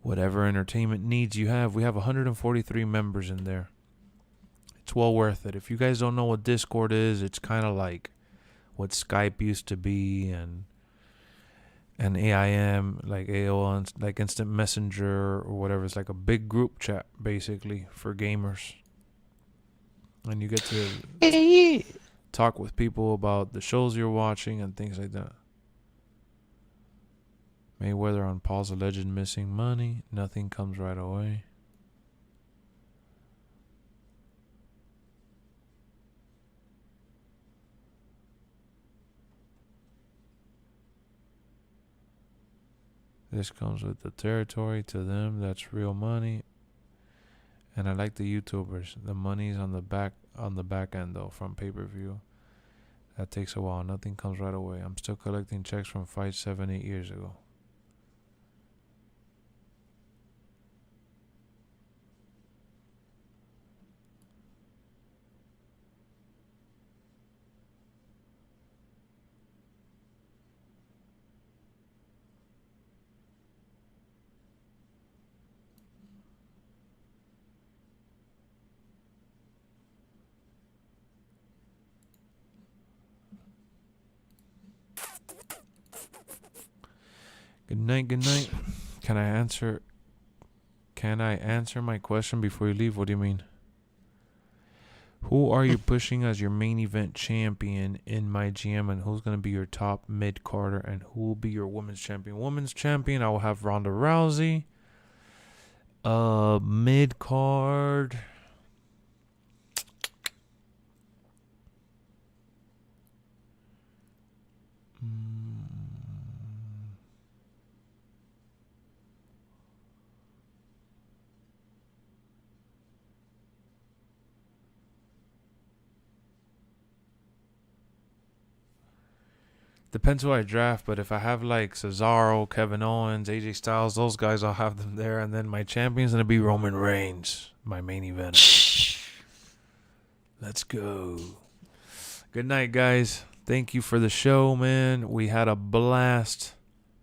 whatever entertainment needs you have. We have 143 members in there. It's well worth it. If you guys don't know what Discord is, it's kind of like what Skype used to be, and AIM, like AOL, like Instant Messenger or whatever. It's like a big group chat basically for gamers. And you get to talk with people about the shows you're watching and things like that. Mayweather on Paul's alleged missing money. Nothing comes right away. This comes with the territory. To them, that's real money. And I like the YouTubers. The money's on the back end though, from pay-per-view. That takes a while. Nothing comes right away. I'm still collecting checks from fights 7-8 years ago. Good night, good night. Can I answer my question before you leave? What do you mean? Who are you pushing as your main event champion in MyGM, and who's going to be your top mid-carder, and who will be your women's champion? Women's champion, I will have Ronda Rousey. Mid-card, depends who I draft, but if I have like Cesaro, Kevin Owens, AJ Styles, those guys, I'll have them there. And then my champion's going to be Roman Reigns, my main event. Let's go. Good night, guys. Thank you for the show, man. We had a blast.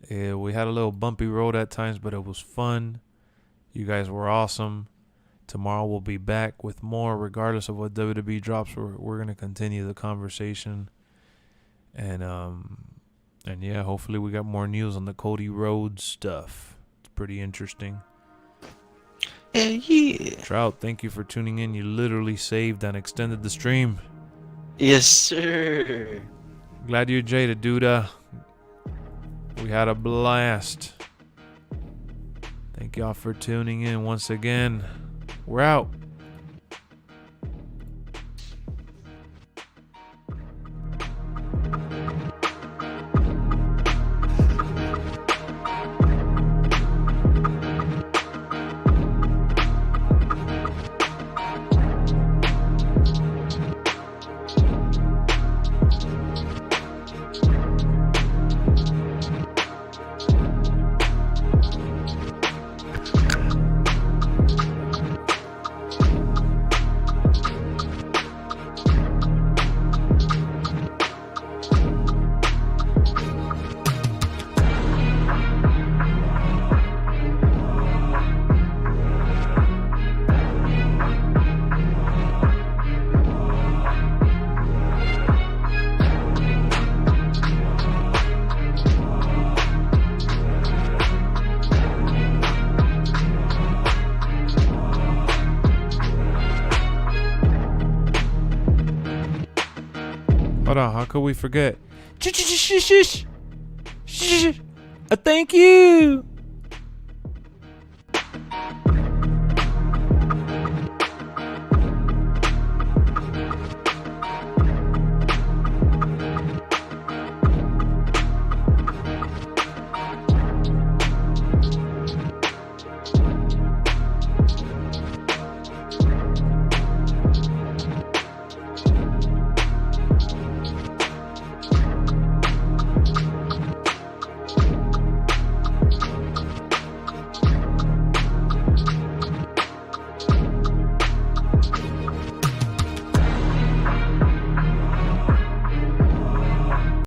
We had a little bumpy road at times, but it was fun. You guys were awesome. Tomorrow we'll be back with more. Regardless of what WWE drops, we're going to continue the conversation. And yeah, hopefully we got more news on the Cody Rhodes stuff. It's pretty interesting. Yeah. Trout, thank you for tuning in. You literally saved and extended the stream. Yes, sir. Glad you're jaded, dude. We had a blast. Thank y'all for tuning in once again. We're out. Hold on, how could we forget? Thank you.